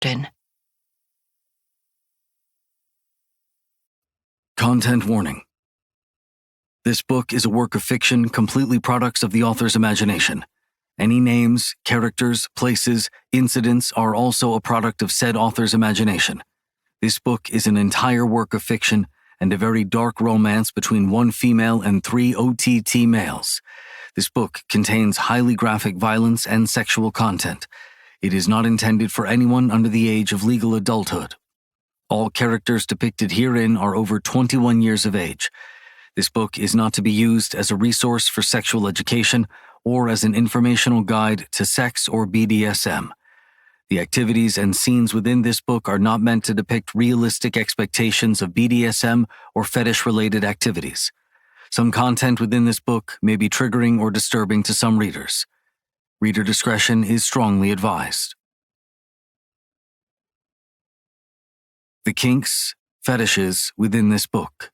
Studentin. Content warning. This book is a work of fiction completely products of the author's imagination. Any names, characters, places, incidents are also a product of said author's imagination. This book is an entire work of fiction and a very dark romance between one female and 3 OTT males. This book contains highly graphic violence and sexual content. It is not intended for anyone under the age of legal adulthood. All characters depicted herein are over 21 years of age. This book is not to be used as a resource for sexual education or as an informational guide to sex or BDSM. The activities and scenes within this book are not meant to depict realistic expectations of BDSM or fetish-related activities. Some content within this book may be triggering or disturbing to some readers. Reader discretion is strongly advised. The kinks, fetishes within this book.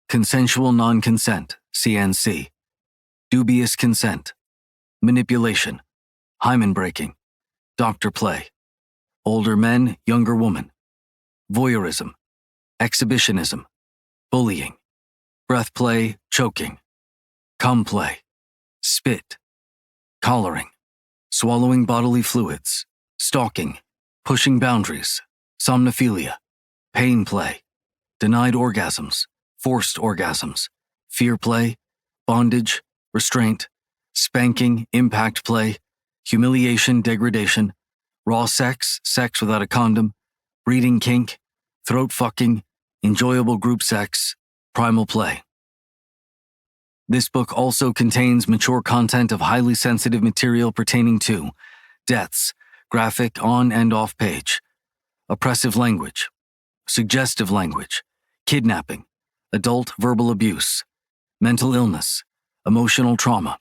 Consensual non-consent, CNC. Dubious consent. Manipulation. Hymen breaking. Doctor play. Older men, younger woman. Voyeurism. Exhibitionism. Bullying. Breath play, choking. Cum play. Spit. Collaring. Swallowing bodily fluids. Stalking. Pushing boundaries. Somnophilia. Pain play. Denied orgasms. Forced orgasms. Fear play. Bondage. Restraint. Spanking. Impact play. Humiliation, degradation. Raw sex. Sex without a condom. Breeding kink. Throat fucking. Enjoyable group sex. Primal play. This book also contains mature content of highly sensitive material pertaining to deaths, graphic on and off page, oppressive language, suggestive language, kidnapping, adult verbal abuse, mental illness, emotional trauma,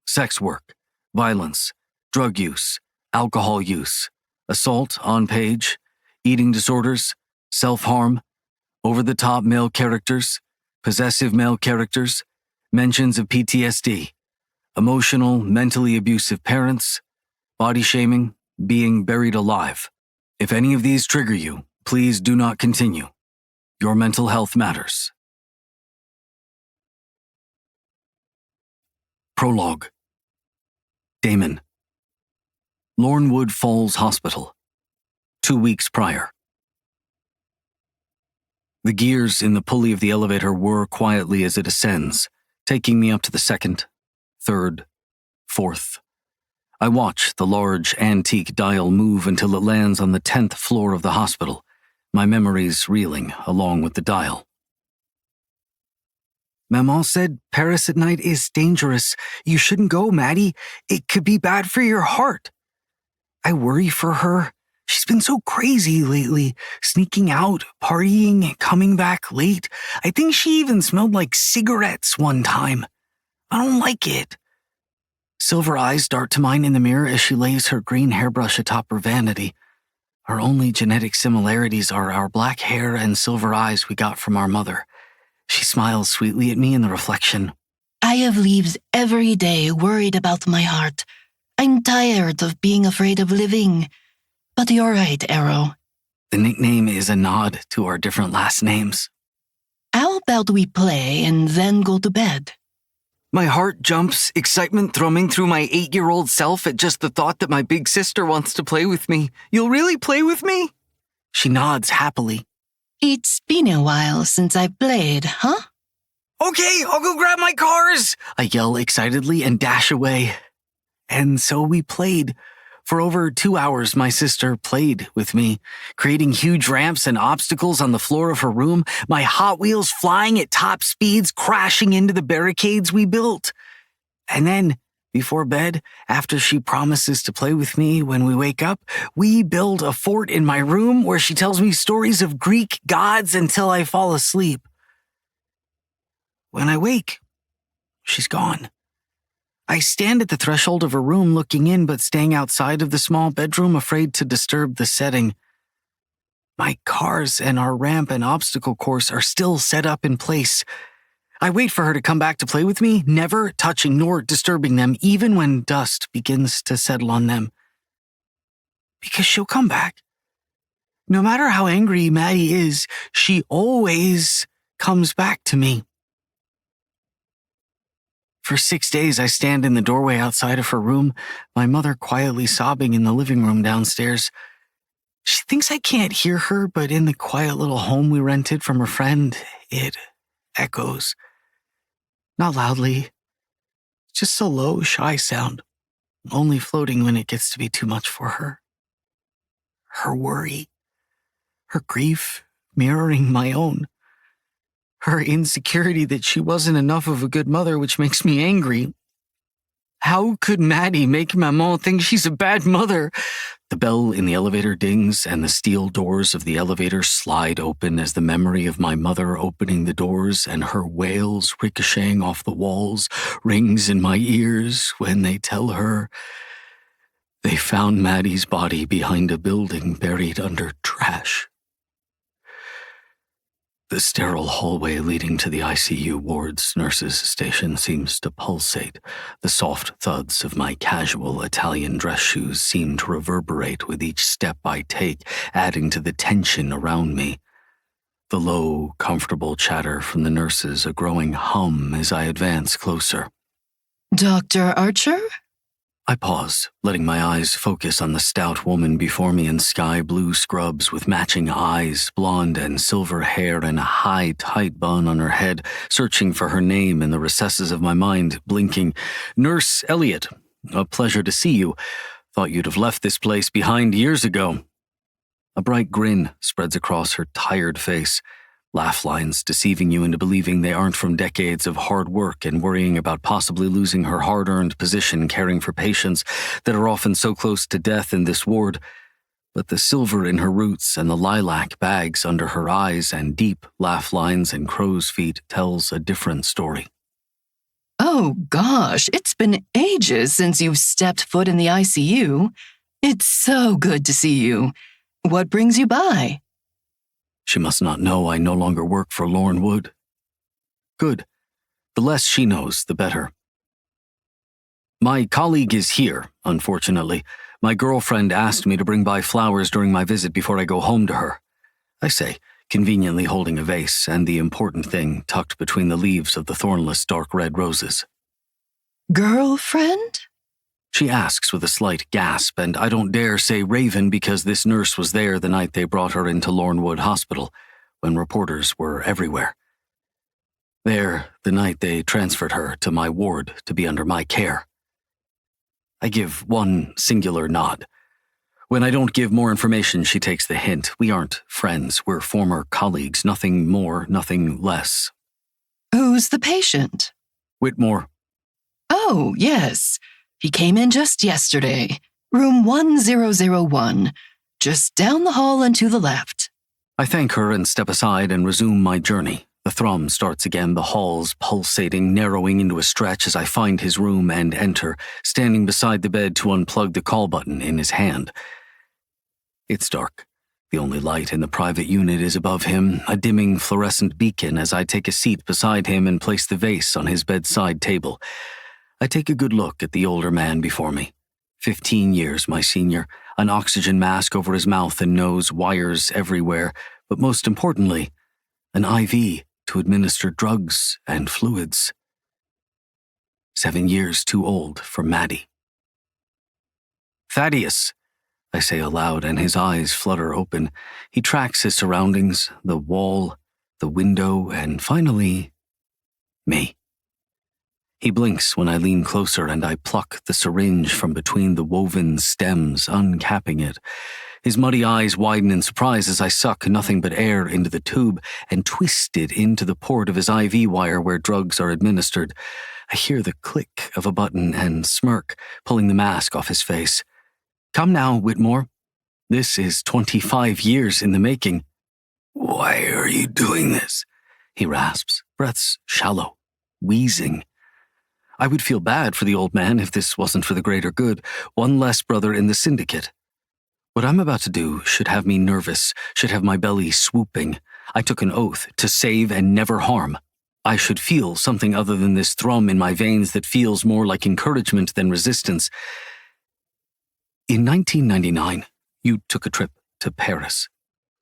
sex work, violence, drug use, alcohol use, assault on page, eating disorders, self-harm, over-the-top male characters, possessive male characters, mentions of PTSD, emotional, mentally abusive parents, body shaming, being buried alive. If any of these trigger you, please do not continue. Your mental health matters. Prologue. Damon. Lornwood Falls Hospital. 2 weeks prior. The gears in the pulley of the elevator whir quietly as it ascends, taking me up to the 2nd, 3rd, 4th. I watch the large antique dial move until it lands on the 10th floor of the hospital, my memories reeling along with the dial. Maman said Paris at night is dangerous. You shouldn't go, Maddie. It could be bad for your heart. I worry for her. She's been so crazy lately, sneaking out, partying, coming back late. I think she even smelled like cigarettes one time. I don't like it. Silver eyes dart to mine in the mirror as she lays her green hairbrush atop her vanity. Our only genetic similarities are our black hair and silver eyes we got from our mother. She smiles sweetly at me in the reflection. I have leaves every day worried about my heart. I'm tired of being afraid of living. But you're right, Arrow. The nickname is a nod to our different last names. How about we play and then go to bed? My heart jumps, excitement thrumming through my 8-year-old self at just the thought that my big sister wants to play with me. You'll really play with me? She nods happily. It's been a while since I played, huh? Okay, I'll go grab my cars, I yell excitedly and dash away. And so we played. For over 2 hours, my sister played with me, creating huge ramps and obstacles on the floor of her room, my Hot Wheels flying at top speeds, crashing into the barricades we built. And then, before bed, after she promises to play with me when we wake up, we build a fort in my room where she tells me stories of Greek gods until I fall asleep. When I wake, she's gone. I stand at the threshold of her room looking in but staying outside of the small bedroom, afraid to disturb the setting. My cars and our ramp and obstacle course are still set up in place. I wait for her to come back to play with me, never touching nor disturbing them, even when dust begins to settle on them. because she'll come back. No matter how angry Maddie is, she always comes back to me. For 6 days, I stand in the doorway outside of her room, my mother quietly sobbing in the living room downstairs. She thinks I can't hear her, but in the quiet little home we rented from her friend, it echoes. Not loudly, just a low, shy sound, only floating when it gets to be too much for her. Her worry, her grief mirroring my own. Her insecurity that she wasn't enough of a good mother, which makes me angry. How could Maddie make Maman think she's a bad mother? The bell in the elevator dings and the steel doors of the elevator slide open as the memory of my mother opening the doors and her wails ricocheting off the walls rings in my ears when they tell her they found Maddie's body behind a building buried under trash. The sterile hallway leading to the ICU ward's nurses' station seems to pulsate. The soft thuds of my casual Italian dress shoes seem to reverberate with each step I take, adding to the tension around me. The low, comfortable chatter from the nurses a growing hum as I advance closer. Dr. Archer? I pause, letting my eyes focus on the stout woman before me in sky blue scrubs with matching eyes, blonde and silver hair, and a high, tight bun on her head, searching for her name in the recesses of my mind, blinking. Nurse Elliot, a pleasure to see you. Thought you'd have left this place behind years ago. A bright grin spreads across her tired face. Laugh lines deceiving you into believing they aren't from decades of hard work and worrying about possibly losing her hard-earned position caring for patients that are often so close to death in this ward. But the silver in her roots and the lilac bags under her eyes and deep laugh lines and crow's feet tells a different story. Oh gosh, it's been ages since you've stepped foot in the ICU. It's so good to see you. What brings you by? She must not know I no longer work for Lorne Wood. Good. The less she knows, the better. My colleague is here, unfortunately. My girlfriend asked me to bring by flowers during my visit before I go home to her. I say, conveniently holding a vase and the important thing tucked between the leaves of the thornless dark red roses. Girlfriend? She asks with a slight gasp, and I don't dare say Raven because this nurse was there the night they brought her into Lorne Wood Hospital, when reporters were everywhere. There, the night they transferred her to my ward to be under my care. I give one singular nod. When I don't give more information, she takes the hint. We aren't friends, we're former colleagues, nothing more, nothing less. Who's the patient? Whitmore. Oh, yes. He came in just yesterday. Room 1001. Just down the hall and to the left. I thank her and step aside and resume my journey. The thrum starts again, the halls pulsating, narrowing into a stretch as I find his room and enter, standing beside the bed to unplug the call button in his hand. It's dark. The only light in the private unit is above him, a dimming fluorescent beacon as I take a seat beside him and place the vase on his bedside table. I take a good look at the older man before me. 15 years my senior, an oxygen mask over his mouth and nose, wires everywhere, but most importantly, an IV to administer drugs and fluids. 7 years too old for Maddie. Thaddeus, I say aloud, and his eyes flutter open. He tracks his surroundings, the wall, the window, and finally, me. He blinks when I lean closer and I pluck the syringe from between the woven stems, uncapping it. His muddy eyes widen in surprise as I suck nothing but air into the tube and twist it into the port of his IV wire where drugs are administered. I hear the click of a button and smirk, pulling the mask off his face. Come now, Whitmore. This is 25 years in the making. Why are you doing this? He rasps, breaths shallow, wheezing. I would feel bad for the old man if this wasn't for the greater good, one less brother in the syndicate. What I'm about to do should have me nervous, should have my belly swooping. I took an oath to save and never harm. I should feel something other than this thrum in my veins that feels more like encouragement than resistance. In 1999, You took a trip to Paris,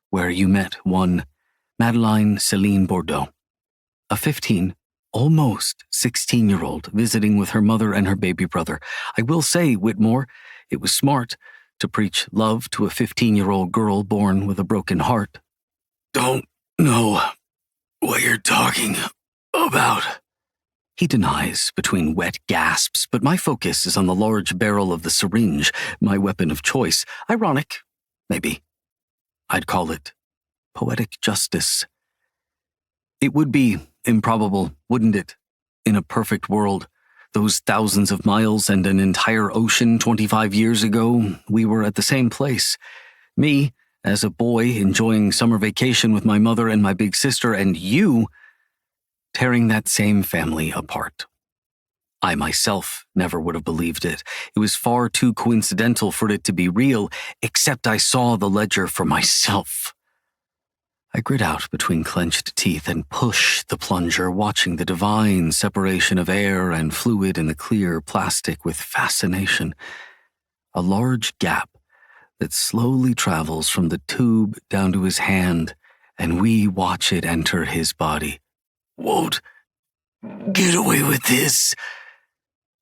where you met one Madeleine Céline Bordeaux, a 15, almost 16-year-old visiting with her mother and her baby brother. I will say, Whitmore, it was smart to preach love to a 15-year-old girl born with a broken heart. Don't know what you're talking about. He denies between wet gasps, but my focus is on the large barrel of the syringe, my weapon of choice. Ironic, maybe. I'd call it poetic justice. It would be improbable, wouldn't it? In a perfect world, those thousands of miles and an entire ocean 25 years ago, we were at the same place. Me, as a boy, enjoying summer vacation with my mother and my big sister, and you tearing that same family apart. I myself never would have believed it. It was far too coincidental for it to be real, except I saw the ledger for myself. I grit out between clenched teeth and push the plunger, watching the divine separation of air and fluid in the clear plastic with fascination. A large gap that slowly travels from the tube down to his hand, and we watch it enter his body. Won't get away with this.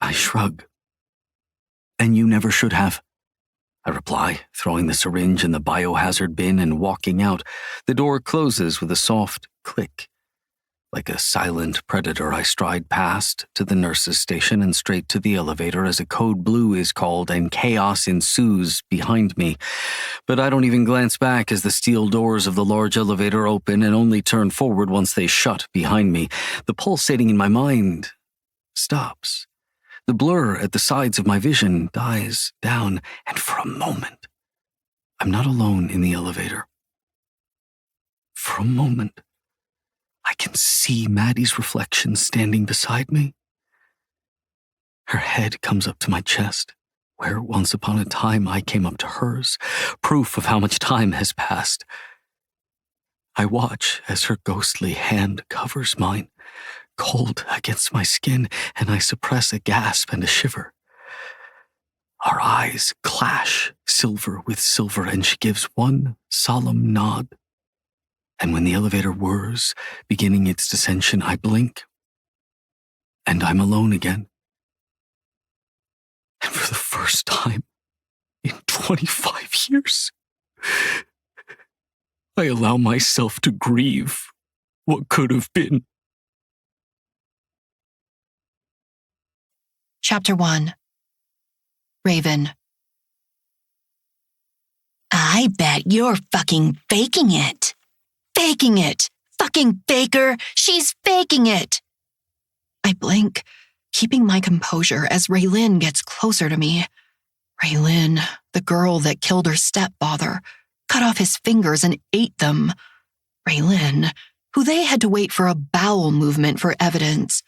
I shrug. And you never should have, I reply, throwing the syringe in the biohazard bin and walking out. The door closes with a soft click. Like a silent predator, I stride past to the nurse's station and straight to the elevator as a code blue is called and chaos ensues behind me. But I don't even glance back as the steel doors of the large elevator open and only turn forward once they shut behind me. The pulsating in my mind stops. The blur at the sides of my vision dies down, and for a moment, I'm not alone in the elevator. For a moment, I can see Maddie's reflection standing beside me. Her head comes up to my chest, where once upon a time I came up to hers, proof of how much time has passed. I watch as her ghostly hand covers mine, cold against my skin, and I suppress a gasp and a shiver. Our eyes clash, silver with silver, and she gives one solemn nod. And when the elevator whirs, beginning its descension, I blink, and I'm alone again. And for the first time in 25 years, I allow myself to grieve what could have been. Chapter 1. Raven. I bet you're fucking faking it. Faking it! Fucking faker! She's faking it! I blink, keeping my composure as Raylin gets closer to me. Raylin, the girl that killed her stepfather, cut off his fingers and ate them. Raylin, who they had to wait for a bowel movement for evidence.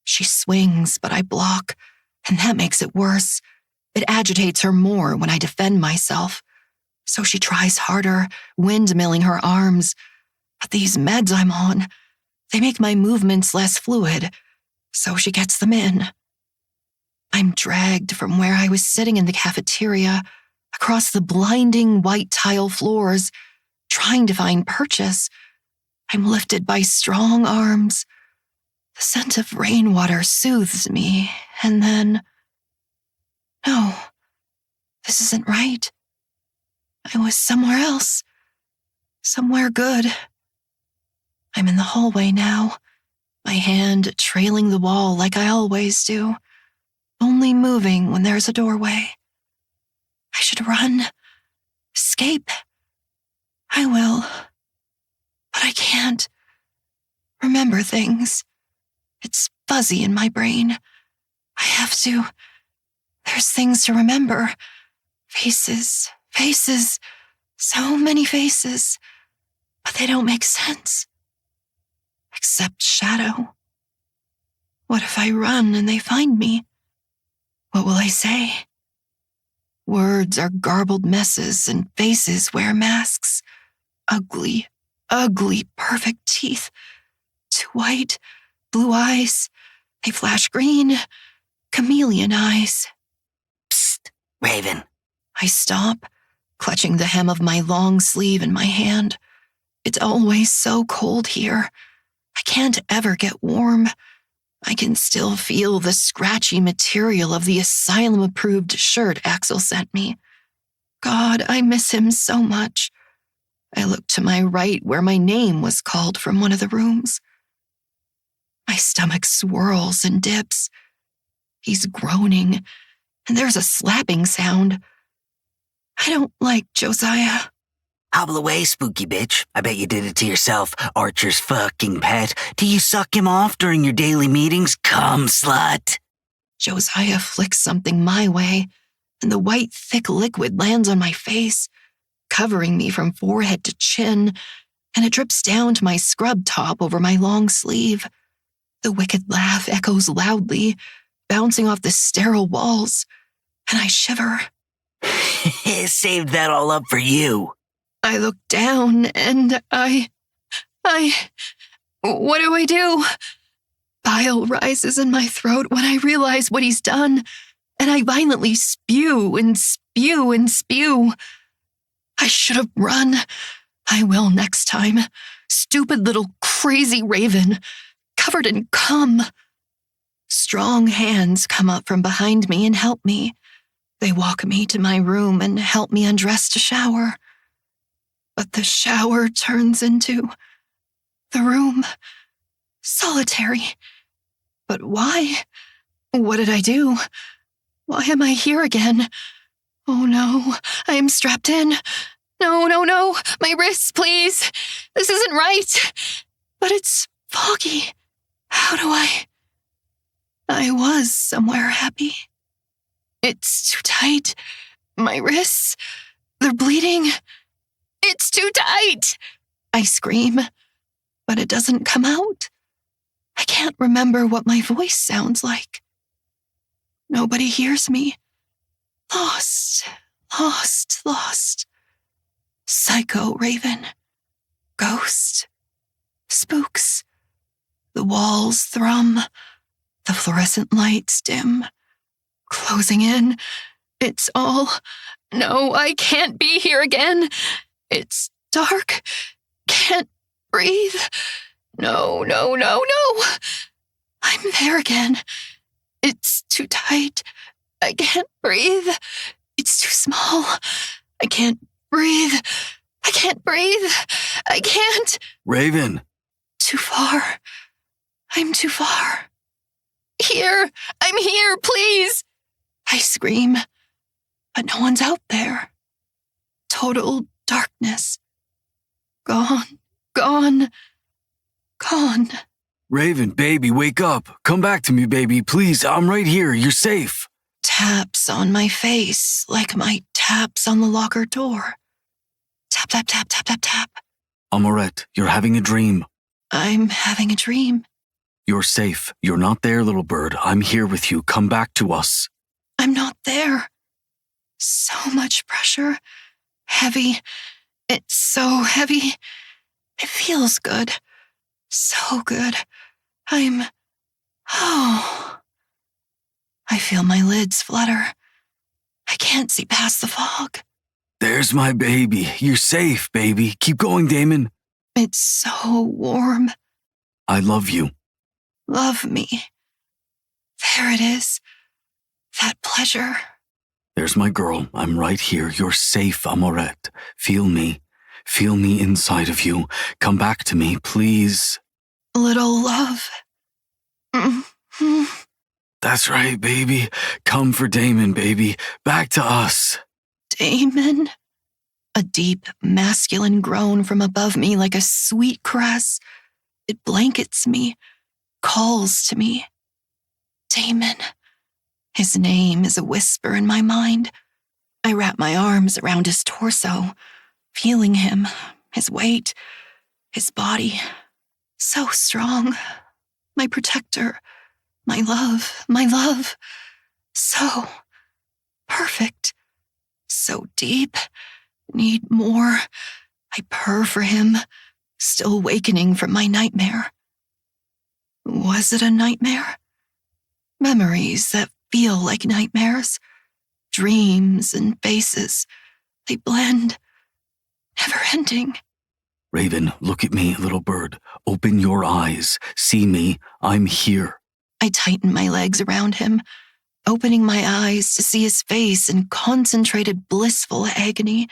She swings, but I block, and that makes it worse. It agitates her more when I defend myself. So she tries harder, windmilling her arms. But these meds I'm on, they make my movements less fluid, so she gets them in. I'm dragged from where I was sitting in the cafeteria, across the blinding white tile floors, trying to find purchase. I'm lifted by strong arms. The scent of rainwater soothes me, and then... No, this isn't right. I was somewhere else. Somewhere good. I'm in the hallway now, my hand trailing the wall like I always do, only moving when there's a doorway. I should run, escape. I will, but I can't. Remember things. It's fuzzy in my brain. I have to. There's things to remember. Faces, so many faces, but they don't make sense. Except shadow. What if I run and they find me? What will I say? Words are garbled messes and faces wear masks. Ugly, perfect teeth. Too white, blue eyes. They flash green, chameleon eyes. Psst, Raven. I stop, clutching the hem of my long sleeve in my hand. It's always so cold here. I can't ever get warm. I can still feel the scratchy material of the asylum-approved shirt Axel sent me. God, I miss him so much. I look to my right where my name was called from one of the rooms. My stomach swirls and dips. He's groaning, and there's a slapping sound. I don't like Josiah. Hobble away, spooky bitch. I bet you did it to yourself, Archer's fucking pet. Do you suck him off during your daily meetings? Come, slut. Josiah flicks something my way, and the white, thick liquid lands on my face, covering me from forehead to chin, and it drips down to my scrub top over my long sleeve. The wicked laugh echoes loudly, bouncing off the sterile walls, and I shiver. Saved that all up for you. I look down and what do I do? Bile rises in my throat when I realize what he's done, and I violently spew and spew and spew. I should have run. I will next time. Stupid little crazy raven, covered in cum. Strong hands come up from behind me and help me. They walk me to my room and help me undress to shower. But the shower turns into the room. Solitary. But why? What did I do? Why am I here again? Oh no, I am strapped in. No, my wrists, please. This isn't right. But it's foggy. How do I was somewhere happy. It's too tight. My wrists, they're bleeding. It's too tight. I scream, but it doesn't come out. I can't remember what my voice sounds like. Nobody hears me. Lost. Psycho raven. Ghost. Spooks. The walls thrum. The fluorescent lights dim. Closing in. It's all... No, I can't be here again. It's dark. Can't breathe. No. I'm there again. It's too tight. I can't breathe. It's too small. I can't breathe. I can't. Raven. Too far. I'm too far. Here. I'm here, please. I scream, but no one's out there. Total darkness. Gone. Raven, baby, wake up. Come back to me, baby. Please, I'm right here. You're safe. Taps on my face like my taps on the locker door. Tap, tap, tap, tap, tap, tap. Amorette, you're having a dream. I'm having a dream. You're safe. You're not there, little bird. I'm here with you. Come back to us. I'm not there. So much pressure. Heavy. It's so heavy. It feels good. So good. I feel my lids flutter. I can't see past the fog. There's my baby. You're safe, baby. Keep going, Damon. It's so warm. I love you. Love me. There it is. That pleasure. There's my girl. I'm right here. You're safe, Amorette. Feel me. Feel me inside of you. Come back to me, please. Little love. That's right, baby. Come for Damon, baby. Back to us. Damon? A deep, masculine groan from above me like a sweet caress. It blankets me, calls to me. Damon. His name is a whisper in my mind. I wrap my arms around his torso, feeling him, his weight, his body. So strong. My protector. My love. So perfect. So deep. Need more. I purr for him, still wakening from my nightmare. Was it a nightmare? Memories that feel like nightmares. Dreams and faces. They blend, never ending. Raven, look at me, little bird. Open your eyes. See me. I'm here. I tighten my legs around him, opening my eyes to see his face in concentrated, blissful agony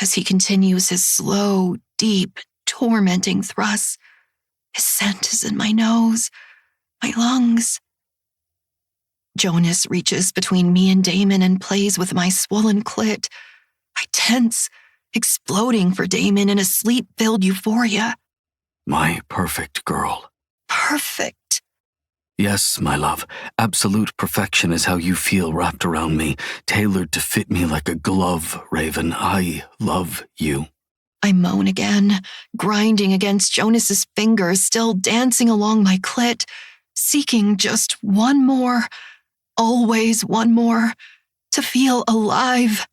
as he continues his slow, deep, tormenting thrusts. His scent is in my nose, my lungs. Jonas reaches between me and Damon and plays with my swollen clit. I tense, exploding for Damon in a sleep-filled euphoria. My perfect girl. Perfect. Yes, my love. Absolute perfection is how you feel wrapped around me, tailored to fit me like a glove, Raven. I love you. I moan again, grinding against Jonas's fingers, still dancing along my clit, seeking just one more, always one more, to feel alive.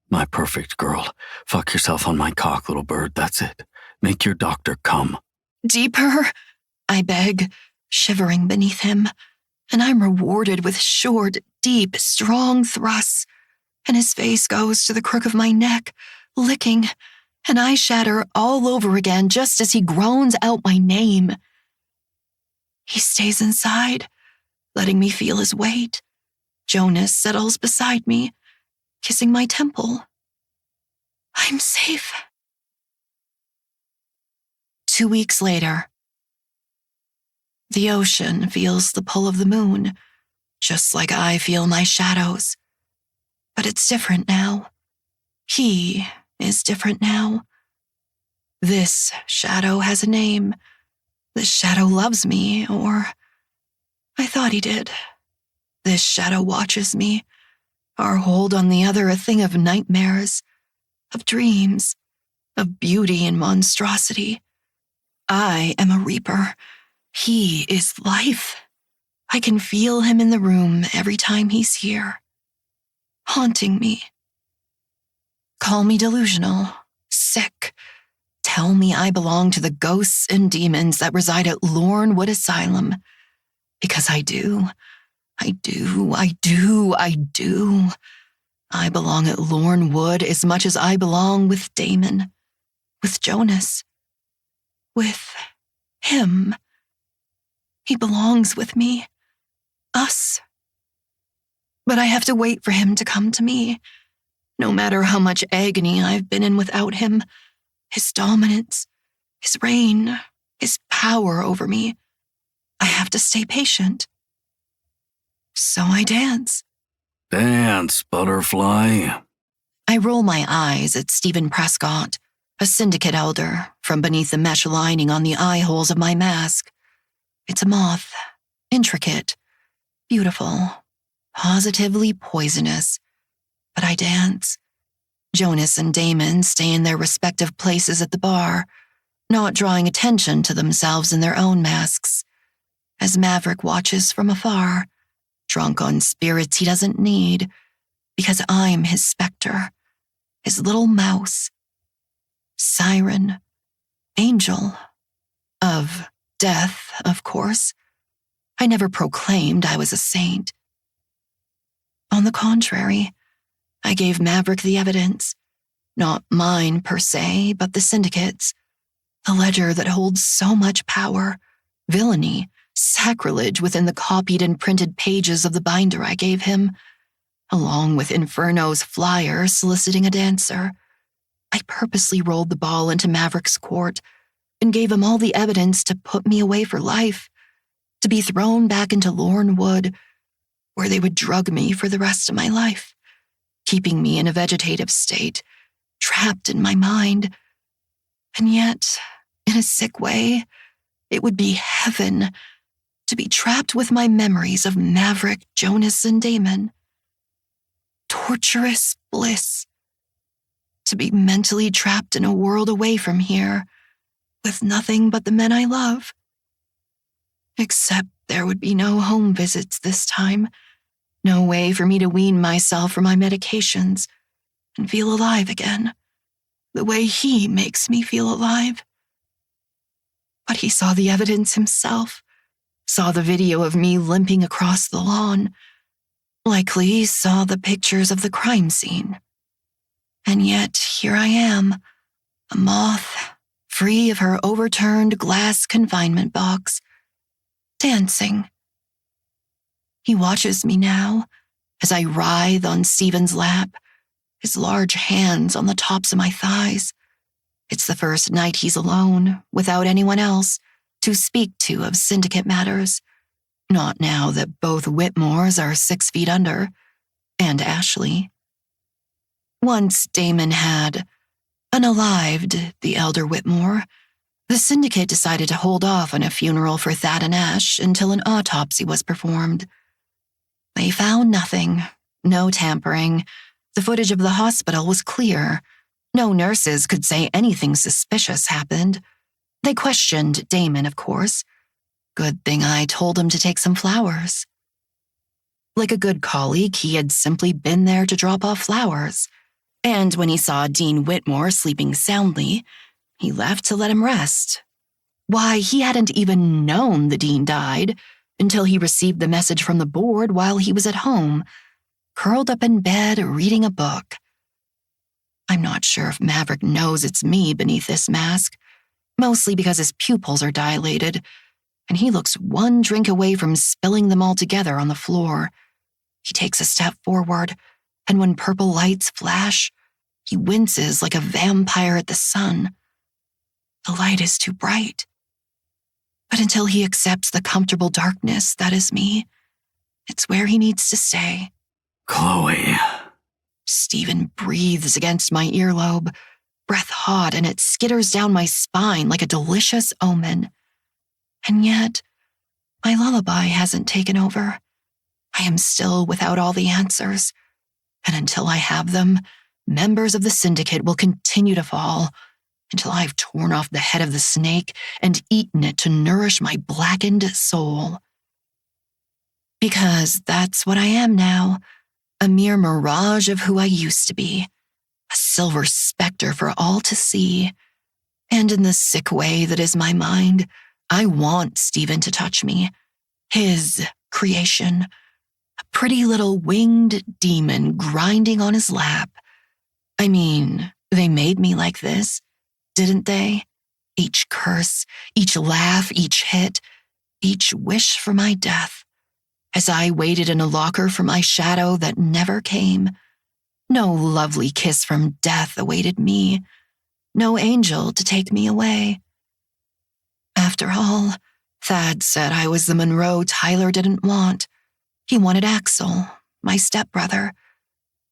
My perfect girl. Fuck yourself on my cock, little bird. That's it. Make your doctor come. Deeper, I beg, shivering beneath him, and I'm rewarded with short, deep, strong thrusts, and his face goes to the crook of my neck, licking, and I shatter all over again just as he groans out my name. He stays inside, letting me feel his weight. Jonas settles beside me, kissing my temple. I'm safe. 2 weeks later. The ocean feels the pull of the moon, just like I feel my shadows. But it's different now. He is different now. This shadow has a name. This shadow loves me, or I thought he did. This shadow watches me, our hold on the other a thing of nightmares, of dreams, of beauty and monstrosity. I am a reaper. He is life. I can feel him in the room every time he's here, haunting me. Call me delusional, sick. Tell me I belong to the ghosts and demons that reside at Lornewood Asylum. Because I do. I do. I belong at Lornewood as much as I belong with Damon, with Jonas, with him. He belongs with me, us. But I have to wait for him to come to me, no matter how much agony I've been in without him, his dominance, his reign, his power over me. I have to stay patient. So I dance. Dance, butterfly. I roll my eyes at Stephen Prescott, a syndicate elder, from beneath the mesh lining on the eye holes of my mask. It's a moth, intricate, beautiful, positively poisonous. But I dance. Jonas and Damon stay in their respective places at the bar, not drawing attention to themselves in their own masks, as Maverick watches from afar, drunk on spirits he doesn't need, because I'm his specter, his little mouse, siren, angel, of death, of course. I never proclaimed I was a saint. On the contrary, I gave Maverick the evidence, not mine per se, but the syndicate's, the ledger that holds so much power, villainy, sacrilege within the copied and printed pages of the binder I gave him, along with Inferno's flyer soliciting a dancer. I purposely rolled the ball into Maverick's court and gave him all the evidence to put me away for life, to be thrown back into Lornewood, where they would drug me for the rest of my life, keeping me in a vegetative state, trapped in my mind. And yet, in a sick way, it would be heaven to be trapped with my memories of Maverick, Jonas, and Damon. Torturous bliss. To be mentally trapped in a world away from here, with nothing but the men I love. Except there would be no home visits this time, no way for me to wean myself from my medications and feel alive again, the way he makes me feel alive. But he saw the evidence himself, saw the video of me limping across the lawn, likely saw the pictures of the crime scene. And yet here I am, a moth, free of her overturned glass confinement box, dancing. He watches me now as I writhe on Stephen's lap, his large hands on the tops of my thighs. It's the first night he's alone, without anyone else, to speak to of syndicate matters. Not now that both Whitmores are 6 feet under, and Ashley. Once Damon had unalived the elder Whitmore, the syndicate decided to hold off on a funeral for Thad and Ash until an autopsy was performed. They found nothing, no tampering. The footage of the hospital was clear. No nurses could say anything suspicious happened. They questioned Damon, of course. Good thing I told him to take some flowers. Like a good colleague, he had simply been there to drop off flowers. And when he saw Dean Whitmore sleeping soundly, he left to let him rest. Why, he hadn't even known the dean died until he received the message from the board while he was at home, curled up in bed reading a book. I'm not sure if Maverick knows it's me beneath this mask, mostly because his pupils are dilated, and he looks one drink away from spilling them all together on the floor. He takes a step forward, and when purple lights flash, he winces like a vampire at the sun. The light is too bright. But until he accepts the comfortable darkness that is me, it's where he needs to stay. Chloe. Stephen breathes against my earlobe, breath hot, and it skitters down my spine like a delicious omen. And yet, my lullaby hasn't taken over. I am still without all the answers, and until I have them, members of the syndicate will continue to fall until I've torn off the head of the snake and eaten it to nourish my blackened soul. Because that's what I am now, a mere mirage of who I used to be, a silver specter for all to see. And in the sick way that is my mind, I want Stephen to touch me, his creation, a pretty little winged demon grinding on his lap. I mean, they made me like this, didn't they? Each curse, each laugh, each hit, each wish for my death. As I waited in a locker for my shadow that never came, no lovely kiss from death awaited me, no angel to take me away. After all, Thad said I was the Monroe Tyler didn't want. He wanted Axel, my stepbrother.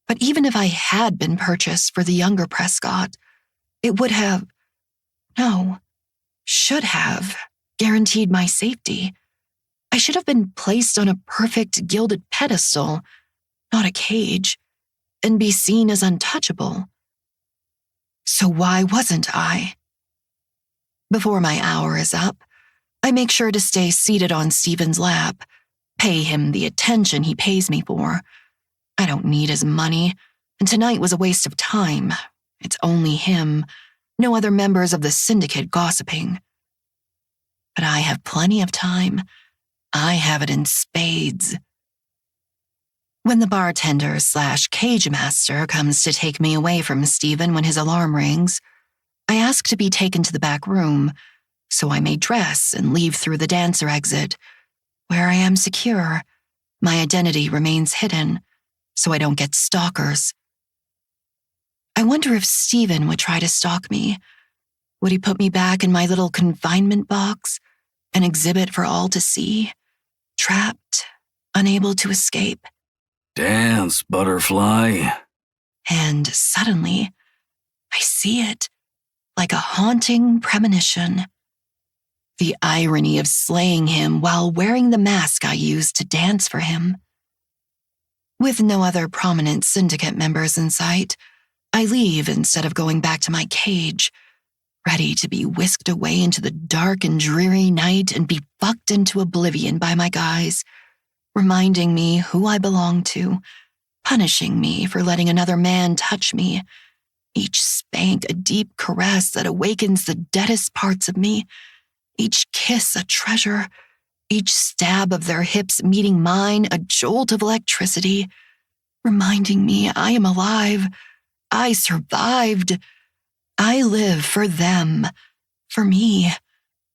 But even if I had been purchased for the younger Prescott, it would have, should have, guaranteed my safety. I should have been placed on a perfect gilded pedestal, not a cage, and be seen as untouchable. So why wasn't I? Before my hour is up, I make sure to stay seated on Stephen's lap, pay him the attention he pays me for. I don't need his money, and tonight was a waste of time. It's only him, no other members of the syndicate gossiping. But I have plenty of time. I have it in spades. When the bartender/cage master comes to take me away from Stephen when his alarm rings, I ask to be taken to the back room so I may dress and leave through the dancer exit, where I am secure. My identity remains hidden, so I don't get stalkers. I wonder if Stephen would try to stalk me. Would he put me back in my little confinement box, an exhibit for all to see, trapped, unable to escape? Dance, butterfly. And suddenly, I see it, like a haunting premonition. The irony of slaying him while wearing the mask I used to dance for him. With no other prominent syndicate members in sight, I leave instead of going back to my cage, ready to be whisked away into the dark and dreary night and be fucked into oblivion by my guys, reminding me who I belong to, punishing me for letting another man touch me, each spank a deep caress that awakens the deadest parts of me, each kiss a treasure, each stab of their hips meeting mine a jolt of electricity, reminding me I am alive, I survived. I live for them, for me,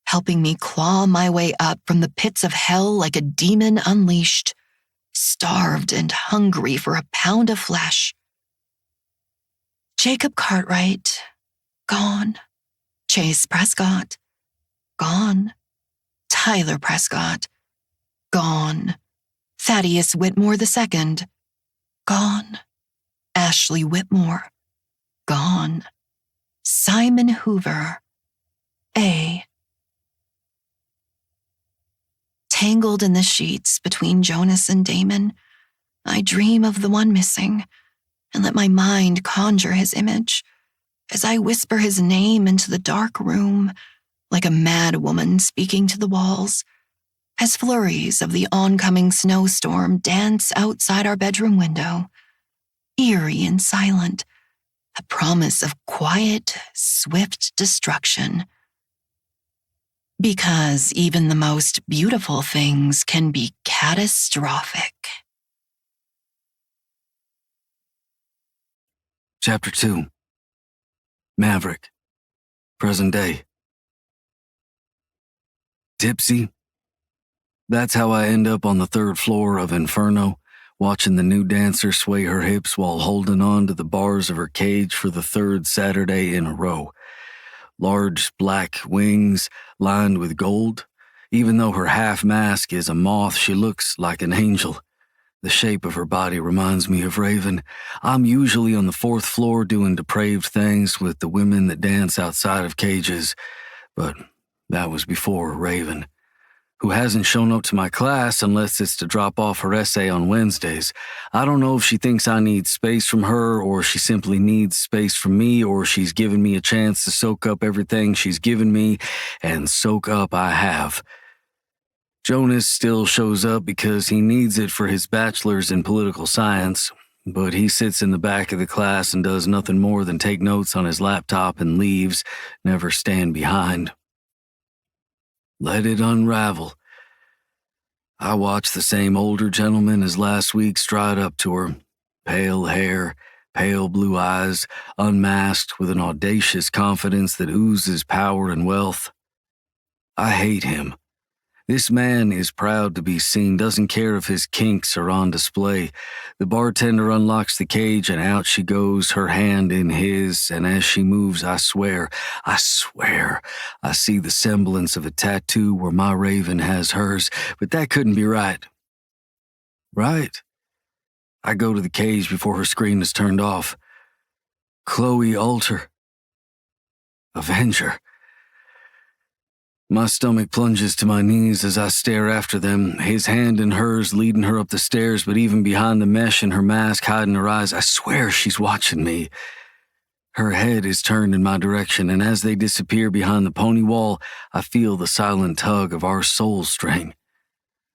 helping me claw my way up from the pits of hell like a demon unleashed, starved and hungry for a pound of flesh. Jacob Cartwright, gone. Chase Prescott, gone. Tyler Prescott, gone. Thaddeus Whitmore II, gone. Ashley Whitmore, gone. Simon Hoover, A. Tangled in the sheets between Jonas and Damon, I dream of the one missing and let my mind conjure his image as I whisper his name into the dark room like a mad woman speaking to the walls, as flurries of the oncoming snowstorm dance outside our bedroom window, eerie and silent, a promise of quiet, swift destruction. Because even the most beautiful things can be catastrophic. Chapter 2. Maverick. Present day. Tipsy. That's how I end up on the third floor of Inferno, watching the new dancer sway her hips while holding on to the bars of her cage for the third Saturday in a row. Large black wings lined with gold. Even though her half mask is a moth, she looks like an angel. The shape of her body reminds me of Raven. I'm usually on the fourth floor doing depraved things with the women that dance outside of cages, but that was before Raven, who hasn't shown up to my class unless it's to drop off her essay on Wednesdays. I don't know if she thinks I need space from her, or she simply needs space from me, or she's given me a chance to soak up everything she's given me, and soak up I have. Jonas still shows up because he needs it for his bachelor's in political science, but he sits in the back of the class and does nothing more than take notes on his laptop and leaves, never stand behind. Let it unravel. I watch the same older gentleman as last week stride up to her, pale hair, pale blue eyes, unmasked with an audacious confidence that oozes power and wealth. I hate him. This man is proud to be seen, doesn't care if his kinks are on display. The bartender unlocks the cage and out she goes, her hand in his, and as she moves, I swear, I see the semblance of a tattoo where my Raven has hers, but that couldn't be right. Right? I go to the cage before her screen is turned off. Chloe Alter. Avenger. My stomach plunges to my knees as I stare after them, his hand in hers leading her up the stairs, but even behind the mesh in her mask hiding her eyes, I swear she's watching me. Her head is turned in my direction, and as they disappear behind the pony wall, I feel the silent tug of our soul string.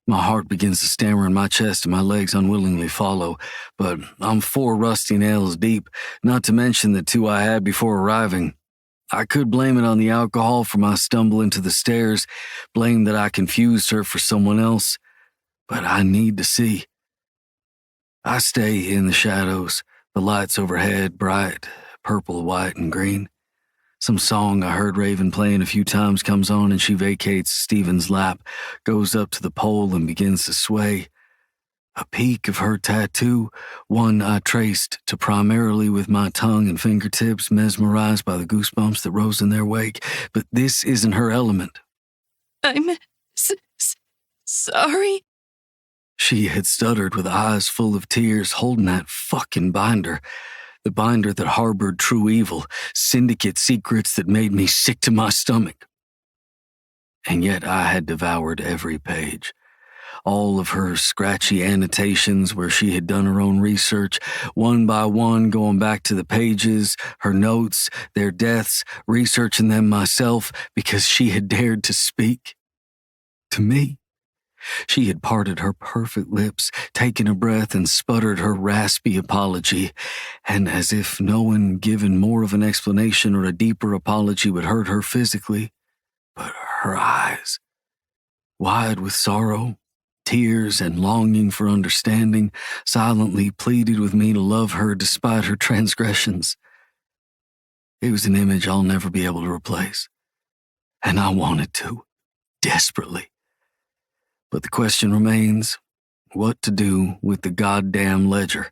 My heart begins to stammer in my chest and my legs unwillingly follow, but I'm 4 rusty nails deep, not to mention the 2 I had before arriving. I could blame it on the alcohol for my stumble into the stairs, blame that I confused her for someone else, but I need to see. I stay in the shadows, the lights overhead bright, purple, white, and green. Some song I heard Raven playing a few times comes on and she vacates Stephen's lap, goes up to the pole and begins to sway. A peek of her tattoo, one I traced to primarily with my tongue and fingertips, mesmerized by the goosebumps that rose in their wake. But this isn't her element. I'm sorry. She had stuttered with eyes full of tears, holding that fucking binder. The binder that harbored true evil, syndicate secrets that made me sick to my stomach. And yet I had devoured every page. All of her scratchy annotations where she had done her own research, one by one going back to the pages, her notes, their deaths, researching them myself because she had dared to speak. To me. She had parted her perfect lips, taken a breath, and sputtered her raspy apology, and as if no one given more of an explanation or a deeper apology would hurt her physically, but her eyes, wide with sorrow, tears and longing for understanding, silently pleaded with me to love her despite her transgressions. It was an image I'll never be able to replace. And I wanted to, desperately. But the question remains, what to do with the goddamn ledger?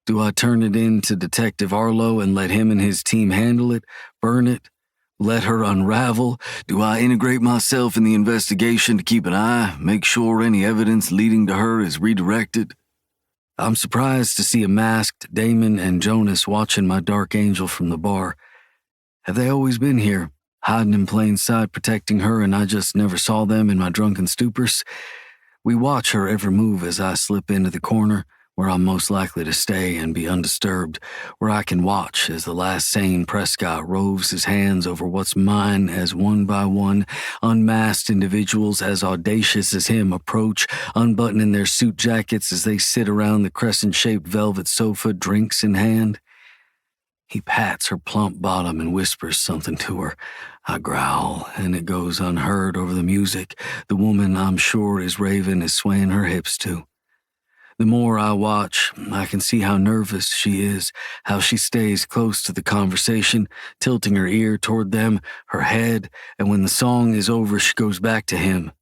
Do I turn it in to Detective Arlo and let him and his team handle it, burn it, let her unravel? Do I integrate myself in the investigation to keep an eye, make sure any evidence leading to her is redirected? I'm surprised to see a masked Damon and Jonas watching my dark angel from the bar. Have they always been here, hiding in plain sight, protecting her, and I just never saw them in my drunken stupors? We watch her every move as I slip into the corner, where I'm most likely to stay and be undisturbed, where I can watch as the last sane Prescott roves his hands over what's mine as one by one, unmasked individuals as audacious as him approach, unbuttoning their suit jackets as they sit around the crescent-shaped velvet sofa, drinks in hand. He pats her plump bottom and whispers something to her. I growl, and it goes unheard over the music the woman I'm sure is raving is swaying her hips to. The more I watch, I can see how nervous she is, how she stays close to the conversation, tilting her ear toward them, her head, and when the song is over, she goes back to him,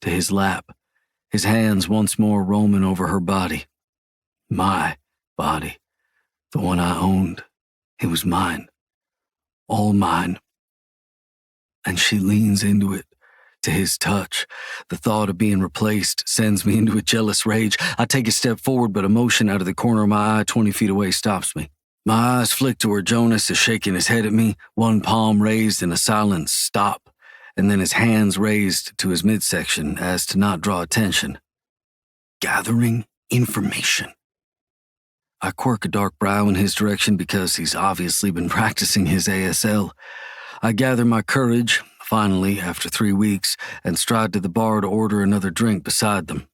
to his lap, his hands once more roaming over her body. My body, the one I owned. It was mine, all mine. And she leans into it, to his touch. The thought of being replaced sends me into a jealous rage. I take a step forward, but emotion out of the corner of my eye 20 feet away stops me. My eyes flick to where Jonas is shaking his head at me, one palm raised in a silent stop, and then his hands raised to his midsection as to not draw attention. Gathering information. I quirk a dark brow in his direction because he's obviously been practicing his ASL. I gather my courage, finally, after 3 weeks, and stride to the bar to order another drink beside them.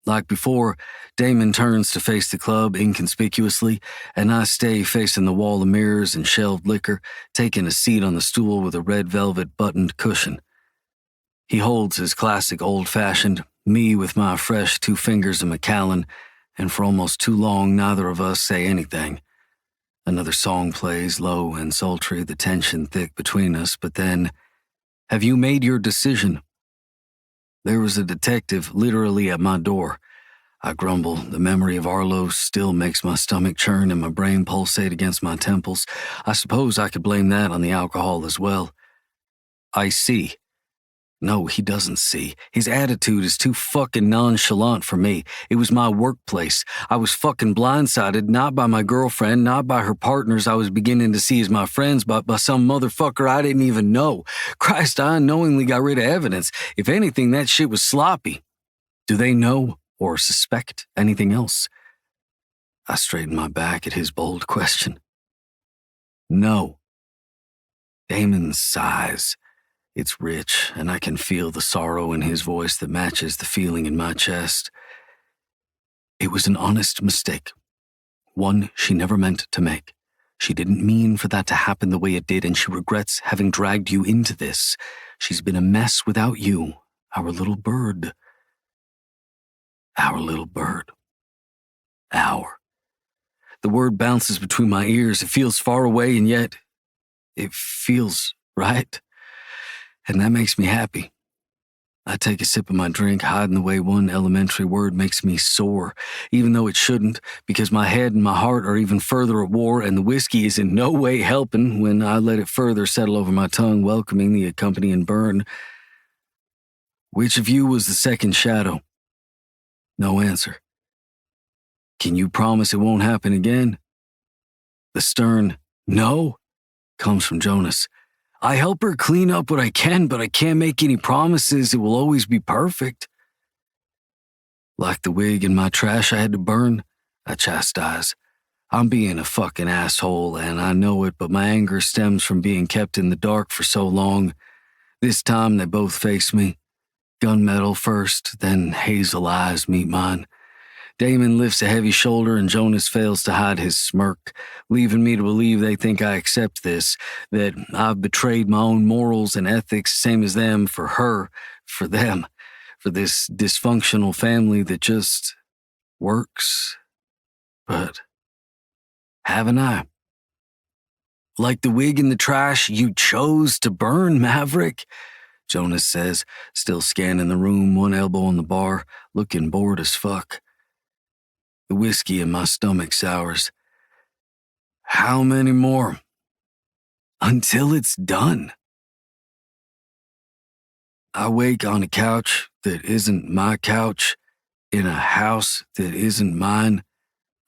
Like before, Damon turns to face the club inconspicuously, and I stay facing the wall of mirrors and shelved liquor, taking a seat on the stool with a red velvet buttoned cushion. He holds his classic old-fashioned, me with my fresh 2 fingers of Macallan, and for almost too long neither of us say anything. Another song plays, low and sultry, the tension thick between us, but then, "Have you made your decision?" There was a detective literally at my door. I grumble. The memory of Arlo still makes my stomach churn and my brain pulsate against my temples. I suppose I could blame that on the alcohol as well. I see. No, he doesn't see. His attitude is too fucking nonchalant for me. It was my workplace. I was fucking blindsided, not by my girlfriend, not by her partners I was beginning to see as my friends, but by some motherfucker I didn't even know. Christ, I unknowingly got rid of evidence. If anything, that shit was sloppy. Do they know or suspect anything else? I straighten my back at his bold question. No. Damon sighs. It's rich, and I can feel the sorrow in his voice that matches the feeling in my chest. It was an honest mistake. One she never meant to make. She didn't mean for that to happen the way it did, and she regrets having dragged you into this. She's been a mess without you, our little bird. Our little bird. Our. The word bounces between my ears. It feels far away, and yet it feels right. And that makes me happy. I take a sip of my drink, hiding the way one elementary word makes me sore, even though it shouldn't, because my head and my heart are even further at war, and the whiskey is in no way helping when I let it further settle over my tongue, welcoming the accompanying burn. Which of you was the second shadow? No answer. Can you promise it won't happen again? The stern no comes from Jonas. I help her clean up what I can, but I can't make any promises it will always be perfect. Like the wig in my trash I had to burn, I chastise. I'm being a fucking asshole, and I know it, but my anger stems from being kept in the dark for so long. This time they both face me. Gunmetal first, then hazel eyes meet mine. Damon lifts a heavy shoulder and Jonas fails to hide his smirk, leaving me to believe they think I accept this, that I've betrayed my own morals and ethics, same as them, for her, for them, for this dysfunctional family that just works. But haven't I? Like the wig in the trash you chose to burn, Maverick, Jonas says, still scanning the room, one elbow on the bar, looking bored as fuck. The whiskey in my stomach sours. How many more? Until it's done. I wake on a couch that isn't my couch, in a house that isn't mine,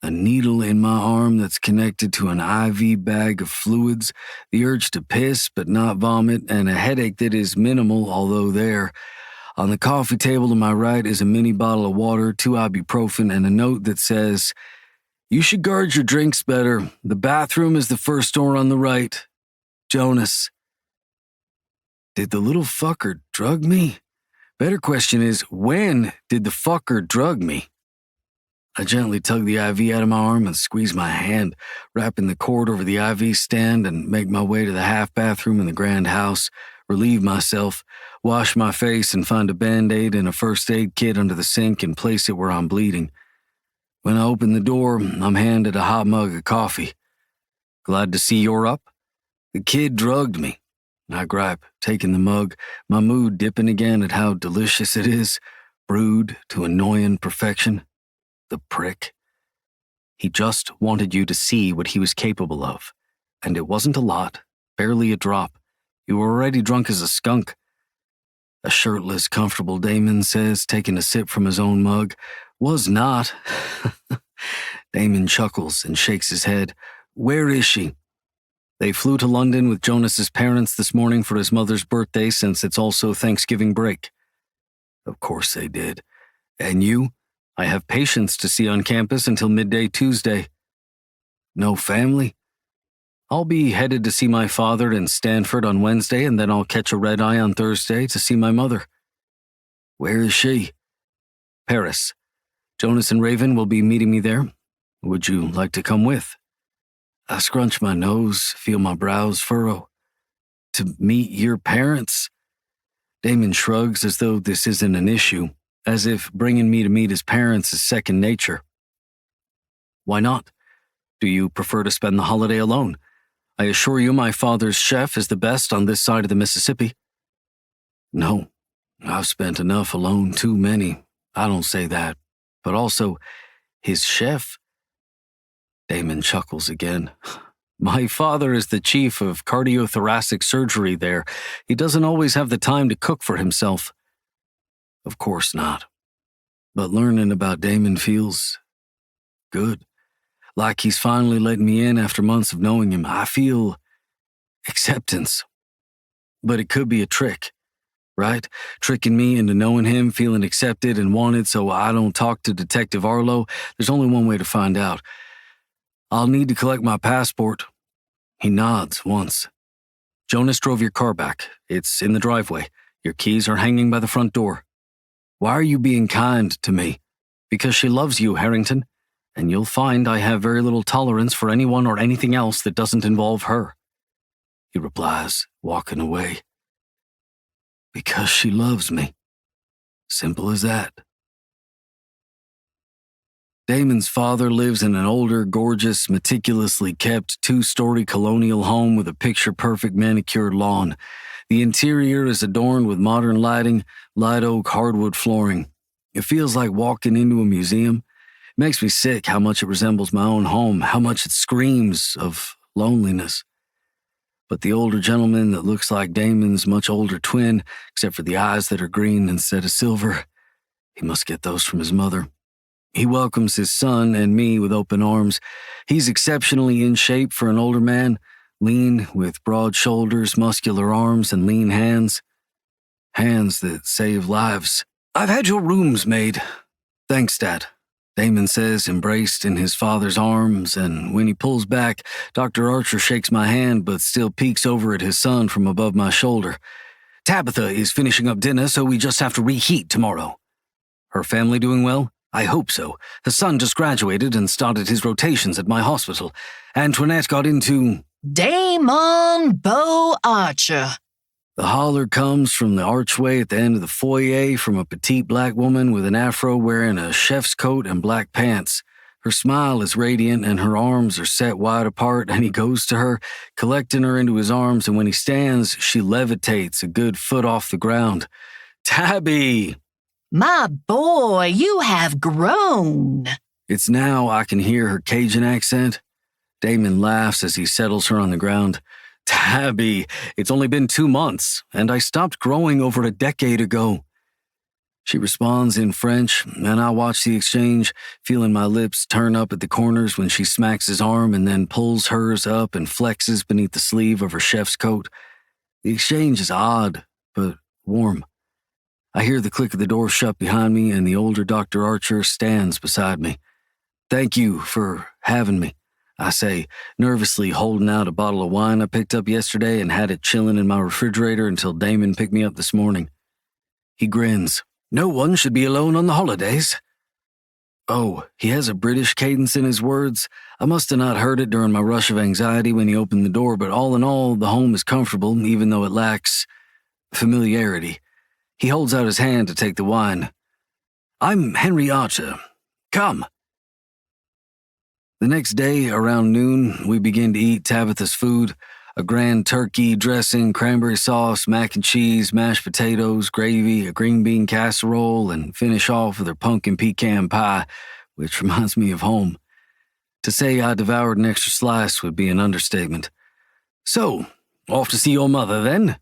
a needle in my arm that's connected to an IV bag of fluids, the urge to piss but not vomit, and a headache that is minimal, although there. On the coffee table to my right is a mini bottle of water, 2 ibuprofen, and a note that says, "You should guard your drinks better. The bathroom is the first door on the right. Jonas." Did the little fucker drug me? Better question is, when did the fucker drug me? I gently tug the IV out of my arm and squeeze my hand, wrapping the cord over the IV stand, and make my way to the half bathroom in the grand house, relieve myself, wash my face, and find a Band-Aid and a first aid kit under the sink and place it where I'm bleeding. When I open the door, I'm handed a hot mug of coffee. "Glad to see you're up." "The kid drugged me," I gripe, taking the mug, my mood dipping again at how delicious it is, brewed to annoying perfection. The prick. He just wanted you to see what he was capable of. And it wasn't a lot, barely a drop. You were already drunk as a skunk. A shirtless, comfortable Damon says, taking a sip from his own mug. "Was not." Damon chuckles and shakes his head. "Where is she?" "They flew to London with Jonas's parents this morning for his mother's birthday, since it's also Thanksgiving break." Of course they did. "And you?" "I have patients to see on campus until midday Tuesday." "No family?" "I'll be headed to see my father in Stanford on Wednesday, and then I'll catch a red-eye on Thursday to see my mother." "Where is she?" "Paris. Jonas and Raven will be meeting me there. Would you like to come with?" I scrunch my nose, feel my brows furrow. "To meet your parents?" Damon shrugs as though this isn't an issue, as if bringing me to meet his parents is second nature. "Why not? Do you prefer to spend the holiday alone? I assure you my father's chef is the best on this side of the Mississippi." "No, I've spent enough alone, too many. I don't say that. But also, his chef?" Damon chuckles again. "My father is the chief of cardiothoracic surgery there. He doesn't always have the time to cook for himself." Of course not. But learning about Damon feels good. Like he's finally letting me in after months of knowing him. I feel acceptance. But it could be a trick, right? Tricking me into knowing him, feeling accepted and wanted so I don't talk to Detective Arlo. There's only one way to find out. "I'll need to collect my passport." He nods once. "Jonas drove your car back. It's in the driveway. Your keys are hanging by the front door." "Why are you being kind to me?" "Because she loves you, Harrington. And you'll find I have very little tolerance for anyone or anything else that doesn't involve her." He replies, walking away. "Because she loves me. Simple as that." Damon's father lives in an older, gorgeous, meticulously kept 2-story colonial home with a picture-perfect manicured lawn. The interior is adorned with modern lighting, light oak hardwood flooring. It feels like walking into a museum. It makes me sick how much it resembles my own home, how much it screams of loneliness. But the older gentleman that looks like Damon's much older twin, except for the eyes that are green instead of silver, he must get those from his mother. He welcomes his son and me with open arms. He's exceptionally in shape for an older man, lean with broad shoulders, muscular arms, and lean hands. Hands that save lives. "I've had your rooms made." "Thanks, Dad," Damon says, embraced in his father's arms, and when he pulls back, Dr. Archer shakes my hand but still peeks over at his son from above my shoulder. "Tabitha is finishing up dinner, so we just have to reheat tomorrow." "Her family doing well?" "I hope so. Her son just graduated and started his rotations at my hospital. Antoinette got into..." Damon Bo Archer. The holler comes from the archway at the end of the foyer from a petite black woman with an afro wearing a chef's coat and black pants. Her smile is radiant and her arms are set wide apart, and he goes to her, collecting her into his arms, and when he stands, she levitates a good foot off the ground. Tabby! My boy, you have grown. It's now I can hear her Cajun accent. Damon laughs as he settles her on the ground. Tabby, it's only been 2 months, and I stopped growing over a decade ago. She responds in French, and I watch the exchange, feeling my lips turn up at the corners when she smacks his arm and then pulls hers up and flexes beneath the sleeve of her chef's coat. The exchange is odd, but warm. I hear the click of the door shut behind me, and the older Dr. Archer stands beside me. Thank you for having me, I say, nervously holding out a bottle of wine I picked up yesterday and had it chilling in my refrigerator until Damon picked me up this morning. He grins. No one should be alone on the holidays. Oh, he has a British cadence in his words. I must have not heard it during my rush of anxiety when he opened the door, but all in all, the home is comfortable, even though it lacks familiarity. He holds out his hand to take the wine. I'm Henry Archer. Come. The next day, around noon, we begin to eat Tabitha's food, a grand turkey, dressing, cranberry sauce, mac and cheese, mashed potatoes, gravy, a green bean casserole, and finish off with her pumpkin pecan pie, which reminds me of home. To say I devoured an extra slice would be an understatement. So, off to see your mother, then?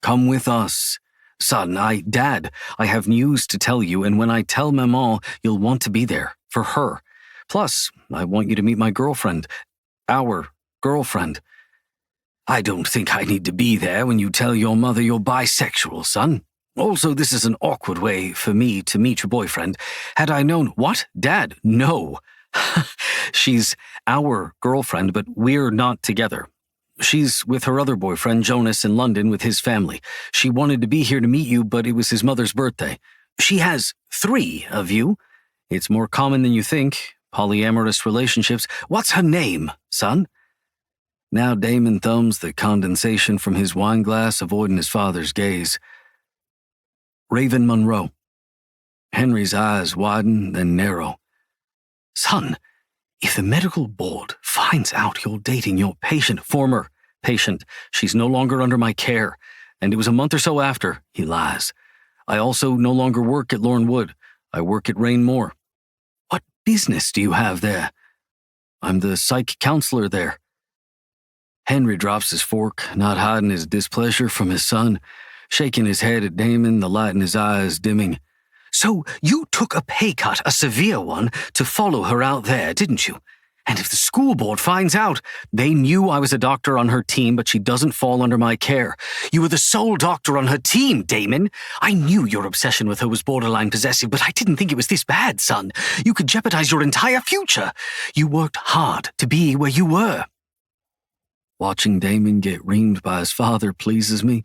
Come with us. Son, Dad, I have news to tell you, and when I tell Maman, you'll want to be there, for her. Plus, I want you to meet my girlfriend. Our girlfriend. I don't think I need to be there when you tell your mother you're bisexual, son. Also, this is an awkward way for me to meet your boyfriend. Had I known— What? Dad, no. She's our girlfriend, but we're not together. She's with her other boyfriend, Jonas, in London with his family. She wanted to be here to meet you, but it was his mother's birthday. She has 3 of you. It's more common than you think. Polyamorous relationships. What's her name, son? Now Damon thumbs the condensation from his wine glass, avoiding his father's gaze. Raven Monroe. Henry's eyes widen, then narrow. Son, if the medical board finds out you're dating your former patient, she's no longer under my care, and it was a month or so after, he lies. I also no longer work at Lorne Wood. I work at Rayne-Moore. What business do you have there? I'm the psych counselor there. Henry drops his fork, not hiding his displeasure from his son, shaking his head at Damon, the light in his eyes dimming. So you took a pay cut, a severe one, to follow her out there, didn't you? And if the school board finds out, they knew I was a doctor on her team, but she doesn't fall under my care. You were the sole doctor on her team, Damon. I knew your obsession with her was borderline possessive, but I didn't think it was this bad, son. You could jeopardize your entire future. You worked hard to be where you were. Watching Damon get reamed by his father pleases me.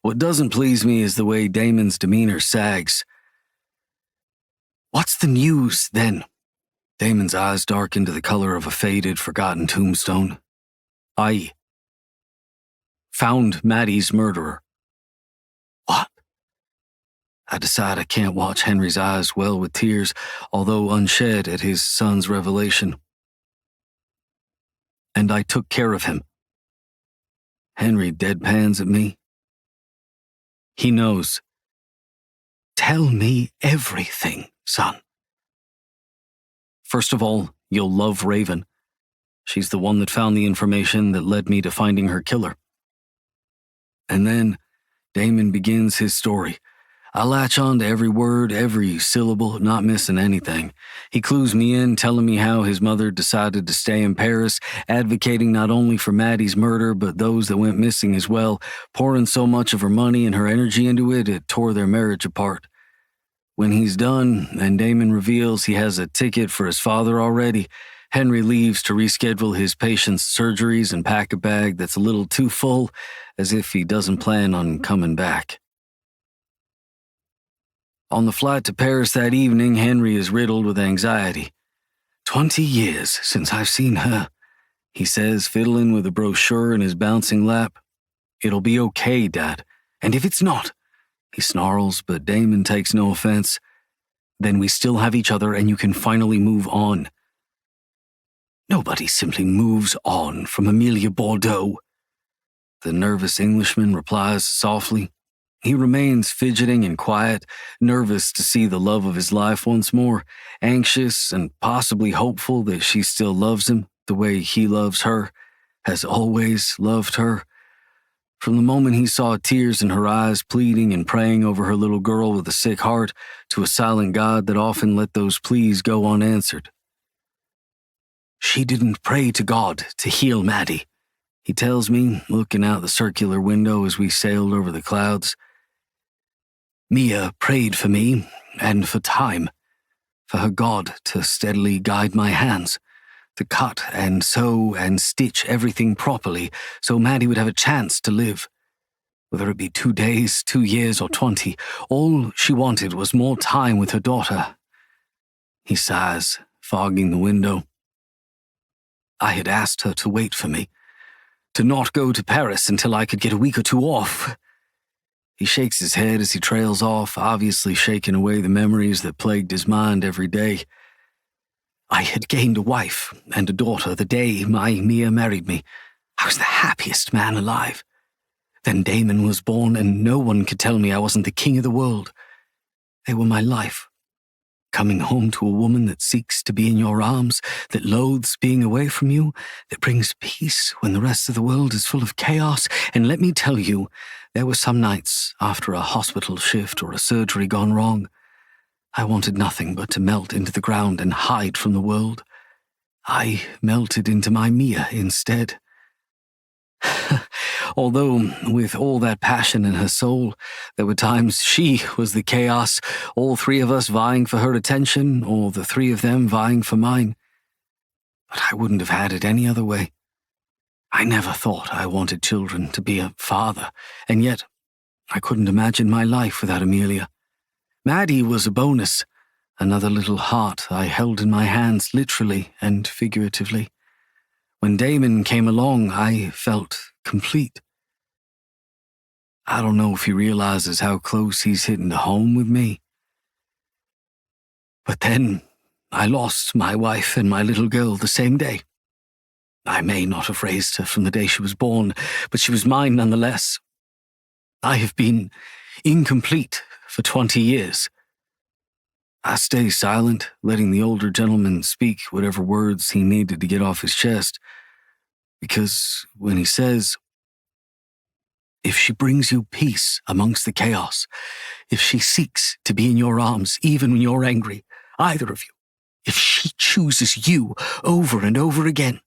What doesn't please me is the way Damon's demeanor sags. What's the news, then? Damon's eyes darken to the color of a faded, forgotten tombstone. I found Maddie's murderer. What? I decide I can't watch Henry's eyes well with tears, although unshed at his son's revelation. And I took care of him. Henry deadpans at me. He knows. Tell me everything, son. First of all, you'll love Raven. She's the one that found the information that led me to finding her killer. And then Damon begins his story. I latch on to every word, every syllable, not missing anything. He clues me in, telling me how his mother decided to stay in Paris, advocating not only for Maddie's murder, but those that went missing as well, pouring so much of her money and her energy into it, it tore their marriage apart. When he's done, and Damon reveals he has a ticket for his father already, Henry leaves to reschedule his patient's surgeries and pack a bag that's a little too full, as if he doesn't plan on coming back. On the flight to Paris that evening, Henry is riddled with anxiety. 20 years since I've seen her, he says, fiddling with a brochure in his bouncing lap. It'll be okay, Dad. And if it's not, he snarls, but Damon takes no offense, then we still have each other and you can finally move on. Nobody simply moves on from Amelia Bordeaux. The nervous Englishman replies softly. He remains fidgeting and quiet, nervous to see the love of his life once more, anxious and possibly hopeful that she still loves him the way he loves her, has always loved her. From the moment he saw tears in her eyes, pleading and praying over her little girl with a sick heart, to a silent God that often let those pleas go unanswered. She didn't pray to God to heal Maddie, he tells me, looking out the circular window as we sailed over the clouds. Mia prayed for me and for time, for her God to steadily guide my hands, to cut and sew and stitch everything properly so Maddie would have a chance to live. Whether it be 2 days, 2 years, or 20, all she wanted was more time with her daughter. He sighs, fogging the window. I had asked her to wait for me, to not go to Paris until I could get a week or two off. He shakes his head as he trails off, obviously shaking away the memories that plagued his mind every day. I had gained a wife and a daughter the day my Mia married me. I was the happiest man alive. Then Damon was born, and no one could tell me I wasn't the king of the world. They were my life. Coming home to a woman that seeks to be in your arms, that loathes being away from you, that brings peace when the rest of the world is full of chaos. And let me tell you, there were some nights after a hospital shift or a surgery gone wrong, I wanted nothing but to melt into the ground and hide from the world. I melted into my Mia instead. Although, with all that passion in her soul, there were times she was the chaos, all 3 of us vying for her attention, or the 3 of them vying for mine. But I wouldn't have had it any other way. I never thought I wanted children, to be a father, and yet I couldn't imagine my life without Amelia. Maddie was a bonus, another little heart I held in my hands literally and figuratively. When Damon came along, I felt complete. I don't know if he realizes how close he's hitting the home with me. But then I lost my wife and my little girl the same day. I may not have raised her from the day she was born, but she was mine nonetheless. I have been incomplete for 20 years. I stay silent, letting the older gentleman speak whatever words he needed to get off his chest, because when he says, if she brings you peace amongst the chaos, if she seeks to be in your arms even when you're angry, either of you, if she chooses you over and over again,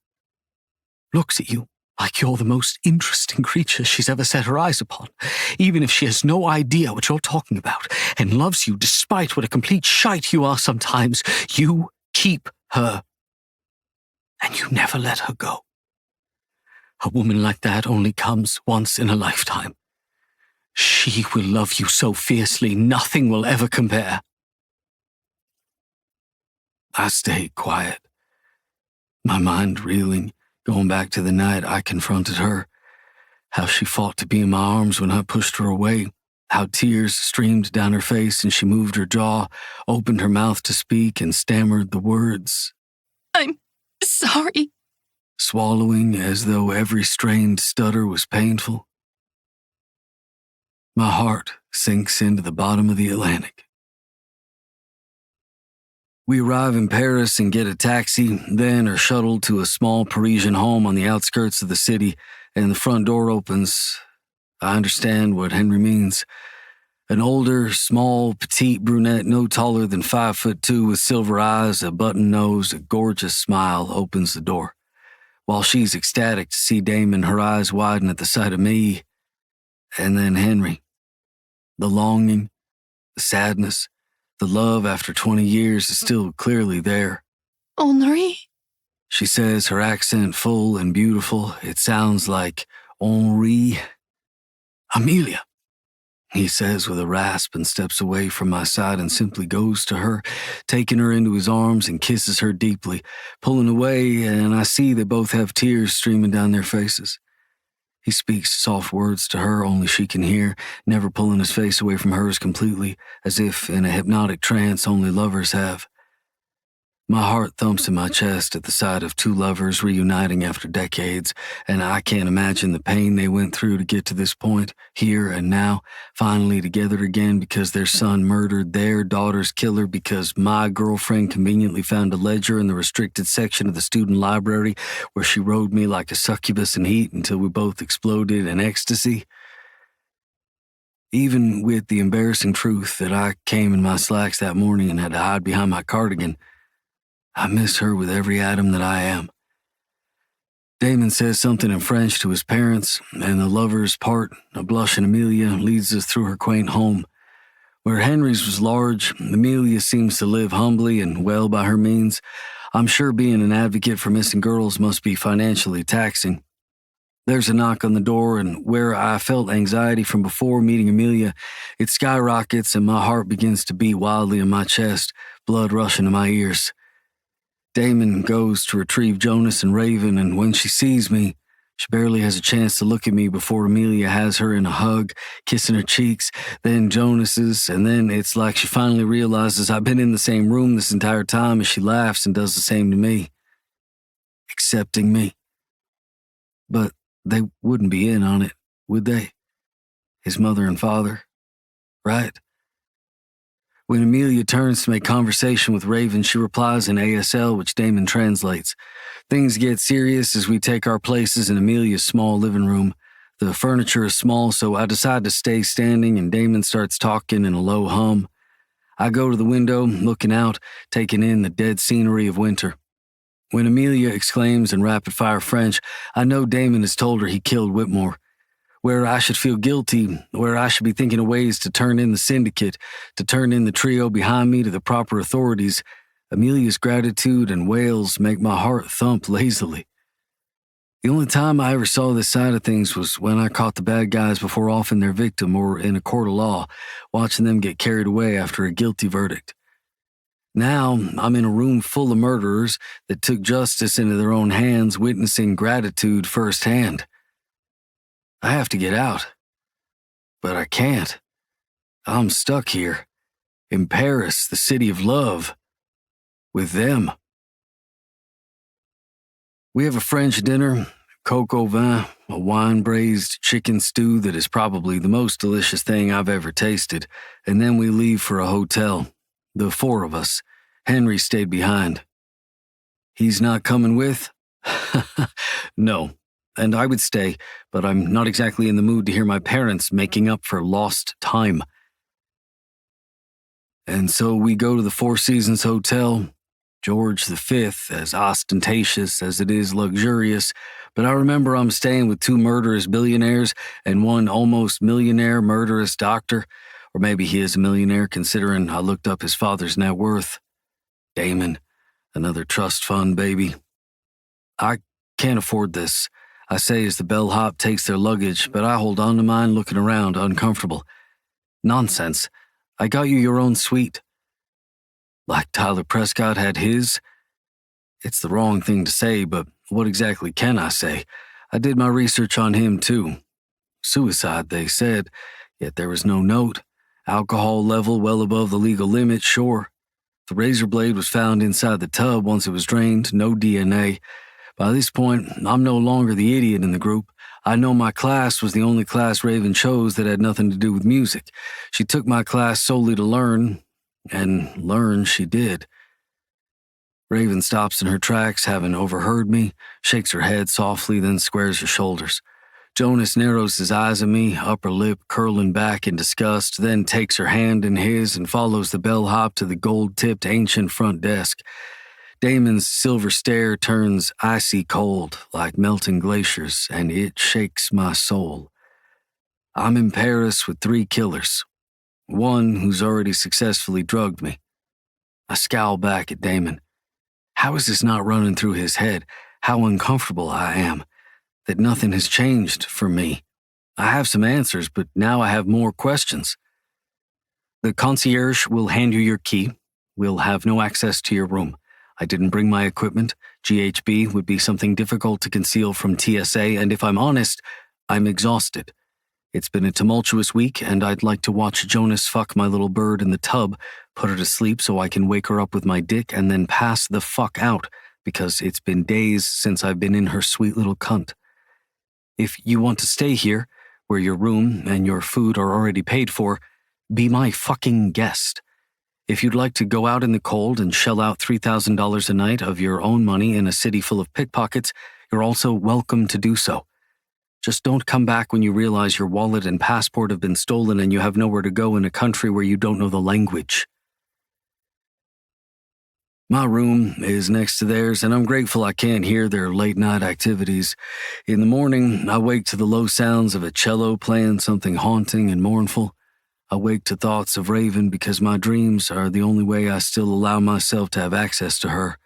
looks at you like you're the most interesting creature she's ever set her eyes upon, even if she has no idea what you're talking about, and loves you despite what a complete shite you are sometimes, you keep her. And you never let her go. A woman like that only comes once in a lifetime. She will love you so fiercely, nothing will ever compare. I stayed quiet, my mind reeling, going back to the night I confronted her, how she fought to be in my arms when I pushed her away, how tears streamed down her face and she moved her jaw, opened her mouth to speak and stammered the words. I'm sorry. Swallowing as though every strained stutter was painful. My heart sinks into the bottom of the Atlantic. We arrive in Paris and get a taxi, then are shuttled to a small Parisian home on the outskirts of the city, and the front door opens. I understand what Henry means. An older, small, petite brunette no taller than 5'2" with silver eyes, a button nose, a gorgeous smile opens the door. While she's ecstatic to see Damon, her eyes widen at the sight of me, and then Henry. The longing, the sadness, the love after 20 years is still clearly there. Henri? She says, her accent full and beautiful. It sounds like Henri. Amelia, he says with a rasp and steps away from my side and simply goes to her, taking her into his arms and kisses her deeply, pulling away, and I see they both have tears streaming down their faces. He speaks soft words to her only she can hear, never pulling his face away from hers completely, as if in a hypnotic trance only lovers have. My heart thumps in my chest at the sight of two lovers reuniting after decades, and I can't imagine the pain they went through to get to this point, here and now, finally together again because their son murdered their daughter's killer because my girlfriend conveniently found a ledger in the restricted section of the student library where she rode me like a succubus in heat until we both exploded in ecstasy. Even with the embarrassing truth that I came in my slacks that morning and had to hide behind my cardigan, I miss her with every atom that I am. Damon says something in French to his parents, and the lovers part. A blushing Amelia leads us through her quaint home. Where Henry's was large, Amelia seems to live humbly and well by her means. I'm sure being an advocate for missing girls must be financially taxing. There's a knock on the door, and where I felt anxiety from before meeting Amelia, it skyrockets and my heart begins to beat wildly in my chest, blood rushing to my ears. Damon goes to retrieve Jonas and Raven, and when she sees me, she barely has a chance to look at me before Amelia has her in a hug, kissing her cheeks, then Jonas's, and then it's like she finally realizes I've been in the same room this entire time as she laughs and does the same to me, accepting me. But they wouldn't be in on it, would they? His mother and father, right? When Amelia turns to make conversation with Raven, she replies in ASL, which Damon translates. Things get serious as we take our places in Amelia's small living room. The furniture is small, so I decide to stay standing, and Damon starts talking in a low hum. I go to the window, looking out, taking in the dead scenery of winter. When Amelia exclaims in rapid-fire French, I know Damon has told her he killed Whitmore. Where I should feel guilty, where I should be thinking of ways to turn in the syndicate, to turn in the trio behind me to the proper authorities, Amelia's gratitude and wails make my heart thump lazily. The only time I ever saw this side of things was when I caught the bad guys before offing their victim or in a court of law, watching them get carried away after a guilty verdict. Now, I'm in a room full of murderers that took justice into their own hands, witnessing gratitude firsthand. I have to get out, but I can't. I'm stuck here, in Paris, the city of love, with them. We have a French dinner, coq au vin, a wine-braised chicken stew that is probably the most delicious thing I've ever tasted, and then we leave for a hotel, the four of us. Henry stayed behind. He's not coming with? No. And I would stay, but I'm not exactly in the mood to hear my parents making up for lost time. And so we go to the Four Seasons Hotel, George V, as ostentatious as it is luxurious, but I remember I'm staying with two murderous billionaires and one almost millionaire murderous doctor, or maybe he is a millionaire considering I looked up his father's net worth. Damon, another trust fund baby. I can't afford this, I say as the bellhop takes their luggage, but I hold on to mine looking around, uncomfortable. Nonsense. I got you your own suite. Like Tyler Prescott had his? It's the wrong thing to say, but what exactly can I say? I did my research on him, too. Suicide, they said, yet there was no note. Alcohol level well above the legal limit, sure. The razor blade was found inside the tub once it was drained, no DNA. By this point, I'm no longer the idiot in the group. I know my class was the only class Raven chose that had nothing to do with music. She took my class solely to learn, and learn she did. Raven stops in her tracks, having overheard me, shakes her head softly, then squares her shoulders. Jonas narrows his eyes at me, upper lip curling back in disgust, then takes her hand in his and follows the bellhop to the gold-tipped ancient front desk. Damon's silver stare turns icy cold, like melting glaciers, and it shakes my soul. I'm in Paris with 3 killers. One who's already successfully drugged me. I scowl back at Damon. How is this not running through his head? How uncomfortable I am. That nothing has changed for me. I have some answers, but now I have more questions. The concierge will hand you your key. We'll have no access to your room. I didn't bring my equipment. GHB would be something difficult to conceal from TSA, and if I'm honest, I'm exhausted. It's been a tumultuous week, and I'd like to watch Jonas fuck my little bird in the tub, put her to sleep so I can wake her up with my dick, and then pass the fuck out, because it's been days since I've been in her sweet little cunt. If you want to stay here, where your room and your food are already paid for, be my fucking guest. If you'd like to go out in the cold and shell out $3,000 a night of your own money in a city full of pickpockets, you're also welcome to do so. Just don't come back when you realize your wallet and passport have been stolen and you have nowhere to go in a country where you don't know the language. My room is next to theirs, and I'm grateful I can't hear their late-night activities. In the morning, I wake to the low sounds of a cello playing something haunting and mournful. I wake to thoughts of Raven because my dreams are the only way I still allow myself to have access to her.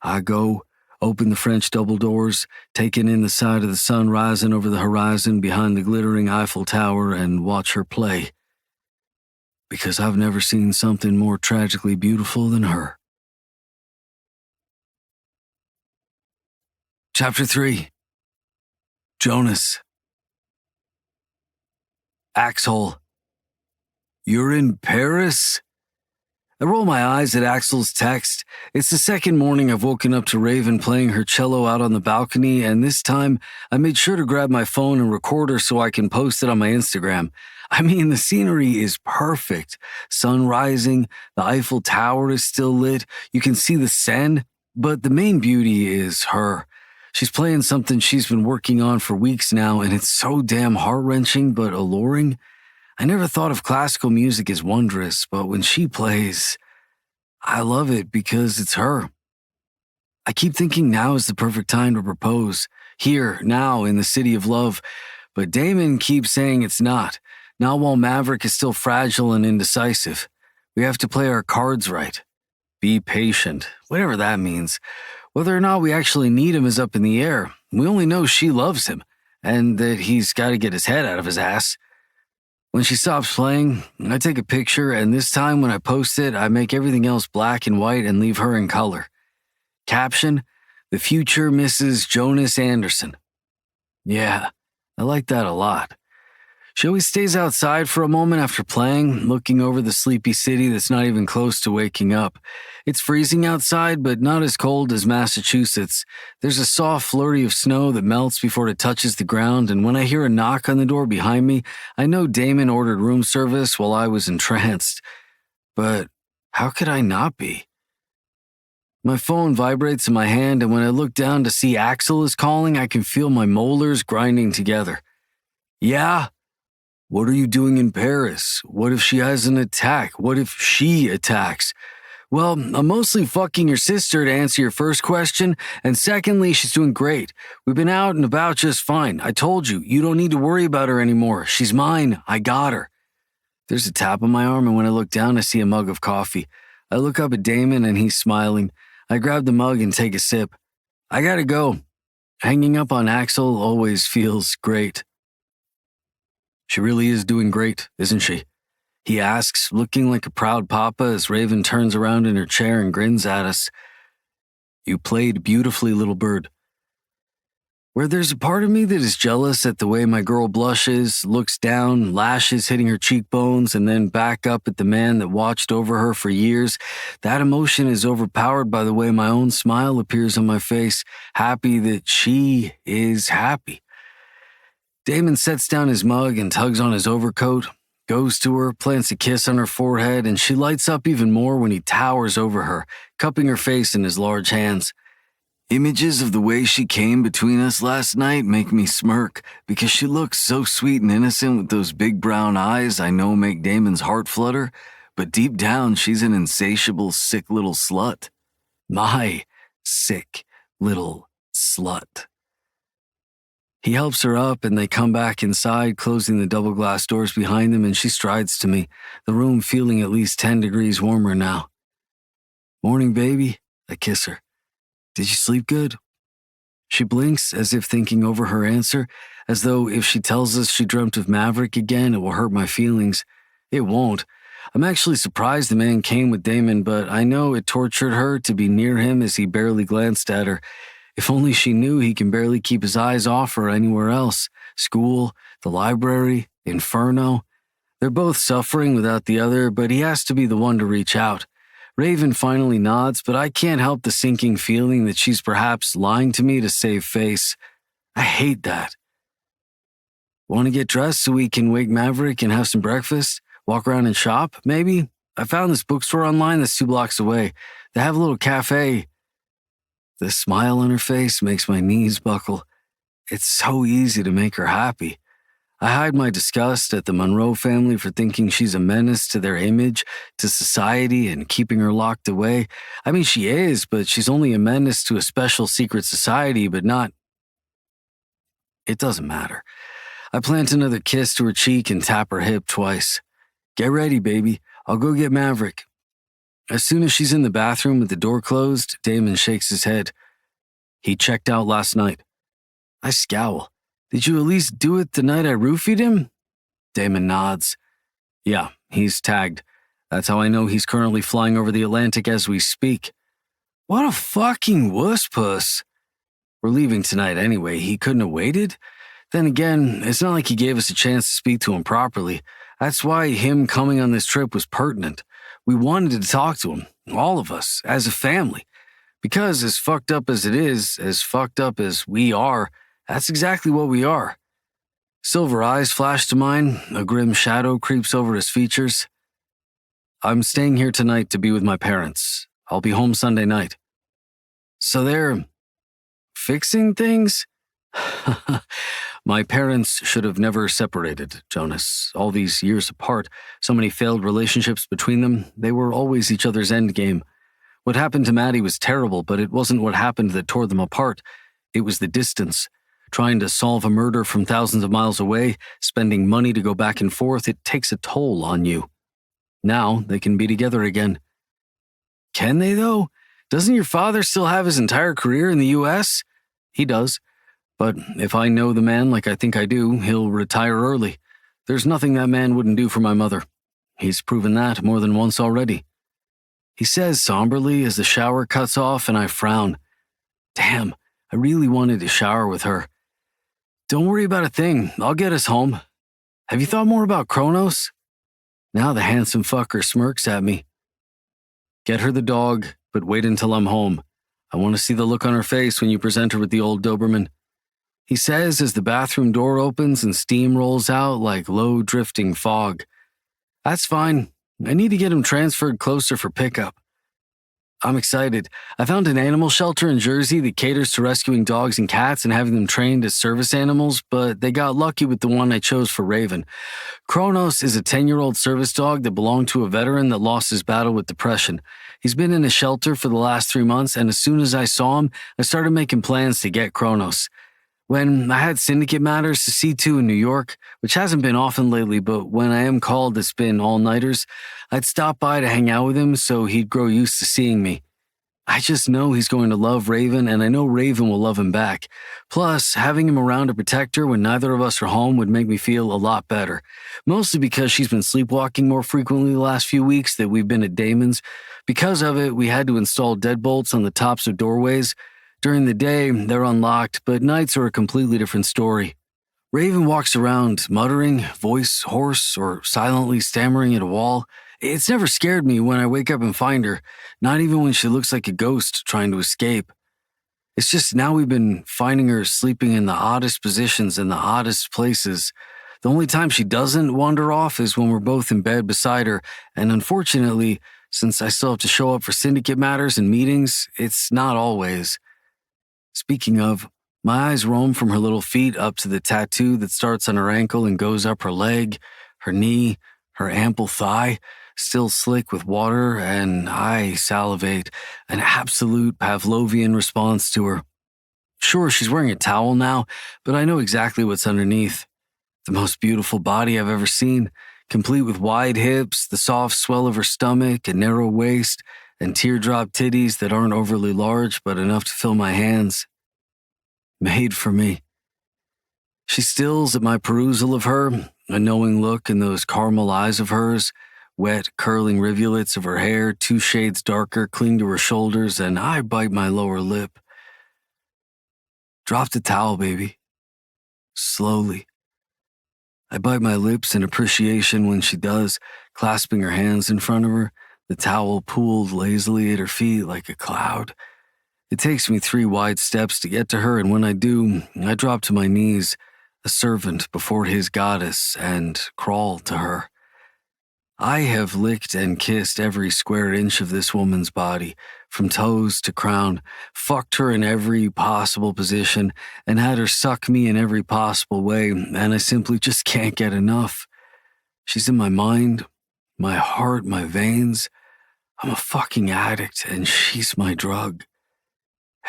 I go, open the French double doors, taking in the sight of the sun rising over the horizon behind the glittering Eiffel Tower, and watch her play. Because I've never seen something more tragically beautiful than her. Chapter 3. Jonas. Axel. You're in Paris? I roll my eyes at Axel's text. It's the second morning I've woken up to Raven playing her cello out on the balcony, and this time I made sure to grab my phone and record her so I can post it on my Instagram. I mean, the scenery is perfect. Sun rising, the Eiffel Tower is still lit, you can see the Seine, but the main beauty is her. She's playing something she's been working on for weeks now, and it's so damn heart-wrenching but alluring. I never thought of classical music as wondrous, but when she plays, I love it because it's her. I keep thinking now is the perfect time to propose, here, now, in the city of love, but Damon keeps saying it's not while Maverick is still fragile and indecisive. We have to play our cards right. Be patient, whatever that means. Whether or not we actually need him is up in the air. We only know she loves him, and that he's got to get his head out of his ass. When she stops playing, I take a picture, and this time when I post it, I make everything else black and white and leave her in color. Caption, "The future Mrs. Jonas Anderson." Yeah, I like that a lot. She always stays outside for a moment after playing, looking over the sleepy city that's not even close to waking up. It's freezing outside, but not as cold as Massachusetts. There's a soft flurry of snow that melts before it touches the ground, and when I hear a knock on the door behind me, I know Damon ordered room service while I was entranced. But how could I not be? My phone vibrates in my hand, and when I look down to see Axel is calling, I can feel my molars grinding together. Yeah? What are you doing in Paris? What if she has an attack? What if she attacks? Well, I'm mostly fucking your sister to answer your first question, and secondly, she's doing great. We've been out and about just fine. I told you, you don't need to worry about her anymore. She's mine. I got her. There's a tap on my arm, and when I look down, I see a mug of coffee. I look up at Damon, and he's smiling. I grab the mug and take a sip. I gotta go. Hanging up on Axel always feels great. She really is doing great, isn't she? He asks, looking like a proud papa as Raven turns around in her chair and grins at us. You played beautifully, little bird. Where there's a part of me that is jealous at the way my girl blushes, looks down, lashes hitting her cheekbones, and then back up at the man that watched over her for years, that emotion is overpowered by the way my own smile appears on my face, happy that she is happy. Damon sets down his mug and tugs on his overcoat, goes to her, plants a kiss on her forehead, and she lights up even more when he towers over her, cupping her face in his large hands. Images of the way she came between us last night make me smirk, because she looks so sweet and innocent with those big brown eyes I know make Damon's heart flutter, but deep down she's an insatiable, sick little slut. My sick little slut. He helps her up, and they come back inside, closing the double glass doors behind them, and she strides to me, the room feeling at least 10 degrees warmer now. Morning, baby. I kiss her. Did you sleep good? She blinks as if thinking over her answer, as though if she tells us she dreamt of Maverick again, it will hurt my feelings. It won't. I'm actually surprised the man came with Damon, but I know it tortured her to be near him as he barely glanced at her. If only she knew he can barely keep his eyes off her anywhere else. school, the library, Inferno. They're both suffering without the other, but he has to be the one to reach out. Raven finally nods, but I can't help the sinking feeling that she's perhaps lying to me to save face. I hate that. Want to get dressed so we can wake Maverick and have some breakfast? Walk around and shop, maybe? I found this bookstore online that's 2 blocks away. They have a little cafe. The smile on her face makes my knees buckle. It's so easy to make her happy. I hide my disgust at the Monroe family for thinking she's a menace to their image, to society, and keeping her locked away. I mean, she is, but she's only a menace to a special secret society, but not... It doesn't matter. I plant another kiss to her cheek and tap her hip twice. Get ready, baby. I'll go get Maverick. As soon as she's in the bathroom with the door closed, Damon shakes his head. He checked out last night. I scowl. Did you at least do it the night I roofied him? Damon nods. Yeah, he's tagged. That's how I know he's currently flying over the Atlantic as we speak. What a fucking wuss-puss. We're leaving tonight anyway. He couldn't have waited? Then again, it's not like he gave us a chance to speak to him properly. That's why him coming on this trip was pertinent. We wanted to talk to him, all of us, as a family. Because as fucked up as it is, as fucked up as we are, that's exactly what we are. Silver eyes flash to mine, a grim shadow creeps over his features. I'm staying here tonight to be with my parents. I'll be home Sunday night. So they're fixing things? My parents should have never separated, Jonas. All these years apart, so many failed relationships between them, they were always each other's endgame. What happened to Maddie was terrible, but it wasn't what happened that tore them apart. It was the distance. Trying to solve a murder from thousands of miles away, spending money to go back and forth, it takes a toll on you. Now they can be together again. Can they, though? Doesn't your father still have his entire career in the U.S.? He does. But if I know the man like I think I do, he'll retire early. There's nothing that man wouldn't do for my mother. He's proven that more than once already. He says somberly as the shower cuts off and I frown. Damn, I really wanted to shower with her. Don't worry about a thing. I'll get us home. Have you thought more about Kronos? Now the handsome fucker smirks at me. Get her the dog, but wait until I'm home. I want to see the look on her face when you present her with the old Doberman. He says as the bathroom door opens and steam rolls out like low drifting fog. That's fine. I need to get him transferred closer for pickup. I'm excited. I found an animal shelter in Jersey that caters to rescuing dogs and cats and having them trained as service animals, but they got lucky with the one I chose for Raven. Kronos is a 10-year-old service dog that belonged to a veteran that lost his battle with depression. He's been in a shelter for the last 3 months, and as soon as I saw him, I started making plans to get Kronos. When I had syndicate matters to see to in New York, which hasn't been often lately, but when I am called, it's been all-nighters, I'd stop by to hang out with him so he'd grow used to seeing me. I just know he's going to love Raven, and I know Raven will love him back. Plus, having him around to protect her when neither of us are home would make me feel a lot better. Mostly because she's been sleepwalking more frequently the last few weeks that we've been at Damon's. Because of it, we had to install deadbolts on the tops of doorways. During the day, they're unlocked, but nights are a completely different story. Raven walks around, muttering, voice hoarse, or silently stammering at a wall. It's never scared me when I wake up and find her, not even when she looks like a ghost trying to escape. It's just now we've been finding her sleeping in the oddest positions in the oddest places. The only time she doesn't wander off is when we're both in bed beside her, and unfortunately, since I still have to show up for syndicate matters and meetings, it's not always. Speaking of, my eyes roam from her little feet up to the tattoo that starts on her ankle and goes up her leg, her knee, her ample thigh, still slick with water, and I salivate, an absolute Pavlovian response to her. Sure, she's wearing a towel now, but I know exactly what's underneath. The most beautiful body I've ever seen, complete with wide hips, the soft swell of her stomach, a narrow waist, and teardrop titties that aren't overly large but enough to fill my hands. Made for me. She stills at my perusal of her, a knowing look in those caramel eyes of hers, wet, curling rivulets of her hair 2 shades darker cling to her shoulders, and I bite my lower lip. Drop the towel, baby. Slowly. I bite my lips in appreciation when she does, clasping her hands in front of her, the towel pooled lazily at her feet like a cloud. It takes me 3 wide steps to get to her, and when I do, I drop to my knees, a servant before his goddess, and crawl to her. I have licked and kissed every square inch of this woman's body, from toes to crown, fucked her in every possible position, and had her suck me in every possible way, and I simply just can't get enough. She's in my mind, my heart, my veins. I'm a fucking addict, and she's my drug.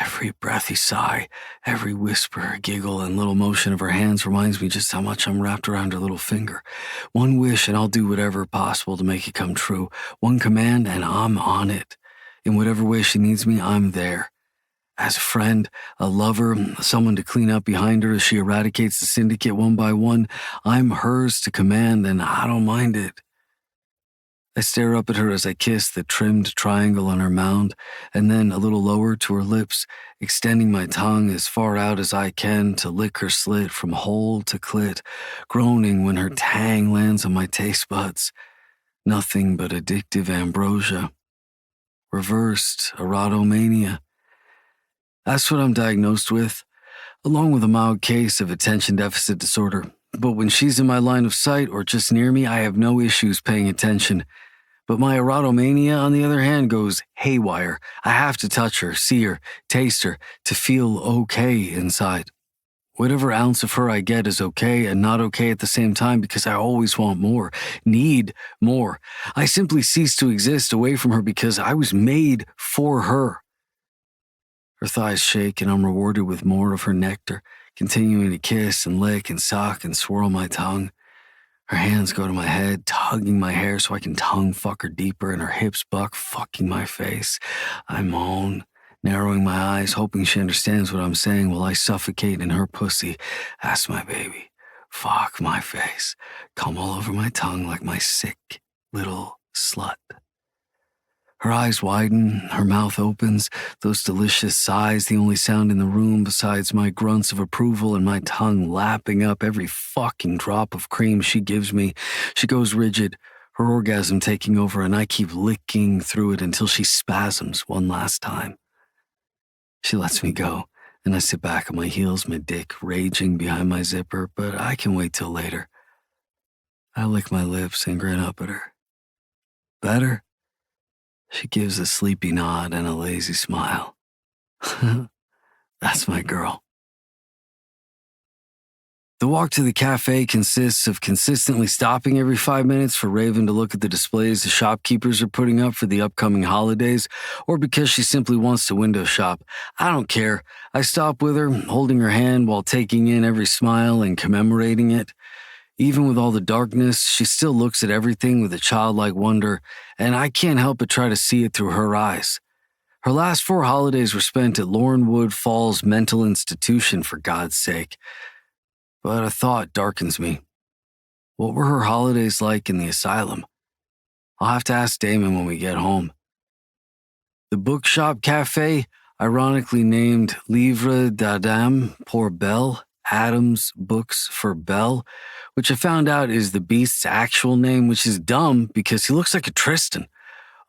Every breathy sigh, every whisper, giggle, and little motion of her hands reminds me just how much I'm wrapped around her little finger. One wish and I'll do whatever possible to make it come true. One command and I'm on it. In whatever way she needs me, I'm there. As a friend, a lover, someone to clean up behind her as she eradicates the syndicate one by one, I'm hers to command and I don't mind it. I stare up at her as I kiss the trimmed triangle on her mound, and then a little lower to her lips, extending my tongue as far out as I can to lick her slit from hole to clit, groaning when her tang lands on my taste buds. Nothing but addictive ambrosia. Reversed erotomania. That's what I'm diagnosed with, along with a mild case of attention deficit disorder. But when she's in my line of sight or just near me, I have no issues paying attention. But my erotomania, on the other hand, goes haywire. I have to touch her, see her, taste her, to feel okay inside. Whatever ounce of her I get is okay and not okay at the same time because I always want more, need more. I simply cease to exist away from her because I was made for her. Her thighs shake and I'm rewarded with more of her nectar, continuing to kiss and lick and suck and swirl my tongue. Her hands go to my head, tugging my hair so I can tongue fuck her deeper, and her hips buck, fucking my face. I moan, narrowing my eyes, hoping she understands what I'm saying while I suffocate in her pussy. That's my baby. Fuck my face. Come all over my tongue like my sick little slut. Her eyes widen, her mouth opens, those delicious sighs the only sound in the room besides my grunts of approval and my tongue lapping up every fucking drop of cream she gives me. She goes rigid, her orgasm taking over, and I keep licking through it until she spasms one last time. She lets me go, and I sit back on my heels, my dick raging behind my zipper, but I can wait till later. I lick my lips and grin up at her. Better? She gives a sleepy nod and a lazy smile. That's my girl. The walk to the cafe consists of consistently stopping every 5 minutes for Raven to look at the displays the shopkeepers are putting up for the upcoming holidays, or because she simply wants to window shop. I don't care. I stop with her, holding her hand while taking in every smile and commemorating it. Even with all the darkness, she still looks at everything with a childlike wonder, and I can't help but try to see it through her eyes. Her last 4 holidays were spent at Laurenwood Falls Mental Institution, for God's sake. But a thought darkens me. What were her holidays like in the asylum? I'll have to ask Damon when we get home. The bookshop cafe, ironically named Livre d'Adam pour Belle, Adam's Books for Belle, which I found out is the beast's actual name, which is dumb because he looks like a Tristan.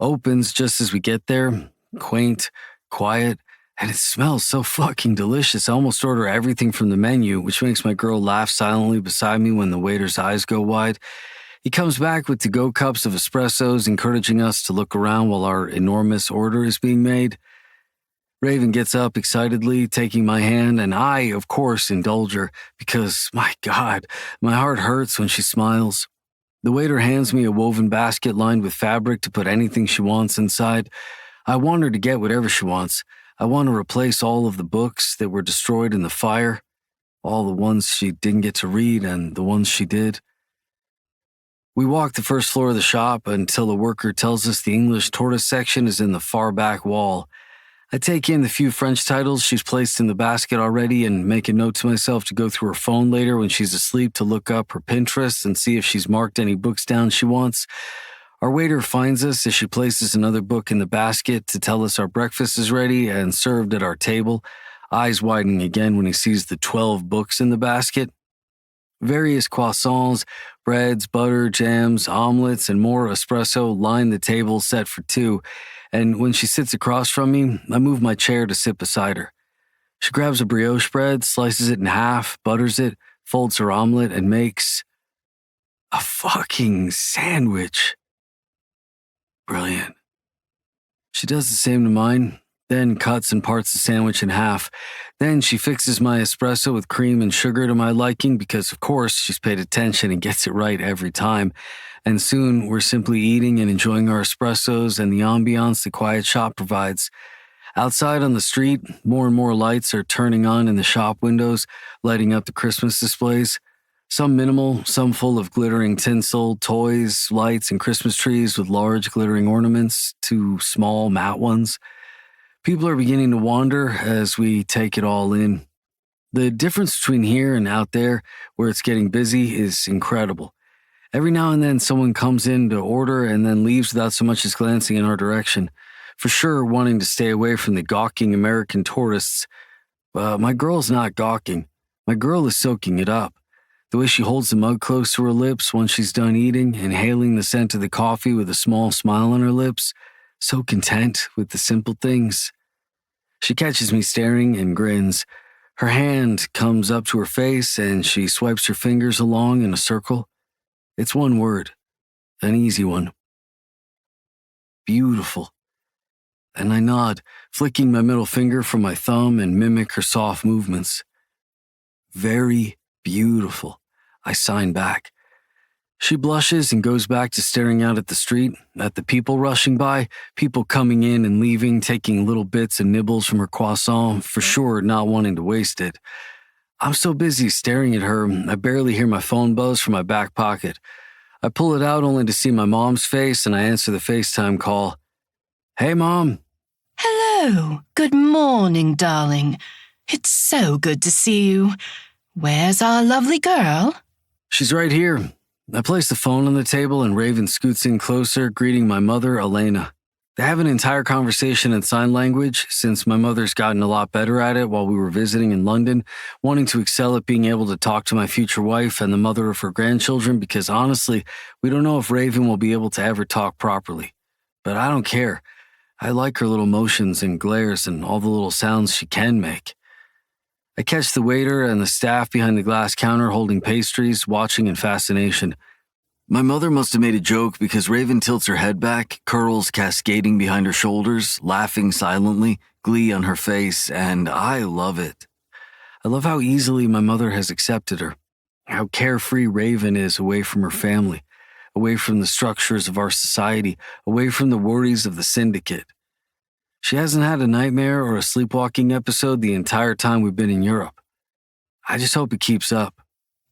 Opens just as we get there, quaint, quiet, and it smells so fucking delicious. I almost order everything from the menu, which makes my girl laugh silently beside me when the waiter's eyes go wide. He comes back with to-go cups of espressos, encouraging us to look around while our enormous order is being made. Raven gets up excitedly, taking my hand, and I, of course, indulge her because, my God, my heart hurts when she smiles. The waiter hands me a woven basket lined with fabric to put anything she wants inside. I want her to get whatever she wants. I want to replace all of the books that were destroyed in the fire, all the ones she didn't get to read and the ones she did. We walk the first floor of the shop until a worker tells us the English tortoise section is in the far back wall. I take in the few French titles she's placed in the basket already and make a note to myself to go through her phone later when she's asleep to look up her Pinterest and see if she's marked any books down she wants. Our waiter finds us as she places another book in the basket to tell us our breakfast is ready and served at our table, eyes widening again when he sees the 12 books in the basket. Various croissants, breads, butter, jams, omelets, and more espresso line the table set for two, and when she sits across from me, I move my chair to sit beside her. She grabs a brioche bread, slices it in half, butters it, folds her omelet, and makes a fucking sandwich. Brilliant. She does the same to mine, then cuts and parts the sandwich in half. Then she fixes my espresso with cream and sugar to my liking because, of course, she's paid attention and gets it right every time. And soon we're simply eating and enjoying our espressos and the ambiance the quiet shop provides. Outside on the street, more and more lights are turning on in the shop windows, lighting up the Christmas displays. Some minimal, some full of glittering tinsel, toys, lights, and Christmas trees with large glittering ornaments to small matte ones. People are beginning to wander as we take it all in. The difference between here and out there, where it's getting busy, is incredible. Every now and then someone comes in to order and then leaves without so much as glancing in our direction. For sure wanting to stay away from the gawking American tourists. But my girl's not gawking. My girl is soaking it up. The way she holds the mug close to her lips once she's done eating, inhaling the scent of the coffee with a small smile on her lips, so content with the simple things. She catches me staring and grins. Her hand comes up to her face and she swipes her fingers along in a circle. It's one word, an easy one. Beautiful. And I nod, flicking my middle finger from my thumb and mimic her soft movements. Very beautiful, I sign back. She blushes and goes back to staring out at the street, at the people rushing by, people coming in and leaving, taking little bits and nibbles from her croissant, for sure not wanting to waste it. I'm so busy staring at her, I barely hear my phone buzz from my back pocket. I pull it out only to see my mom's face, and I answer the FaceTime call. Hey, Mom. Hello. Good morning, darling. It's so good to see you. Where's our lovely girl? She's right here. I place the phone on the table and Raven scoots in closer, greeting my mother, Elena. They have an entire conversation in sign language since my mother's gotten a lot better at it while we were visiting in London, wanting to excel at being able to talk to my future wife and the mother of her grandchildren because honestly, we don't know if Raven will be able to ever talk properly. But I don't care. I like her little motions and glares and all the little sounds she can make. I catch the waiter and the staff behind the glass counter holding pastries, watching in fascination. My mother must have made a joke because Raven tilts her head back, curls cascading behind her shoulders, laughing silently, glee on her face, and I love it. I love how easily my mother has accepted her, how carefree Raven is away from her family, away from the structures of our society, away from the worries of the syndicate. She hasn't had a nightmare or a sleepwalking episode the entire time we've been in Europe. I just hope it keeps up.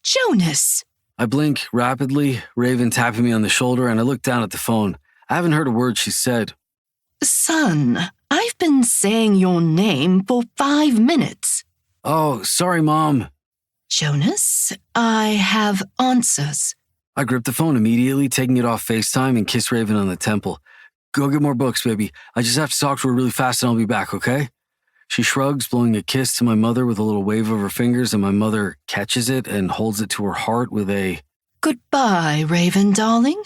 Jonas! I blink rapidly, Raven tapping me on the shoulder, and I look down at the phone. I haven't heard a word she said. Son, I've been saying your name for 5 minutes. Oh, sorry, Mom. Jonas, I have answers. I grip the phone immediately, taking it off FaceTime and kiss Raven on the temple. Go get more books, baby. I just have to talk to her really fast and I'll be back, okay? She shrugs, blowing a kiss to my mother with a little wave of her fingers, and my mother catches it and holds it to her heart with a, Goodbye, Raven, darling.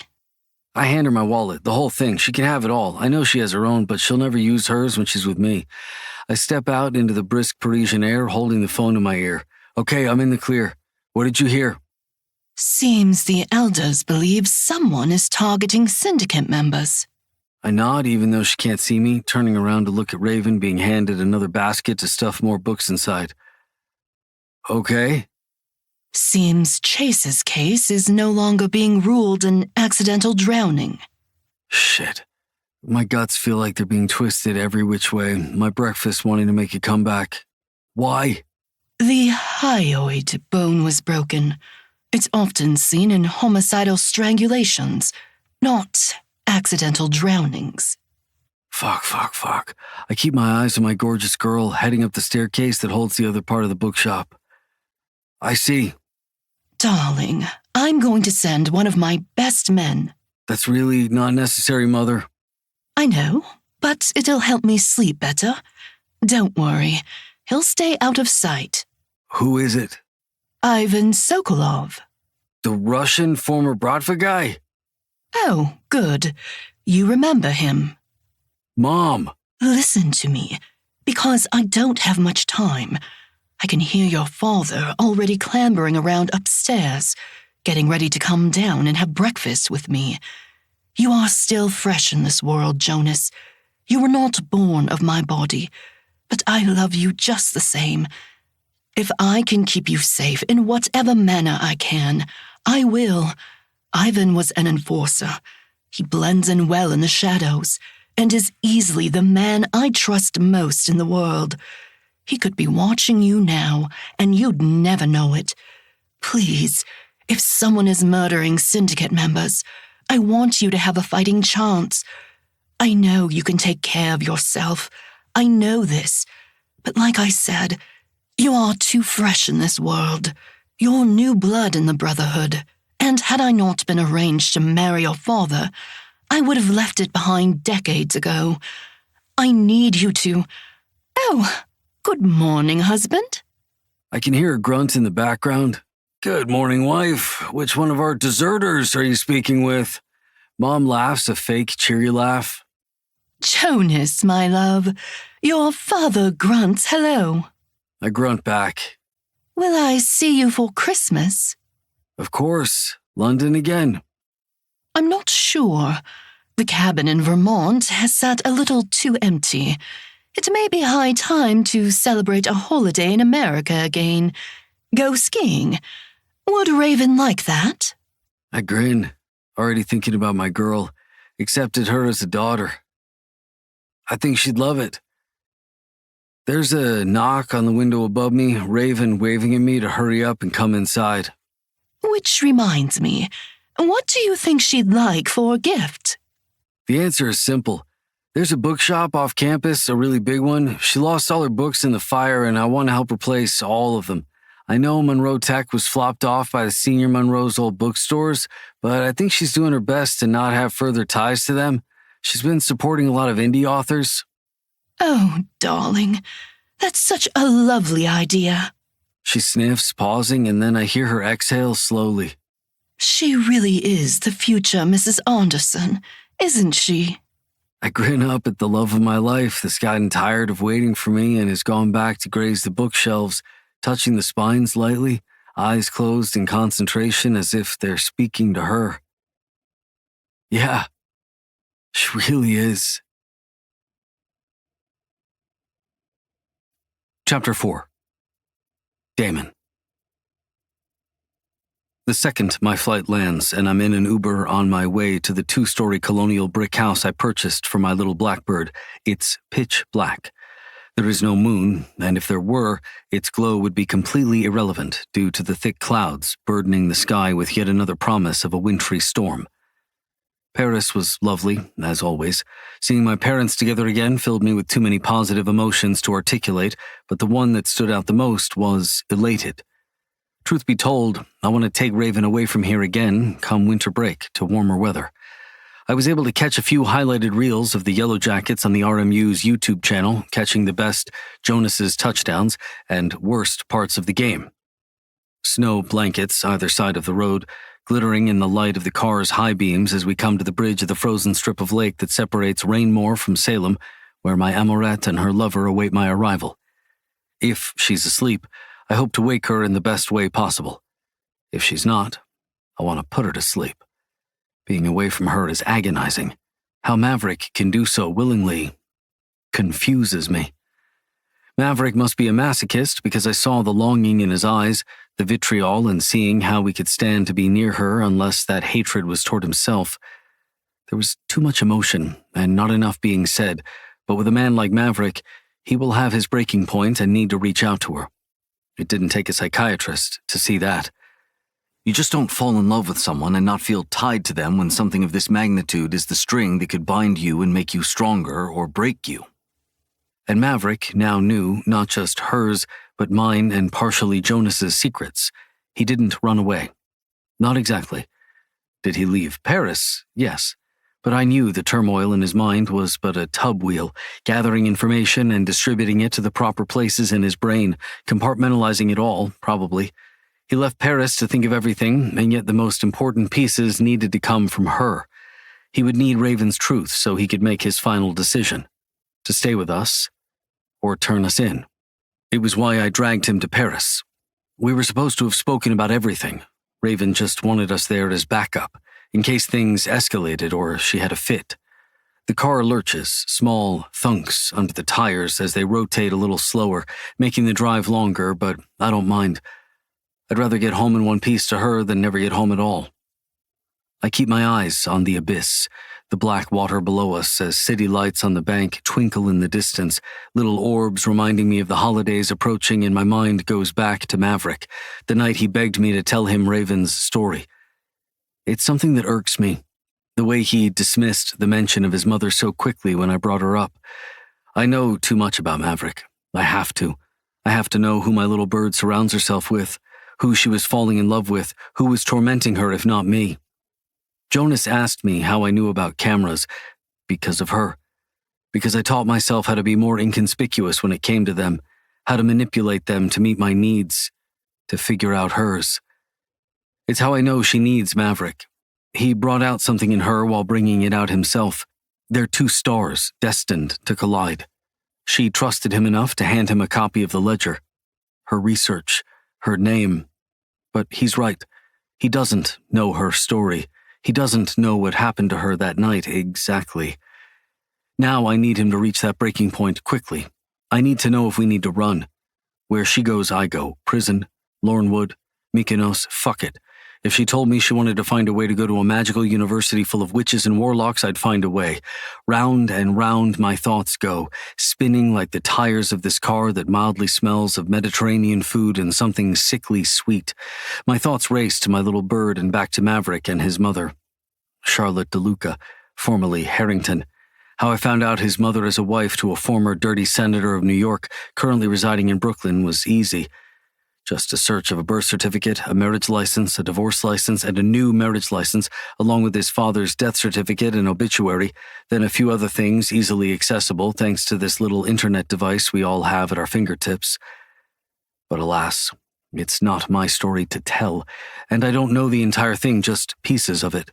I hand her my wallet, the whole thing. She can have it all. I know she has her own, but she'll never use hers when she's with me. I step out into the brisk Parisian air, holding the phone to my ear. Okay, I'm in the clear. What did you hear? Seems the elders believe someone is targeting syndicate members. I nod even though she can't see me, turning around to look at Raven being handed another basket to stuff more books inside. Okay. Seems Chase's case is no longer being ruled an accidental drowning. Shit. My guts feel like they're being twisted every which way, my breakfast wanting to make a comeback. Why? The hyoid bone was broken. It's often seen in homicidal strangulations, not accidental drownings. Fuck. I keep my eyes on my gorgeous girl heading up the staircase that holds the other part of the bookshop. I see. Darling, I'm going to send one of my best men. That's really not necessary, Mother. I know, but it'll help me sleep better. Don't worry, he'll stay out of sight. Who is it? Ivan Sokolov. The Russian former Bratva guy? Oh, good. You remember him. Mom! Listen to me, because I don't have much time. I can hear your father already clambering around upstairs, getting ready to come down and have breakfast with me. You are still fresh in this world, Jonas. You were not born of my body, but I love you just the same. If I can keep you safe in whatever manner I can, I will. Ivan was an enforcer. He blends in well in the shadows and is easily the man I trust most in the world. He could be watching you now, and you'd never know it. Please, if someone is murdering syndicate members, I want you to have a fighting chance. I know you can take care of yourself. I know this. But like I said, you are too fresh in this world. You're new blood in the Brotherhood. And had I not been arranged to marry your father, I would have left it behind decades ago. I need you to... Oh, good morning, husband. I can hear a grunt in the background. Good morning, wife. Which one of our deserters are you speaking with? Mom laughs, a fake, cheery laugh. Jonas, my love. Your father grunts hello. I grunt back. Will I see you for Christmas? Of course. London again. I'm not sure. The cabin in Vermont has sat a little too empty. It may be high time to celebrate a holiday in America again. Go skiing. Would Raven like that? I grin, already thinking about my girl. Accepted her as a daughter. I think she'd love it. There's a knock on the window above me, Raven waving at me to hurry up and come inside. Which reminds me, what do you think she'd like for a gift? The answer is simple. There's a bookshop off campus, a really big one. She lost all her books in the fire, and I want to help replace all of them. I know Monroe Tech was flopped off by the senior Monroe's old bookstores, but I think she's doing her best to not have further ties to them. She's been supporting a lot of indie authors. Oh, darling, that's such a lovely idea. She sniffs, pausing, and then I hear her exhale slowly. She really is the future Mrs. Anderson, isn't she? I grin up at the love of my life that's gotten tired of waiting for me and has gone back to graze the bookshelves, touching the spines lightly, eyes closed in concentration as if they're speaking to her. Yeah, she really is. Chapter 4. Damon. The second my flight lands and I'm in an Uber on my way to the 2-story colonial brick house I purchased for my little blackbird, it's pitch black. There is no moon, and if there were, its glow would be completely irrelevant due to the thick clouds burdening the sky with yet another promise of a wintry storm. Paris was lovely, as always. Seeing my parents together again filled me with too many positive emotions to articulate, but the one that stood out the most was elated. Truth be told, I want to take Raven away from here again, come winter break, to warmer weather. I was able to catch a few highlighted reels of the Yellow Jackets on the RMU's YouTube channel, catching the best Jonas's touchdowns and worst parts of the game. Snow blankets either side of the road, glittering in the light of the car's high beams as we come to the bridge of the frozen strip of lake that separates Rayne-Moore from Salem, where my amorette and her lover await my arrival. If she's asleep, I hope to wake her in the best way possible. If she's not, I want to put her to sleep. Being away from her is agonizing. How Maverick can do so willingly confuses me. Maverick must be a masochist because I saw the longing in his eyes, the vitriol in seeing how we could stand to be near her unless that hatred was toward himself. There was too much emotion and not enough being said, but with a man like Maverick, he will have his breaking point and need to reach out to her. It didn't take a psychiatrist to see that. You just don't fall in love with someone and not feel tied to them when something of this magnitude is the string that could bind you and make you stronger or break you. And Maverick now knew not just hers, but mine and partially Jonas's secrets. He didn't run away. Not exactly. Did he leave Paris? Yes. But I knew the turmoil in his mind was but a tub wheel, gathering information and distributing it to the proper places in his brain, compartmentalizing it all, probably. He left Paris to think of everything, and yet the most important pieces needed to come from her. He would need Raven's truth so he could make his final decision, to stay with us or turn us in. It was why I dragged him to Paris. We were supposed to have spoken about everything. Raven just wanted us there as backup, in case things escalated or she had a fit. The car lurches, small thunks under the tires as they rotate a little slower, making the drive longer, but I don't mind. I'd rather get home in one piece to her than never get home at all. I keep my eyes on the abyss, the black water below us as city lights on the bank twinkle in the distance, little orbs reminding me of the holidays approaching, and my mind goes back to Maverick, the night he begged me to tell him Raven's story. It's something that irks me, the way he dismissed the mention of his mother so quickly when I brought her up. I know too much about Maverick. I have to. I have to know who my little bird surrounds herself with, who she was falling in love with, who was tormenting her if not me. Jonas asked me how I knew about cameras, because of her. Because I taught myself how to be more inconspicuous when it came to them, how to manipulate them to meet my needs, to figure out hers. It's how I know she needs Maverick. He brought out something in her while bringing it out himself. They're two stars destined to collide. She trusted him enough to hand him a copy of the ledger, her research, her name. But he's right. He doesn't know her story. He doesn't know what happened to her that night exactly. Now I need him to reach that breaking point quickly. I need to know if we need to run. Where she goes, I go. Prison, Lornwood, Mykonos, fuck it. If she told me she wanted to find a way to go to a magical university full of witches and warlocks, I'd find a way. Round and round my thoughts go, spinning like the tires of this car that mildly smells of Mediterranean food and something sickly sweet. My thoughts race to my little bird and back to Maverick and his mother, Charlotte DeLuca, formerly Harrington. How I found out his mother is a wife to a former dirty senator of New York, currently residing in Brooklyn, was easy. Just a search of a birth certificate, a marriage license, a divorce license, and a new marriage license, along with his father's death certificate and obituary, then a few other things easily accessible thanks to this little internet device we all have at our fingertips. But alas, it's not my story to tell, and I don't know the entire thing, just pieces of it.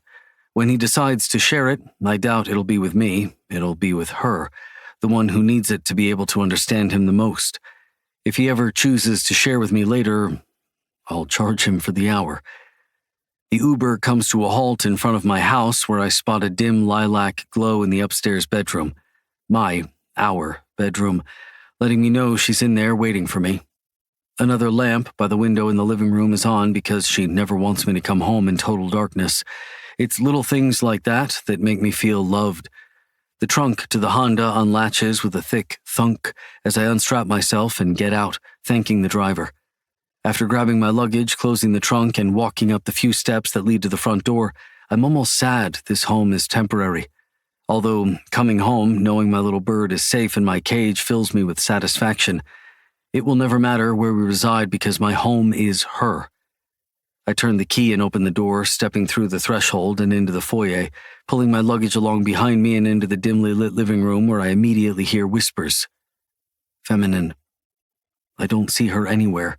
When he decides to share it, I doubt it'll be with me, it'll be with her, the one who needs it to be able to understand him the most. If he ever chooses to share with me later, I'll charge him for the hour. The Uber comes to a halt in front of my house where I spot a dim lilac glow in the upstairs bedroom. Our bedroom, letting me know she's in there waiting for me. Another lamp by the window in the living room is on because she never wants me to come home in total darkness. It's little things like that that make me feel loved. The trunk to the Honda unlatches with a thick thunk as I unstrap myself and get out, thanking the driver. After grabbing my luggage, closing the trunk, and walking up the few steps that lead to the front door, I'm almost sad this home is temporary. Although coming home, knowing my little bird is safe in my cage fills me with satisfaction. It will never matter where we reside because my home is her. I turn the key and open the door, stepping through the threshold and into the foyer, pulling my luggage along behind me and into the dimly lit living room where I immediately hear whispers. Feminine. I don't see her anywhere.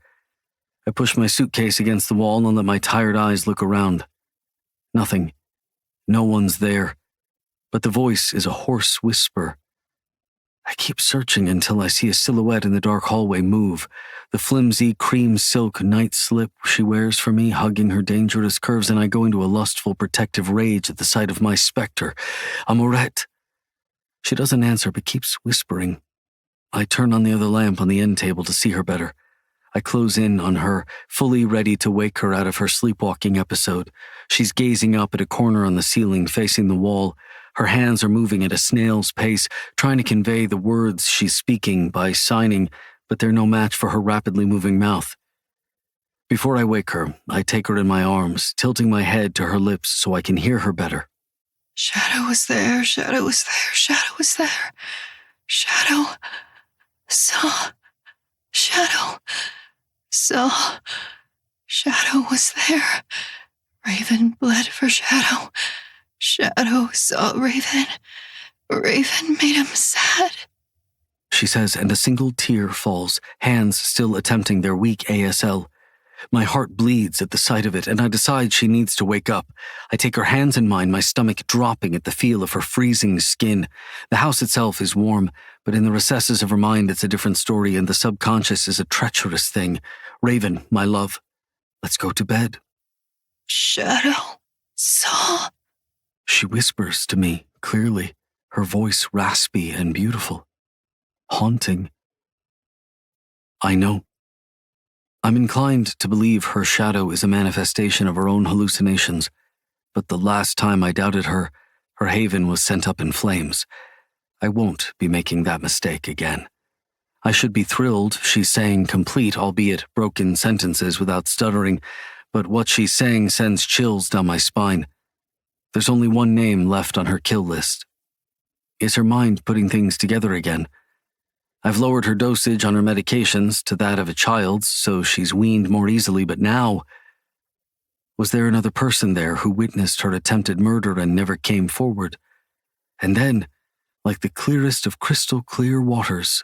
I push my suitcase against the wall and let my tired eyes look around. Nothing. No one's there. But the voice is a hoarse whisper. I keep searching until I see a silhouette in the dark hallway move, the flimsy cream silk night slip she wears for me hugging her dangerous curves, and I go into a lustful protective rage at the sight of my specter, Amorette. She doesn't answer but keeps whispering. I turn on the other lamp on the end table to see her better. I close in on her, fully ready to wake her out of her sleepwalking episode. She's gazing up at a corner on the ceiling facing the wall. Her hands are moving at a snail's pace, trying to convey the words she's speaking by signing, but they're no match for her rapidly moving mouth. Before I wake her, I take her in my arms, tilting my head to her lips so I can hear her better. Shadow was there, shadow was there, shadow was there. Shadow saw, shadow saw, shadow was there. Raven bled for shadow. Shadow saw Raven. Raven made him sad. She says, and a single tear falls, hands still attempting their weak ASL. My heart bleeds at the sight of it, and I decide she needs to wake up. I take her hands in mine, my stomach dropping at the feel of her freezing skin. The house itself is warm, but in the recesses of her mind it's a different story, and the subconscious is a treacherous thing. Raven, my love, let's go to bed. Shadow saw. She whispers to me, clearly, her voice raspy and beautiful. Haunting. I know. I'm inclined to believe her shadow is a manifestation of her own hallucinations, but the last time I doubted her, her haven was sent up in flames. I won't be making that mistake again. I should be thrilled she's saying complete, albeit broken sentences without stuttering, but what she's saying sends chills down my spine. There's only one name left on her kill list. Is her mind putting things together again? I've lowered her dosage on her medications to that of a child's, so she's weaned more easily, but now... Was there another person there who witnessed her attempted murder and never came forward? And then, like the clearest of crystal clear waters...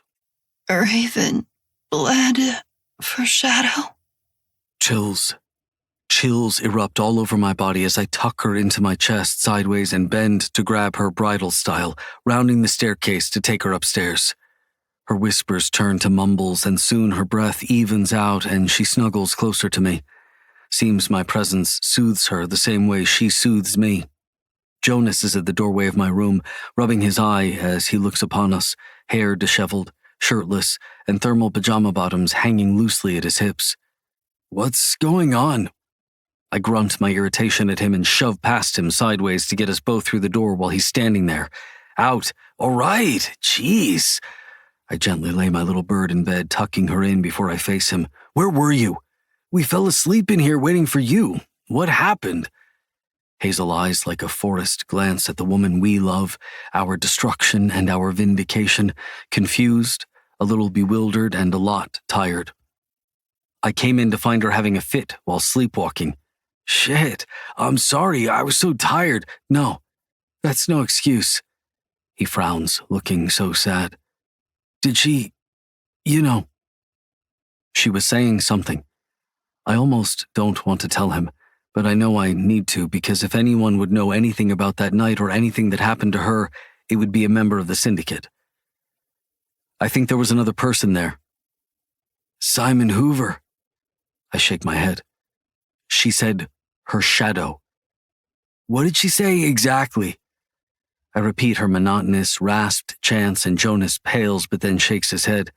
Raven bled for Shadow. Chills. Chills erupt all over my body as I tuck her into my chest sideways and bend to grab her bridal style, rounding the staircase to take her upstairs. Her whispers turn to mumbles, and soon her breath evens out and she snuggles closer to me. Seems my presence soothes her the same way she soothes me. Jonas is at the doorway of my room, rubbing his eye as he looks upon us, hair disheveled, shirtless, and thermal pajama bottoms hanging loosely at his hips. What's going on? I grunt my irritation at him and shove past him sideways to get us both through the door while he's standing there. Out. All right. Jeez. I gently lay my little bird in bed, tucking her in before I face him. Where were you? We fell asleep in here waiting for you. What happened? Hazel eyes like a forest glance at the woman we love, our destruction and our vindication, confused, a little bewildered, and a lot tired. I came in to find her having a fit while sleepwalking. Shit, I'm sorry, I was so tired. No, that's no excuse. He frowns, looking so sad. Did she, She was saying something. I almost don't want to tell him, but I know I need to because if anyone would know anything about that night or anything that happened to her, it would be a member of the syndicate. I think there was another person there. Simon Hoover. I shake my head. She said her shadow. What did she say exactly? I repeat her monotonous, rasped chants and Jonas pales but then shakes his head.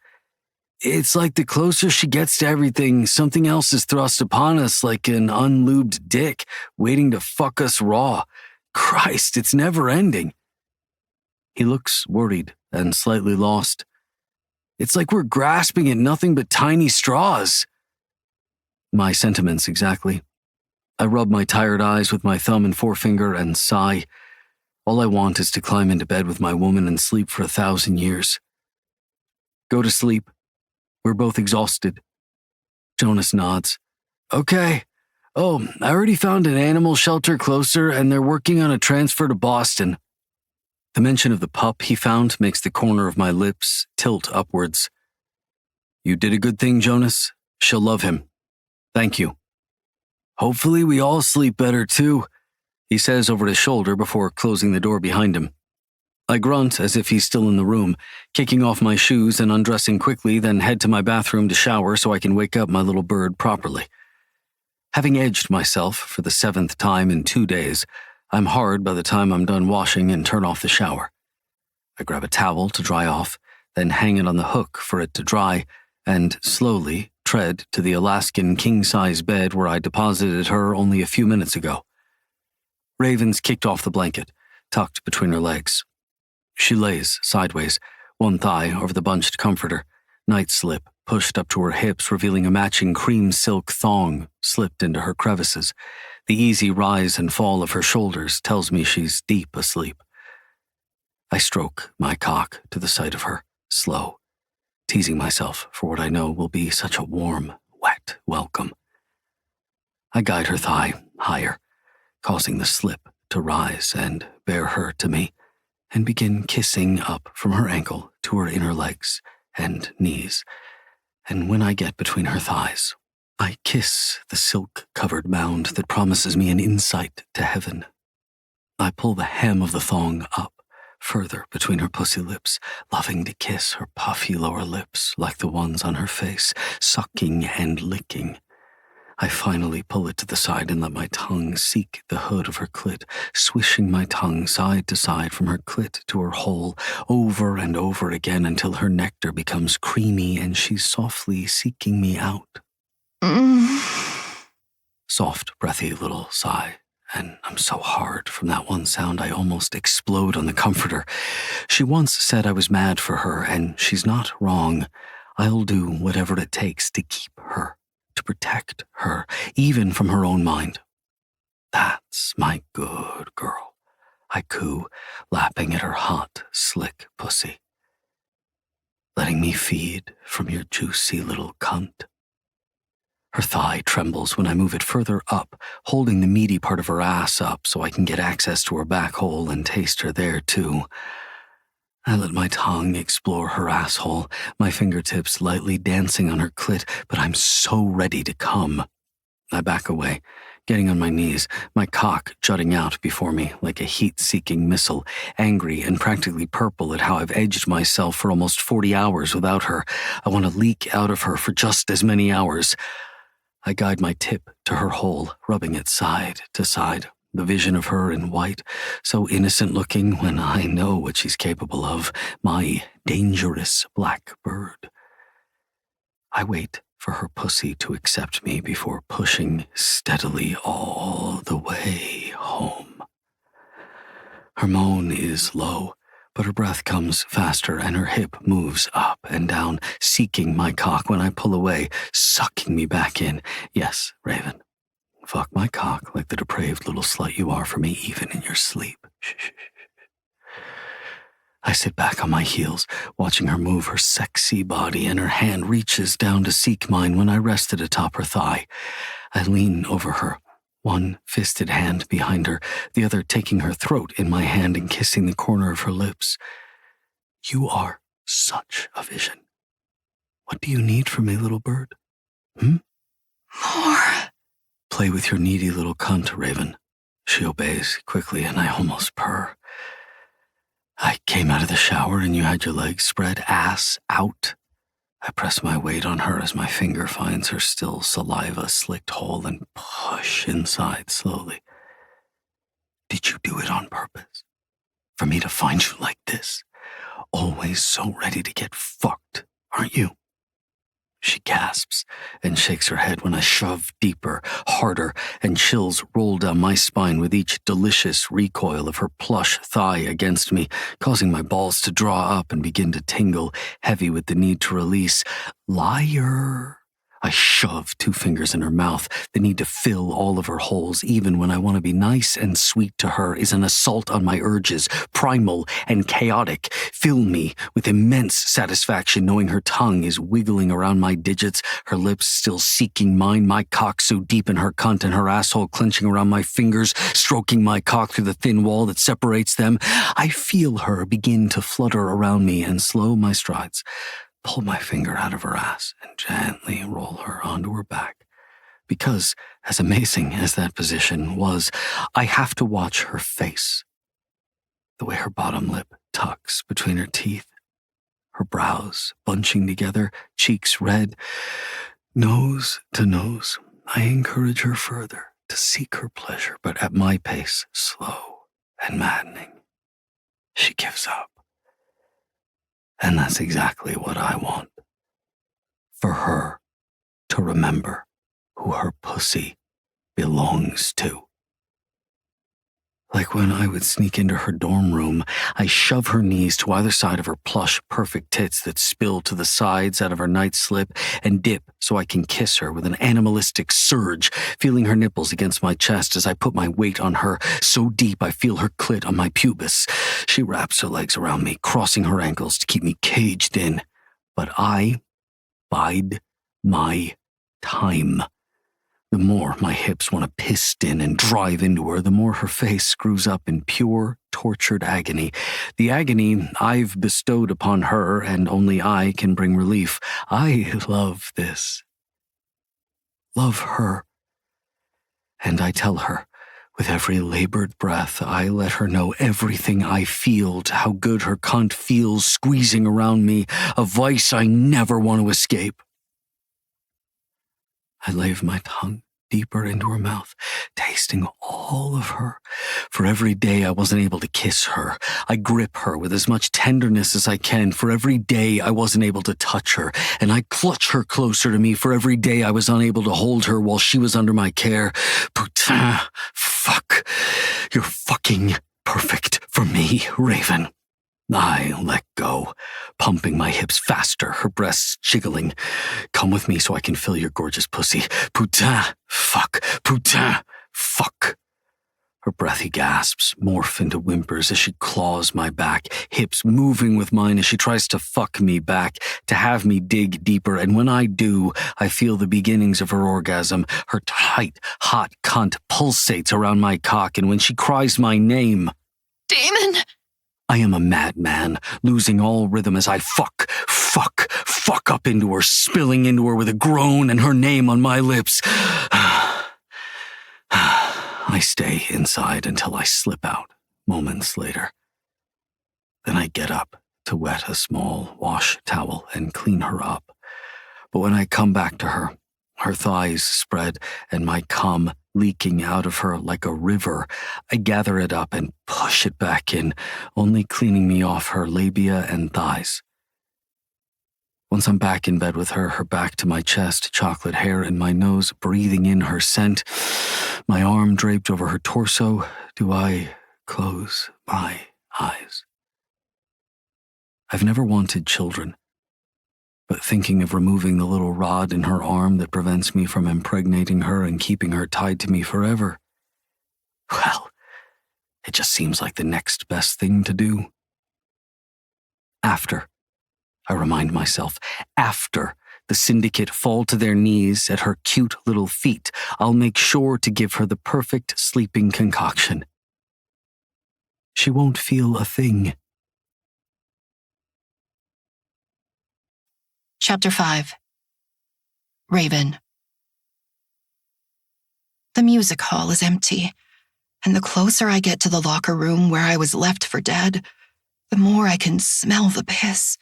It's like the closer she gets to everything, something else is thrust upon us like an unlubed dick, waiting to fuck us raw. Christ, it's never ending. He looks worried and slightly lost. It's like we're grasping at nothing but tiny straws. My sentiments, exactly. I rub my tired eyes with my thumb and forefinger and sigh. All I want is to climb into bed with my woman and sleep for 1,000 years. Go to sleep. We're both exhausted. Jonas nods. Okay. Oh, I already found an animal shelter closer and they're working on a transfer to Boston. The mention of the pup he found makes the corner of my lips tilt upwards. You did a good thing, Jonas. She'll love him. Thank you. Hopefully we all sleep better too, he says over his shoulder before closing the door behind him. I grunt as if he's still in the room, kicking off my shoes and undressing quickly, then head to my bathroom to shower so I can wake up my little bird properly. Having edged myself for the 7th time in 2 days, I'm hard by the time I'm done washing and turn off the shower. I grab a towel to dry off, then hang it on the hook for it to dry, and slowly tread to the Alaskan king-size bed where I deposited her only a few minutes ago. Raven's kicked off the blanket, tucked between her legs. She lays sideways, one thigh over the bunched comforter, night slip pushed up to her hips, revealing a matching cream silk thong slipped into her crevices. The easy rise and fall of her shoulders tells me she's deep asleep. I stroke my cock to the sight of her, slow, teasing myself for what I know will be such a warm, wet welcome. I guide her thigh higher, causing the slip to rise and bear her to me, and begin kissing up from her ankle to her inner legs and knees, and when I get between her thighs, I kiss the silk-covered mound that promises me an insight to heaven. I pull the hem of the thong up, further between her pussy lips, loving to kiss her puffy lower lips like the ones on her face, sucking and licking. I finally pull it to the side and let my tongue seek the hood of her clit, swishing my tongue side to side from her clit to her hole, over and over again until her nectar becomes creamy and she's softly seeking me out. Soft, breathy little sigh, and I'm so hard from that one sound I almost explode on the comforter. She once said I was mad for her, and she's not wrong. I'll do whatever it takes to keep her, to protect her, even from her own mind. That's my good girl, I coo, lapping at her hot, slick pussy. Letting me feed from your juicy little cunt. Her thigh trembles when I move it further up, holding the meaty part of her ass up so I can get access to her back hole and taste her there too. I let my tongue explore her asshole, my fingertips lightly dancing on her clit, but I'm so ready to come. I back away, getting on my knees, my cock jutting out before me like a heat-seeking missile, angry and practically purple at how I've edged myself for almost 40 hours without her. I want to leak out of her for just as many hours. I guide my tip to her hole, rubbing it side to side, the vision of her in white, so innocent-looking when I know what she's capable of, my dangerous black bird. I wait for her pussy to accept me before pushing steadily all the way home. Her moan is low, but her breath comes faster and her hip moves up and down, seeking my cock when I pull away, sucking me back in. Yes, Raven, fuck my cock like the depraved little slut you are for me even in your sleep. Shh. I sit back on my heels, watching her move her sexy body, and her hand reaches down to seek mine when I rested atop her thigh. I lean over her, one fisted hand behind her, the other taking her throat in my hand and kissing the corner of her lips. You are such a vision. What do you need from me, little bird? More. Play with your needy little cunt, Raven. She obeys quickly, and I almost purr. I came out of the shower and you had your legs spread, ass out. I press my weight on her as my finger finds her still saliva-slicked hole and push inside slowly. Did you do it on purpose? For me to find you like this? Always so ready to get fucked, aren't you? She gasps and shakes her head when I shove deeper, harder, and chills roll down my spine with each delicious recoil of her plush thigh against me, causing my balls to draw up and begin to tingle, heavy with the need to release. Liar! I shove 2 fingers in her mouth. The need to fill all of her holes, even when I want to be nice and sweet to her, is an assault on my urges, primal and chaotic. Fill me with immense satisfaction knowing her tongue is wiggling around my digits, her lips still seeking mine, my cock so deep in her cunt and her asshole clenching around my fingers, stroking my cock through the thin wall that separates them. I feel her begin to flutter around me and slow my strides. Pull my finger out of her ass and gently roll her onto her back. Because, as amazing as that position was, I have to watch her face. The way her bottom lip tucks between her teeth, her brows bunching together, cheeks red. Nose to nose, I encourage her further to seek her pleasure, but at my pace, slow and maddening. She gives up. And that's exactly what I want. For her to remember who her pussy belongs to. Like when I would sneak into her dorm room, I shove her knees to either side of her plush, perfect tits that spill to the sides out of her night slip and dip so I can kiss her with an animalistic surge, feeling her nipples against my chest as I put my weight on her, so deep I feel her clit on my pubis. She wraps her legs around me, crossing her ankles to keep me caged in. But I bide my time. The more my hips want to piston and drive into her, the more her face screws up in pure, tortured agony. The agony I've bestowed upon her, and only I can bring relief. I love this. love her. And I tell her, with every labored breath, I let her know everything I feel, to how good her cunt feels squeezing around me, a vice I never want to escape. I lave my tongue deeper into her mouth, tasting all of her. For every day I wasn't able to kiss her, I grip her with as much tenderness as I can. For every day I wasn't able to touch her, and I clutch her closer to me. For every day I was unable to hold her while she was under my care. Putain, fuck, you're fucking perfect for me, Raven. I let go, pumping my hips faster, her breasts jiggling. Come with me so I can feel your gorgeous pussy. Putain, fuck, putain, fuck. Her breathy gasps morph into whimpers as she claws my back, hips moving with mine as she tries to fuck me back, to have me dig deeper. And when I do, I feel the beginnings of her orgasm. Her tight, hot cunt pulsates around my cock, and when she cries my name, Damon! I am a madman, losing all rhythm as I fuck up into her, spilling into her with a groan and her name on my lips. I stay inside until I slip out, moments later. Then I get up to wet a small wash towel and clean her up. But when I come back to her, her thighs spread and my cum leaking out of her like a river, I gather it up and push it back in, only cleaning me off her labia and thighs. Once I'm back in bed with her, her back to my chest, chocolate hair in my nose, breathing in her scent, my arm draped over her torso, do I close my eyes? I've never wanted children, but thinking of removing the little rod in her arm that prevents me from impregnating her and keeping her tied to me forever, well, it just seems like the next best thing to do. After, I remind myself, after the syndicate fall to their knees at her cute little feet, I'll make sure to give her the perfect sleeping concoction. She won't feel a thing. Chapter 5. Raven. The music hall is empty, and the closer I get to the locker room where I was left for dead, the more I can smell the piss,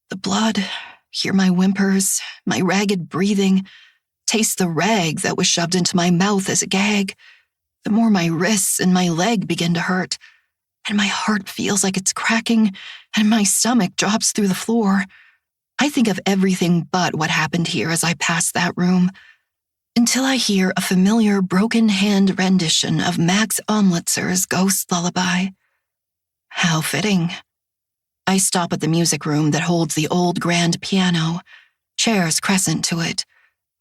the blood, hear my whimpers, my ragged breathing, taste the rag that was shoved into my mouth as a gag. The more my wrists and my leg begin to hurt, and my heart feels like it's cracking, and my stomach drops through the floor. I think of everything but what happened here as I pass that room, until I hear a familiar broken hand rendition of Max Omlitzer's Ghost Lullaby. How fitting. I stop at the music room that holds the old grand piano, chairs crescent to it,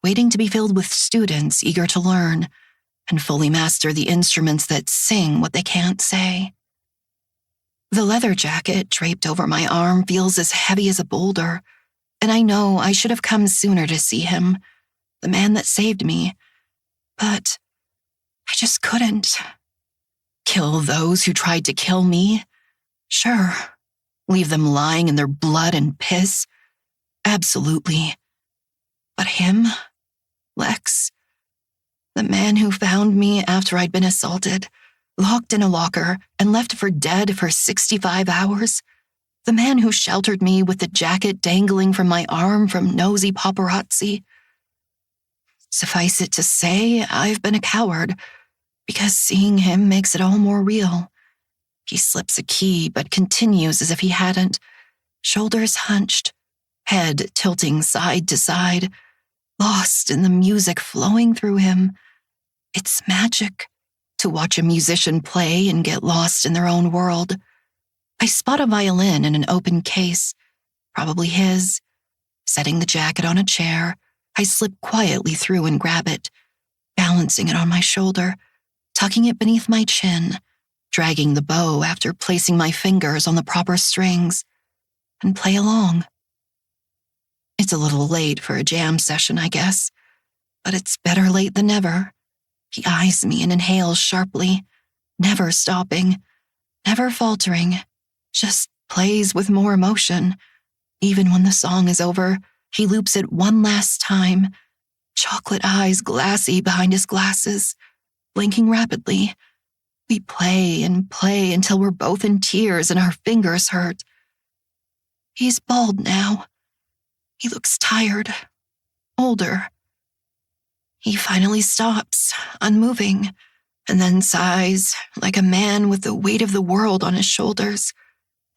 waiting to be filled with students eager to learn and fully master the instruments that sing what they can't say. The leather jacket draped over my arm feels as heavy as a boulder, and I know I should have come sooner to see him, the man that saved me, but I just couldn't. Kill those who tried to kill me? Sure. Leave them lying in their blood and piss? Absolutely. But him, Lex, the man who found me after I'd been assaulted, locked in a locker and left for dead for 65 hours, the man who sheltered me with the jacket dangling from my arm from nosy paparazzi. Suffice it to say, I've been a coward, because seeing him makes it all more real. He slips a key, but continues as if he hadn't, shoulders hunched, head tilting side to side, lost in the music flowing through him. It's magic to watch a musician play and get lost in their own world. I spot a violin in an open case, probably his. Setting the jacket on a chair, I slip quietly through and grab it, balancing it on my shoulder, tucking it beneath my chin, dragging the bow after placing my fingers on the proper strings, and play along. It's a little late for a jam session, I guess, but it's better late than never. He eyes me and inhales sharply, never stopping, never faltering, just plays with more emotion. Even when the song is over, he loops it one last time, chocolate eyes glassy behind his glasses, blinking rapidly. We play and play until we're both in tears and our fingers hurt. He's bald now. He looks tired, older. He finally stops, unmoving, and then sighs like a man with the weight of the world on his shoulders,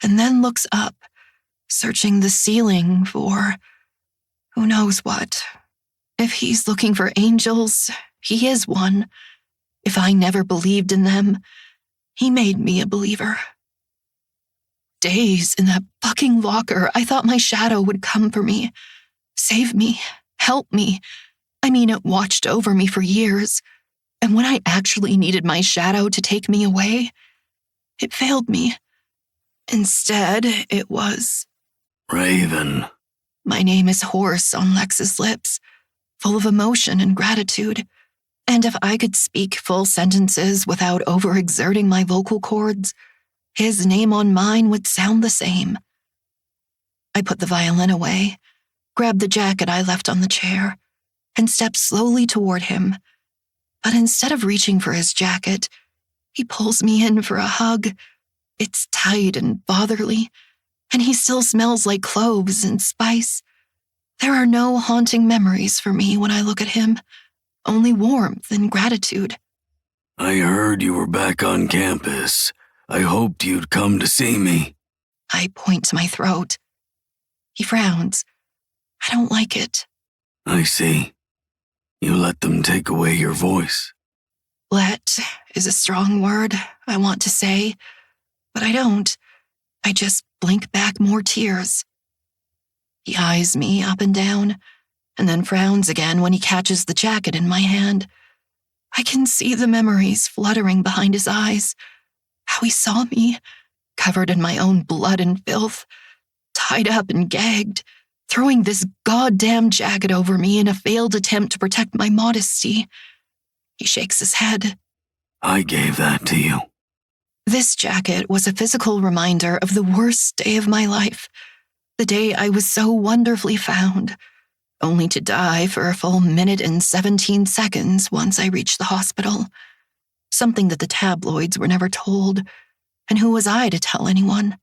and then looks up, searching the ceiling for who knows what. If he's looking for angels, he is one. If I never believed in them, he made me a believer. Days in that fucking locker, I thought my shadow would come for me, save me, help me. I mean, it watched over me for years, and when I actually needed my shadow to take me away, it failed me. Instead, it was Raven. My name is hoarse on Lex's lips, full of emotion and gratitude, and if I could speak full sentences without overexerting my vocal cords, his name on mine would sound the same. I put the violin away, grabbed the jacket I left on the chair, and stepped slowly toward him. But instead of reaching for his jacket, he pulls me in for a hug. It's tight and fatherly, and he still smells like cloves and spice. There are no haunting memories for me when I look at him, only warmth and gratitude. I heard you were back on campus. I hoped you'd come to see me. I point to my throat. He frowns. I don't like it. I see. You let them take away your voice. Let is a strong word, I want to say, but I don't. I just blink back more tears. He eyes me up and down, and then frowns again when he catches the jacket in my hand. I can see the memories fluttering behind his eyes. How he saw me, covered in my own blood and filth, tied up and gagged, throwing this goddamn jacket over me in a failed attempt to protect my modesty. He shakes his head. I gave that to you. This jacket was a physical reminder of the worst day of my life, the day I was so wonderfully found, only to die for a full minute and 17 seconds once I reached the hospital. Something that the tabloids were never told, and who was I to tell anyone?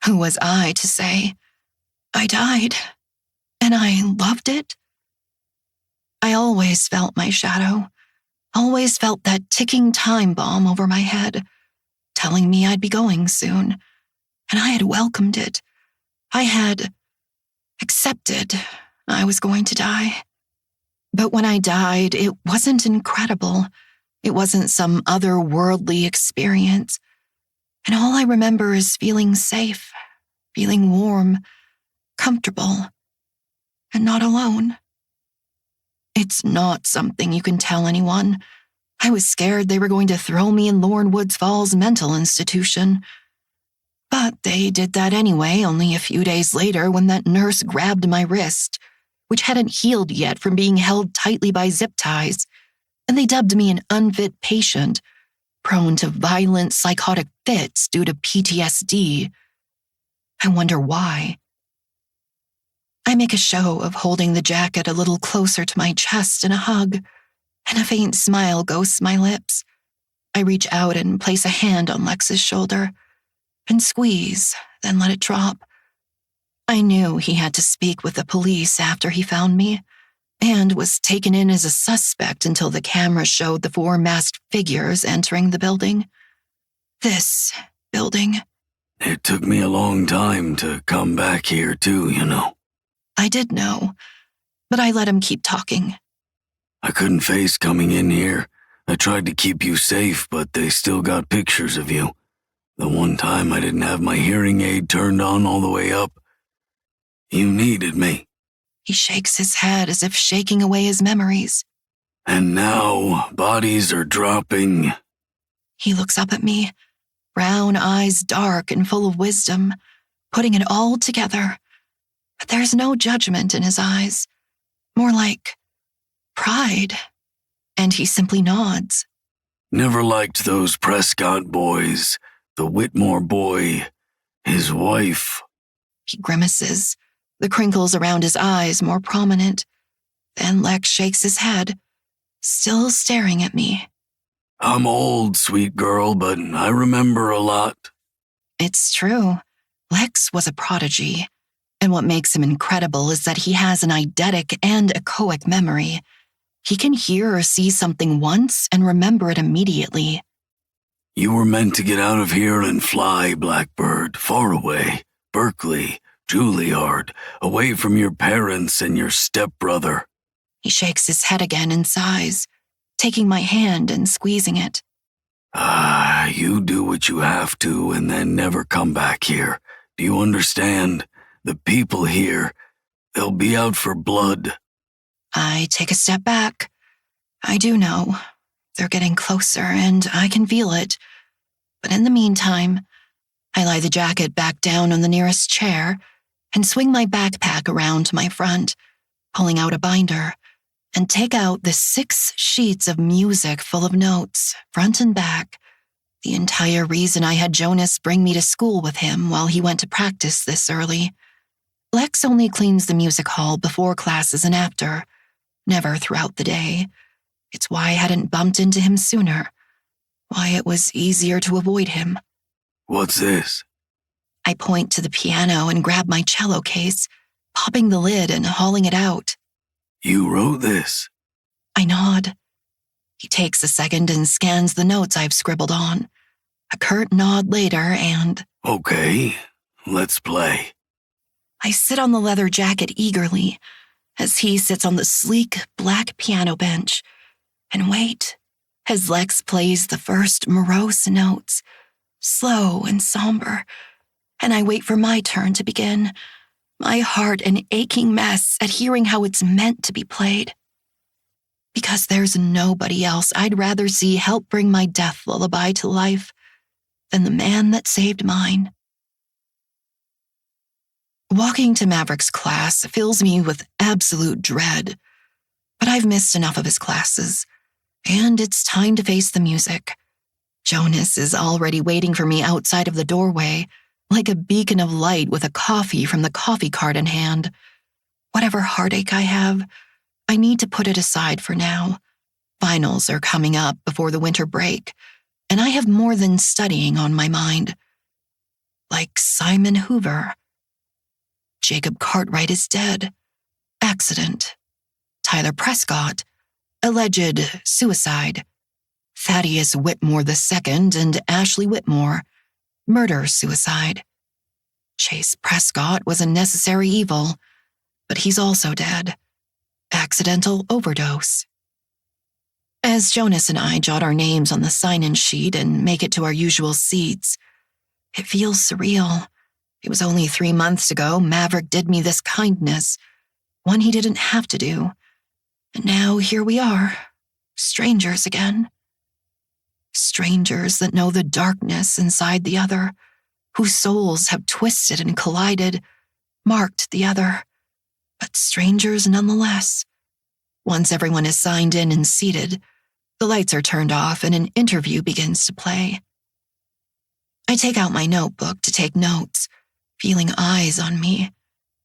Who was I to say, I died, and I loved it? I always felt my shadow, always felt that ticking time bomb over my head, telling me I'd be going soon, and I had welcomed it. I had accepted I was going to die. But when I died, it wasn't incredible. It wasn't some otherworldly experience. And all I remember is feeling safe, feeling warm, comfortable, and not alone. It's not something you can tell anyone. I was scared they were going to throw me in Lorne Woods Falls mental institution. But they did that anyway only a few days later when that nurse grabbed my wrist, which hadn't healed yet from being held tightly by zip ties, and they dubbed me an unfit patient, prone to violent psychotic fits due to PTSD. I wonder why. I make a show of holding the jacket a little closer to my chest in a hug, and a faint smile ghosts my lips. I reach out and place a hand on Lex's shoulder, and squeeze, then let it drop. I knew he had to speak with the police after he found me, and was taken in as a suspect until the camera showed the 4 masked figures entering the building. This building. It took me a long time to come back here too, you know. I did know, but I let him keep talking. I couldn't face coming in here. I tried to keep you safe, but they still got pictures of you. The one time I didn't have my hearing aid turned on all the way up. You needed me. He shakes his head as if shaking away his memories. And now, bodies are dropping. He looks up at me, brown eyes dark and full of wisdom, putting it all together. But there's no judgment in his eyes, more like pride, and he simply nods. Never liked those Prescott boys, the Whitmore boy, his wife. He grimaces, the crinkles around his eyes more prominent. Then Lex shakes his head, still staring at me. I'm old, sweet girl, but I remember a lot. It's true. Lex was a prodigy, and what makes him incredible is that he has an eidetic and echoic memory. He can hear or see something once and remember it immediately. You were meant to get out of here and fly, Blackbird, far away. Berkeley, Juilliard, away from your parents and your stepbrother. He shakes his head again and sighs, taking my hand and squeezing it. You do what you have to and then never come back here. Do you understand? The people here, they'll be out for blood. I take a step back. I do know. They're getting closer and I can feel it. But in the meantime, I lie the jacket back down on the nearest chair and swing my backpack around to my front, pulling out a binder, and take out the 6 sheets of music full of notes, front and back. The entire reason I had Jonas bring me to school with him while he went to practice this early. Lex only cleans the music hall before classes and after, never throughout the day. It's why I hadn't bumped into him sooner, why it was easier to avoid him. What's this? I point to the piano and grab my cello case, popping the lid and hauling it out. You wrote this? I nod. He takes a second and scans the notes I've scribbled on. A curt nod later and... Okay, let's play. I sit on the leather jacket eagerly as he sits on the sleek black piano bench and wait as Lex plays the first morose notes, slow and somber, and I wait for my turn to begin, my heart an aching mess at hearing how it's meant to be played. Because there's nobody else I'd rather see help bring my death lullaby to life than the man that saved mine. Walking to Maverick's class fills me with absolute dread, but I've missed enough of his classes, and it's time to face the music. Jonas is already waiting for me outside of the doorway, like a beacon of light with a coffee from the coffee cart in hand. Whatever heartache I have, I need to put it aside for now. Finals are coming up before the winter break, and I have more than studying on my mind. Like Simon Hoover. Jacob Cartwright is dead. Accident. Tyler Prescott. Alleged suicide. Thaddeus Whitmore II and Ashley Whitmore. Murder-suicide. Chase Prescott was a necessary evil, but he's also dead. Accidental overdose. As Jonas and I jot our names on the sign-in sheet and make it to our usual seats, it feels surreal. It was only 3 months ago Maverick did me this kindness, one he didn't have to do. And now here we are, strangers again. Strangers that know the darkness inside the other, whose souls have twisted and collided, marked the other, but strangers nonetheless. Once everyone is signed in and seated, the lights are turned off and an interview begins to play. I take out my notebook to take notes, feeling eyes on me,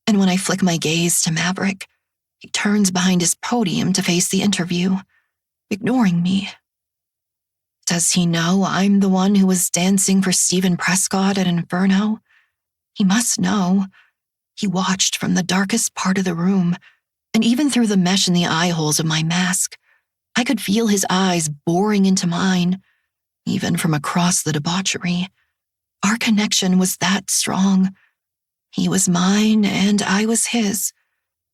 and when I flick my gaze to Maverick, he turns behind his podium to face the interview, ignoring me. Does he know I'm the one who was dancing for Stephen Prescott at Inferno? He must know. He watched from the darkest part of the room, and even through the mesh in the eye holes of my mask, I could feel his eyes boring into mine, even from across the debauchery. Our connection was that strong. He was mine and I was his,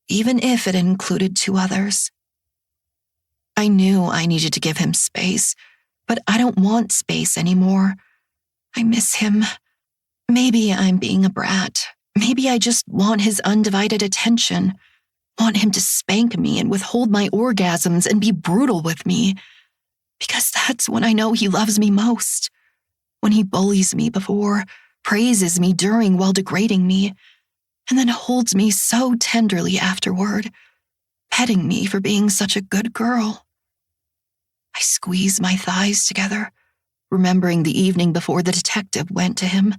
even if it included 2 others. I knew I needed to give him space, but I don't want space anymore. I miss him. Maybe I'm being a brat. Maybe I just want his undivided attention, want him to spank me and withhold my orgasms and be brutal with me, because that's when I know he loves me most. When he bullies me before, praises me during while degrading me, and then holds me so tenderly afterward, petting me for being such a good girl. I squeeze my thighs together, remembering the evening before the detective went to him,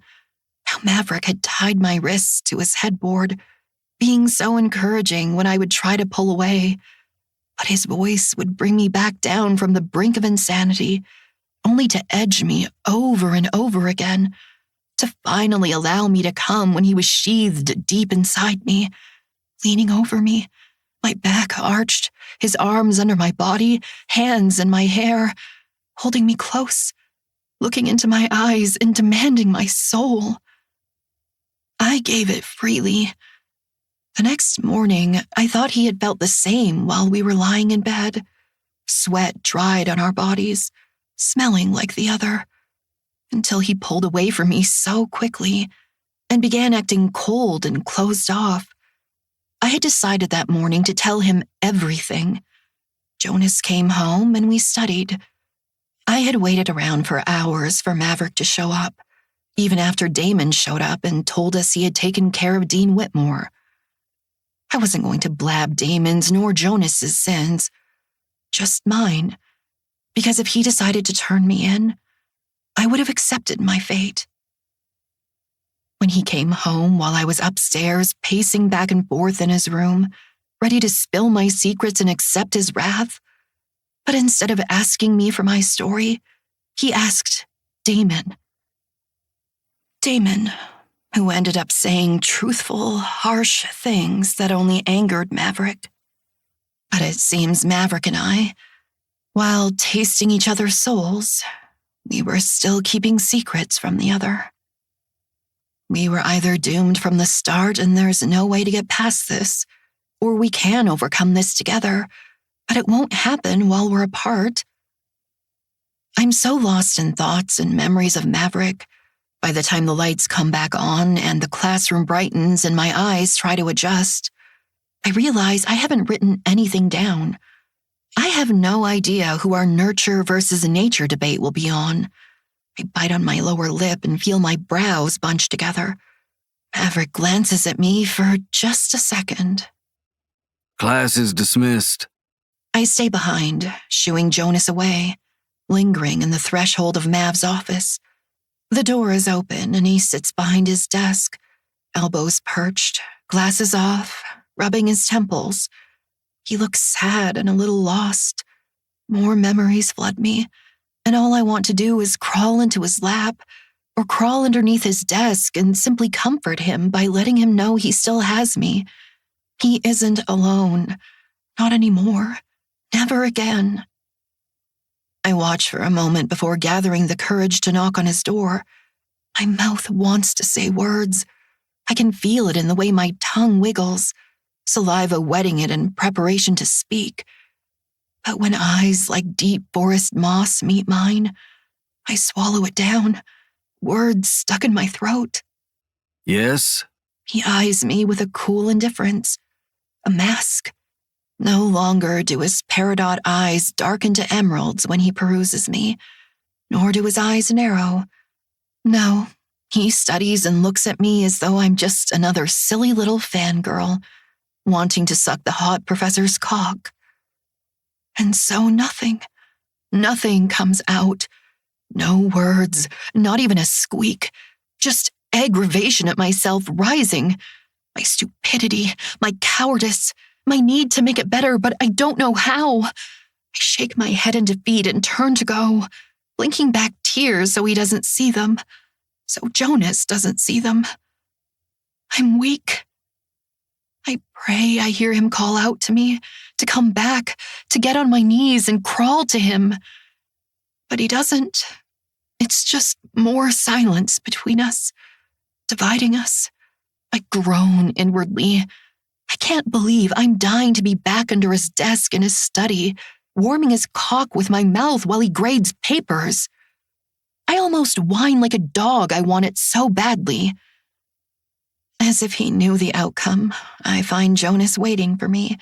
how Maverick had tied my wrists to his headboard, being so encouraging when I would try to pull away, But his voice would bring me back down from the brink of insanity, only to edge me over and over again, to finally allow me to come when he was sheathed deep inside me, leaning over me, my back arched, his arms under my body, hands in my hair, holding me close, looking into my eyes and demanding my soul. I gave it freely. The next morning, I thought he had felt the same while we were lying in bed. Sweat dried on our bodies, smelling like the other, until he pulled away from me so quickly and began acting cold and closed off. I had decided that morning to tell him everything. Jonas came home and we studied. I had waited around for hours for Maverick to show up, even after Damon showed up and told us he had taken care of Dean Whitmore. I wasn't going to blab Damon's nor Jonas's sins, just mine, because if he decided to turn me in, I would have accepted my fate. When he came home while I was upstairs, pacing back and forth in his room, ready to spill my secrets and accept his wrath, but instead of asking me for my story, he asked Damon. Damon, who ended up saying truthful, harsh things that only angered Maverick. But it seems Maverick and I, while tasting each other's souls, we were still keeping secrets from the other. We were either doomed from the start and there's no way to get past this, or we can overcome this together, but it won't happen while we're apart. I'm so lost in thoughts and memories of Maverick. By the time the lights come back on and the classroom brightens and my eyes try to adjust, I realize I haven't written anything down. I have no idea who our nurture versus nature debate will be on. I bite on my lower lip and feel my brows bunch together. Maverick glances at me for just a second. Class is dismissed. I stay behind, shooing Jonas away, lingering in the threshold of Mav's office. The door is open and he sits behind his desk, elbows perched, glasses off, rubbing his temples. He looks sad and a little lost. More memories flood me, and all I want to do is crawl into his lap or crawl underneath his desk and simply comfort him by letting him know he still has me. He isn't alone. Not anymore. Never again. I watch for a moment before gathering the courage to knock on his door. My mouth wants to say words. I can feel it in the way my tongue wiggles, saliva wetting it in preparation to speak. But when eyes like deep forest moss meet mine, I swallow it down, words stuck in my throat. Yes? He eyes me with a cool indifference, a mask. No longer do his peridot eyes darken to emeralds when he peruses me, nor do his eyes narrow. No, he studies and looks at me as though I'm just another silly little fangirl, wanting to suck the hot professor's cock. And so nothing comes out. No words, not even a squeak, just aggravation at myself rising. My stupidity, my cowardice, my need to make it better, but I don't know how. I shake my head in defeat and turn to go, blinking back tears so he doesn't see them, so Jonas doesn't see them. I'm weak. I pray I hear him call out to me, to come back, to get on my knees and crawl to him. But he doesn't. It's just more silence between us, dividing us. I groan inwardly. I can't believe I'm dying to be back under his desk in his study, warming his cock with my mouth while he grades papers. I almost whine like a dog. I want it so badly. As if he knew the outcome, I find Jonas waiting for me,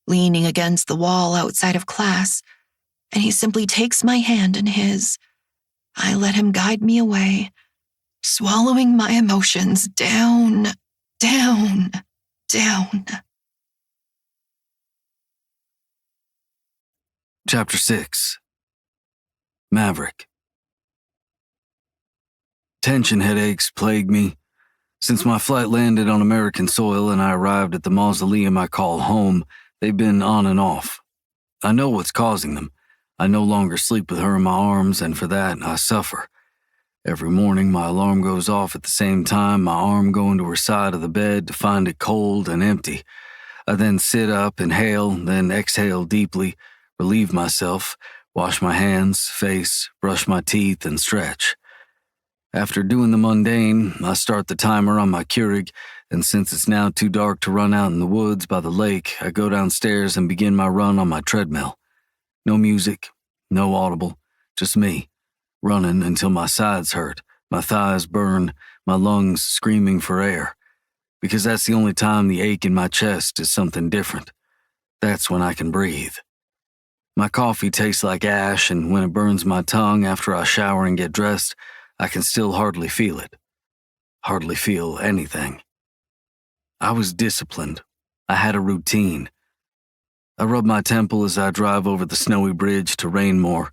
leaning against the wall outside of class, and he simply takes my hand in his. I let him guide me away, swallowing my emotions down. Chapter 6. Maverick. Tension headaches plague me. Since my flight landed on American soil and I arrived at the mausoleum I call home, they've been on and off. I know what's causing them. I no longer sleep with her in my arms, and for that, I suffer. Every morning, my alarm goes off at the same time, my arm going to her side of the bed to find it cold and empty. I then sit up, inhale, then exhale deeply, relieve myself, wash my hands, face, brush my teeth, and stretch. After doing the mundane, I start the timer on my Keurig, and since it's now too dark to run out in the woods by the lake, I go downstairs and begin my run on my treadmill. No music, no audible, just me, running until my sides hurt, my thighs burn, my lungs screaming for air. Because that's the only time the ache in my chest is something different. That's when I can breathe. My coffee tastes like ash, and when it burns my tongue after I shower and get dressed, I can still hardly feel it. Hardly feel anything. I was disciplined. I had a routine. I rub my temple as I drive over the snowy bridge to Rayne-Moore.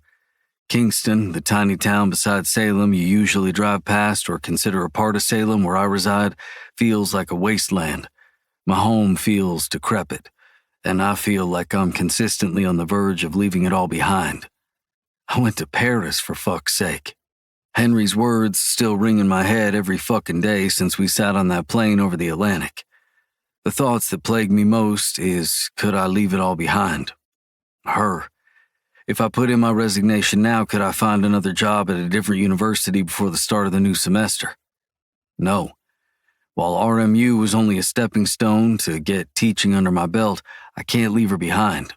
Kingston, the tiny town beside Salem you usually drive past or consider a part of Salem where I reside, feels like a wasteland. My home feels decrepit, and I feel like I'm consistently on the verge of leaving it all behind. I went to Paris, for fuck's sake. Henry's words still ring in my head every fucking day since we sat on that plane over the Atlantic. The thoughts that plague me most is, could I leave it all behind? Her. If I put in my resignation now, could I find another job at a different university before the start of the new semester? No. While RMU was only a stepping stone to get teaching under my belt, I can't leave her behind.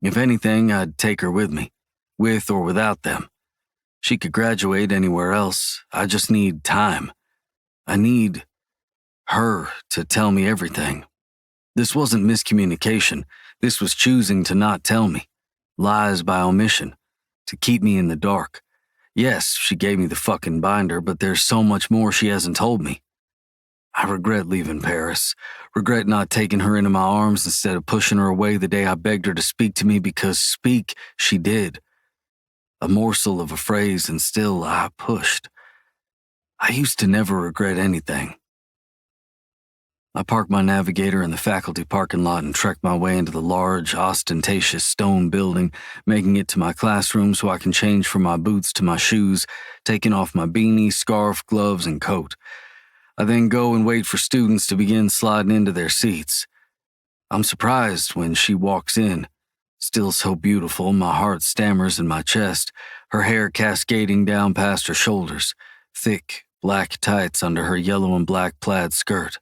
If anything, I'd take her with me, with or without them. She could graduate anywhere else. I just need time. I need her to tell me everything. This wasn't miscommunication. This was choosing to not tell me. Lies by omission. To keep me in the dark. Yes, she gave me the fucking binder, but there's so much more she hasn't told me. I regret leaving Paris. Regret not taking her into my arms instead of pushing her away the day I begged her to speak to me, because speak she did. A morsel of a phrase, and still I pushed. I used to never regret anything. I parked my Navigator in the faculty parking lot and trekked my way into the large, ostentatious stone building, making it to my classroom so I can change from my boots to my shoes, taking off my beanie, scarf, gloves, and coat. I then go and wait for students to begin sliding into their seats. I'm surprised when she walks in. Still so beautiful, my heart stammers in my chest, her hair cascading down past her shoulders, thick, black tights under her yellow and black plaid skirt.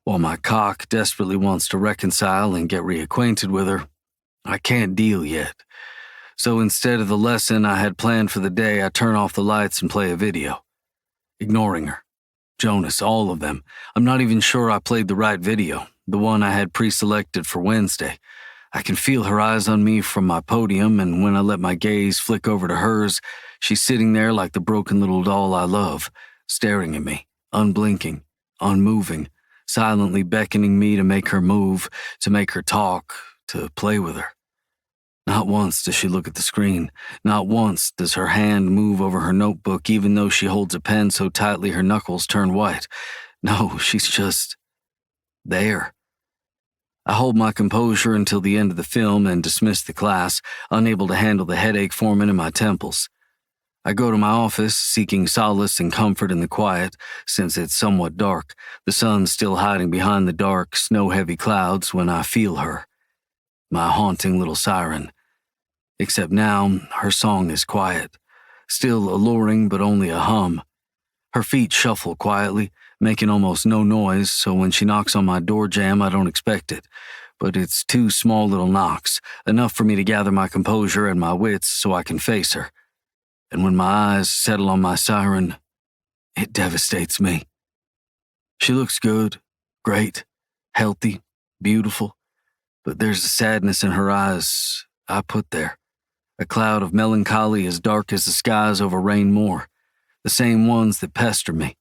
While my cock desperately wants to reconcile and get reacquainted with her, I can't deal yet. So instead of the lesson I had planned for the day, I turn off the lights and play a video. Ignoring her. Jonas, all of them. I'm not even sure I played the right video, the one I had pre-selected for Wednesday. I can feel her eyes on me from my podium, and when I let my gaze flick over to hers, she's sitting there like the broken little doll I love, staring at me, unblinking, unmoving, silently beckoning me to make her move, to make her talk, to play with her. Not once does she look at the screen. Not once does her hand move over her notebook, even though she holds a pen so tightly her knuckles turn white. No, she's just there. I hold my composure until the end of the film and dismiss the class, unable to handle the headache forming in my temples. I go to my office, seeking solace and comfort in the quiet, since it's somewhat dark, the sun still hiding behind the dark, snow-heavy clouds, when I feel her. My haunting little siren. Except now, her song is quiet, still alluring but only a hum. Her feet shuffle quietly, making almost no noise, so when she knocks on my door jamb, I don't expect it. But it's two small little knocks, enough for me to gather my composure and my wits so I can face her. And when my eyes settle on my siren, it devastates me. She looks good, great, healthy, beautiful, but there's a sadness in her eyes I put there. A cloud of melancholy as dark as the skies over Rayne-Moore, the same ones that pester me.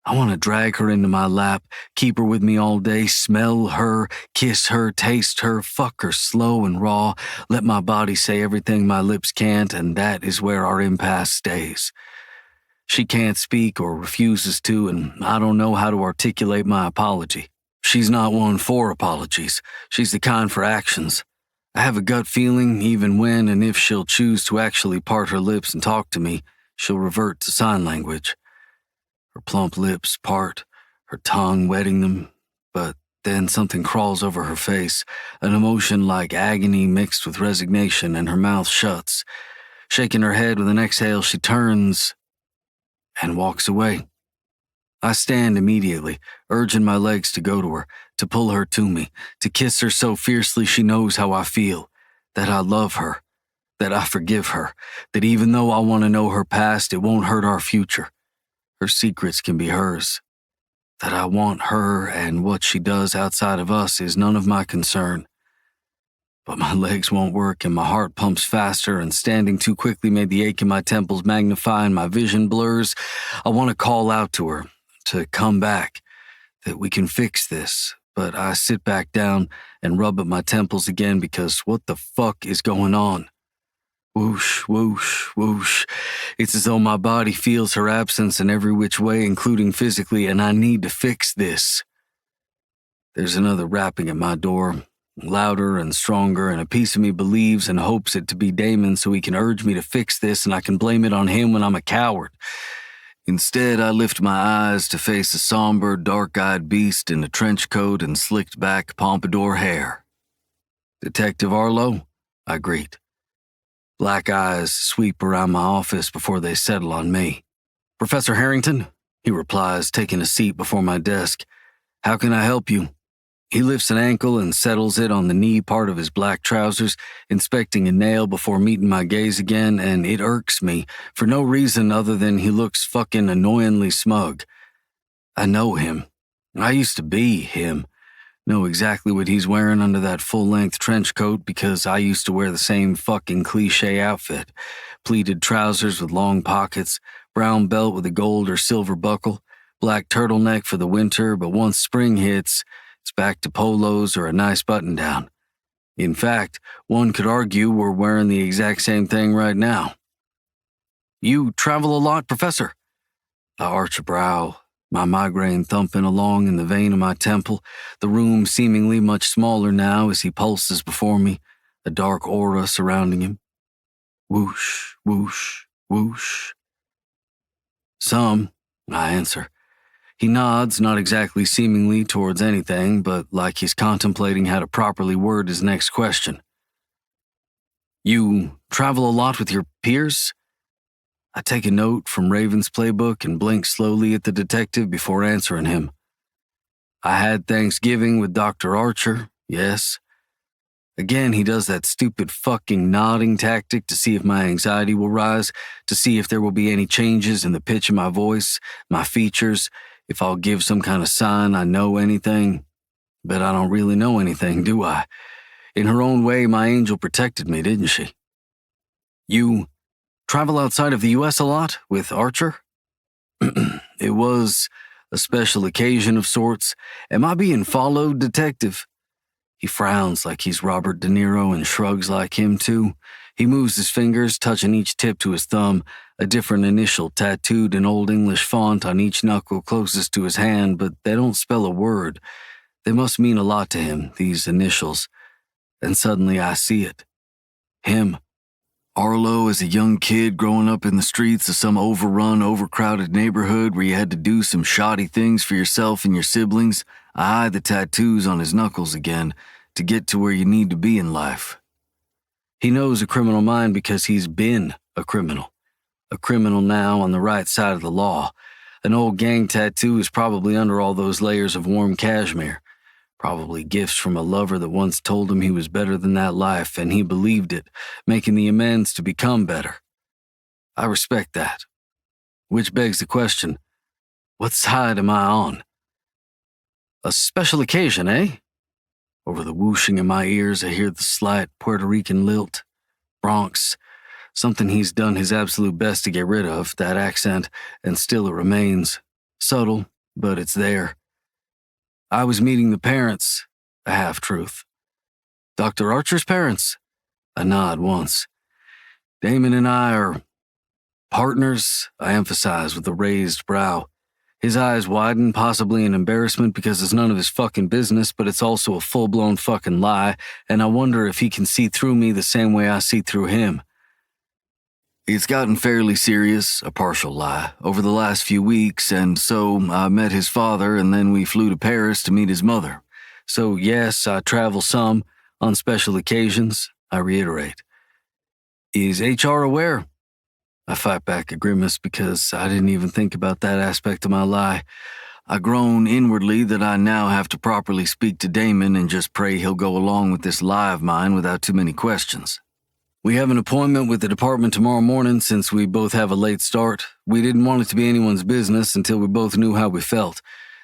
I want to drag her into my lap, keep her with me all day, smell her, kiss her, taste her, fuck her slow and raw, let my body say everything my lips can't, and that is where our impasse stays. She can't speak or refuses to, and I don't know how to articulate my apology. She's not one for apologies. She's the kind for actions. I have a gut feeling even when and if she'll choose to actually part her lips and talk to me, she'll revert to sign language. Her plump lips part, her tongue wetting them, but then something crawls over her face, an emotion like agony mixed with resignation, and her mouth shuts. Shaking her head with an exhale, she turns and walks away. I stand immediately, urging my legs to go to her, to pull her to me, to kiss her so fiercely she knows how I feel, that I love her, that I forgive her, that even though I want to know her past, it won't hurt our future. Her secrets can be hers. That I want her and what she does outside of us is none of my concern. But my legs won't work and my heart pumps faster, and standing too quickly made the ache in my temples magnify and my vision blurs. I want to call out to her, to come back, that we can fix this, but I sit back down and rub at my temples again because what the fuck is going on? Whoosh, whoosh, whoosh. It's as though my body feels her absence in every which way, including physically, and I need to fix this. There's another rapping at my door, louder and stronger, and a piece of me believes and hopes it to be Damon so he can urge me to fix this and I can blame it on him when I'm a coward. Instead, I lift my eyes to face a somber, dark-eyed beast in a trench coat and slicked-back pompadour hair. "Detective Arlo?" I greet. Black eyes sweep around my office before they settle on me. "Professor Harrington?" he replies, taking a seat before my desk. "How can I help you?" He lifts an ankle and settles it on the knee part of his black trousers, inspecting a nail before meeting my gaze again, and it irks me, for no reason other than he looks fucking annoyingly smug. I know him. I used to be him. Know exactly what he's wearing under that full-length trench coat because I used to wear the same fucking cliche outfit. Pleated trousers with long pockets, brown belt with a gold or silver buckle, black turtleneck for the winter, but once spring hits, it's back to polos or a nice button-down. In fact, one could argue we're wearing the exact same thing right now. "You travel a lot, Professor?" I arch a brow, my migraine thumping along in the vein of my temple, the room seemingly much smaller now as he pulses before me, a dark aura surrounding him. Whoosh, whoosh, whoosh. "Some," I answer. He nods, not exactly seemingly towards anything, but like he's contemplating how to properly word his next question. "You travel a lot with your peers?" I take a note from Raven's playbook and blink slowly at the detective before answering him. "I had Thanksgiving with Dr. Archer, yes." Again, he does that stupid fucking nodding tactic to see if my anxiety will rise, to see if there will be any changes in the pitch of my voice, my features, if I'll give some kind of sign I know anything. But I don't really know anything, do I? In her own way, my angel protected me, didn't she? "You travel outside of the U.S. a lot with Archer?" "It was a special occasion of sorts. Am I being followed, detective?" He frowns like he's Robert De Niro and shrugs like him too. He moves his fingers, touching each tip to his thumb, a different initial tattooed in Old English font on each knuckle closest to his hand, but they don't spell a word. They must mean a lot to him, these initials. And suddenly I see it. Him. Arlo as a young kid growing up in the streets of some overrun, overcrowded neighborhood where you had to do some shoddy things for yourself and your siblings. I hide the tattoos on his knuckles again to get to where you need to be in life. He knows a criminal mind because he's been a criminal. A criminal now on the right side of the law. An old gang tattoo is probably under all those layers of warm cashmere. Probably gifts from a lover that once told him he was better than that life, and he believed it, making the amends to become better. I respect that. Which begs the question, what side am I on? A special occasion, eh? Over the whooshing in my ears, I hear the slight Puerto Rican lilt. Bronx. Something he's done his absolute best to get rid of, that accent, and still it remains. Subtle, but it's there. I was meeting the parents, a half-truth. Dr. Archer's parents? I nod once. Damon and I are partners, I emphasize with a raised brow. His eyes widen, possibly in embarrassment because it's none of his fucking business, but it's also a full-blown fucking lie, and I wonder if he can see through me the same way I see through him. It's gotten fairly serious, a partial lie, over the last few weeks, and so I met his father, and then we flew to Paris to meet his mother. So yes, I travel some, on special occasions, I reiterate. Is HR aware? I fight back a grimace because I didn't even think about that aspect of my lie. I groan inwardly that I now have to properly speak to Damon and just pray he'll go along with this lie of mine without too many questions. We have an appointment with the department tomorrow morning since we both have a late start. We didn't want it to be anyone's business until we both knew how we felt.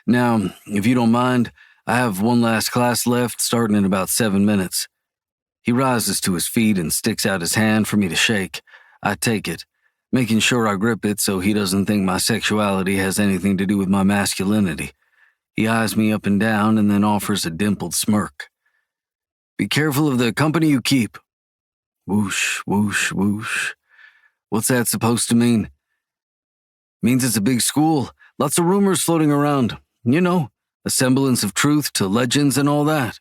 Now, if you don't mind, I have one last class left starting in about 7 minutes. He rises to his feet and sticks out his hand for me to shake. I take it, making sure I grip it so he doesn't think my sexuality has anything to do with my masculinity. He eyes me up and down and then offers a dimpled smirk. Be careful of the company you keep. Whoosh, whoosh, whoosh. What's that supposed to mean? Means it's a big school. Lots of rumors floating around. You know, a semblance of truth to legends and all that.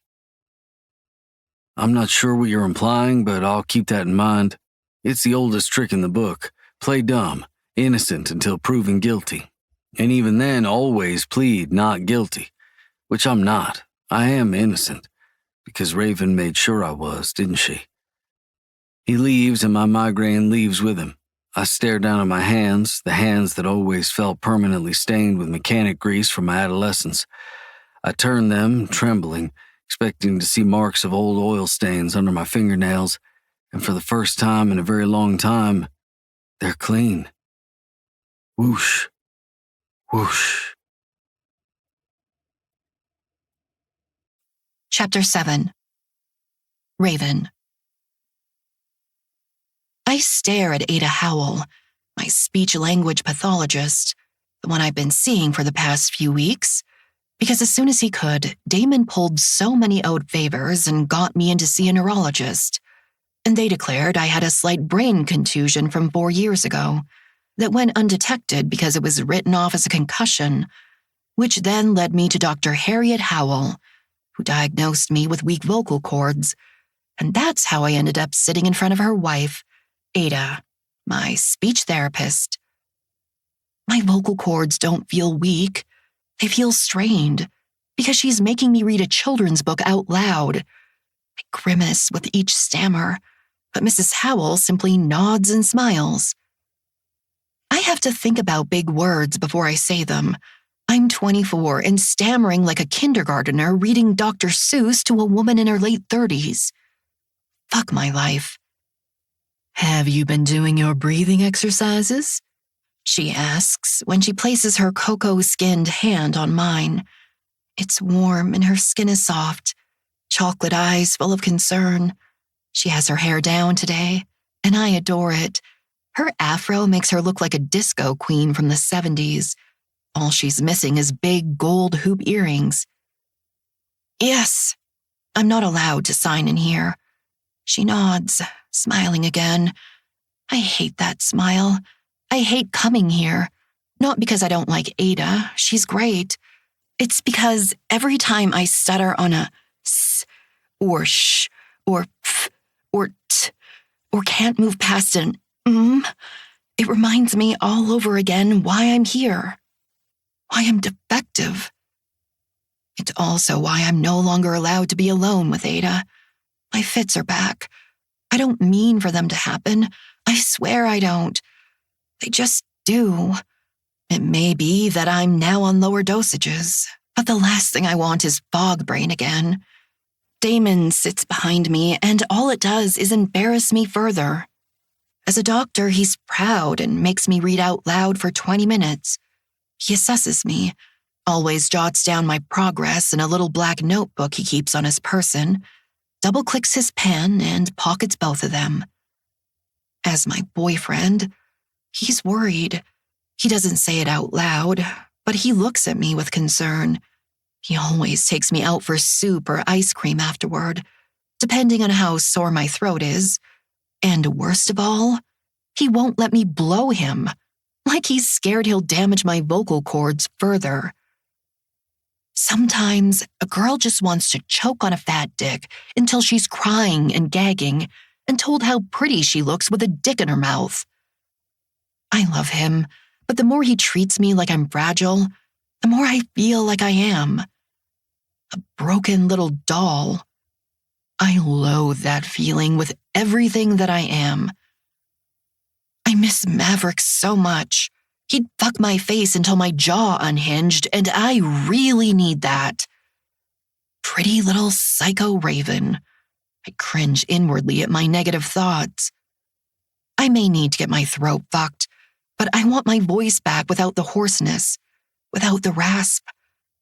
I'm not sure what you're implying, but I'll keep that in mind. It's the oldest trick in the book. Play dumb, innocent until proven guilty. And even then, always plead not guilty. Which I'm not. I am innocent. Because Raven made sure I was, didn't she? He leaves and my migraine leaves with him. I stare down at my hands, the hands that always felt permanently stained with mechanic grease from my adolescence. I turn them, trembling, expecting to see marks of old oil stains under my fingernails, and for the first time in a very long time, they're clean. Whoosh, whoosh. Chapter 7. Raven. I stare at Ada Howell, my speech-language pathologist, the one I've been seeing for the past few weeks, because as soon as he could, Damon pulled so many odd favors and got me in to see a neurologist, and they declared I had a slight brain contusion from 4 years ago that went undetected because it was written off as a concussion, which then led me to Dr. Harriet Howell, who diagnosed me with weak vocal cords, and that's how I ended up sitting in front of her wife, Ada, my speech therapist. My vocal cords don't feel weak. They feel strained because she's making me read a children's book out loud. I grimace with each stammer, but Mrs. Howell simply nods and smiles. I have to think about big words before I say them. I'm 24 and stammering like a kindergartner reading Dr. Seuss to a woman in her late 30s. Fuck my life. Have you been doing your breathing exercises? She asks when she places her cocoa-skinned hand on mine. It's warm and her skin is soft, chocolate eyes full of concern. She has her hair down today, and I adore it. Her afro makes her look like a disco queen from the 70s. All she's missing is big gold hoop earrings. Yes, I'm not allowed to sign in here. She nods, smiling again. I hate that smile. I hate coming here. Not because I don't like Ada. She's great. It's because every time I stutter on a s or sh or f or t or can't move past an it reminds me all over again why I'm here. Why I'm defective. It's also why I'm no longer allowed to be alone with Ada. My fits are back. I don't mean for them to happen. I swear I don't. They just do. It may be that I'm now on lower dosages, but the last thing I want is fog brain again. Damon sits behind me, and all it does is embarrass me further. As a doctor, he's proud and makes me read out loud for 20 minutes. He assesses me, always jots down my progress in a little black notebook he keeps on his person, double-clicks his pen, and pockets both of them. As my boyfriend, he's worried. He doesn't say it out loud, but he looks at me with concern. He always takes me out for soup or ice cream afterward, depending on how sore my throat is. And worst of all, he won't let me blow him. like he's scared he'll damage my vocal cords further. Sometimes a girl just wants to choke on a fat dick until she's crying and gagging and told how pretty she looks with a dick in her mouth. I love him, but the more he treats me like I'm fragile, the more I feel like I am. A broken little doll. I loathe that feeling with everything that I am. I miss Maverick so much. He'd fuck my face until my jaw unhinged, and I really need that. Pretty little psycho raven. I cringe inwardly at my negative thoughts. I may need to get my throat fucked, but I want my voice back without the hoarseness, without the rasp.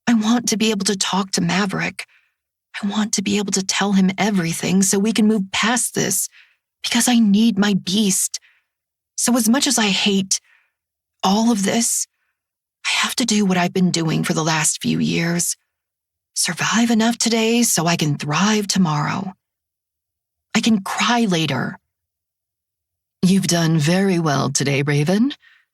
I want to be able to talk to Maverick. I want to be able to tell him everything so we can move past this, because I need my beast. So as much as I hate all of this, I have to do what I've been doing for the last few years. Survive enough today so I can thrive tomorrow. I can cry later. You've done very well today, Raven.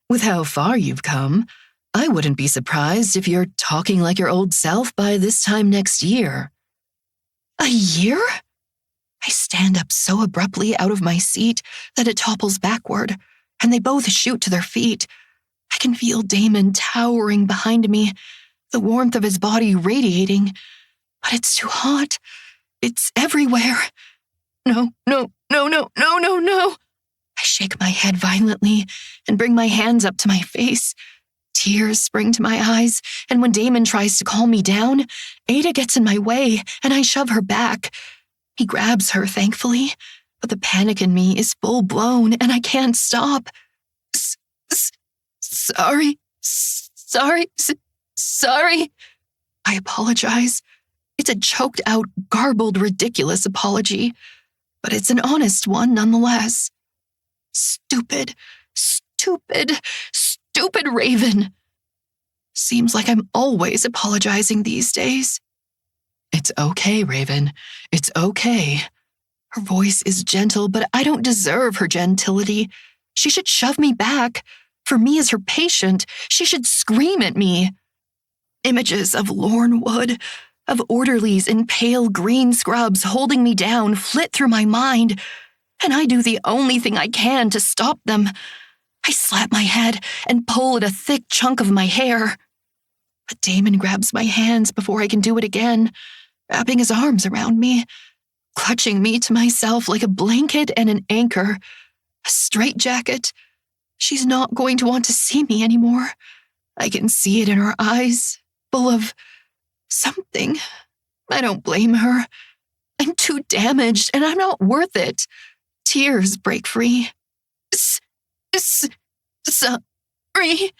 With how far you've come, I wouldn't be surprised if you're talking like your old self by this time next year. A year? I stand up so abruptly out of my seat that it topples backward, and they both shoot to their feet. I can feel Damon towering behind me, the warmth of his body radiating, but it's too hot. It's everywhere. No. I shake my head violently and bring my hands up to my face. Tears spring to my eyes, and when Damon tries to calm me down, Ada gets in my way, and I shove her back. He grabs her, thankfully, but the panic in me is full-blown, and I can't stop. Sorry. I apologize. It's a choked-out, garbled, ridiculous apology, but it's an honest one nonetheless. Stupid Raven. Seems like I'm always apologizing these days. It's okay, Raven. It's okay. Her voice is gentle, but I don't deserve her gentility. She should shove me back. For me as her patient, she should scream at me. Images of lorn wood, of orderlies in pale green scrubs holding me down flit through my mind, and I do the only thing I can to stop them. I slap my head and pull at a thick chunk of my hair. But Damon grabs my hands before I can do it again, wrapping his arms around me, clutching me to myself like a blanket and an anchor, a straitjacket. She's not going to want to see me anymore. I can see it in her eyes, full of something. I don't blame her. I'm too damaged, and I'm not worth it. Tears break free. Sorry.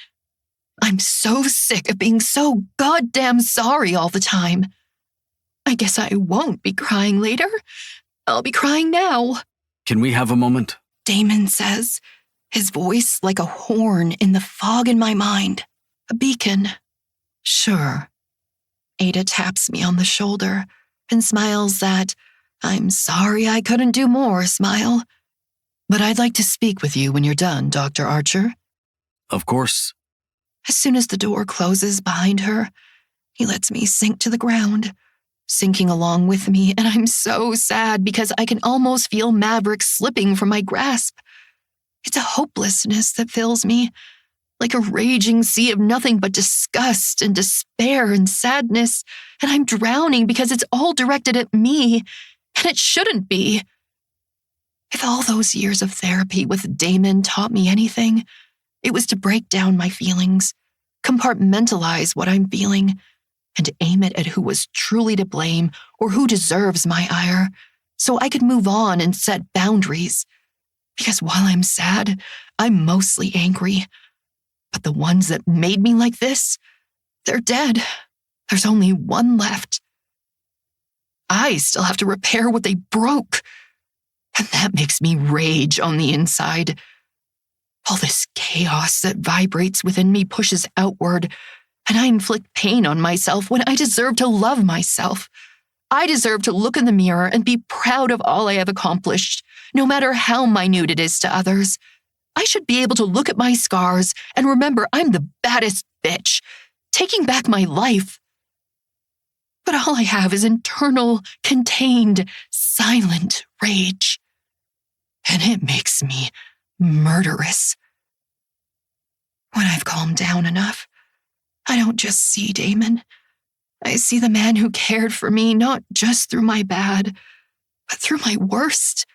I'm so sick of being so goddamn sorry all the time. I guess I won't be crying later. I'll be crying now. Can we have a moment? Damon says, his voice like a horn in the fog in my mind. A beacon. Sure. Ada taps me on the shoulder and smiles that "I'm sorry I couldn't do more" smile. But I'd like to speak with you when you're done, Dr. Archer. Of course. As soon as the door closes behind her, he lets me sink to the ground, sinking along with me, and I'm so sad because I can almost feel Maverick slipping from my grasp. It's a hopelessness that fills me, like a raging sea of nothing but disgust and despair and sadness, and I'm drowning because it's all directed at me, and it shouldn't be. If all those years of therapy with Damon taught me anything, it was to break down my feelings, compartmentalize what I'm feeling, and aim it at who was truly to blame or who deserves my ire, so I could move on and set boundaries. Because while I'm sad, I'm mostly angry. But the ones that made me like this, they're dead. There's only one left. I still have to repair what they broke. And that makes me rage on the inside. All this chaos that vibrates within me pushes outward, and I inflict pain on myself when I deserve to love myself. I deserve to look in the mirror and be proud of all I have accomplished, no matter how minute it is to others. I should be able to look at my scars and remember I'm the baddest bitch, taking back my life. But all I have is internal, contained, silent rage. And it makes me murderous. When I've calmed down enough, I don't just see Damon. I see the man who cared for me not just through my bad, but through my worst,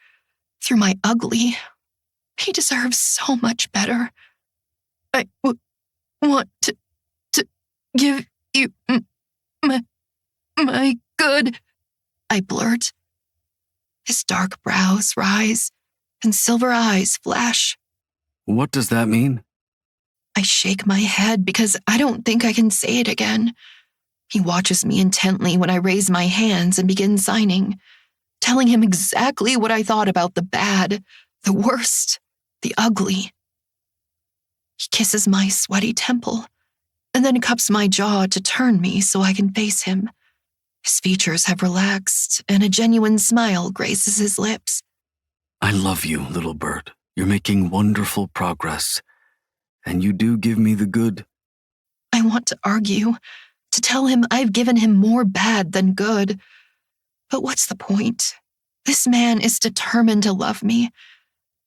through my ugly. He deserves so much better. I want to give you my good, I blurt. His dark brows rise and silver eyes flash. What does that mean? I shake my head because I don't think I can say it again. He watches me intently when I raise my hands and begin signing, telling him exactly what I thought about the bad, the worst, the ugly. He kisses my sweaty temple and then cups my jaw to turn me so I can face him. His features have relaxed and a genuine smile graces his lips. I love you, little bird. You're making wonderful progress. And you do give me the good. I want to argue, to tell him I've given him more bad than good. But what's the point? This man is determined to love me.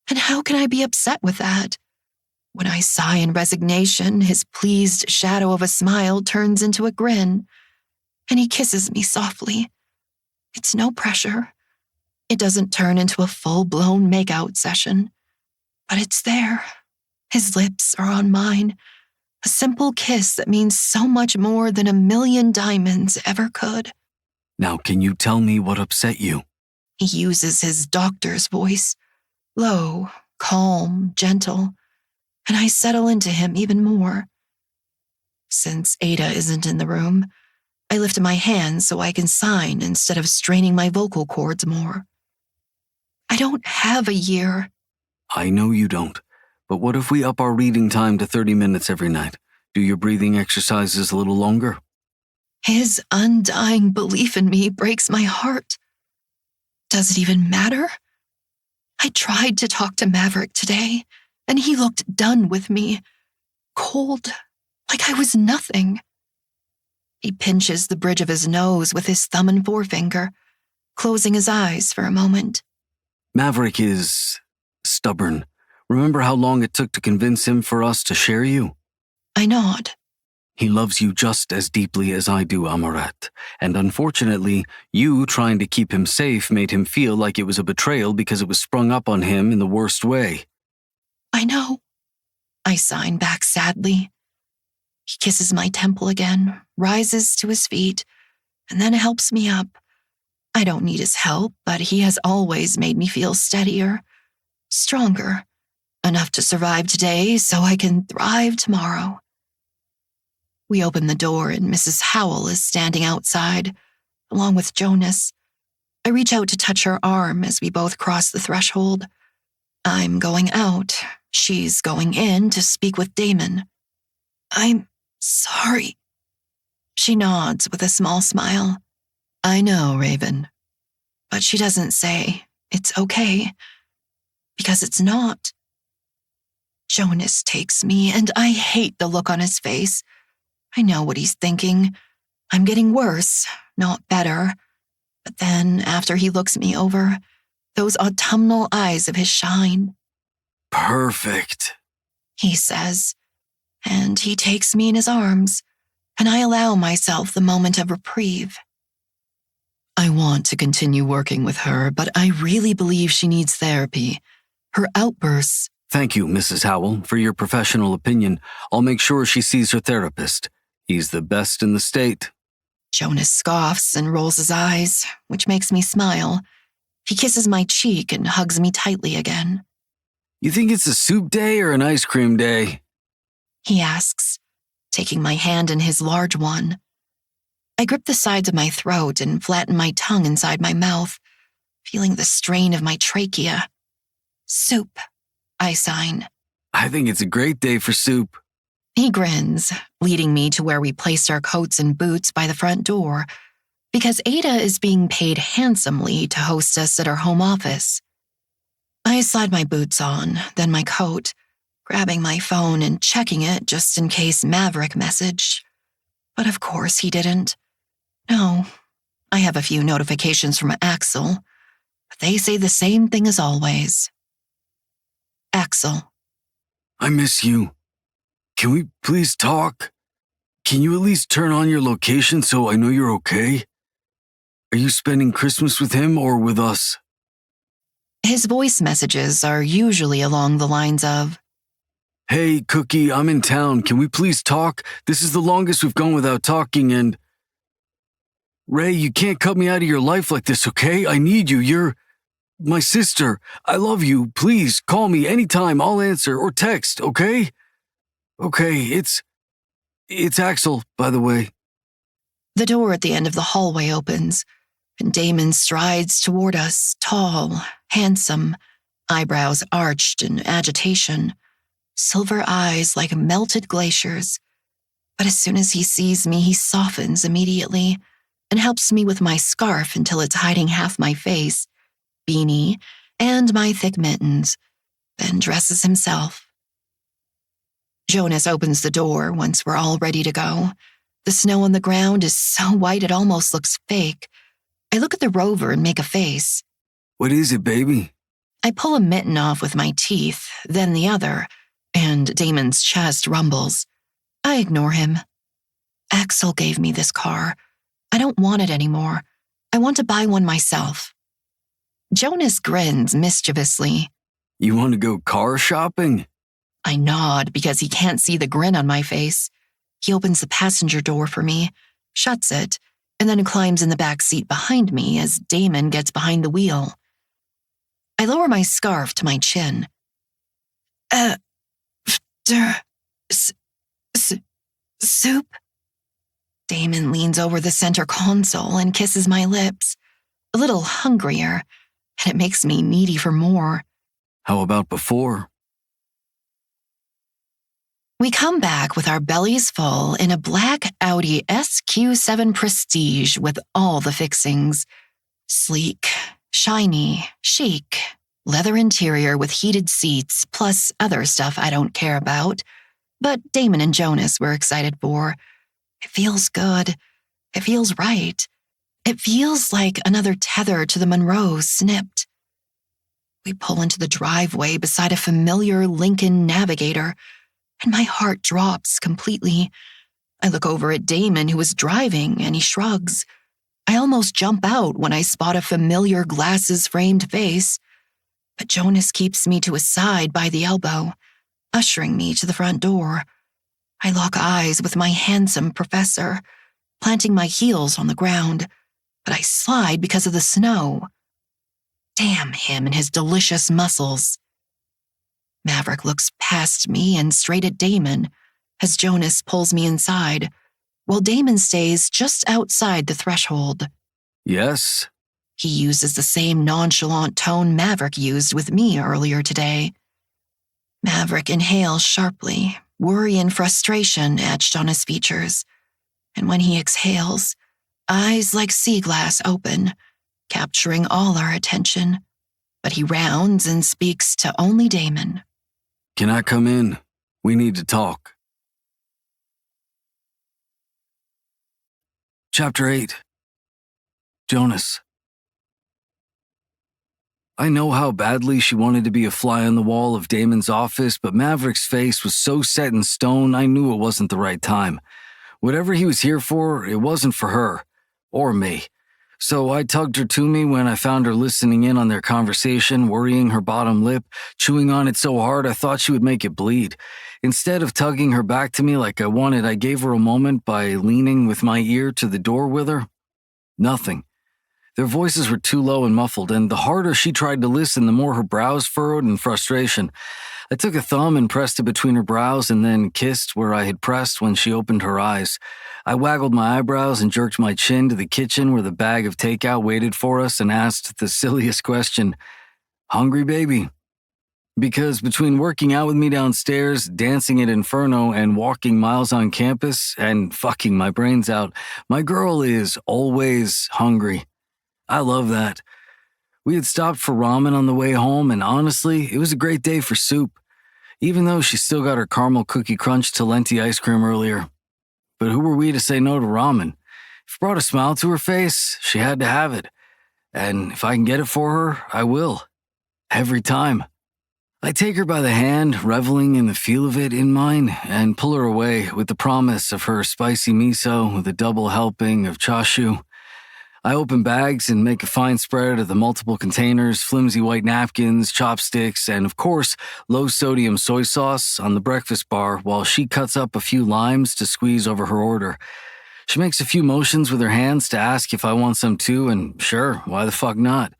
And how can I be upset with that? When I sigh in resignation, his pleased shadow of a smile turns into a grin, and he kisses me softly. It's no pressure. It doesn't turn into a full-blown make-out session. But it's there. His lips are on mine. A simple kiss that means so much more than 1,000,000 diamonds ever could. Now, can you tell me what upset you? He uses his doctor's voice, low, calm, gentle, and I settle into him even more. Since Ada isn't in the room, I lift my hands so I can sign instead of straining my vocal cords more. I don't have a year. I know you don't, but what if we up our reading time to 30 minutes every night? Do your breathing exercises a little longer? His undying belief in me breaks my heart. Does it even matter? I tried to talk to Maverick today, and he looked done with me, cold, like I was nothing. He pinches the bridge of his nose with his thumb and forefinger, closing his eyes for a moment. Maverick is stubborn. Remember how long it took to convince him for us to share you? I nod. He loves you just as deeply as I do, Amaret. And unfortunately, you trying to keep him safe made him feel like it was a betrayal because it was sprung up on him in the worst way. I know. I sign back sadly. He kisses my temple again, rises to his feet, and then helps me up. I don't need his help, but he has always made me feel steadier, stronger, enough to survive today so I can thrive tomorrow. We open the door and Mrs. Howell is standing outside, along with Jonas. I reach out to touch her arm as we both cross the threshold. I'm going out. She's going in to speak with Damon. I'm sorry. She nods with a small smile. I know, Raven. But she doesn't say, it's okay, because it's not. Jonas takes me, and I hate the look on his face. I know what he's thinking. I'm getting worse, not better. But then, after he looks me over, those autumnal eyes of his shine. Perfect, He says, and he takes me in his arms, and I allow myself the moment of reprieve. I want to continue working with her, but I really believe she needs therapy. Her outbursts. Thank you, Mrs. Howell, for your professional opinion. I'll make sure she sees her therapist. He's the best in the state. Jonas scoffs and rolls his eyes, which makes me smile. He kisses my cheek and hugs me tightly again. You think it's a soup day or an ice cream day? He asks, taking my hand in his large one. I grip the sides of my throat and flatten my tongue inside my mouth, feeling the strain of my trachea. Soup, I sign. I think it's a great day for soup. He grins, leading me to where we placed our coats and boots by the front door, because Ada is being paid handsomely to host us at our home office. I slide my boots on, then my coat, grabbing my phone and checking it just in case Maverick messaged. But of course he didn't. No, I have a few notifications from Axel, but they say the same thing as always. Axel. I miss you. Can we please talk? Can you at least turn on your location so I know you're okay? Are you spending Christmas with him or with us? His voice messages are usually along the lines of, Hey, Cookie, I'm in town. Can we please talk? This is the longest we've gone without talking and... Ray, you can't cut me out of your life like this, okay? I need you. You're my sister. I love you. Please call me anytime. I'll answer or text, okay? Okay, it's Axel, by the way. The door at the end of the hallway opens, and Damon strides toward us, tall, handsome, eyebrows arched in agitation, silver eyes like melted glaciers. But as soon as he sees me, he softens immediately and helps me with my scarf until it's hiding half my face, beanie, and my thick mittens, then dresses himself. Jonas opens the door once we're all ready to go. The snow on the ground is so white it almost looks fake. I look at the rover and make a face. What is it, baby? I pull a mitten off with my teeth, then the other, and Damon's chest rumbles. I ignore him. Axel gave me this car. I don't want it anymore. I want to buy one myself. Jonas grins mischievously. You want to go car shopping? I nod because he can't see the grin on my face. He opens the passenger door for me, shuts it, and then climbs in the back seat behind me as Damon gets behind the wheel. I lower my scarf to my chin. Soup? Damon leans over the center console and kisses my lips, a little hungrier, and it makes me needy for more. How about before? We come back with our bellies full in a black Audi SQ7 Prestige with all the fixings. Sleek, shiny, chic, leather interior with heated seats, plus other stuff I don't care about. But Damon and Jonas were excited for. It feels good. It feels right. It feels like another tether to the Monroes snipped. We pull into the driveway beside a familiar Lincoln Navigator, and my heart drops completely. I look over at Damon, who is driving, and he shrugs. I almost jump out when I spot a familiar glasses-framed face, but Jonas keeps me to his side by the elbow, ushering me to the front door. I lock eyes with my handsome professor, planting my heels on the ground, but I slide because of the snow. Damn him and his delicious muscles. Maverick looks past me and straight at Damon as Jonas pulls me inside, while Damon stays just outside the threshold. Yes? He uses the same nonchalant tone Maverick used with me earlier today. Maverick inhales sharply, worry and frustration etched on his features, and when he exhales, eyes like sea glass open, capturing all our attention, but he rounds and speaks to only Damon. Can I come in? We need to talk. Chapter 8. Jonas. I know how badly she wanted to be a fly on the wall of Damon's office, but Maverick's face was so set in stone I knew it wasn't the right time. Whatever he was here for, it wasn't for her. Or me. So I tugged her to me when I found her listening in on their conversation, worrying her bottom lip, chewing on it so hard I thought she would make it bleed. Instead of tugging her back to me like I wanted, I gave her a moment by leaning with my ear to the door with her. Nothing. Their voices were too low and muffled, and the harder she tried to listen, the more her brows furrowed in frustration. I took a thumb and pressed it between her brows and then kissed where I had pressed when she opened her eyes. I waggled my eyebrows and jerked my chin to the kitchen where the bag of takeout waited for us and asked the silliest question, "Hungry, baby?" Because between working out with me downstairs, dancing at Inferno, and walking miles on campus, and fucking my brains out, my girl is always hungry. I love that. We had stopped for ramen on the way home, and honestly, it was a great day for soup. even though she still got her caramel cookie crunch Talenti ice cream earlier. But who were we to say no to ramen? If it brought a smile to her face, she had to have it. And if I can get it for her, I will. Every time. I take her by the hand, reveling in the feel of it in mine, and pull her away with the promise of her spicy miso with a double helping of chashu. I open bags and make a fine spread of the multiple containers, flimsy white napkins, chopsticks, and of course, low-sodium soy sauce on the breakfast bar while she cuts up a few limes to squeeze over her order. She makes a few motions with her hands to ask if I want some too, and sure, why the fuck not?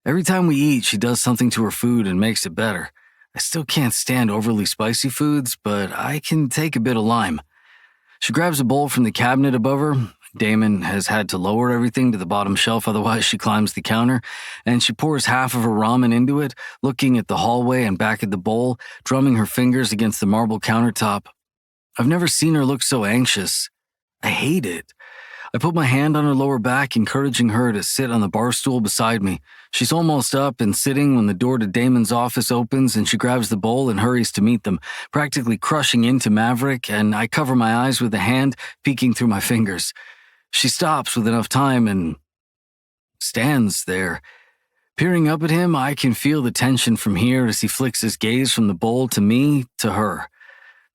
Every time we eat, she does something to her food and makes it better. I still can't stand overly spicy foods, but I can take a bit of lime. She grabs a bowl from the cabinet above her. Damon has had to lower everything to the bottom shelf, otherwise she climbs the counter, and she pours half of her ramen into it, looking at the hallway and back at the bowl, drumming her fingers against the marble countertop. I've never seen her look so anxious. I hate it. I put my hand on her lower back, encouraging her to sit on the bar stool beside me. She's almost up and sitting when the door to Damon's office opens and she grabs the bowl and hurries to meet them, practically crushing into Maverick, and I cover my eyes with a hand, peeking through my fingers. She stops with enough time and stands there. Peering up at him, I can feel the tension from here as he flicks his gaze from the bowl to me, to her.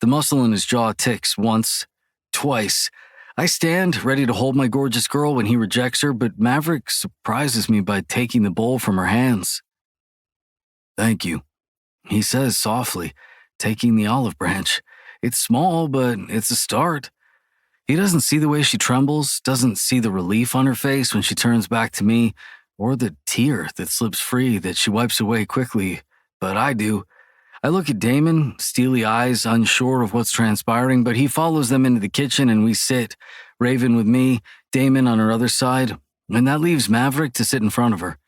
The muscle in his jaw ticks once, twice. I stand, ready to hold my gorgeous girl when he rejects her, but Maverick surprises me by taking the bowl from her hands. "Thank you," he says softly, taking the olive branch. It's small, but it's a start. He doesn't see the way she trembles, doesn't see the relief on her face when she turns back to me, or the tear that slips free that she wipes away quickly, but I do. I look at Damon, steely eyes, unsure of what's transpiring, but he follows them into the kitchen and we sit, Raven with me, Damon on her other side, and that leaves Maverick to sit in front of her.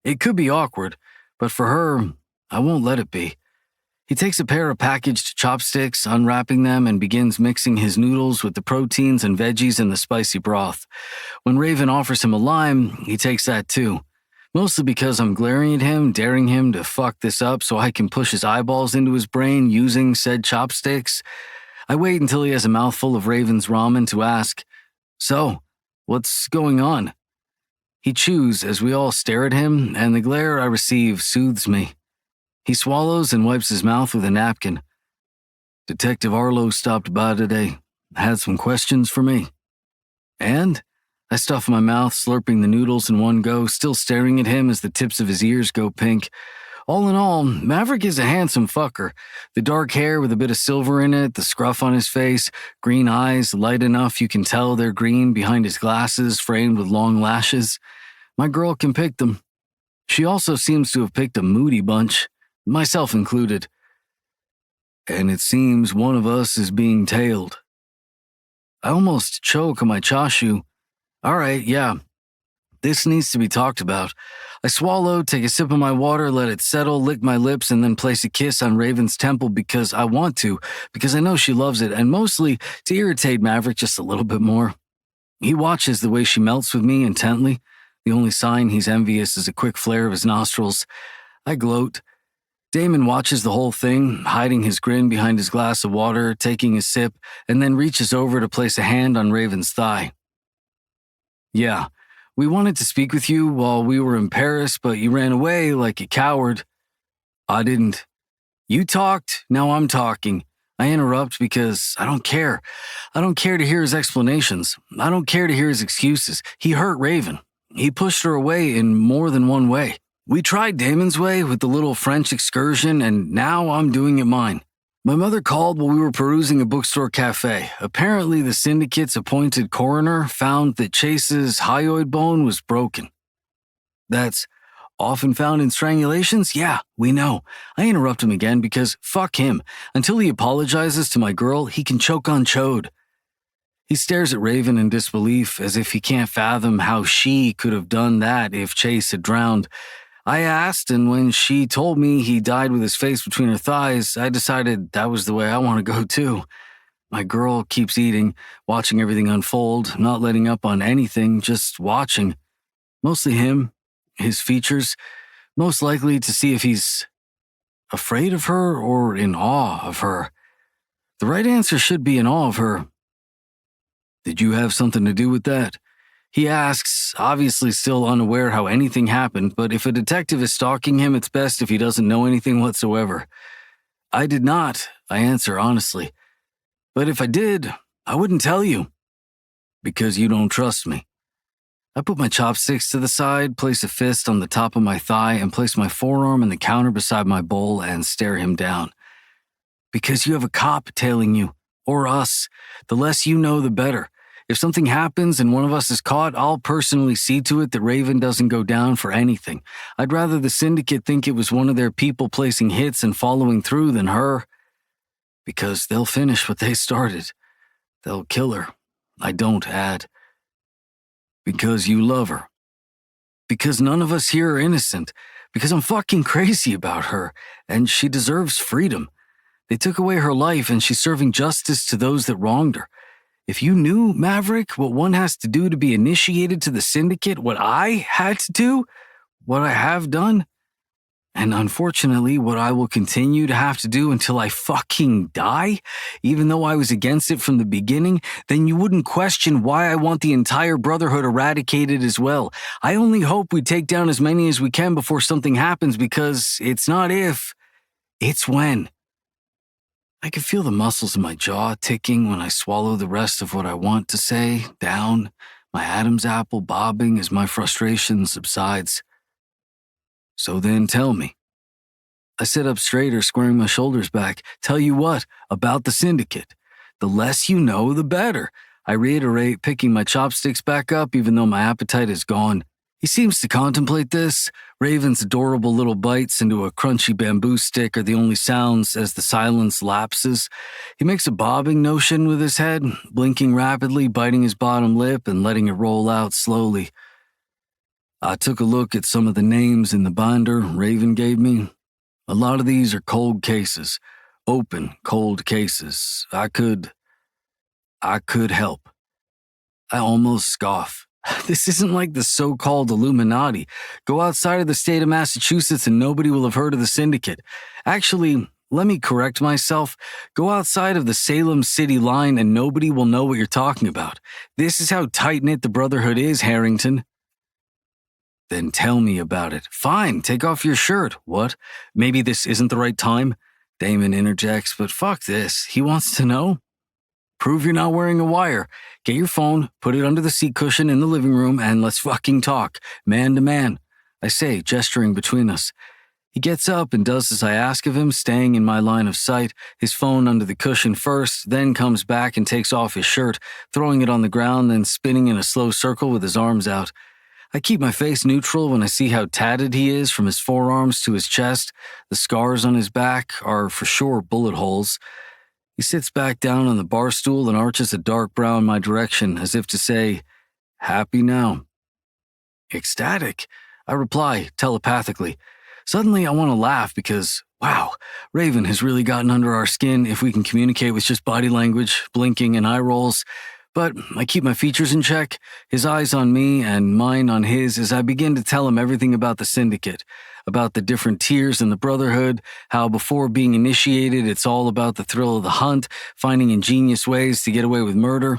It could be awkward, but for her, I won't let it be. He takes a pair of packaged chopsticks, unwrapping them, and begins mixing his noodles with the proteins and veggies in the spicy broth. When Raven offers him a lime, he takes that too. Mostly because I'm glaring at him, daring him to fuck this up so I can push his eyeballs into his brain using said chopsticks. I wait until he has a mouthful of Raven's ramen to ask, "So, what's going on?" He chews as we all stare at him, and the glare I receive soothes me. He swallows and wipes his mouth with a napkin. "Detective Arlo stopped by today. Had some questions for me." "And?" I stuff my mouth, slurping the noodles in one go, still staring at him as the tips of his ears go pink. All in all, Maverick is a handsome fucker. The dark hair with a bit of silver in it, the scruff on his face, green eyes, light enough you can tell they're green behind his glasses framed with long lashes. My girl can pick them. She also seems to have picked a moody bunch, myself included. "And it seems one of us is being tailed." I almost choke on my chashu. All right, yeah. This needs to be talked about. I swallow, take a sip of my water, let it settle, lick my lips, and then place a kiss on Raven's temple because I want to, because I know she loves it, and mostly to irritate Maverick just a little bit more. He watches the way she melts with me intently. The only sign he's envious is a quick flare of his nostrils. I gloat. Damon watches the whole thing, hiding his grin behind his glass of water, taking a sip, and then reaches over to place a hand on Raven's thigh. "Yeah, we wanted to speak with you while we were in Paris, but you ran away like a coward." "I didn't." "You talked, now I'm talking." I interrupt because I don't care. I don't care to hear his explanations. I don't care to hear his excuses. He hurt Raven. He pushed her away in more than one way. We tried Damon's way with the little French excursion, and now I'm doing it mine. My mother called while we were perusing a bookstore cafe. Apparently, the syndicate's appointed coroner found that Chase's hyoid bone was broken. That's often found in strangulations? Yeah, we know. I interrupt him again because fuck him. Until he apologizes to my girl, he can choke on chode. He stares at Raven in disbelief as if he can't fathom how she could have done that if Chase had drowned. I asked, and when she told me he died with his face between her thighs, I decided that was the way I want to go too. My girl keeps eating, watching everything unfold, not letting up on anything, just watching. Mostly him, his features, most likely to see if he's... afraid of her or in awe of her? The right answer should be in awe of her. Did you have something to do with that? He asks, obviously still unaware how anything happened, but if a detective is stalking him, it's best if he doesn't know anything whatsoever. I did not, I answer honestly. But if I did, I wouldn't tell you. Because you don't trust me. I put my chopsticks to the side, place a fist on the top of my thigh, and place my forearm on the counter beside my bowl and stare him down. Because you have a cop tailing you, or us. The less you know, the better. If something happens and one of us is caught, I'll personally see to it that Raven doesn't go down for anything. I'd rather the syndicate think it was one of their people placing hits and following through than her. Because they'll finish what they started. They'll kill her. I don't add. Because you love her. Because none of us here are innocent. Because I'm fucking crazy about her, and she deserves freedom. They took away her life, and she's serving justice to those that wronged her. If you knew, Maverick, what one has to do to be initiated to the syndicate, what I had to do, what I have done, and unfortunately what I will continue to have to do until I fucking die, even though I was against it from the beginning, then you wouldn't question why I want the entire Brotherhood eradicated as well. I only hope we take down as many as we can before something happens, because it's not if, it's when. I can feel the muscles in my jaw ticking when I swallow the rest of what I want to say down, my Adam's apple bobbing as my frustration subsides. So then tell me. I sit up straighter, squaring my shoulders back. Tell you what, about the syndicate. The less you know, the better. I reiterate, picking my chopsticks back up even though my appetite is gone. He seems to contemplate this. Raven's adorable little bites into a crunchy bamboo stick are the only sounds as the silence lapses. He makes a bobbing motion with his head, blinking rapidly, biting his bottom lip and letting it roll out slowly. I took a look at some of the names in the binder Raven gave me. A lot of these are cold cases. Open, cold cases. I could help. I almost scoff. This isn't like the so-called Illuminati. Go outside of the state of Massachusetts and nobody will have heard of the syndicate. Actually, let me correct myself. Go outside of the Salem city line and nobody will know what you're talking about. This is how tight-knit the Brotherhood is, Harrington. Then tell me about it. Fine, take off your shirt. What? Maybe this isn't the right time? Damon interjects, but fuck this. He wants to know. Prove you're not wearing a wire. Get your phone, put it under the seat cushion in the living room, and let's fucking talk, man to man. I say, gesturing between us. He gets up and does as I ask of him, staying in my line of sight, his phone under the cushion first, then comes back and takes off his shirt, throwing it on the ground, then spinning in a slow circle with his arms out. I keep my face neutral when I see how tatted he is from his forearms to his chest. The scars on his back are for sure bullet holes. He sits back down on the bar stool and arches a dark brow in my direction, as if to say, happy now. Ecstatic, I reply telepathically. Suddenly I want to laugh because, wow, Raven has really gotten under our skin if we can communicate with just body language, blinking, and eye rolls. But I keep my features in check, his eyes on me and mine on his as I begin to tell him everything about the syndicate, about the different tiers in the Brotherhood, how before being initiated it's all about the thrill of the hunt, finding ingenious ways to get away with murder.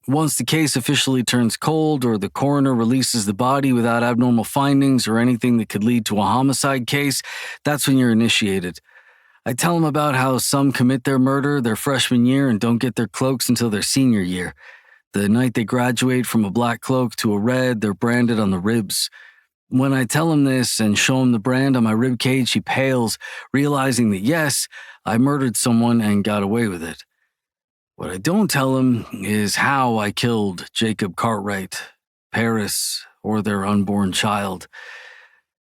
Once the case officially turns cold or the coroner releases the body without abnormal findings or anything that could lead to a homicide case, that's when you're initiated. I tell them about how some commit their murder their freshman year and don't get their cloaks until their senior year. The night they graduate from a black cloak to a red, they're branded on the ribs. When I tell him this and show him the brand on my rib cage, he pales, realizing that yes, I murdered someone and got away with it. What I don't tell him is how I killed Jacob Cartwright, Paris, or their unborn child.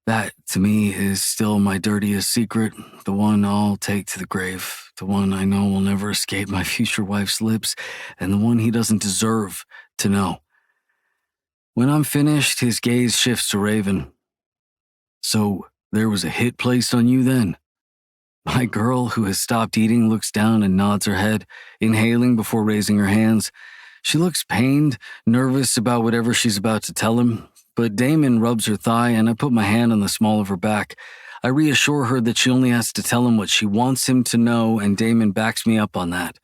That, to me, is still my dirtiest secret, the one I'll take to the grave, the one I know will never escape my future wife's lips, and the one he doesn't deserve to know. When I'm finished, his gaze shifts to Raven. So, there was a hit placed on you then? My girl, who has stopped eating, looks down and nods her head, inhaling before raising her hands. She looks pained, nervous about whatever she's about to tell him. But Damon rubs her thigh and I put my hand on the small of her back. I reassure her that she only has to tell him what she wants him to know, and Damon backs me up on that.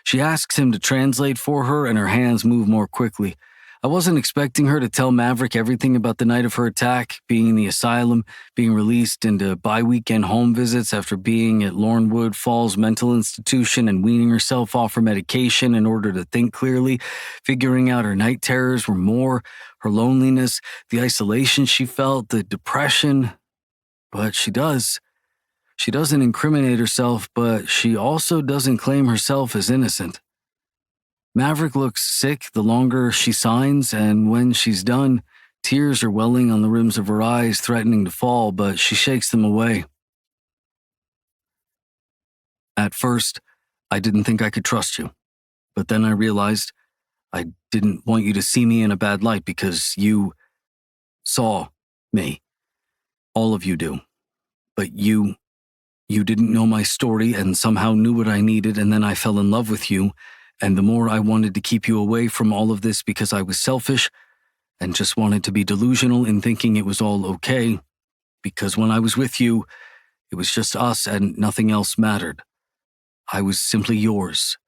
She asks him to translate for her, and her hands move more quickly. I wasn't expecting her to tell Maverick everything about the night of her attack, being in the asylum, being released into bi-weekend home visits after being at Lornwood Falls Mental Institution and weaning herself off her medication in order to think clearly, figuring out her night terrors were more, her loneliness, the isolation she felt, the depression. But she does. She doesn't incriminate herself, but she also doesn't claim herself as innocent. Maverick looks sick the longer she signs, and when she's done, tears are welling on the rims of her eyes, threatening to fall, but she shakes them away. At first, I didn't think I could trust you, but then I realized I didn't want you to see me in a bad light because you saw me. All of you do. But you didn't know my story and somehow knew what I needed, and then I fell in love with you. And the more I wanted to keep you away from all of this because I was selfish and just wanted to be delusional in thinking it was all okay, because when I was with you, it was just us and nothing else mattered. I was simply yours.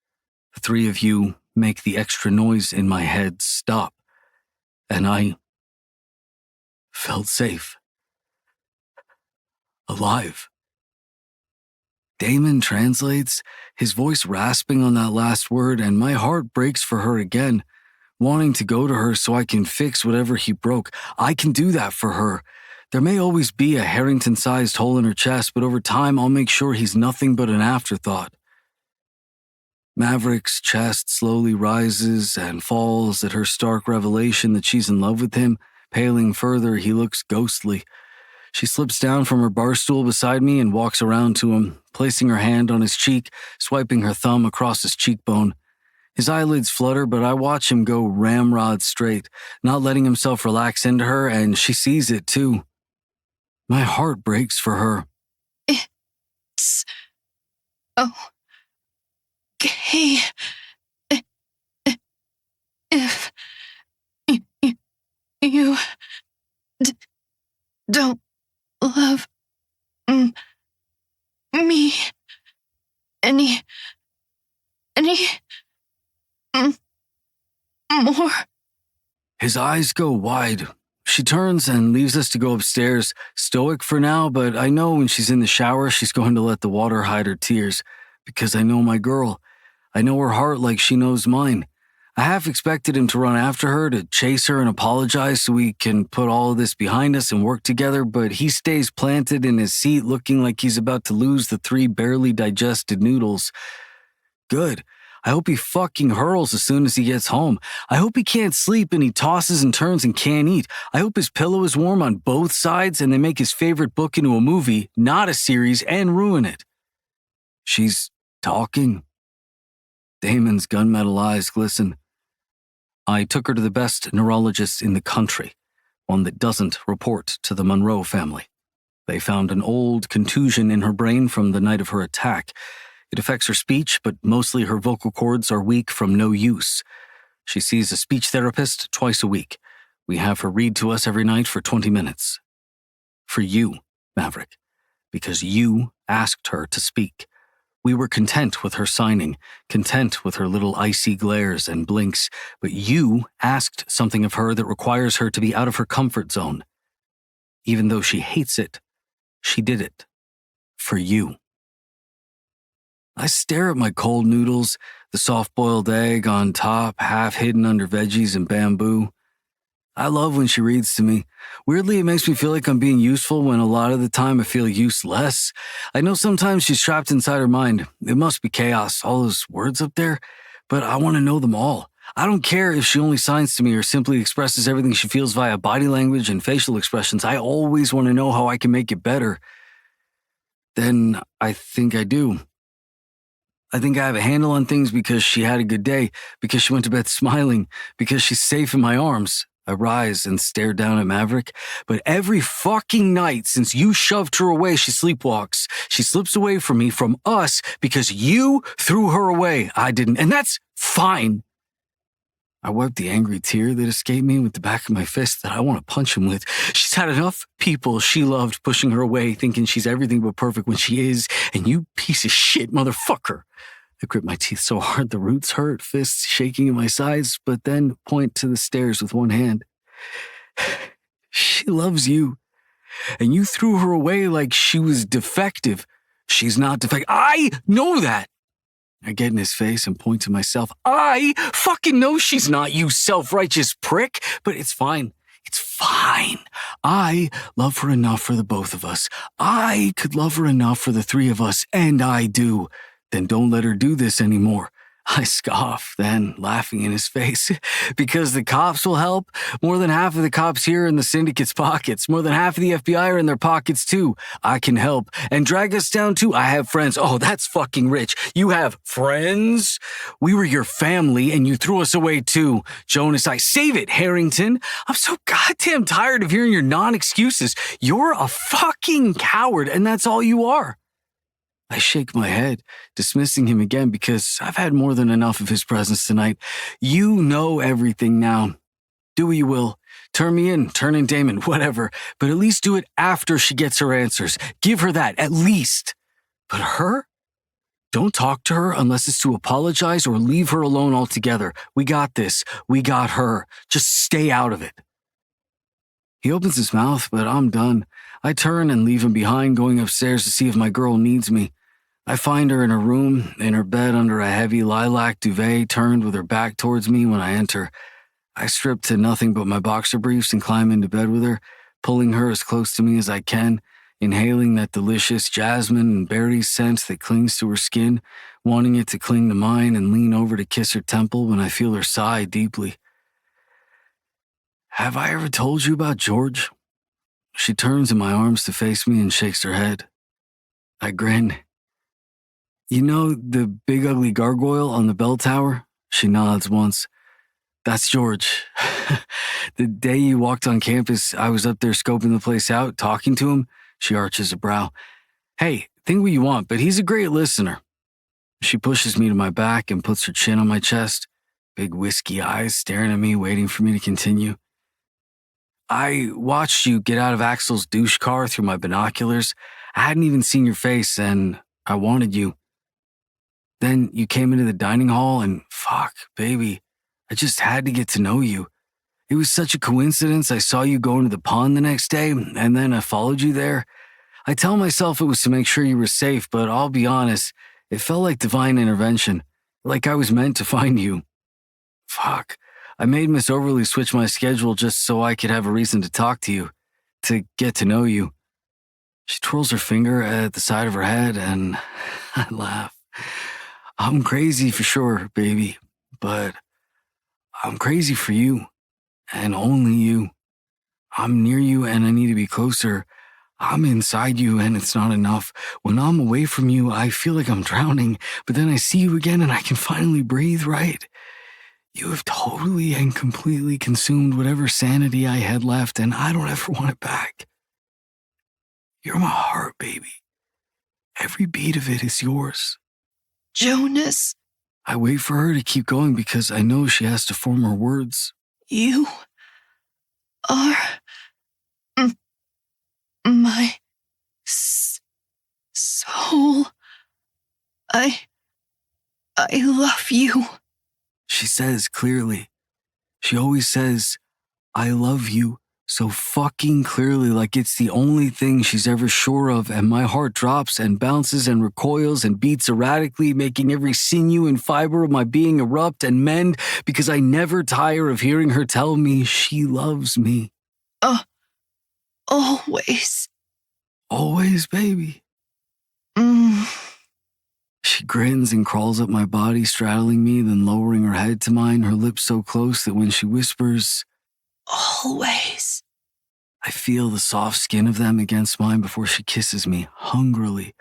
The three of you make the extra noise in my head stop, and I felt safe. Alive. Damon translates, his voice rasping on that last word, and my heart breaks for her again, wanting to go to her so I can fix whatever he broke. I can do that for her. There may always be a Harrington-sized hole in her chest, but over time I'll make sure he's nothing but an afterthought. Maverick's chest slowly rises and falls at her stark revelation that she's in love with him. Paling further, he looks ghostly. She slips down from her bar stool beside me and walks around to him, placing her hand on his cheek, swiping her thumb across his cheekbone. His eyelids flutter, but I watch him go ramrod straight, not letting himself relax into her, and she sees it too. My heart breaks for her. It's okay. If you don't love me any more. His eyes go wide. She turns and leaves us to go upstairs, stoic for now, but I know when she's in the shower, she's going to let the water hide her tears, because I know my girl. I know her heart like she knows mine. I half expected him to run after her, to chase her and apologize so we can put all of this behind us and work together, but he stays planted in his seat looking like he's about to lose the 3 barely digested noodles. Good. I hope he fucking hurls as soon as he gets home. I hope he can't sleep and he tosses and turns and can't eat. I hope his pillow is warm on both sides and they make his favorite book into a movie, not a series, and ruin it. She's talking. Damon's gunmetal eyes glisten. I took her to the best neurologist in the country, one that doesn't report to the Monroe family. They found an old contusion in her brain from the night of her attack. It affects her speech, but mostly her vocal cords are weak from no use. She sees a speech therapist twice a week. We have her read to us every night for 20 minutes. For you, Maverick, because you asked her to speak. We were content with her signing, content with her little icy glares and blinks, but you asked something of her that requires her to be out of her comfort zone. Even though she hates it, she did it. For you. I stare at my cold noodles, the soft-boiled egg on top, half hidden under veggies and bamboo. I love when she reads to me. Weirdly, it makes me feel like I'm being useful when a lot of the time I feel useless. I know sometimes she's trapped inside her mind. It must be chaos, all those words up there, but I want to know them all. I don't care if she only signs to me or simply expresses everything she feels via body language and facial expressions. I always want to know how I can make it better. Then I think I do. I think I have a handle on things because she had a good day, because she went to bed smiling, because she's safe in my arms. I rise and stare down at Maverick, but every fucking night since you shoved her away, she sleepwalks. She slips away from me, from us, because you threw her away. I didn't, and that's fine. I wiped the angry tear that escaped me with the back of my fist that I want to punch him with. She's had enough people she loved pushing her away, thinking she's everything but perfect when she is, and you piece of shit motherfucker. I grip my teeth so hard the roots hurt, fists shaking in my sides, but then point to the stairs with one hand. She loves you, and you threw her away like she was defective. She's not defective. I know that. I get in his face and point to myself. I fucking know she's not, you self-righteous prick, but it's fine. It's fine. I love her enough for the both of us. I could love her enough for the three of us, and I do. Then don't let her do this anymore. I scoff, then laughing in his face. Because the cops will help? More than half of the cops here are in the syndicate's pockets. More than half of the FBI are in their pockets too. I can help. And drag us down too. I have friends. Oh, that's fucking rich. You have friends? We were your family and you threw us away too. Jonas, I save it, Harrington. I'm so goddamn tired of hearing your non-excuses. You're a fucking coward and that's all you are. I shake my head, dismissing him again because I've had more than enough of his presence tonight. You know everything now. Do what you will. Turn me in, turn in Damon, whatever. But at least do it after she gets her answers. Give her that, at least. But her? Don't talk to her unless it's to apologize or leave her alone altogether. We got this. We got her. Just stay out of it. He opens his mouth, but I'm done. I turn and leave him behind, going upstairs to see if my girl needs me. I find her in her room, in her bed under a heavy lilac duvet, turned with her back towards me when I enter. I strip to nothing but my boxer briefs and climb into bed with her, pulling her as close to me as I can, inhaling that delicious jasmine and berry scent that clings to her skin, wanting it to cling to mine and lean over to kiss her temple when I feel her sigh deeply. Have I ever told you about George? She turns in my arms to face me and shakes her head. I grin. You know the big ugly gargoyle on the bell tower? She nods once. That's George. The day you walked on campus, I was up there scoping the place out, talking to him. She arches a brow. Hey, think what you want, but he's a great listener. She pushes me to my back and puts her chin on my chest, big whiskey eyes staring at me, waiting for me to continue. I watched you get out of Axel's douche car through my binoculars. I hadn't even seen your face, and I wanted you. Then you came into the dining hall, and fuck, baby, I just had to get to know you. It was such a coincidence I saw you go into the pond the next day, and then I followed you there. I tell myself it was to make sure you were safe, but I'll be honest, it felt like divine intervention, like I was meant to find you. Fuck. I made Miss Overly switch my schedule just so I could have a reason to talk to you, to get to know you. She twirls her finger at the side of her head, and I laugh. I'm crazy for sure, baby, but I'm crazy for you, and only you. I'm near you, and I need to be closer. I'm inside you, and it's not enough. When I'm away from you, I feel like I'm drowning, but then I see you again, and I can finally breathe right. You have totally and completely consumed whatever sanity I had left, and I don't ever want it back. You're my heart, baby. Every beat of it is yours. Jonas, I wait for her to keep going because I know she has to form her words. you are my soul. I love you. She says clearly. She always says, I love you, so fucking clearly, like it's the only thing she's ever sure of, and my heart drops and bounces and recoils and beats erratically, making every sinew and fiber of my being erupt and mend because I never tire of hearing her tell me she loves me. Always. Always, baby. She grins and crawls up my body, straddling me, then lowering her head to mine, her lips so close that when she whispers, Always. I feel the soft skin of them against mine before she kisses me, hungrily.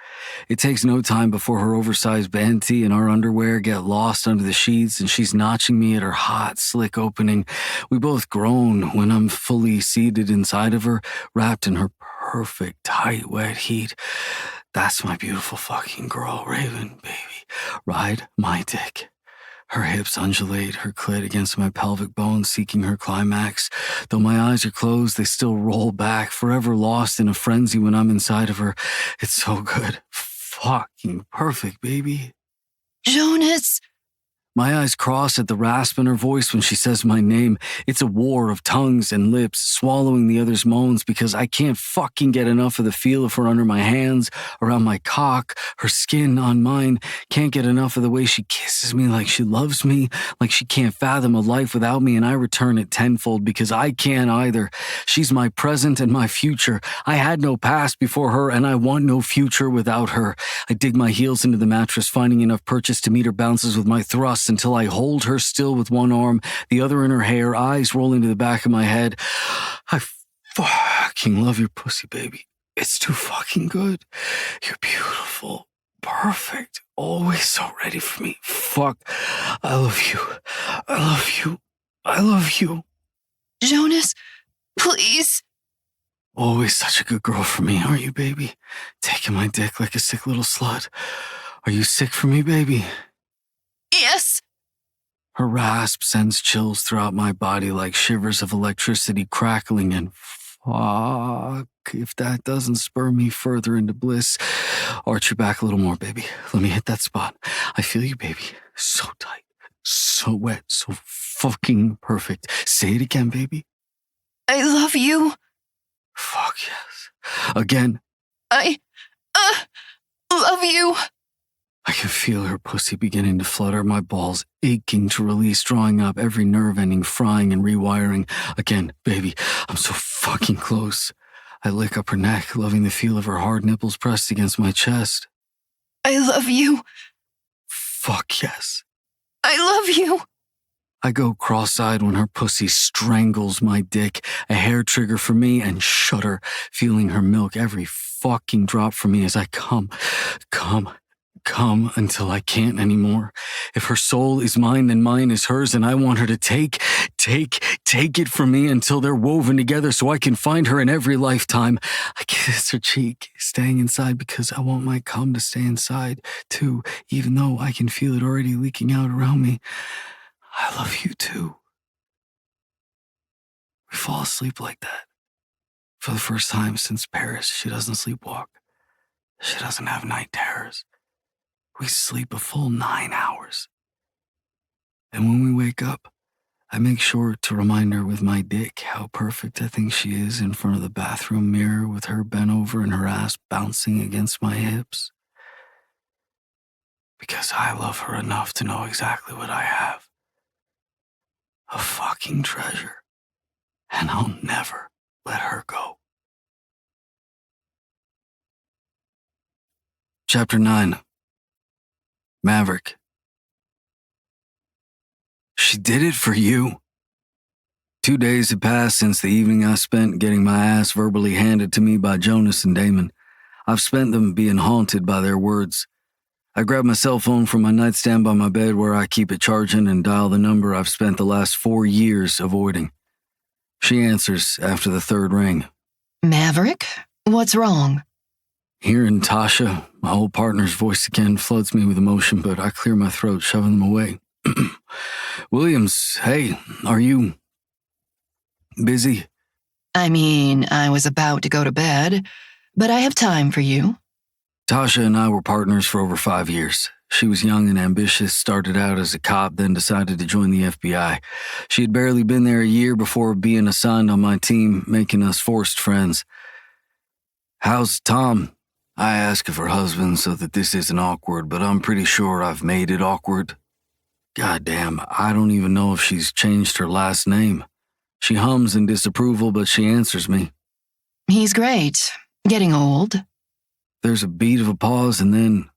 It takes no time before her oversized panty and our underwear get lost under the sheets, and she's notching me at her hot, slick opening. We both groan when I'm fully seated inside of her, wrapped in her perfect, tight, wet heat. That's my beautiful fucking girl, Raven, baby. Ride my dick. Her hips undulate, her clit against my pelvic bone, seeking her climax. Though my eyes are closed, they still roll back, forever lost in a frenzy when I'm inside of her. It's so good. Fucking perfect, baby. Jonas! My eyes cross at the rasp in her voice when she says my name. It's a war of tongues and lips, swallowing the other's moans because I can't fucking get enough of the feel of her under my hands, around my cock, her skin on mine. Can't get enough of the way she kisses me like she loves me, like she can't fathom a life without me, and I return it tenfold because I can't either. She's my present and my future. I had no past before her, and I want no future without her. I dig my heels into the mattress, finding enough purchase to meet her bounces with my thrusts until I hold her still with one arm, the other in her hair, eyes rolling to the back of my head. I fucking love your pussy, baby. It's too fucking good. You're beautiful, perfect, always so ready for me. Fuck. I love you. I love you. I love you. Jonas, please. Always such a good girl for me, aren't you, baby? Taking my dick like a sick little slut. Are you sick for me, baby? Yes. Her rasp sends chills throughout my body like shivers of electricity crackling, and fuck if that doesn't spur me further into bliss. Arch your back a little more, baby. Let me hit that spot. I feel you, baby. So tight, so wet, so fucking perfect. Say it again, baby. I love you. Fuck yes. Again. I love you. I can feel her pussy beginning to flutter, my balls aching to release, drawing up, every nerve ending, frying and rewiring. Again, baby, I'm so fucking close. I lick up her neck, loving the feel of her hard nipples pressed against my chest. I love you. Fuck yes. I love you. I go cross-eyed when her pussy strangles my dick, a hair trigger for me, and shudder, feeling her milk every fucking drop for me as I come until I can't anymore. If her soul is mine, then mine is hers, and I want her to take it from me until they're woven together so I can find her in every lifetime. I kiss her cheek, staying inside because I want my cum to stay inside, too, even though I can feel it already leaking out around me. I love you, too. We fall asleep like that. For the first time since Paris, she doesn't sleepwalk. She doesn't have night terrors. We sleep a full 9 hours. And when we wake up, I make sure to remind her with my dick how perfect I think she is in front of the bathroom mirror with her bent over and her ass bouncing against my hips. Because I love her enough to know exactly what I have. A fucking treasure. And I'll never let her go. Chapter 9. Maverick. She did it for you. 2 days had passed since the evening I spent getting my ass verbally handed to me by Jonas and Damon. I've spent them being haunted by their words. I grab my cell phone from my nightstand by my bed where I keep it charging and dial the number I've spent the last 4 years avoiding. She answers after the third ring. Maverick, what's wrong? Hearing Tasha, my old partner's voice again, floods me with emotion, but I clear my throat, shoving them away. Williams, hey, are you busy? I mean, I was about to go to bed, but I have time for you. Tasha and I were partners for over 5 years. She was young and ambitious, started out as a cop, then decided to join the FBI. She had barely been there a year before being assigned on my team, making us forced friends. How's Tom? I ask of her husband so that this isn't awkward, but I'm pretty sure I've made it awkward. Goddamn, I don't even know if she's changed her last name. She hums in disapproval, but she answers me. He's great. Getting old. There's a beat of a pause and then...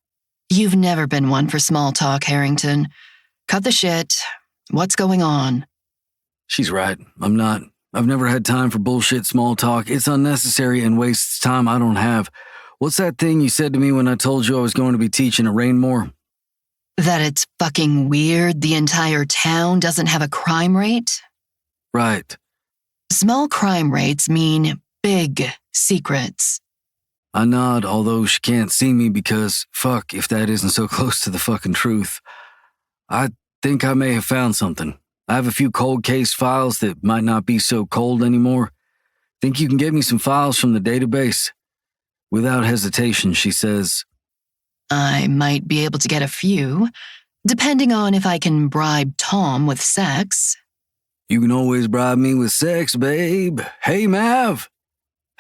You've never been one for small talk, Harrington. Cut the shit. What's going on? She's right. I'm not. I've never had time for bullshit small talk. It's unnecessary and wastes time I don't have. What's that thing you said to me when I told you I was going to be teaching at Rayne-Moore? That it's fucking weird the entire town doesn't have a crime rate? Right. Small crime rates mean big secrets. I nod, although she can't see me because, fuck, if that isn't so close to the fucking truth. I think I may have found something. I have a few cold case files that might not be so cold anymore. Think you can get me some files from the database? Without hesitation, she says, I might be able to get a few, depending on if I can bribe Tom with sex. You can always bribe me with sex, babe. Hey, Mav.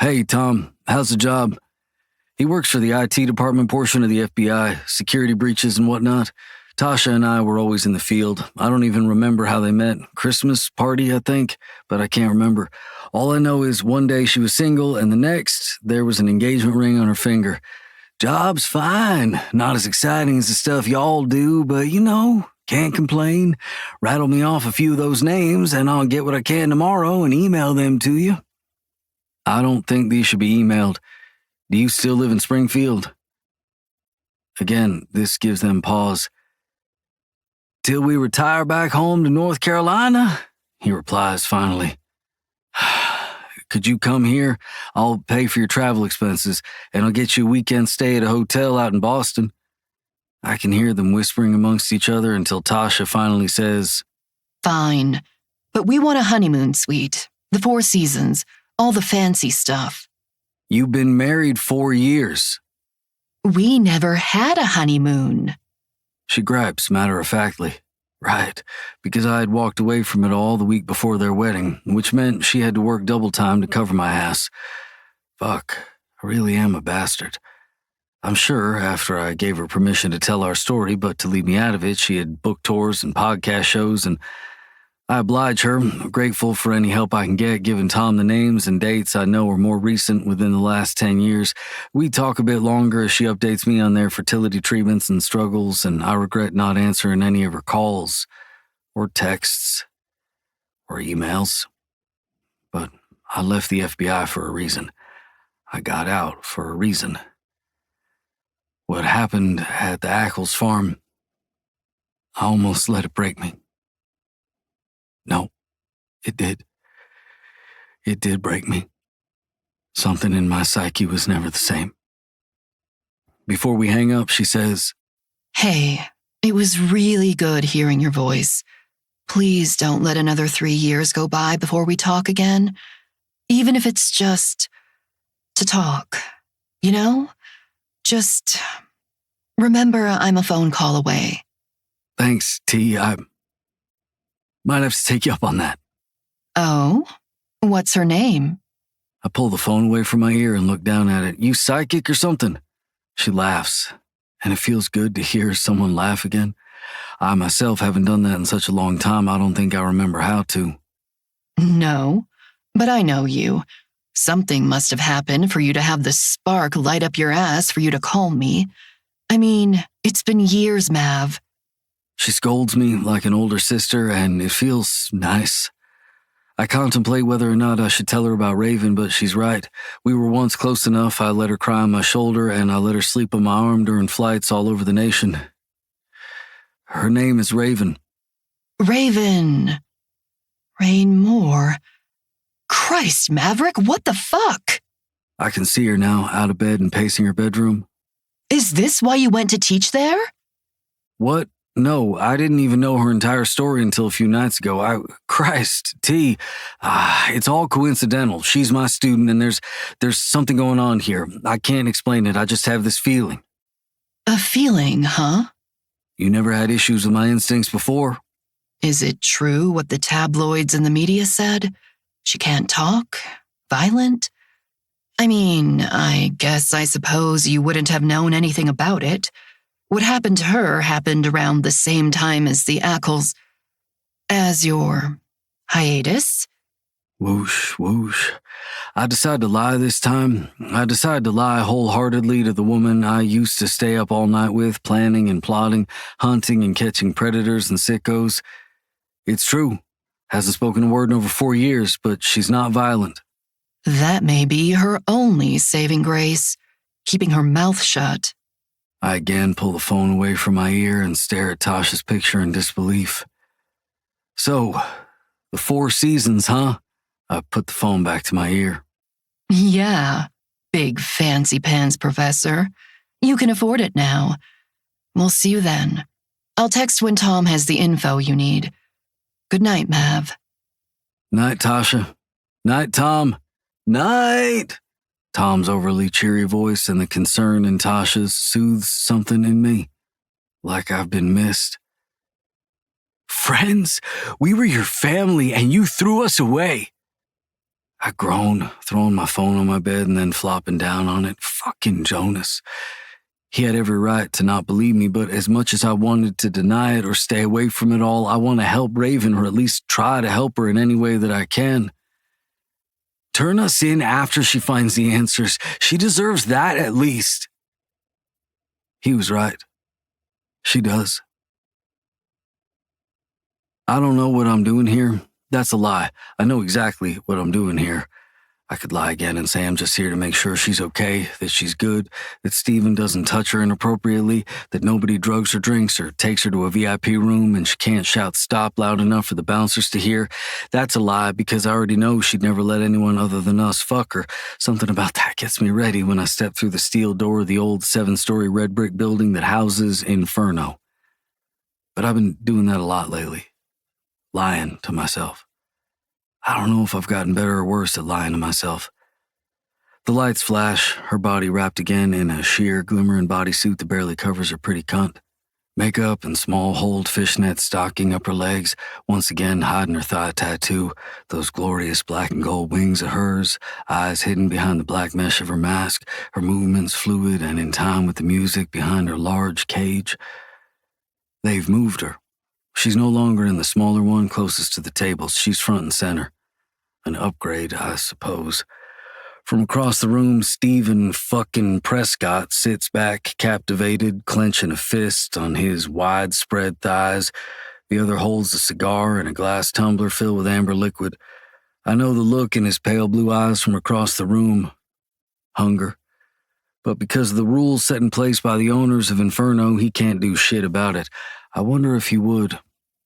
Hey, Tom. How's the job? He works for the IT department portion of the FBI, security breaches and whatnot. Tasha and I were always in the field. I don't even remember how they met. Christmas party, I think, but I can't remember. All I know is one day she was single and the next, there was an engagement ring on her finger. Job's fine. Not as exciting as the stuff y'all do, but can't complain. Rattle me off a few of those names and I'll get what I can tomorrow and email them to you. I don't think these should be emailed. Do you still live in Springfield? Again, this gives them pause. Till we retire back home to North Carolina, he replies finally. Could you come here? I'll pay for your travel expenses, and I'll get you a weekend stay at a hotel out in Boston. I can hear them whispering amongst each other until Tasha finally says, Fine, but we want a honeymoon suite, the Four Seasons, all the fancy stuff. You've been married 4 years. We never had a honeymoon. She gripes matter-of-factly. Right, because I had walked away from it all the week before their wedding, which meant she had to work double time to cover my ass. Fuck, I really am a bastard. I'm sure after I gave her permission to tell our story, but to leave me out of it, she had booked tours and podcast shows, and I oblige her. I'm grateful for any help I can get, giving Tom the names and dates I know are more recent within the last 10 years. We talk a bit longer as she updates me on their fertility treatments and struggles, and I regret not answering any of her calls or texts or emails. But I left the FBI for a reason. I got out for a reason. What happened at the Ackles farm, I almost let it break me. No, it did. It did break me. Something in my psyche was never the same. Before we hang up, she says, Hey, it was really good hearing your voice. Please don't let another 3 years go by before we talk again. Even if it's just to talk, Just remember I'm a phone call away. Thanks, T. I might have to take you up on that. Oh? What's her name? I pull the phone away from my ear and look down at it. You psychic or something? She laughs, and it feels good to hear someone laugh again. I myself haven't done that in such a long time, I don't think I remember how to. No, but I know you. Something must have happened for you to have the spark light up your ass for you to call me. I mean, it's been years, Mav. She scolds me like an older sister, and it feels nice. I contemplate whether or not I should tell her about Raven, but she's right. We were once close enough. I let her cry on my shoulder, and I let her sleep on my arm during flights all over the nation. Her name is Raven. Raven. Rayne-Moore. Christ, Maverick, what the fuck? I can see her now, out of bed and pacing her bedroom. Is this why you went to teach there? What? No, I didn't even know her entire story until a few nights ago. Christ, T, it's all coincidental. She's my student and there's something going on here. I can't explain it. I just have this feeling. A feeling, huh? You never had issues with my instincts before? Is it true what the tabloids and the media said? She can't talk? Violent? I mean, I suppose you wouldn't have known anything about it. What happened to her happened around the same time as the Ackles. As your hiatus? Whoosh, whoosh. I decided to lie this time. I decided to lie wholeheartedly to the woman I used to stay up all night with, planning and plotting, hunting and catching predators and sickos. It's true. Hasn't spoken a word in over 4 years, but she's not violent. That may be her only saving grace, keeping her mouth shut. I again pull the phone away from my ear and stare at Tasha's picture in disbelief. So, the 4 seasons, huh? I put the phone back to my ear. Yeah, big fancy pants professor. You can afford it now. We'll see you then. I'll text when Tom has the info you need. Good night, Mav. Night, Tasha. Night, Tom. Night! Tom's overly cheery voice and the concern in Tasha's soothes something in me, like I've been missed. Friends, we were your family and you threw us away. I groan, throwing my phone on my bed and then flopping down on it. Fucking Jonas. He had every right to not believe me, but as much as I wanted to deny it or stay away from it all, I want to help Raven, or at least try to help her in any way that I can. Turn us in after she finds the answers. She deserves that at least. He was right. She does. I don't know what I'm doing here. That's a lie. I know exactly what I'm doing here. I could lie again and say I'm just here to make sure she's okay, that she's good, that Steven doesn't touch her inappropriately, that nobody drugs or drinks or takes her to a VIP room and she can't shout stop loud enough for the bouncers to hear. That's a lie because I already know she'd never let anyone other than us fuck her. Something about that gets me ready when I step through the steel door of the old 7-story red brick building that houses Inferno. But I've been doing that a lot lately. Lying to myself. I don't know if I've gotten better or worse at lying to myself. The lights flash, her body wrapped again in a sheer, glimmering bodysuit that barely covers her pretty cunt. Makeup and small holed fishnet stocking up her legs, once again hiding her thigh tattoo, those glorious black and gold wings of hers, eyes hidden behind the black mesh of her mask, her movements fluid and in time with the music behind her large cage. They've moved her. She's no longer in the smaller one closest to the tables. She's front and center. An upgrade, I suppose. From across the room, Stephen fucking Prescott sits back, captivated, clenching a fist on his widespread thighs. The other holds a cigar and a glass tumbler filled with amber liquid. I know the look in his pale blue eyes from across the room. Hunger. But because of the rules set in place by the owners of Inferno, he can't do shit about it. I wonder if he would.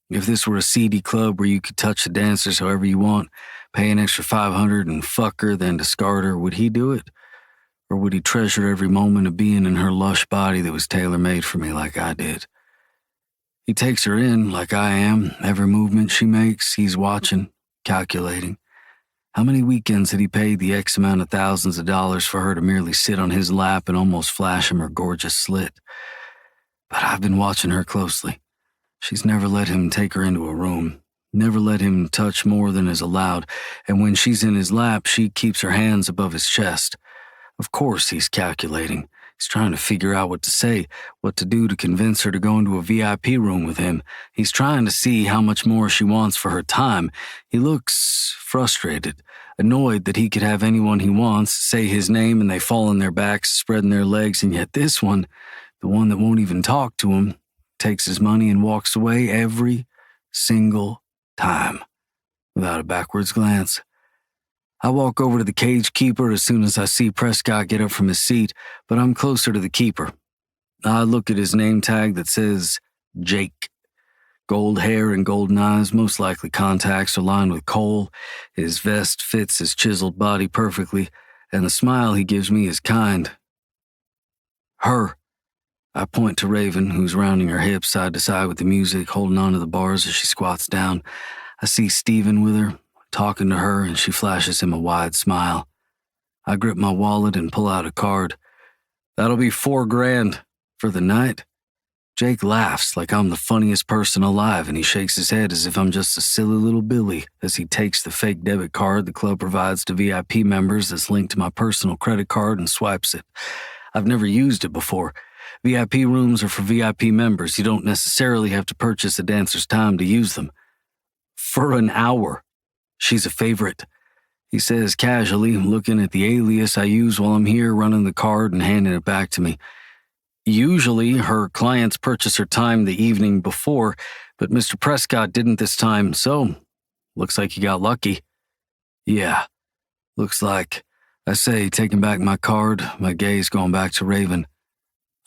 If this were a seedy club where you could touch the dancers however you want, pay an extra $500 and fuck her, then discard her, would he do it? Or would he treasure every moment of being in her lush body that was tailor-made for me like I did? He takes her in like I am. Every movement she makes, he's watching, calculating. How many weekends had he paid the X amount of thousands of dollars for her to merely sit on his lap and almost flash him her gorgeous slit? But I've been watching her closely. She's never let him take her into a room, never let him touch more than is allowed, and when she's in his lap, she keeps her hands above his chest. Of course he's calculating. He's trying to figure out what to say, what to do to convince her to go into a VIP room with him. He's trying to see how much more she wants for her time. He looks frustrated, annoyed that he could have anyone he wants, say his name and they fall on their backs, spreading their legs, and yet this one, the one that won't even talk to him, takes his money and walks away every single time, without a backwards glance. I walk over to the cage keeper as soon as I see Prescott get up from his seat, but I'm closer to the keeper. I look at his name tag that says Jake. Gold hair and golden eyes, most likely contacts are lined with coal. His vest fits his chiseled body perfectly, and the smile he gives me is kind. Her. I point to Raven, who's rounding her hips side to side with the music, holding onto the bars as she squats down. I see Steven with her, talking to her, and she flashes him a wide smile. I grip my wallet and pull out a card. That'll be $4,000 for the night. Jake laughs like I'm the funniest person alive, and he shakes his head as if I'm just a silly little Billy as he takes the fake debit card the club provides to VIP members that's linked to my personal credit card and swipes it. I've never used it before. VIP rooms are for VIP members. You don't necessarily have to purchase a dancer's time to use them. For an hour. She's a favorite. He says casually, looking at the alias I use while I'm here, running the card and handing it back to me. Usually, her clients purchase her time the evening before, but Mr. Prescott didn't this time, so looks like he got lucky. Yeah, looks like. I say, taking back my card, my gaze going back to Raven.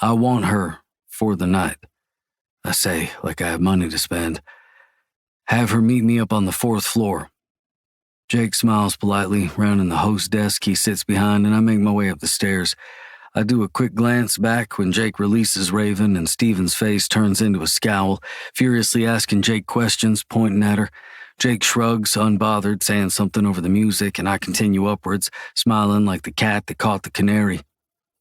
I want her for the night. I say, like I have money to spend. Have her meet me up on the 4th floor. Jake smiles politely, rounding the host desk he sits behind, and I make my way up the stairs. I do a quick glance back when Jake releases Raven and Steven's face turns into a scowl, furiously asking Jake questions, pointing at her. Jake shrugs, unbothered, saying something over the music, and I continue upwards, smiling like the cat that caught the canary.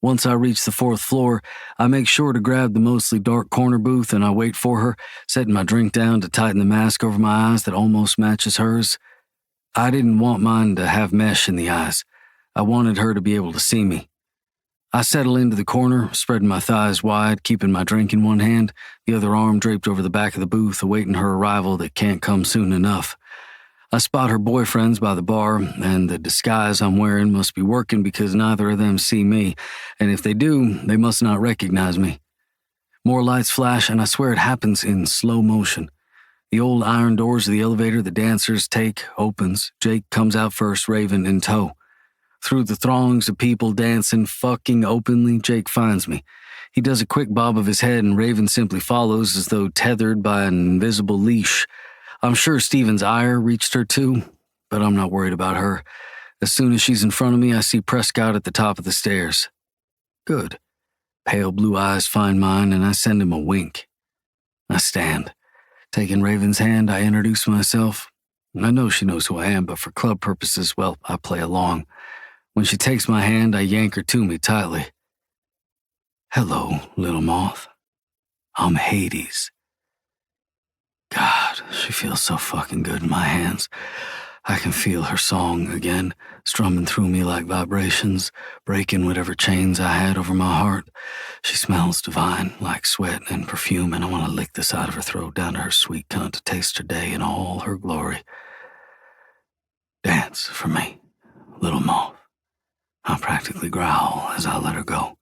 Once I reach the 4th floor, I make sure to grab the mostly dark corner booth and I wait for her, setting my drink down to tighten the mask over my eyes that almost matches hers. I didn't want mine to have mesh in the eyes. I wanted her to be able to see me. I settle into the corner, spreading my thighs wide, keeping my drink in one hand, the other arm draped over the back of the booth, awaiting her arrival that can't come soon enough. I spot her boyfriends by the bar, and the disguise I'm wearing must be working because neither of them see me, and if they do, they must not recognize me. More lights flash, and I swear it happens in slow motion. The old iron doors of the elevator the dancers take opens. Jake comes out first, Raven in tow. Through the throngs of people dancing fucking openly, Jake finds me. He does a quick bob of his head, and Raven simply follows as though tethered by an invisible leash. I'm sure Steven's ire reached her too, but I'm not worried about her. As soon as she's in front of me, I see Prescott at the top of the stairs. Good. Pale blue eyes find mine, and I send him a wink. I stand. Taking Raven's hand, I introduce myself. I know she knows who I am, but for club purposes, well, I play along. When she takes my hand, I yank her to me tightly. Hello, little moth. I'm Hades. God, she feels so fucking good in my hands. I can feel her song again, strumming through me like vibrations, breaking whatever chains I had over my heart. She smells divine, like sweat and perfume, and I want to lick the side of her throat down to her sweet cunt to taste her day in all her glory. Dance for me, little moth. I practically growl as I let her go.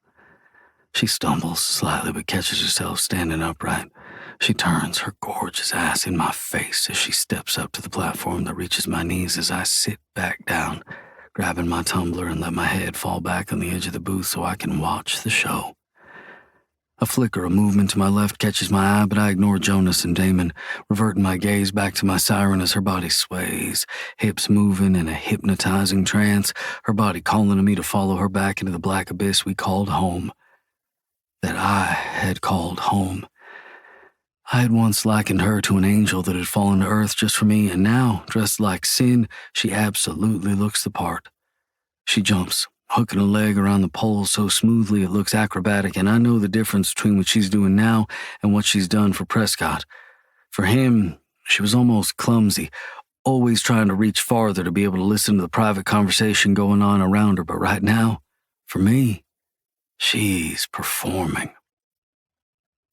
She stumbles slightly but catches herself standing upright. She turns her gorgeous ass in my face as she steps up to the platform that reaches my knees as I sit back down, grabbing my tumbler and let my head fall back on the edge of the booth so I can watch the show. A flicker of movement to my left catches my eye, but I ignore Jonas and Damon, reverting my gaze back to my siren as her body sways, hips moving in a hypnotizing trance, her body calling to me to follow her back into the black abyss we called home. That I had called home. I had once likened her to an angel that had fallen to earth just for me, and now, dressed like sin, she absolutely looks the part. She jumps, hooking a leg around the pole so smoothly it looks acrobatic, and I know the difference between what she's doing now and what she's done for Prescott. For him, she was almost clumsy, always trying to reach farther to be able to listen to the private conversation going on around her, but right now, for me, she's performing.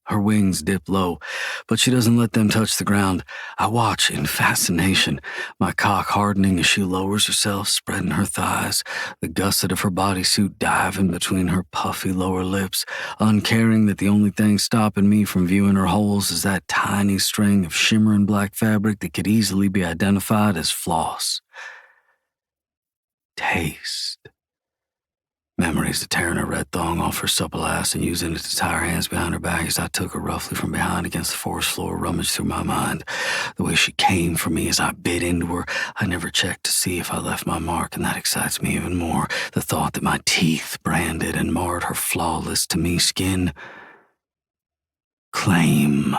Her wings dip low, but she doesn't let them touch the ground. I watch in fascination, my cock hardening as she lowers herself, spreading her thighs, the gusset of her bodysuit diving between her puffy lower lips, uncaring that the only thing stopping me from viewing her holes is that tiny string of shimmering black fabric that could easily be identified as floss. Taste. Memories of tearing her red thong off her supple ass and using it to tie her hands behind her back as I took her roughly from behind against the forest floor rummaged through my mind. The way she came for me as I bit into her, I never checked to see if I left my mark, and that excites me even more. The thought that my teeth branded and marred her flawless to me skin. Claim.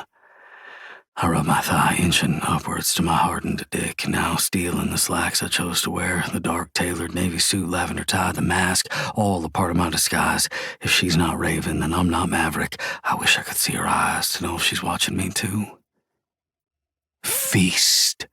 I rub my thigh inching upwards to my hardened dick, now stealing the slacks I chose to wear, the dark tailored navy suit, lavender tie, the mask, all a part of my disguise. If she's not Raven, then I'm not Maverick. I wish I could see her eyes to know if she's watching me too. Feast.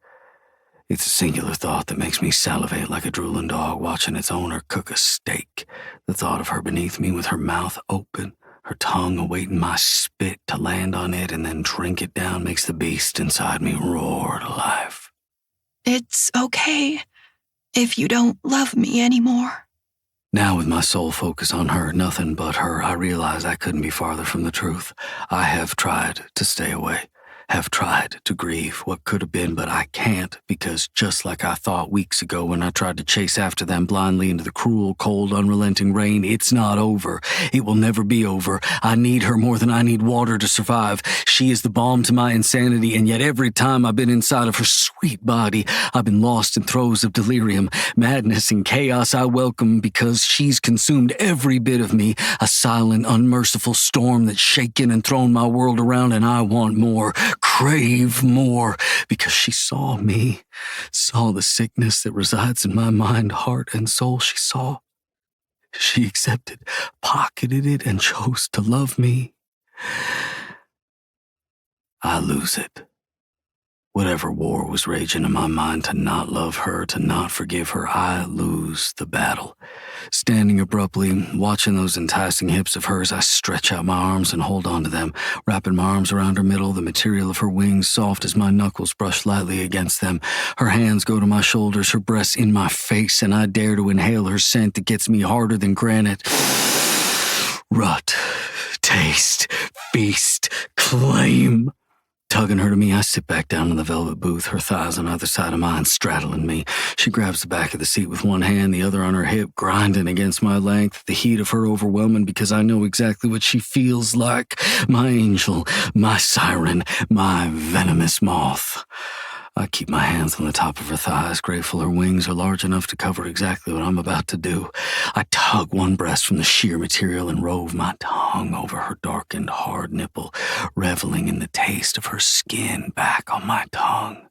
It's a singular thought that makes me salivate like a drooling dog watching its owner cook a steak. The thought of her beneath me with her mouth open, her tongue awaiting my spit to land on it and then drink it down makes the beast inside me roar to life. It's okay if you don't love me anymore. Now with my sole focus on her, nothing but her, I realize I couldn't be farther from the truth. I have tried to stay away, have tried to grieve what could have been, but I can't, because just like I thought weeks ago when I tried to chase after them blindly into the cruel, cold, unrelenting rain, it's not over. It will never be over. I need her more than I need water to survive. She is the balm to my insanity, and yet every time I've been inside of her sweet body, I've been lost in throes of delirium, madness, and chaos I welcome because she's consumed every bit of me, a silent, unmerciful storm that's shaken and thrown my world around, and I want more. Crave more, because she saw me, saw the sickness that resides in my mind, heart, and soul. She accepted, pocketed it, and chose to love me. I lose it. Whatever war was raging in my mind to not love her, to not forgive her, I lose the battle. Standing abruptly, watching those enticing hips of hers, I stretch out my arms and hold on to them, wrapping my arms around her middle, the material of her wings soft as my knuckles brush lightly against them. Her hands go to my shoulders, her breasts in my face, and I dare to inhale her scent that gets me harder than granite. Rut, taste, feast, claim. Tugging her to me, I sit back down in the velvet booth, her thighs on either side of mine, straddling me. She grabs the back of the seat with one hand, the other on her hip, grinding against my length, the heat of her overwhelming because I know exactly what she feels like. My angel, my siren, my venomous moth. I keep my hands on the top of her thighs, grateful her wings are large enough to cover exactly what I'm about to do. I tug one breast from the sheer material and rove my tongue over her darkened, hard nipple, reveling in the taste of her skin back on my tongue.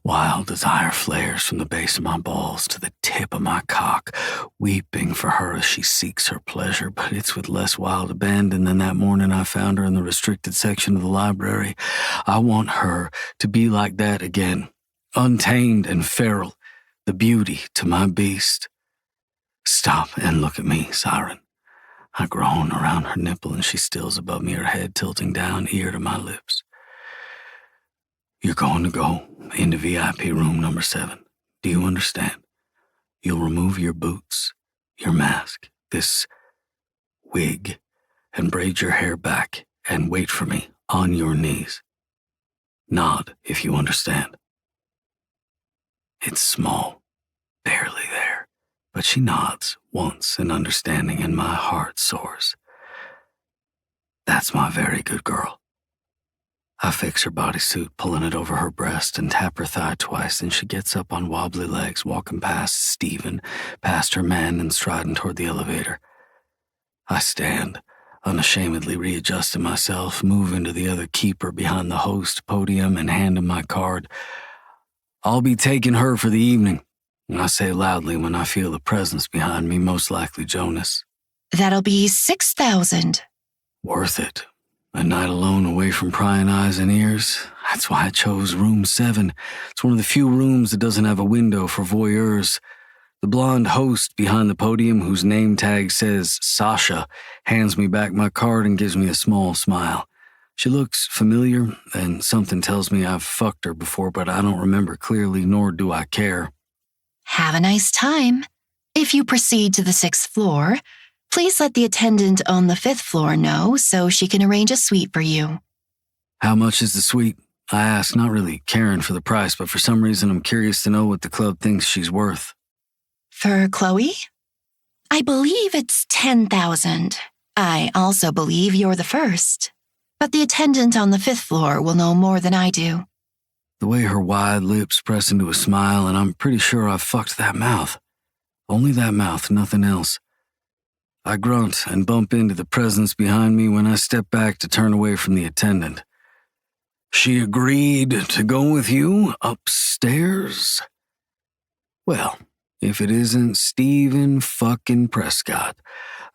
Wild desire flares from the base of my balls to the tip of my cock, weeping for her as she seeks her pleasure, but it's with less wild abandon than that morning I found her in the restricted section of the library. I want her to be like that again, untamed and feral, the beauty to my beast. Stop and look at me, siren. I groan around her nipple and she stills above me, her head tilting down, ear to my lips. You're going to go into VIP room number 7. Do you understand? You'll remove your boots, your mask, this wig, and braid your hair back and wait for me on your knees. Nod if you understand. It's small, barely there, but she nods once in understanding and my heart soars. That's my very good girl. I fix her bodysuit, pulling it over her breast, and tap her thigh twice, then she gets up on wobbly legs, walking past Stephen, past her man, and striding toward the elevator. I stand, unashamedly readjusting myself, moving to the other keeper behind the host podium and hand him my card. I'll be taking her for the evening, I say loudly when I feel a presence behind me, most likely Jonas. That'll be 6,000. Worth it. A night alone away from prying eyes and ears. That's why I chose room 7. It's one of the few rooms that doesn't have a window for voyeurs. The blonde host behind the podium, whose name tag says Sasha, hands me back my card and gives me a small smile. She looks familiar, and something tells me I've fucked her before, but I don't remember clearly, nor do I care. Have a nice time. If you proceed to the 6th floor, please let the attendant on the 5th floor know so she can arrange a suite for you. How much is the suite? I ask, not really caring for the price, but for some reason I'm curious to know what the club thinks she's worth. For Chloe? I believe it's 10,000. I also believe you're the first. But the attendant on the 5th floor will know more than I do. The way her wide lips press into a smile, and I'm pretty sure I've fucked that mouth. Only that mouth, nothing else. I grunt and bump into the presence behind me when I step back to turn away from the attendant. She agreed to go with you upstairs? Well, if it isn't Stephen fucking Prescott.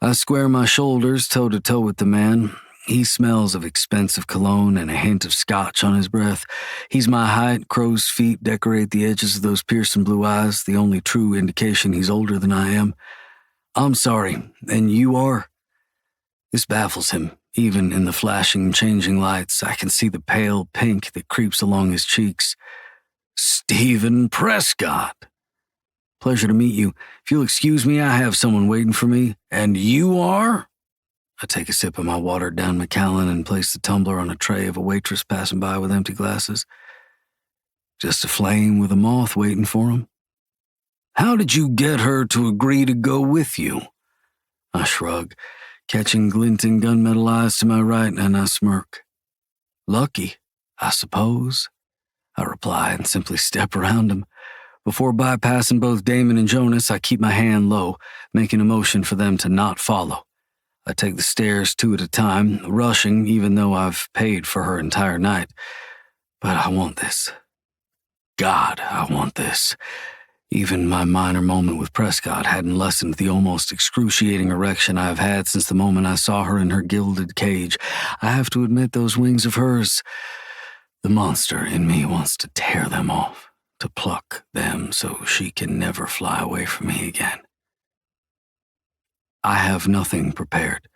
I square my shoulders toe to toe with the man. He smells of expensive cologne and a hint of scotch on his breath. He's my height, crow's feet decorate the edges of those piercing blue eyes, the only true indication he's older than I am. I'm sorry, and you are? This baffles him. Even in the flashing, changing lights, I can see the pale pink that creeps along his cheeks. Stephen Prescott. Pleasure to meet you. If you'll excuse me, I have someone waiting for me. And you are? I take a sip of my watered-down Macallan and place the tumbler on a tray of a waitress passing by with empty glasses. Just a flame with a moth waiting for him. How did you get her to agree to go with you? I shrug, catching glinting gunmetal eyes to my right, and I smirk. Lucky, I suppose, I reply and simply step around him. Before bypassing both Damon and Jonas, I keep my hand low, making a motion for them to not follow. I take the stairs 2 at a time, rushing even though I've paid for her entire night. But I want this. God, I want this. Even my minor moment with Prescott hadn't lessened the almost excruciating erection I've had since the moment I saw her in her gilded cage. I have to admit those wings of hers, the monster in me wants to tear them off, to pluck them so she can never fly away from me again. I have nothing prepared.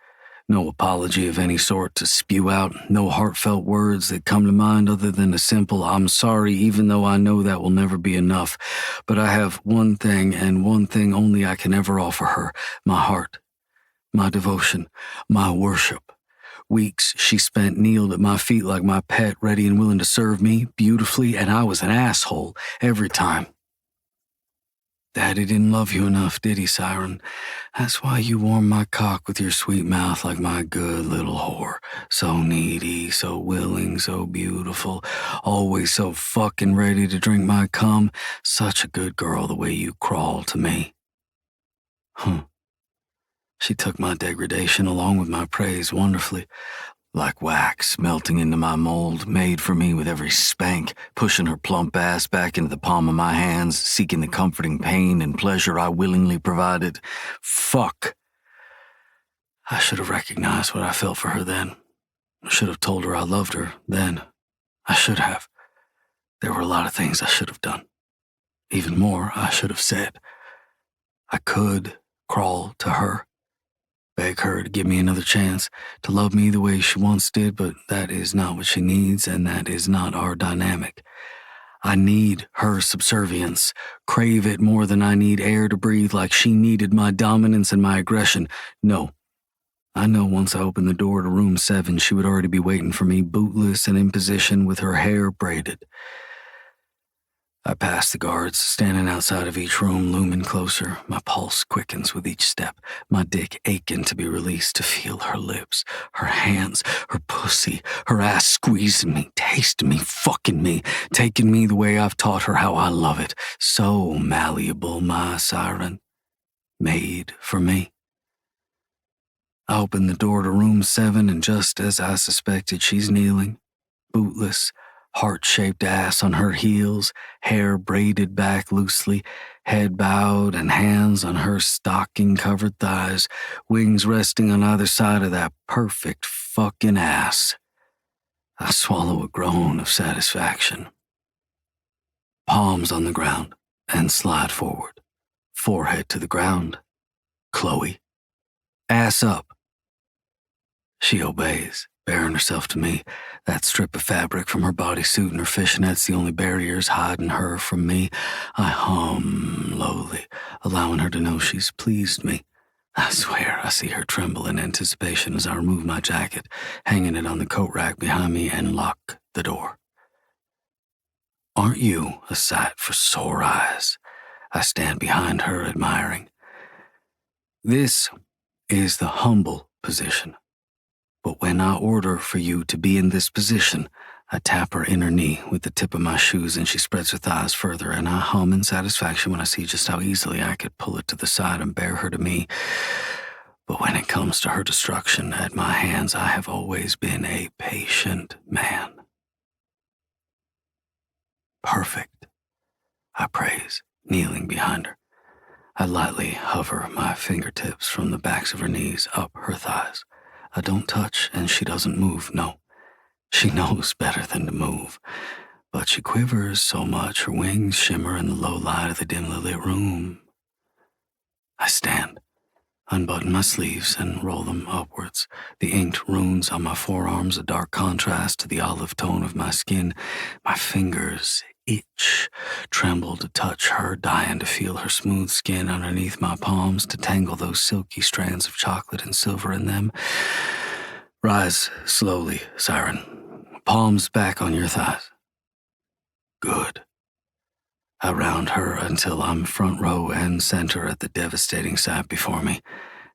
No apology of any sort to spew out, no heartfelt words that come to mind other than a simple "I'm sorry," even though I know that will never be enough. But I have one thing and one thing only I can ever offer her: my heart, my devotion, my worship. Weeks she spent kneeled at my feet like my pet, ready and willing to serve me beautifully, and I was an asshole every time. Daddy didn't love you enough, did he, Siren? That's why you warm my cock with your sweet mouth like my good little whore. So needy, so willing, so beautiful, always so fucking ready to drink my cum. Such a good girl the way you crawl to me. She took my degradation along with my praise wonderfully. Like wax melting into my mold, made for me with every spank, pushing her plump ass back into the palm of my hands, seeking the comforting pain and pleasure I willingly provided. Fuck. I should have recognized what I felt for her then. I should have told her I loved her then. I should have. There were a lot of things I should have done. Even more I should have said. I could crawl to her, beg her to give me another chance, to love me the way she once did, but that is not what she needs, and that is not our dynamic. I need her subservience, crave it more than I need air to breathe, like she needed my dominance and my aggression. No. I know once I opened the door to room 7, she would already be waiting for me, bootless and in position with her hair braided. I pass the guards, standing outside of each room, looming closer. My pulse quickens with each step, my dick aching to be released, to feel her lips, her hands, her pussy, her ass squeezing me, tasting me, fucking me, taking me the way I've taught her how I love it. So malleable, my Siren. Made for me. I open the door to room 7, and just as I suspected, she's kneeling, bootless, heart-shaped ass on her heels, hair braided back loosely, head bowed and hands on her stocking-covered thighs, wings resting on either side of that perfect fucking ass. I swallow a groan of satisfaction. Palms on the ground and slide forward, forehead to the ground. Chloe. Ass up. She obeys, bearing herself to me, that strip of fabric from her bodysuit and her fishnets, the only barriers hiding her from me. I hum lowly, allowing her to know she's pleased me. I swear I see her tremble in anticipation as I remove my jacket, hanging it on the coat rack behind me, and lock the door. Aren't you a sight for sore eyes? I stand behind her, admiring. This is the humble position. But when I order for you to be in this position, I tap her inner knee with the tip of my shoes, and she spreads her thighs further, and I hum in satisfaction when I see just how easily I could pull it to the side and bear her to me. But when it comes to her destruction at my hands, I have always been a patient man. Perfect, I praise, kneeling behind her. I lightly hover my fingertips from the backs of her knees up her thighs. I don't touch, and she doesn't move, no. She knows better than to move. But she quivers so much, her wings shimmer in the low light of the dimly lit room. I stand, unbutton my sleeves, and roll them upwards. The inked runes on my forearms a dark contrast to the olive tone of my skin. My fingers itch, tremble to touch her, dying to feel her smooth skin underneath my palms, to tangle those silky strands of chocolate and silver in them. Rise slowly, Siren. Palms back on your thighs. Good. I round her until I'm front row and center at the devastating sight before me.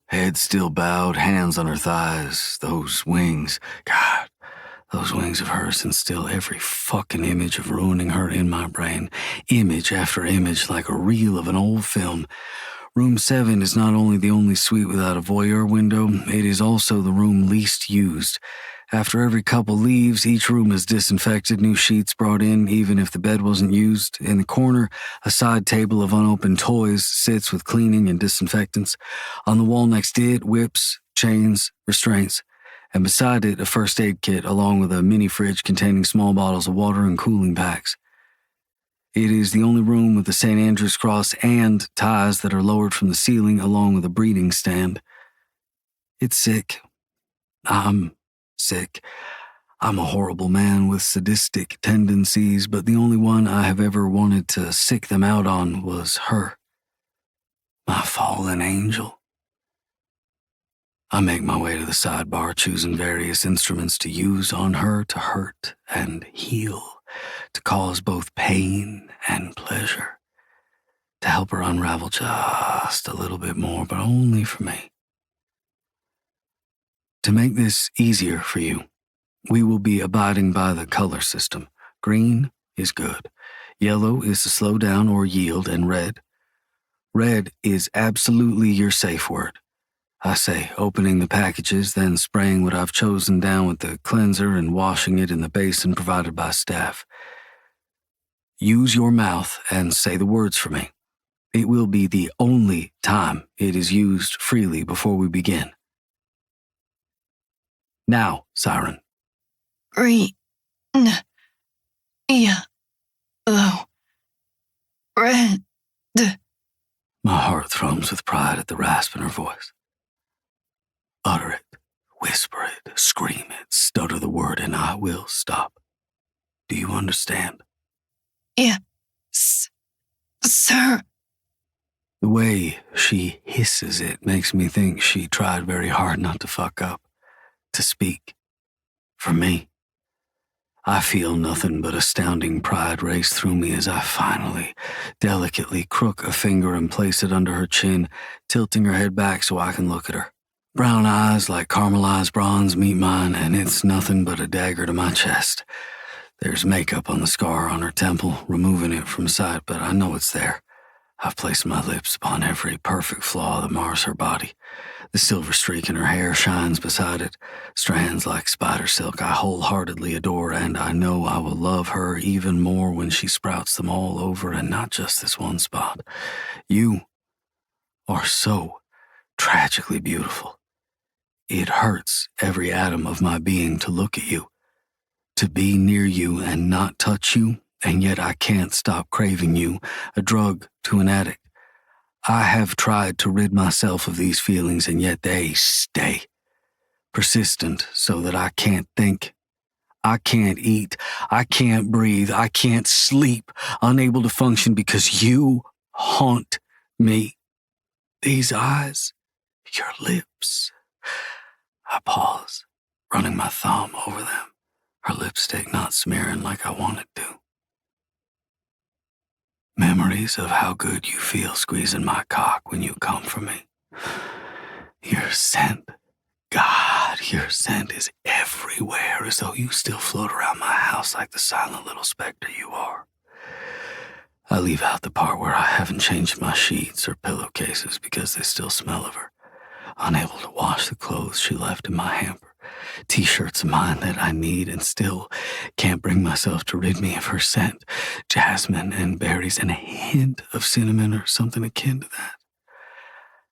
Head still bowed, hands on her thighs, those wings. God, those wings of hers instill every fucking image of ruining her in my brain. Image after image, like a reel of an old film. Room 7 is not only the only suite without a voyeur window, it is also the room least used. After every couple leaves, each room is disinfected, new sheets brought in, even if the bed wasn't used. In the corner, a side table of unopened toys sits with cleaning and disinfectants. On the wall next to it, whips, chains, restraints, and beside it, a first aid kit along with a mini fridge containing small bottles of water and cooling packs. It is the only room with the St. Andrew's cross and ties that are lowered from the ceiling along with a breeding stand. It's sick. I'm sick. I'm a horrible man with sadistic tendencies, but the only one I have ever wanted to sick them out on was her. My fallen angel. I make my way to the sidebar, choosing various instruments to use on her to hurt and heal, to cause both pain and pleasure, to help her unravel just a little bit more, but only for me. To make this easier for you, we will be abiding by the color system. Green is good, yellow is to slow down or yield, and red. Red is absolutely your safe word. I say, opening the packages, then spraying what I've chosen down with the cleanser and washing it in the basin provided by staff. Use your mouth and say the words for me. It will be the only time it is used freely before we begin. Now, Siren. Rayne-Moore. Red. My heart thrums with pride at the rasp in her voice. Utter it, whisper it, scream it, stutter the word, and I will stop. Do you understand? Yes, sir. The way she hisses it makes me think she tried very hard not to fuck up, to speak. For me, I feel nothing but astounding pride race through me as I finally, delicately crook a finger and place it under her chin, tilting her head back so I can look at her. Brown eyes like caramelized bronze meet mine, and it's nothing but a dagger to my chest. There's makeup on the scar on her temple, removing it from sight, but I know it's there. I've placed my lips upon every perfect flaw that mars her body. The silver streak in her hair shines beside it. Strands like spider silk I wholeheartedly adore, and I know I will love her even more when she sprouts them all over and not just this one spot. You are so tragically beautiful. It hurts every atom of my being to look at you, to be near you and not touch you, and yet I can't stop craving you, a drug to an addict. I have tried to rid myself of these feelings, and yet they stay, persistent, so that I can't think. I can't eat. I can't breathe. I can't sleep, unable to function because you haunt me. These eyes, your lips. I pause, running my thumb over them, her lipstick not smearing like I wanted to. Memories of how good you feel squeezing my cock when you come for me. Your scent, God, your scent is everywhere, as though you still float around my house like the silent little specter you are. I leave out the part where I haven't changed my sheets or pillowcases because they still smell of her. Unable to wash the clothes she left in my hamper. T-shirts of mine that I need and still can't bring myself to rid me of her scent. Jasmine and berries and a hint of cinnamon or something akin to that.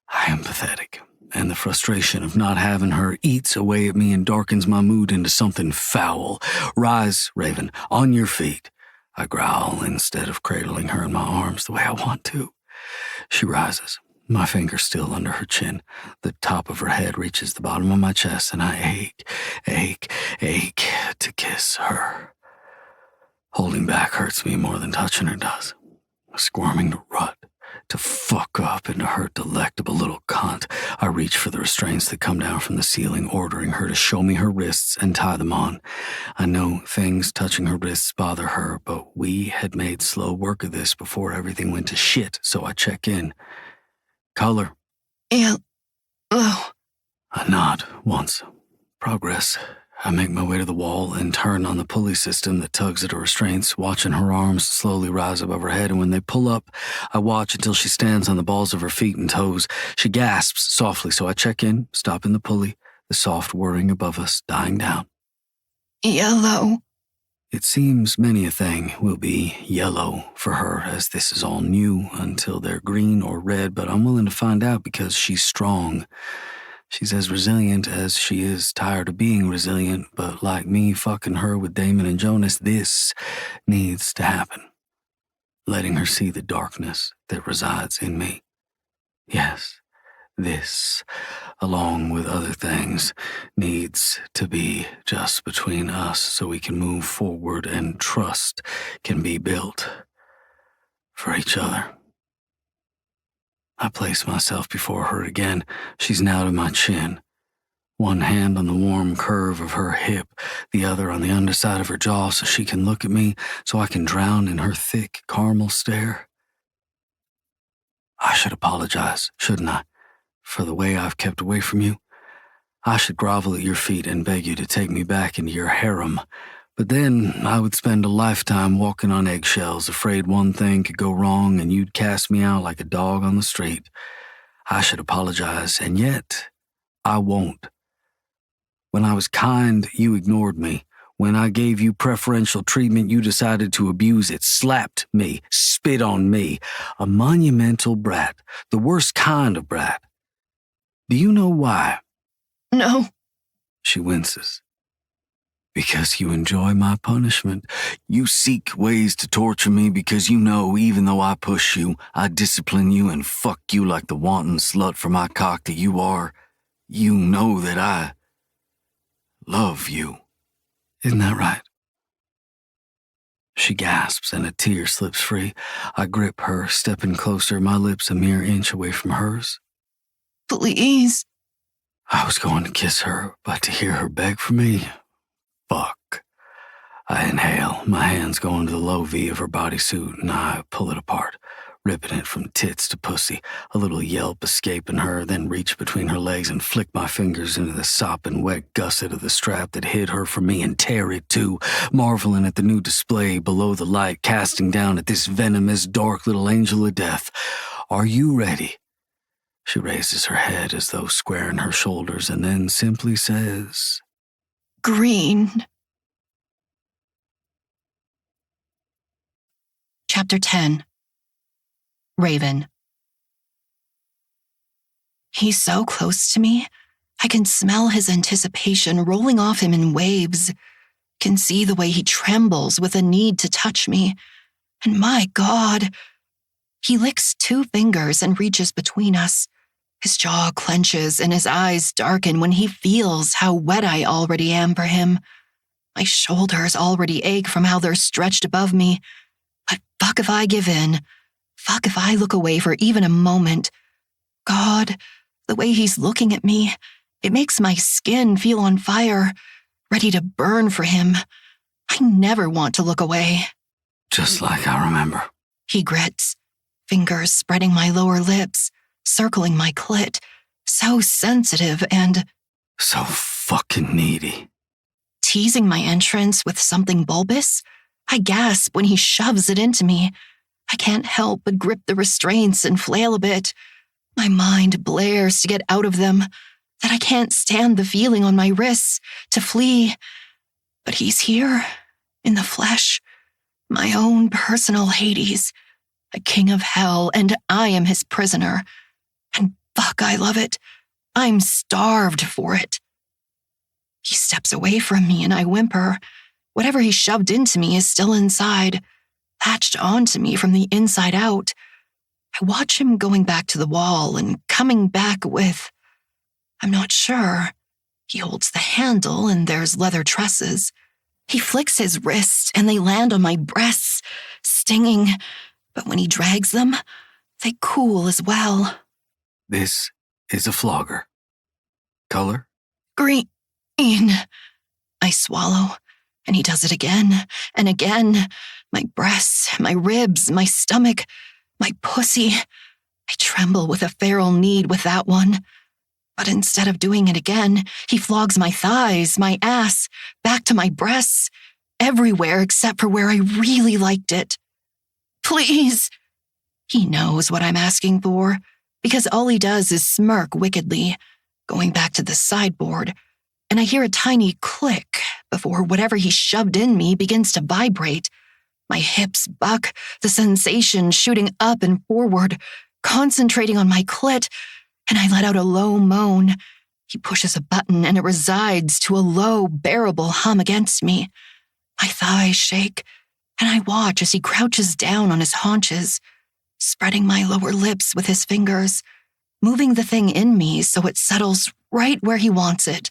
I am pathetic, and the frustration of not having her eats away at me and darkens my mood into something foul. Rise, Raven, on your feet. I growl instead of cradling her in my arms the way I want to. She rises. My finger still under her chin. The top of her head reaches the bottom of my chest, and I ache to kiss her. Holding back hurts me more than touching her does. Squirming to rut, to fuck up, and to her delectable little cunt. I reach for the restraints that come down from the ceiling, ordering her to show me her wrists and tie them on. I know things touching her wrists bother her, but we had made slow work of this before everything went to shit, so I check in. Color. Hello. I nod once. Progress. I make my way to the wall and turn on the pulley system that tugs at her restraints, watching her arms slowly rise above her head, and when they pull up, I watch until she stands on the balls of her feet and toes. She gasps softly, so I check in, stopping the pulley, the soft whirring above us dying down. Yellow. It seems many a thing will be yellow for her, as this is all new until they're green or red, but I'm willing to find out because she's strong. She's as resilient as she is tired of being resilient, but like me fucking her with Damon and Jonas, this needs to happen. Letting her see the darkness that resides in me. Yes, this, along with other things, needs to be just between us so we can move forward and trust can be built for each other. I place myself before her again. She's now to my chin. One hand on the warm curve of her hip, the other on the underside of her jaw so she can look at me, so I can drown in her thick caramel stare. I should apologize, shouldn't I, for the way I've kept away from you? I should grovel at your feet and beg you to take me back into your harem. But then I would spend a lifetime walking on eggshells, afraid one thing could go wrong and you'd cast me out like a dog on the street. I should apologize, and yet I won't. When I was kind, you ignored me. When I gave you preferential treatment, you decided to abuse it, slapped me, spit on me. A monumental brat, the worst kind of brat. Do you know why? No. She winces. Because you enjoy my punishment. You seek ways to torture me because you know even though I push you, I discipline you and fuck you like the wanton slut for my cock that you are, you know that I love you. Isn't that right? She gasps and a tear slips free. I grip her, stepping closer, my lips a mere inch away from hers. Please. I was going to kiss her, but to hear her beg for me, fuck. I inhale, my hands go into the low V of her bodysuit, and I pull it apart, ripping it from tits to pussy, a little yelp escaping her, then reach between her legs and flick my fingers into the sopping wet gusset of the strap that hid her from me and tear it too, marveling at the new display below the light, casting down at this venomous, dark little angel of death. Are you ready? She raises her head as though squaring her shoulders and then simply says, Green. Chapter 10. Raven. He's so close to me. I can smell his anticipation rolling off him in waves. Can see the way he trembles with a need to touch me. And my God, he licks 2 fingers and reaches between us. His jaw clenches and his eyes darken when he feels how wet I already am for him. My shoulders already ache from how they're stretched above me. But fuck if I give in. Fuck if I look away for even a moment. God, the way he's looking at me, it makes my skin feel on fire, ready to burn for him. I never want to look away. Just like I remember. He grits, fingers spreading my lower lips, circling my clit, so sensitive and so fucking needy. Teasing my entrance with something bulbous, I gasp when he shoves it into me. I can't help but grip the restraints and flail a bit. My mind blares to get out of them, that I can't stand the feeling on my wrists, to flee. But he's here, in the flesh, my own personal Hades, a king of hell, and I am his prisoner. And fuck, I love it. I'm starved for it. He steps away from me and I whimper. Whatever he shoved into me is still inside, latched onto me from the inside out. I watch him going back to the wall and coming back with, I'm not sure. He holds the handle and there's leather trusses. He flicks his wrists and they land on my breasts, stinging, but when he drags them, they cool as well. This is a flogger. Color? Green. I swallow, and he does it again and again. My breasts, my ribs, my stomach, my pussy. I tremble with a feral need with that one. But instead of doing it again, he flogs my thighs, my ass, back to my breasts, everywhere except for where I really liked it. Please. He knows what I'm asking for, because all he does is smirk wickedly, going back to the sideboard, and I hear a tiny click before whatever he shoved in me begins to vibrate. My hips buck, the sensation shooting up and forward, concentrating on my clit, and I let out a low moan. He pushes a button and it resides to a low, bearable hum against me. My thighs shake, and I watch as he crouches down on his haunches, spreading my lower lips with his fingers, moving the thing in me so it settles right where he wants it,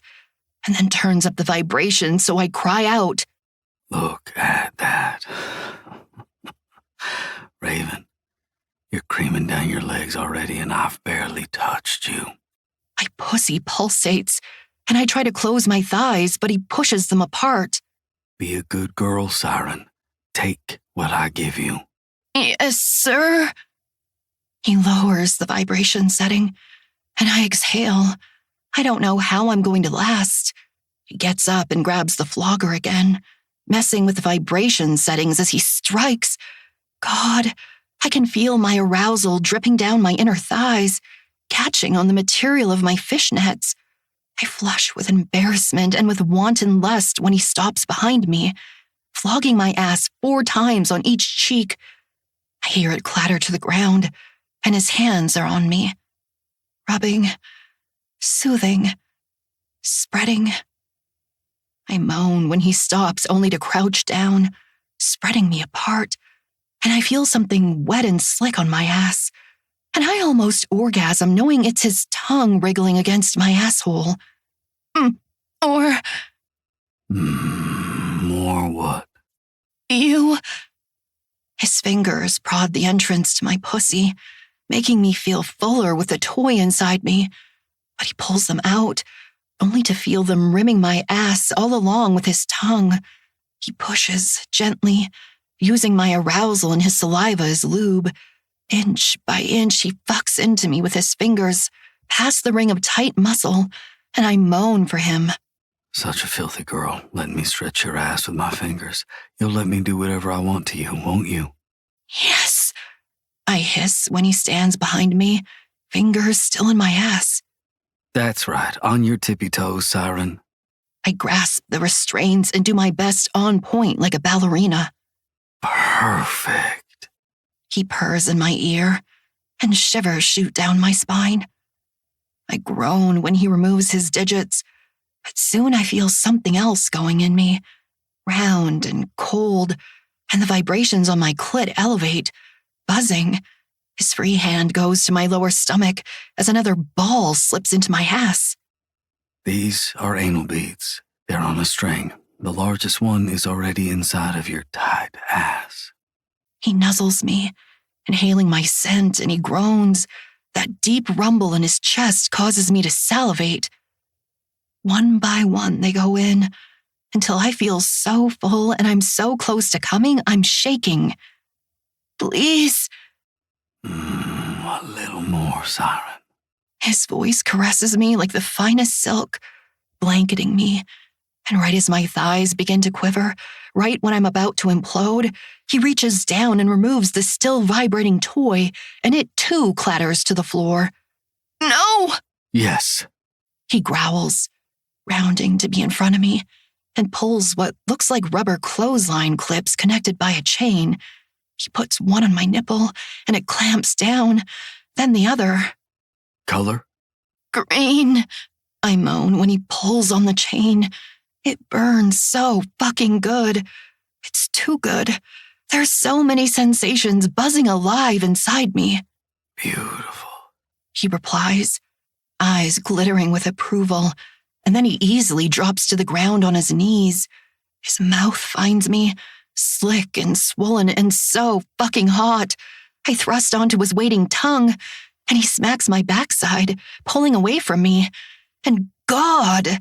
and then turns up the vibration so I cry out, Look at that. Raven, you're creaming down your legs already and I've barely touched you. My pussy pulsates, and I try to close my thighs, but he pushes them apart. Be a good girl, Siren. Take what I give you. Yes, sir. He lowers the vibration setting, and I exhale. I don't know how I'm going to last. He gets up and grabs the flogger again, messing with the vibration settings as he strikes. God, I can feel my arousal dripping down my inner thighs, catching on the material of my fishnets. I flush with embarrassment and with wanton lust when he stops behind me, flogging my ass 4 times on each cheek. I hear it clatter to the ground, and his hands are on me, rubbing, soothing, spreading. I moan when he stops only to crouch down, spreading me apart, and I feel something wet and slick on my ass, and I almost orgasm knowing it's his tongue wriggling against my asshole. More what? You. His fingers prod the entrance to my pussy, making me feel fuller with the toy inside me, but he pulls them out, only to feel them rimming my ass all along with his tongue. He pushes gently, using my arousal and his saliva as lube. Inch by inch, he fucks into me with his fingers, past the ring of tight muscle, and I moan for him. Such a filthy girl, letting me stretch your ass with my fingers. You'll let me do whatever I want to you, won't you? Yes, I hiss when he stands behind me, fingers still in my ass. That's right, on your tippy toes, Siren. I grasp the restraints and do my best on point like a ballerina. Perfect. He purrs in my ear, and shivers shoot down my spine. I groan when he removes his digits, but soon I feel something else going in me, round and cold, and the vibrations on my clit elevate, buzzing. His free hand goes to my lower stomach as another ball slips into my ass. These are anal beads. They're on a string. The largest one is already inside of your tight ass. He nuzzles me, inhaling my scent, and he groans. That deep rumble in his chest causes me to salivate. One by one, they go in, until I feel so full and I'm so close to coming, I'm shaking. Please. A little more, Siren. His voice caresses me like the finest silk, blanketing me. And right as my thighs begin to quiver, right when I'm about to implode, he reaches down and removes the still vibrating toy, and it too clatters to the floor. No! Yes. He growls, rounding to be in front of me, and pulls what looks like rubber clothesline clips connected by a chain. He puts one on my nipple, and it clamps down, then the other. Color? Green, I moan when he pulls on the chain. It burns so fucking good. It's too good. There's so many sensations buzzing alive inside me. Beautiful. He replies, eyes glittering with approval, and then he easily drops to the ground on his knees, His mouth finds me, slick and swollen and so fucking hot. I thrust onto his waiting tongue, and he smacks my backside, pulling away from me. And God!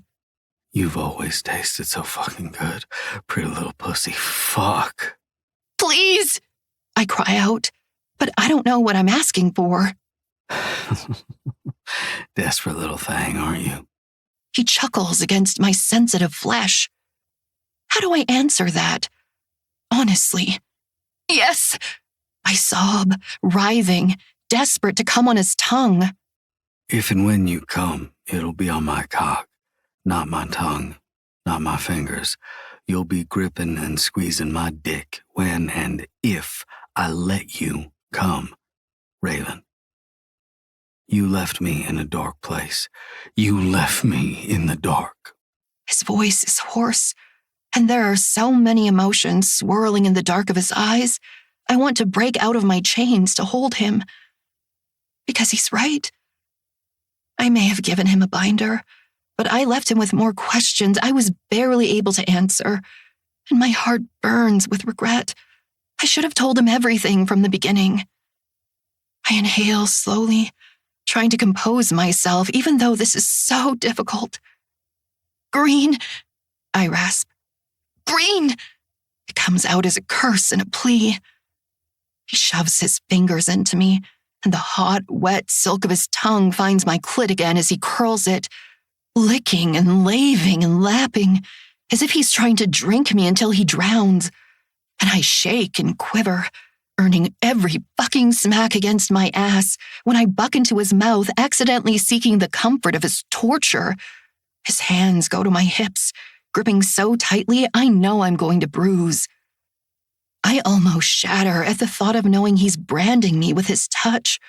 You've always tasted so fucking good, pretty little pussy. Fuck. Please! I cry out, but I don't know what I'm asking for. Desperate little thing, aren't you? He chuckles against my sensitive flesh. How do I answer that? Honestly. Yes! I sob, writhing, desperate to come on his tongue. If and when you come, it'll be on my cock, not my tongue, not my fingers. You'll be gripping and squeezing my dick when and if I let you come, Raylan. You left me in a dark place. You left me in the dark. His voice is hoarse, and there are so many emotions swirling in the dark of his eyes. I want to break out of my chains to hold him. Because he's right. I may have given him a binder, but I left him with more questions I was barely able to answer, and my heart burns with regret. I should have told him everything from the beginning. I inhale slowly, trying to compose myself, even though this is so difficult. Green, I rasp. Green! It comes out as a curse and a plea. He shoves his fingers into me, and the hot, wet silk of his tongue finds my clit again as he curls it, licking and laving and lapping, as if he's trying to drink me until he drowns. And I shake and quiver, earning every fucking smack against my ass when I buck into his mouth, accidentally seeking the comfort of his torture. His hands go to my hips, gripping so tightly I know I'm going to bruise. I almost shatter at the thought of knowing he's branding me with his touch,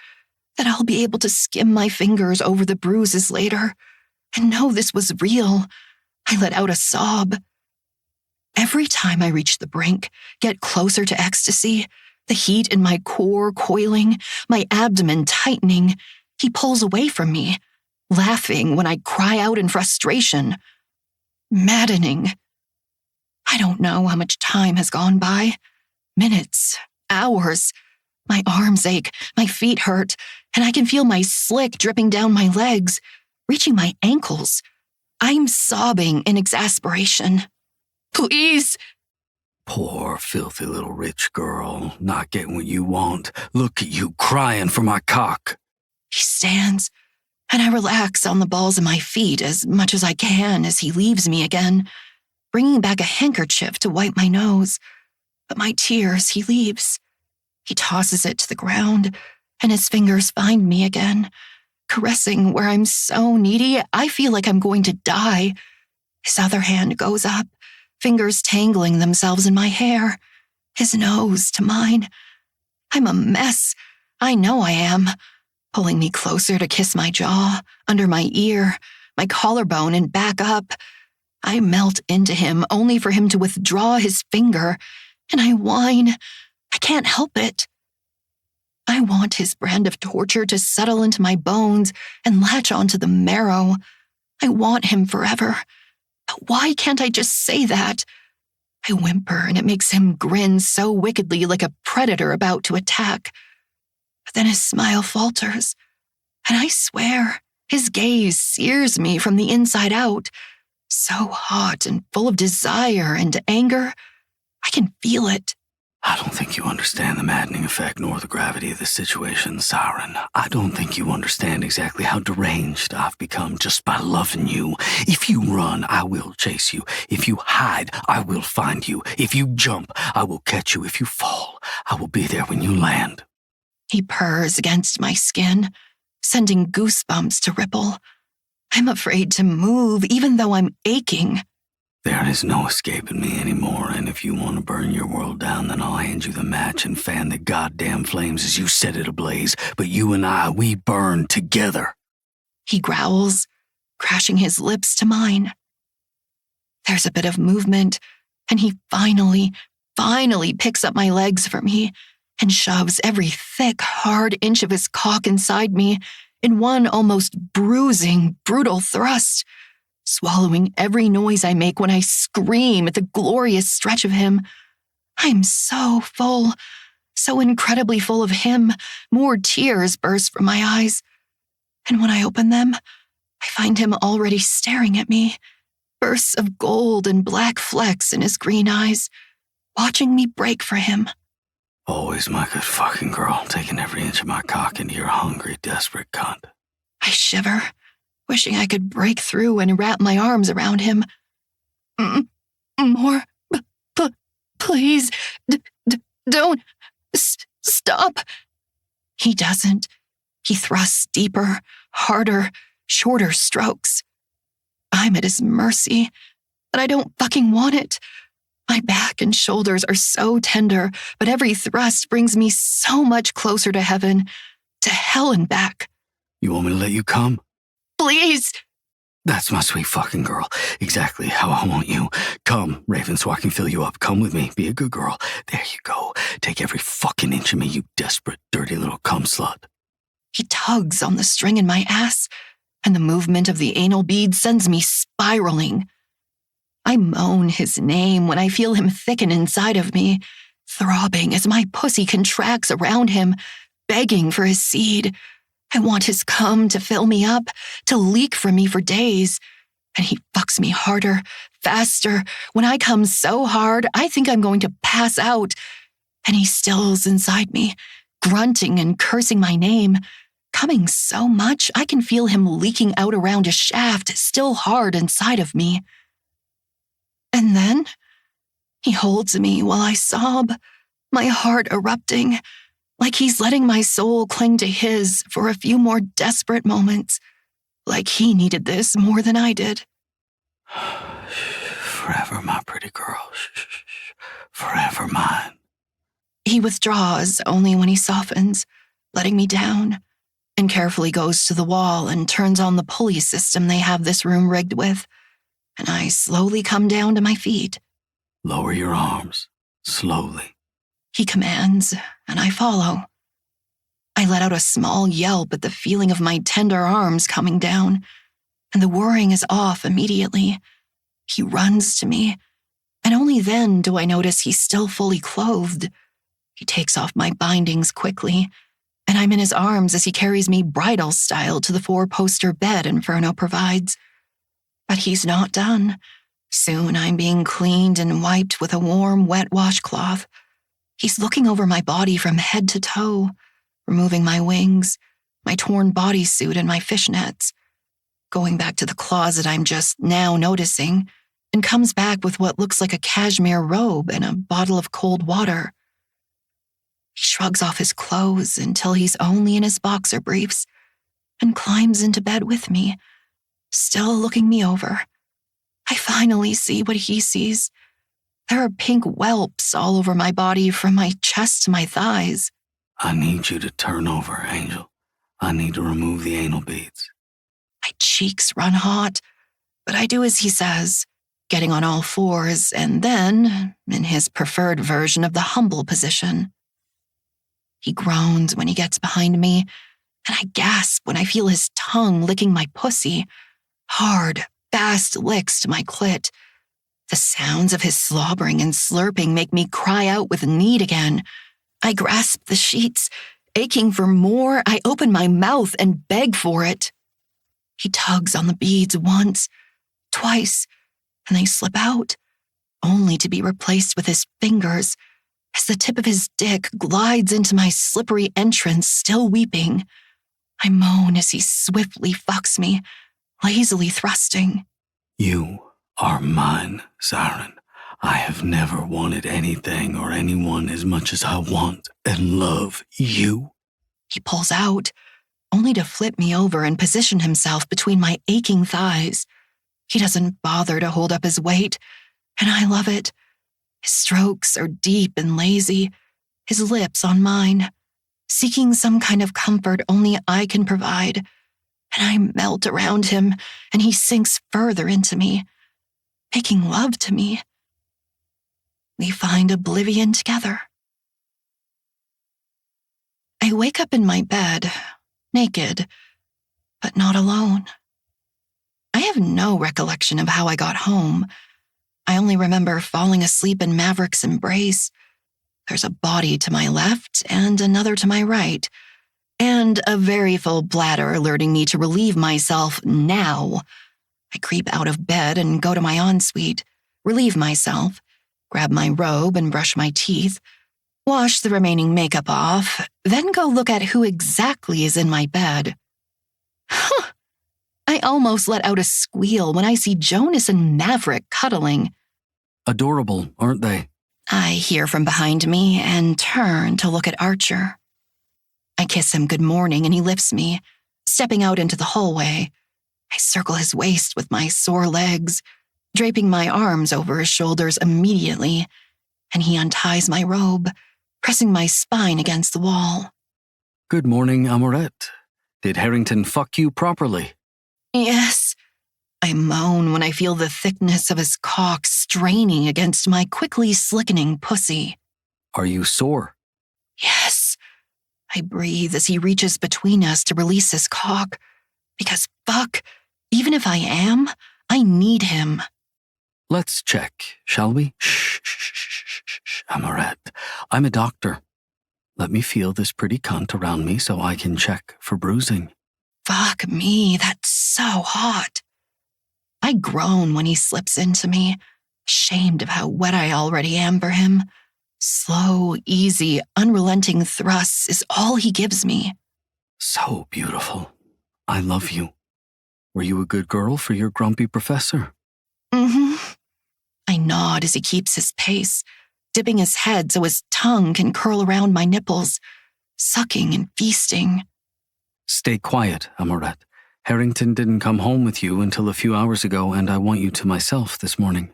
that I'll be able to skim my fingers over the bruises later and know this was real. I let out a sob. Every time I reach the brink, get closer to ecstasy, the heat in my core coiling, my abdomen tightening, he pulls away from me, laughing when I cry out in frustration. Maddening. I don't know how much time has gone by. Minutes, hours. My arms ache, my feet hurt, and I can feel my slick dripping down my legs, reaching my ankles. I'm sobbing in exasperation. Please! Poor, filthy little rich girl, not getting what you want. Look at you crying for my cock. He stands, and I relax on the balls of my feet as much as I can as he leaves me again, bringing back a handkerchief to wipe my nose. But my tears he leaves. He tosses it to the ground, and his fingers find me again, caressing where I'm so needy I feel like I'm going to die. His other hand goes up, fingers tangling themselves in my hair, his nose to mine. I'm a mess. I know I am. Pulling me closer to kiss my jaw, under my ear, my collarbone, and back up. I melt into him, only for him to withdraw his finger, and I whine. I can't help it. I want his brand of torture to settle into my bones and latch onto the marrow. I want him forever. But why can't I just say that? I whimper, and it makes him grin so wickedly like a predator about to attack. But then his smile falters, and I swear his gaze sears me from the inside out, so hot and full of desire and anger. I can feel it. I don't think you understand the maddening effect nor the gravity of the situation, Siren. I don't think you understand exactly how deranged I've become just by loving you. If you run, I will chase you. If you hide, I will find you. If you jump, I will catch you. If you fall, I will be there when you land. He purrs against my skin, sending goosebumps to ripple. I'm afraid to move, even though I'm aching. There is no escaping me anymore, and if you want to burn your world down, then I'll hand you the match and fan the goddamn flames as you set it ablaze. But you and I, we burn together. He growls, crashing his lips to mine. There's a bit of movement, and he finally picks up my legs for me and shoves every thick, hard inch of his cock inside me in one almost bruising, brutal thrust. swallowing every noise I make when I scream at the glorious stretch of him. I'm so full, so incredibly full of him, more tears burst from my eyes. And when I open them, I find him already staring at me, bursts of gold and black flecks in his green eyes, watching me break for him. Always my good fucking girl, taking every inch of my cock into your hungry, desperate cunt. I shiver, wishing I could break through and wrap my arms around him. More, please, don't, stop. He doesn't. He thrusts deeper, harder, shorter strokes. I'm at his mercy, but I don't fucking want it. My back and shoulders are so tender, but every thrust brings me so much closer to heaven, to hell and back. You want me to let you come? Please. That's my sweet fucking girl. Exactly how I want you. Come, Raven, so I can fill you up. Come with me. Be a good girl. There you go. Take every fucking inch of me, you desperate, dirty little cum slut. He tugs on the string in my ass, and the movement of the anal bead sends me spiraling. I moan his name when I feel him thicken inside of me, throbbing as my pussy contracts around him, begging for his seed. I want his cum to fill me up, to leak from me for days. And he fucks me harder, faster. When I come so hard, I think I'm going to pass out. And he stills inside me, grunting and cursing my name, coming so much I can feel him leaking out around a shaft still hard inside of me. And then he holds me while I sob, my heart erupting, like he's letting my soul cling to his for a few more desperate moments, like he needed this more than I did. Forever, my pretty girl. Forever mine. He withdraws only when he softens, letting me down, and carefully goes to the wall and turns on the pulley system they have this room rigged with, and I slowly come down to my feet. Lower your arms, slowly. He commands, and I follow. I let out a small yelp at the feeling of my tender arms coming down, and the whirring is off immediately. He runs to me, and only then do I notice he's still fully clothed. He takes off my bindings quickly, and I'm in his arms as he carries me bridal style to the 4-poster bed Inferno provides. But he's not done. Soon I'm being cleaned and wiped with a warm, wet washcloth. He's looking over my body from head to toe, removing my wings, my torn bodysuit, and my fishnets. Going back to the closet I'm just now noticing, and comes back with what looks like a cashmere robe and a bottle of cold water. He shrugs off his clothes until he's only in his boxer briefs and climbs into bed with me, still looking me over. I finally see what he sees. There are pink whelps all over my body from my chest to my thighs. I need you to turn over, Angel. I need to remove the anal beads. My cheeks run hot, but I do as he says, getting on all fours and then in his preferred version of the humble position. He groans when he gets behind me, and I gasp when I feel his tongue licking my pussy, hard, fast licks to my clit. The sounds of his slobbering and slurping make me cry out with need again. I grasp the sheets. Aching for more, I open my mouth and beg for it. He tugs on the beads once, twice, and they slip out, only to be replaced with his fingers as the tip of his dick glides into my slippery entrance, still weeping. I moan as he swiftly fucks me, lazily thrusting. You are mine, Siren. I have never wanted anything or anyone as much as I want and love you. He pulls out, only to flip me over and position himself between my aching thighs. He doesn't bother to hold up his weight, and I love it. His strokes are deep and lazy, his lips on mine, seeking some kind of comfort only I can provide. And I melt around him, and he sinks further into me, making love to me. We find oblivion together. I wake up in my bed, naked, but not alone. I have no recollection of how I got home. I only remember falling asleep in Maverick's embrace. There's a body to my left and another to my right, and a very full bladder alerting me to relieve myself now. I creep out of bed and go to my ensuite, relieve myself, grab my robe and brush my teeth, wash the remaining makeup off, then go look at who exactly is in my bed. I almost let out a squeal when I see Jonas and Maverick cuddling. Adorable, aren't they? I hear from behind me and turn to look at Archer. I kiss him good morning and he lifts me, stepping out into the hallway. I circle his waist with my sore legs, draping my arms over his shoulders immediately, and he unties my robe, pressing my spine against the wall. Good morning, Amorette. Did Harrington fuck you properly? Yes. I moan when I feel the thickness of his cock straining against my quickly slickening pussy. Are you sore? Yes. I breathe as he reaches between us to release his cock. Because fuck, even if I am, I need him. Let's check, shall we? Shh, Amorette. I'm a doctor. Let me feel this pretty cunt around me so I can check for bruising. Fuck me, that's so hot. I groan when he slips into me, ashamed of how wet I already am for him. Slow, easy, unrelenting thrusts is all he gives me. So beautiful. I love you. Were you a good girl for your grumpy professor? Mm-hmm. I nod as he keeps his pace, dipping his head so his tongue can curl around my nipples, sucking and feasting. Stay quiet, Amorette. Harrington didn't come home with you until a few hours ago, and I want you to myself this morning.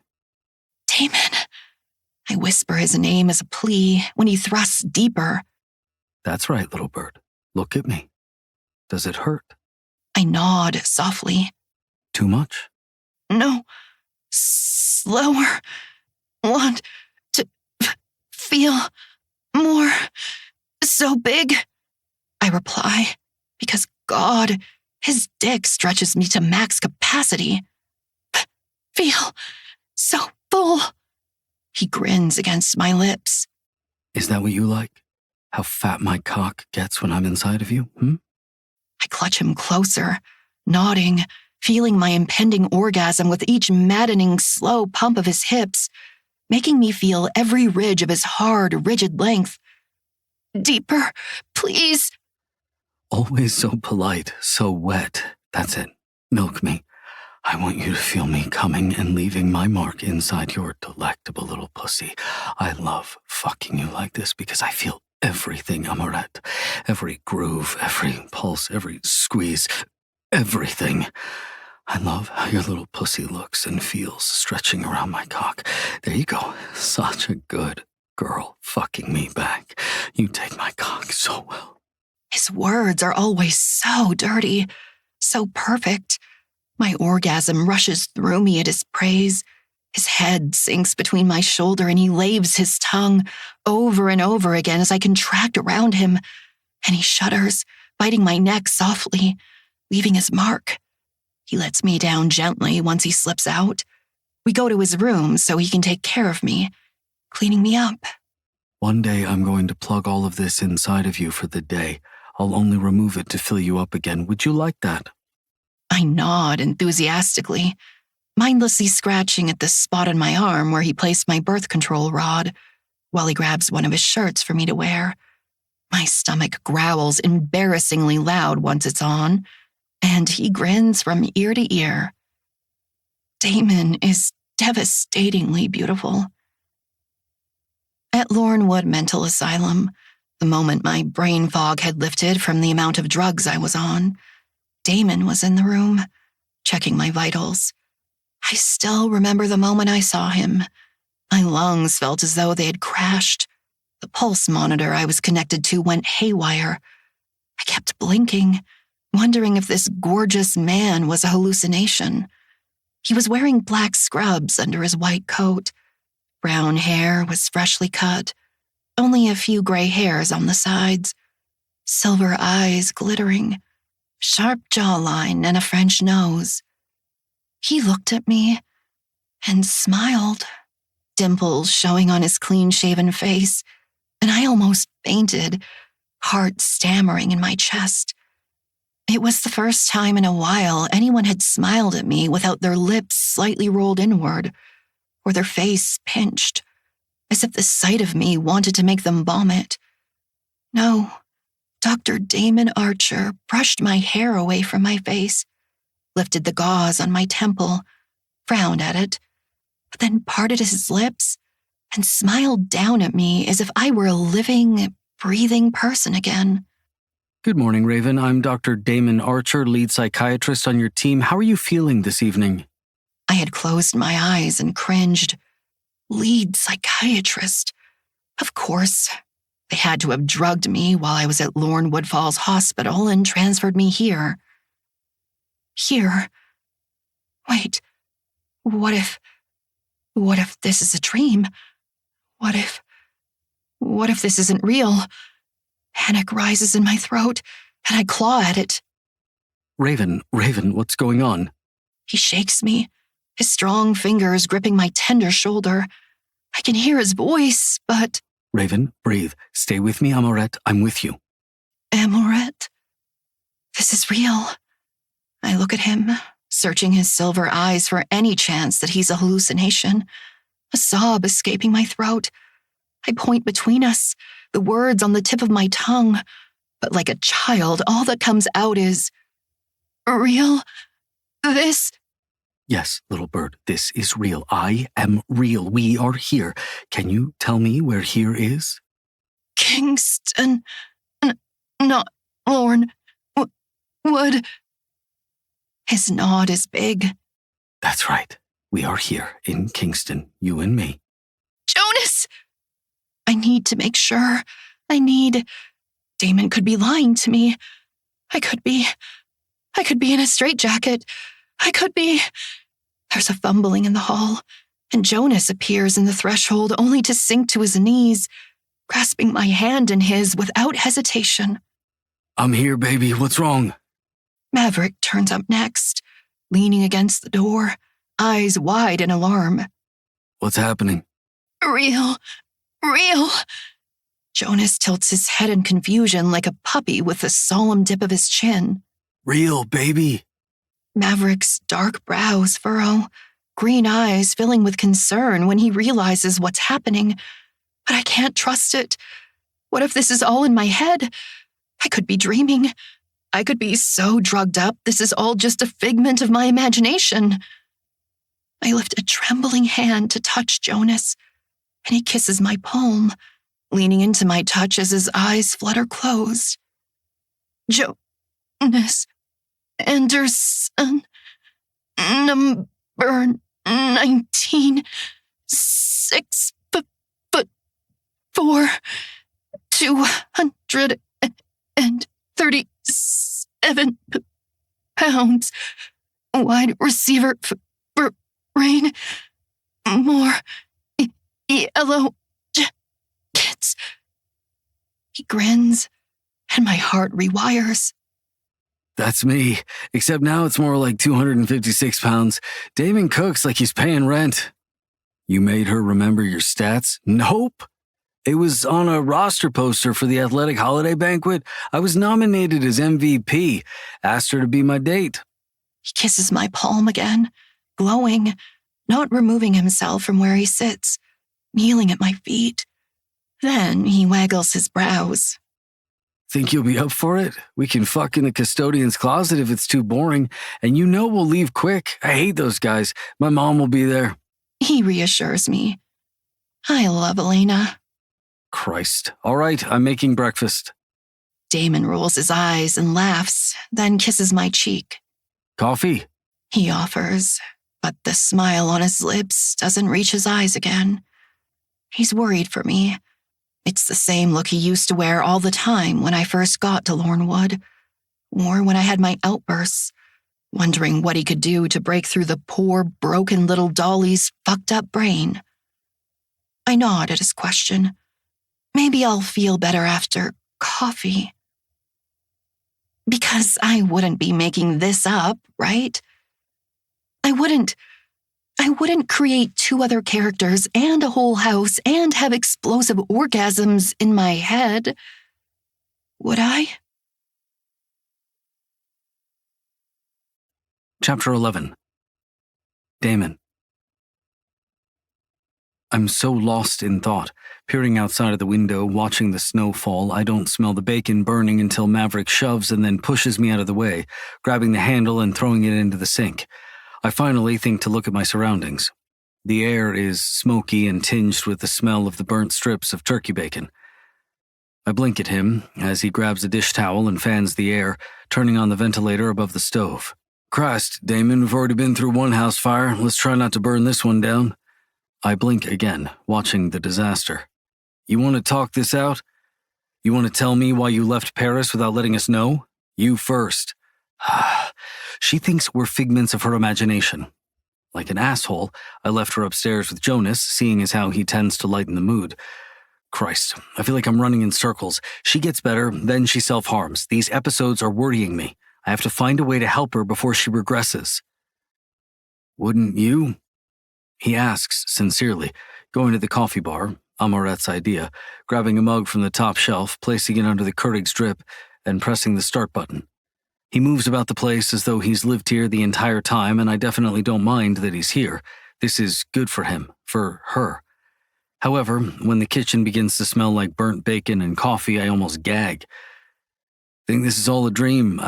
Damon. I whisper his name as a plea when he thrusts deeper. That's right, little bird. Look at me. Does it hurt? I nod softly. Too much? No. Slower. Want to feel more. So big. I reply, because God, his dick stretches me to max capacity. Feel so full. He grins against my lips. Is that what you like? How fat my cock gets when I'm inside of you, I clutch him closer, nodding, feeling my impending orgasm with each maddening, slow pump of his hips, making me feel every ridge of his hard, rigid length. Deeper, please. Always so polite, so wet. That's it. Milk me. I want you to feel me coming and leaving my mark inside your delectable little pussy. I love fucking you like this because I feel everything, Amorette. Every groove, every pulse, every squeeze, everything. I love how your little pussy looks and feels stretching around my cock. There you go. Such a good girl fucking me back. You take my cock so well. His words are always so dirty, so perfect. My orgasm rushes through me at his praise. His head sinks between my shoulder and he laves his tongue over and over again as I contract around him. And he shudders, biting my neck softly, leaving his mark. He lets me down gently once he slips out. We go to his room so he can take care of me, cleaning me up. One day I'm going to plug all of this inside of you for the day. I'll only remove it to fill you up again. Would you like that? I nod enthusiastically, mindlessly scratching at the spot on my arm where he placed my birth control rod, while he grabs one of his shirts for me to wear. My stomach growls embarrassingly loud once it's on, and he grins from ear to ear. Damon is devastatingly beautiful. At Lornewood Mental Asylum, the moment my brain fog had lifted from the amount of drugs I was on, Damon was in the room, checking my vitals. I still remember the moment I saw him. My lungs felt as though they had crashed. The pulse monitor I was connected to went haywire. I kept blinking, wondering if this gorgeous man was a hallucination. He was wearing black scrubs under his white coat. Brown hair was freshly cut, only a few gray hairs on the sides. Silver eyes glittering, sharp jawline and a French nose. He looked at me and smiled, dimples showing on his clean-shaven face, and I almost fainted, heart stammering in my chest. It was the first time in a while anyone had smiled at me without their lips slightly rolled inward, or their face pinched, as if the sight of me wanted to make them vomit. No, Dr. Damon Archer brushed my hair away from my face, lifted the gauze on my temple, frowned at it, but then parted his lips and smiled down at me as if I were a living, breathing person again. Good morning, Raven. I'm Dr. Damon Archer, lead psychiatrist on your team. How are you feeling this evening? I had closed my eyes and cringed. Lead psychiatrist? Of course. They had to have drugged me while I was at Lorne Woodfalls Hospital and transferred me here. Here? Wait, what if this is a dream? What if this isn't real? Panic rises in my throat, and I claw at it. Raven, what's going on? He shakes me, his strong fingers gripping my tender shoulder. I can hear his voice, but... Raven, breathe. Stay with me, Amoret. I'm with you. Amoret? This is real. I look at him, searching his silver eyes for any chance that he's a hallucination. A sob escaping my throat. I point between us, the words on the tip of my tongue, but like a child, all that comes out is, real? This? Yes, little bird, this is real. I am real. We are here. Can you tell me where here is? Kingston. Not Lorne. Wood. His nod is big. That's right. We are here in Kingston, you and me. Jonas! I need to make sure. Damon could be lying to me. I could be in a straitjacket. There's a fumbling in the hall, and Jonas appears in the threshold only to sink to his knees, grasping my hand in his without hesitation. I'm here, baby. What's wrong? Maverick turns up next, leaning against the door, eyes wide in alarm. What's happening? Real. Jonas tilts his head in confusion like a puppy with a solemn dip of his chin. Real, baby. Maverick's dark brows furrow, green eyes filling with concern when he realizes what's happening. But I can't trust it. What if this is all in my head? I could be dreaming. I could be so drugged up this is all just a figment of my imagination. I lift a trembling hand to touch Jonas, and he kisses my palm, leaning into my touch as his eyes flutter closed. Jonas Anderson, number 19, 6'4", 237 pounds, wide receiver for Rayne-Moore, yellow jackets. He grins, and my heart rewires. That's me, except now it's more like 256 pounds. Damon cooks like he's paying rent. You made her remember your stats? Nope. It was on a roster poster for the athletic holiday banquet. I was nominated as MVP. Asked her to be my date. He kisses my palm again, glowing, not removing himself from where he sits, kneeling at my feet. Then he waggles his brows. Think you'll be up for it? We can fuck in the custodian's closet if it's too boring, and you know we'll leave quick. I hate those guys. My mom will be there. He reassures me. I love Elena. Christ. All right, I'm making breakfast. Damon rolls his eyes and laughs, then kisses my cheek. Coffee? He offers, but the smile on his lips doesn't reach his eyes again. He's worried for me. It's the same look he used to wear all the time when I first got to Lornewood, or when I had my outbursts, wondering what he could do to break through the poor, broken little dolly's fucked up brain. I nod at his question. Maybe I'll feel better after coffee. Because I wouldn't be making this up, right? I wouldn't create 2 other characters and a whole house and have explosive orgasms in my head. Would I? Chapter 11. Damon. I'm so lost in thought, peering outside of the window, watching the snow fall. I don't smell the bacon burning until Maverick shoves and then pushes me out of the way, grabbing the handle and throwing it into the sink. I finally think to look at my surroundings. The air is smoky and tinged with the smell of the burnt strips of turkey bacon. I blink at him as he grabs a dish towel and fans the air, turning on the ventilator above the stove. Christ, Damon, we've already been through one house fire. Let's try not to burn this one down. I blink again, watching the disaster. You want to talk this out? You want to tell me why you left Paris without letting us know? You first. She thinks we're figments of her imagination. Like an asshole, I left her upstairs with Jonas, seeing as how he tends to lighten the mood. Christ, I feel like I'm running in circles. She gets better, then she self-harms. These episodes are worrying me. I have to find a way to help her before she regresses. Wouldn't you? He asks, sincerely, going to the coffee bar, Amaret's idea, grabbing a mug from the top shelf, placing it under the Keurig drip, and pressing the start button. He moves about the place as though he's lived here the entire time, and I definitely don't mind that he's here. This is good for him, for her. However, when the kitchen begins to smell like burnt bacon and coffee, I almost gag. Think this is all a dream,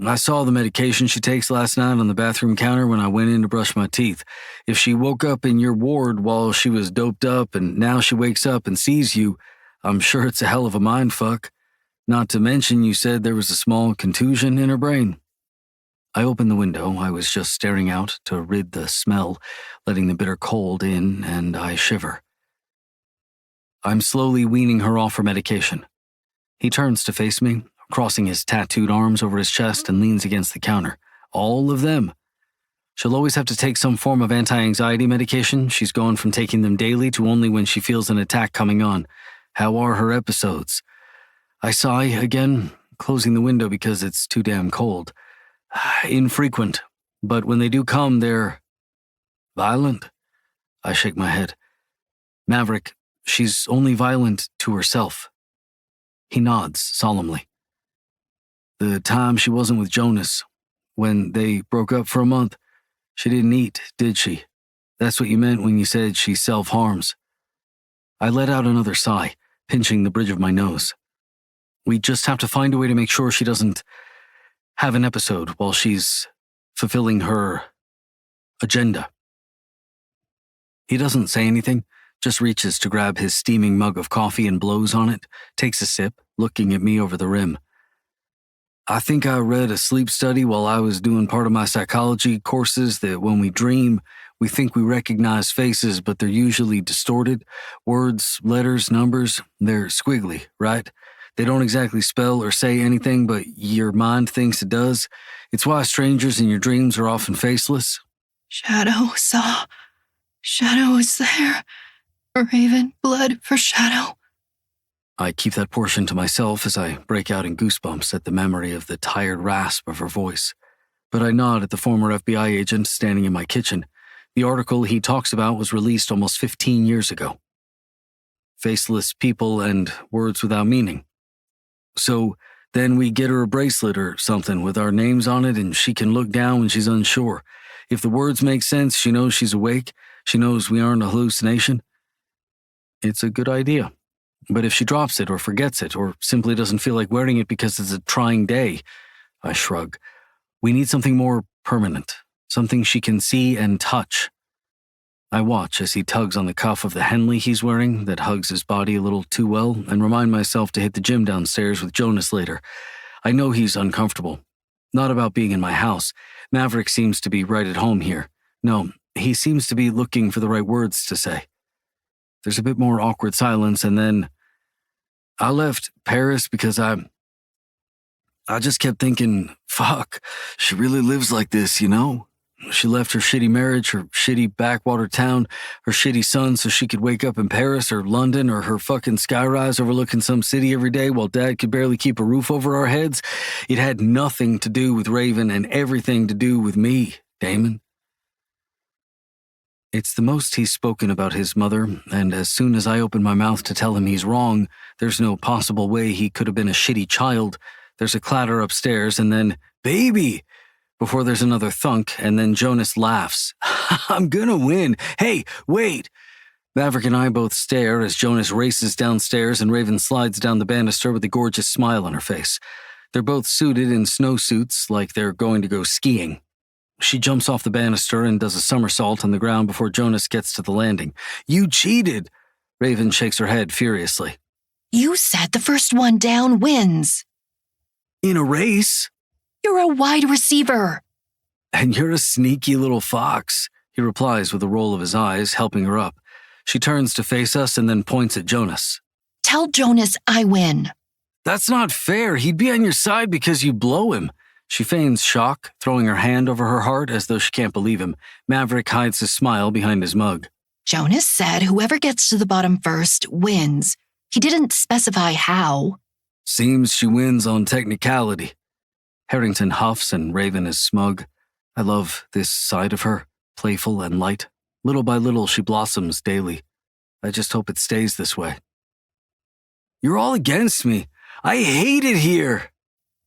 I saw the medication she takes last night on the bathroom counter when I went in to brush my teeth. If she woke up in your ward while she was doped up and now she wakes up and sees you, I'm sure it's a hell of a mindfuck. Not to mention you said there was a small contusion in her brain. I opened the window. I was just staring out to rid the smell, letting the bitter cold in, and I shiver. I'm slowly weaning her off her medication. He turns to face me, crossing his tattooed arms over his chest, and leans against the counter. All of them. She'll always have to take some form of anti-anxiety medication. She's gone from taking them daily to only when she feels an attack coming on. How are her episodes? I sigh again, closing the window because it's too damn cold. Infrequent, but when they do come, they're violent. I shake my head. Maverick, she's only violent to herself. He nods solemnly. The time she wasn't with Jonas, when they broke up for a month, she didn't eat, did she? That's what you meant when you said she self-harms. I let out another sigh, pinching the bridge of my nose. We just have to find a way to make sure she doesn't have an episode while she's fulfilling her agenda. He doesn't say anything, just reaches to grab his steaming mug of coffee and blows on it, takes a sip, looking at me over the rim. I think I read a sleep study while I was doing part of my psychology courses that when we dream, we think we recognize faces, but they're usually distorted. Words, letters, numbers, they're squiggly, right? They don't exactly spell or say anything, but your mind thinks it does. It's why strangers in your dreams are often faceless. Shadow saw. Shadow is there. Raven blood for shadow. I keep that portion to myself as I break out in goosebumps at the memory of the tired rasp of her voice. But I nod at the former FBI agent standing in my kitchen. The article he talks about was released almost 15 years ago. Faceless people and words without meaning. So then we get her a bracelet or something with our names on it, and she can look down when she's unsure. If the words make sense, she knows she's awake. She knows we aren't a hallucination. It's a good idea. But if she drops it or forgets it or simply doesn't feel like wearing it because it's a trying day, I shrug. We need something more permanent, something she can see and touch. I watch as he tugs on the cuff of the Henley he's wearing that hugs his body a little too well and remind myself to hit the gym downstairs with Jonas later. I know he's uncomfortable. Not about being in my house. Maverick seems to be right at home here. No, he seems to be looking for the right words to say. There's a bit more awkward silence, and then I left Paris because I just kept thinking, fuck, she really lives like this, you know? She left her shitty marriage, her shitty backwater town, her shitty son so she could wake up in Paris or London or her fucking skyrise overlooking some city every day while Dad could barely keep a roof over our heads. It had nothing to do with Raven and everything to do with me, Damon. It's the most he's spoken about his mother, and as soon as I open my mouth to tell him he's wrong, there's no possible way he could have been a shitty child. There's a clatter upstairs, and then, "Baby!" before there's another thunk, and then Jonas laughs. "I'm gonna win. Hey, wait!" Maverick and I both stare as Jonas races downstairs and Raven slides down the banister with a gorgeous smile on her face. They're both suited in snowsuits like they're going to go skiing. She jumps off the banister and does a somersault on the ground before Jonas gets to the landing. "You cheated!" Raven shakes her head furiously. You said the first one down wins. "In a race?" You're a wide receiver. "And you're a sneaky little fox," he replies with a roll of his eyes, helping her up. She turns to face us and then points at Jonas. Tell Jonas I win. "That's not fair. He'd be on your side because you blow him." She feigns shock, throwing her hand over her heart as though she can't believe him. Maverick hides his smile behind his mug. Jonas said whoever gets to the bottom first wins. He didn't specify how. "Seems she wins on technicality." Harrington huffs and Raven is smug. I love this side of her, playful and light. Little by little, she blossoms daily. I just hope it stays this way. "You're all against me. I hate it here."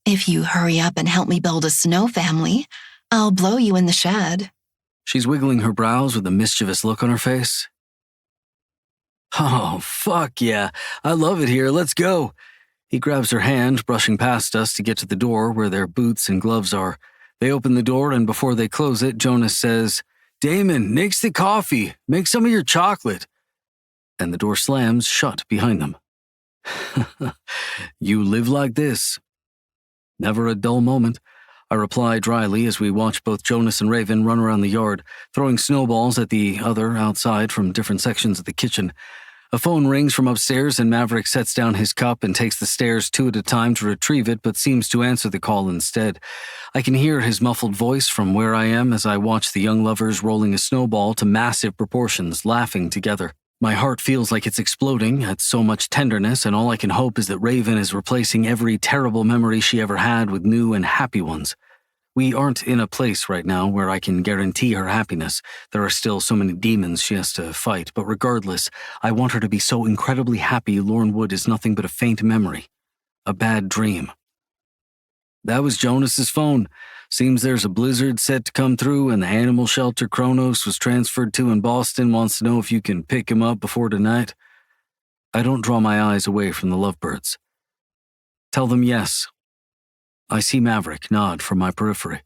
If you hurry up and help me build a snow family, I'll blow you in the shed. She's wiggling her brows with a mischievous look on her face. "Oh, fuck yeah. I love it here. Let's go." He grabs her hand, brushing past us to get to the door where their boots and gloves are. They open the door, and before they close it, Jonas says, "Damon, nix the coffee. Make some of your chocolate." And the door slams shut behind them. "You live like this." "Never a dull moment," I reply dryly as we watch both Jonas and Raven run around the yard, throwing snowballs at the other outside from different sections of the kitchen. A phone rings from upstairs and Maverick sets down his cup and takes the stairs 2 at a time to retrieve it, but seems to answer the call instead. I can hear his muffled voice from where I am as I watch the young lovers rolling a snowball to massive proportions, laughing together. My heart feels like it's exploding at so much tenderness, and all I can hope is that Raven is replacing every terrible memory she ever had with new and happy ones. We aren't in a place right now where I can guarantee her happiness. There are still so many demons she has to fight, but regardless, I want her to be so incredibly happy Lorne Wood is nothing but a faint memory. A bad dream. That was Jonas's phone. Seems there's a blizzard set to come through, and the animal shelter Kronos was transferred to in Boston wants to know if you can pick him up before tonight. I don't draw my eyes away from the lovebirds. Tell them yes. I see Maverick nod from my periphery.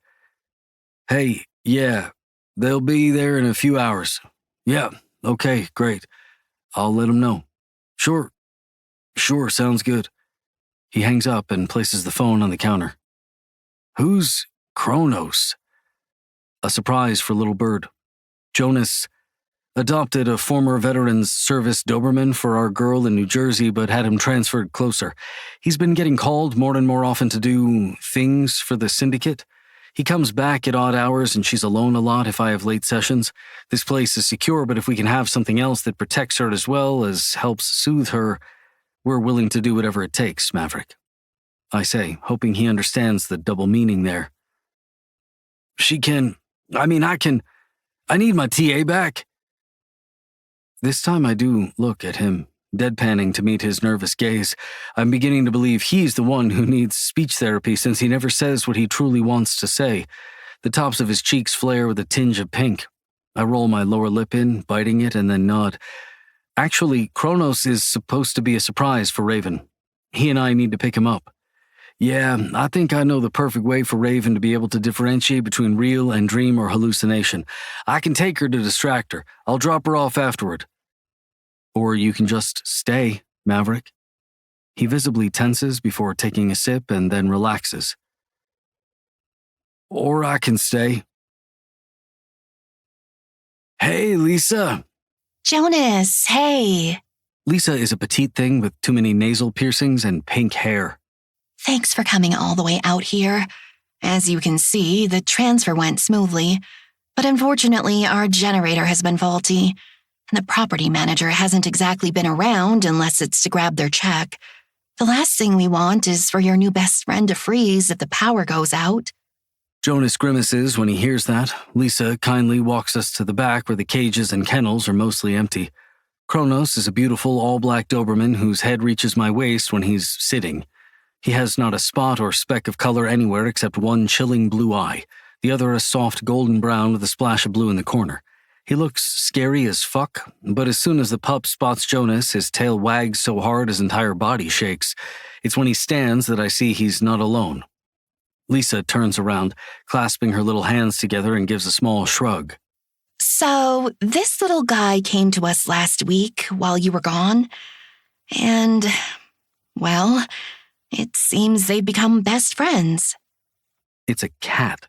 "Hey, yeah, they'll be there in a few hours." "Yeah, okay, great. I'll let them know." Sure, sounds good." He hangs up and places the phone on the counter. "Who's Kronos?" A surprise for little bird. Jonas adopted a former Veterans Service Doberman for our girl in New Jersey, but had him transferred closer. He's been getting called more and more often to do things for the syndicate. He comes back at odd hours and she's alone a lot if I have late sessions. This place is secure, but if we can have something else that protects her as well as helps soothe her, we're willing to do whatever it takes, Maverick. I say, hoping he understands the double meaning there. I need my TA back. This time I do look at him, deadpanning to meet his nervous gaze. I'm beginning to believe he's the one who needs speech therapy since he never says what he truly wants to say. The tops of his cheeks flare with a tinge of pink. I roll my lower lip in, biting it, and then nod. Actually, Kronos is supposed to be a surprise for Raven. He and I need to pick him up. Yeah, I think I know the perfect way for Raven to be able to differentiate between real and dream or hallucination. I can take her to distract her. I'll drop her off afterward. Or you can just stay, Maverick. He visibly tenses before taking a sip and then relaxes. Or I can stay. Hey, Lisa. Jonas, hey. Lisa is a petite thing with too many nasal piercings and pink hair. Thanks for coming all the way out here. As you can see, the transfer went smoothly, but unfortunately our generator has been faulty, and the property manager hasn't exactly been around unless it's to grab their check. The last thing we want is for your new best friend to freeze if the power goes out. Jonas grimaces when he hears that. Lisa kindly walks us to the back where the cages and kennels are mostly empty. Kronos is a beautiful all-black Doberman whose head reaches my waist when he's sitting. He has not a spot or speck of color anywhere except one chilling blue eye, the other a soft golden brown with a splash of blue in the corner. He looks scary as fuck, but as soon as the pup spots Jonas, his tail wags so hard his entire body shakes. It's when he stands that I see he's not alone. Lisa turns around, clasping her little hands together, and gives a small shrug. So, this little guy came to us last week while you were gone, and, well, it seems they've become best friends. It's a cat.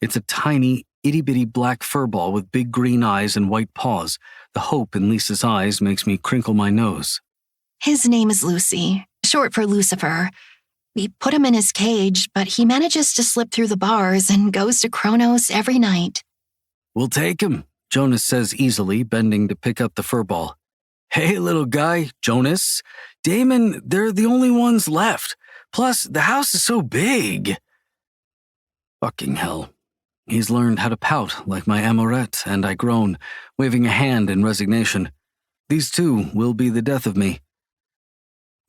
It's a tiny, itty-bitty black furball with big green eyes and white paws. The hope in Lisa's eyes makes me crinkle my nose. His name is Lucy, short for Lucifer. We put him in his cage, but he manages to slip through the bars and goes to Kronos every night. We'll take him, Jonas says easily, bending to pick up the furball. Hey, little guy, Jonas. Damon, they're the only ones left. Plus, the house is so big. Fucking hell. He's learned how to pout like my amorette, and I groan, waving a hand in resignation. These two will be the death of me.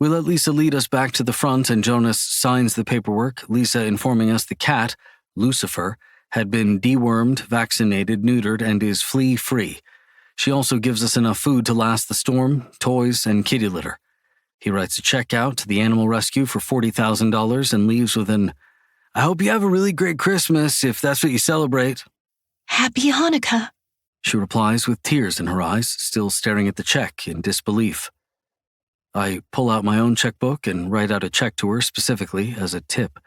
We let Lisa lead us back to the front, and Jonas signs the paperwork, Lisa informing us the cat, Lucifer, had been dewormed, vaccinated, neutered, and is flea-free. She also gives us enough food to last the storm, toys, and kitty litter. He writes a check out to the animal rescue for $40,000 and leaves with an, I hope you have a really great Christmas if that's what you celebrate. Happy Hanukkah, She replies with tears in her eyes, still staring at the check in disbelief. I pull out my own checkbook and write out a check to her specifically as a tip.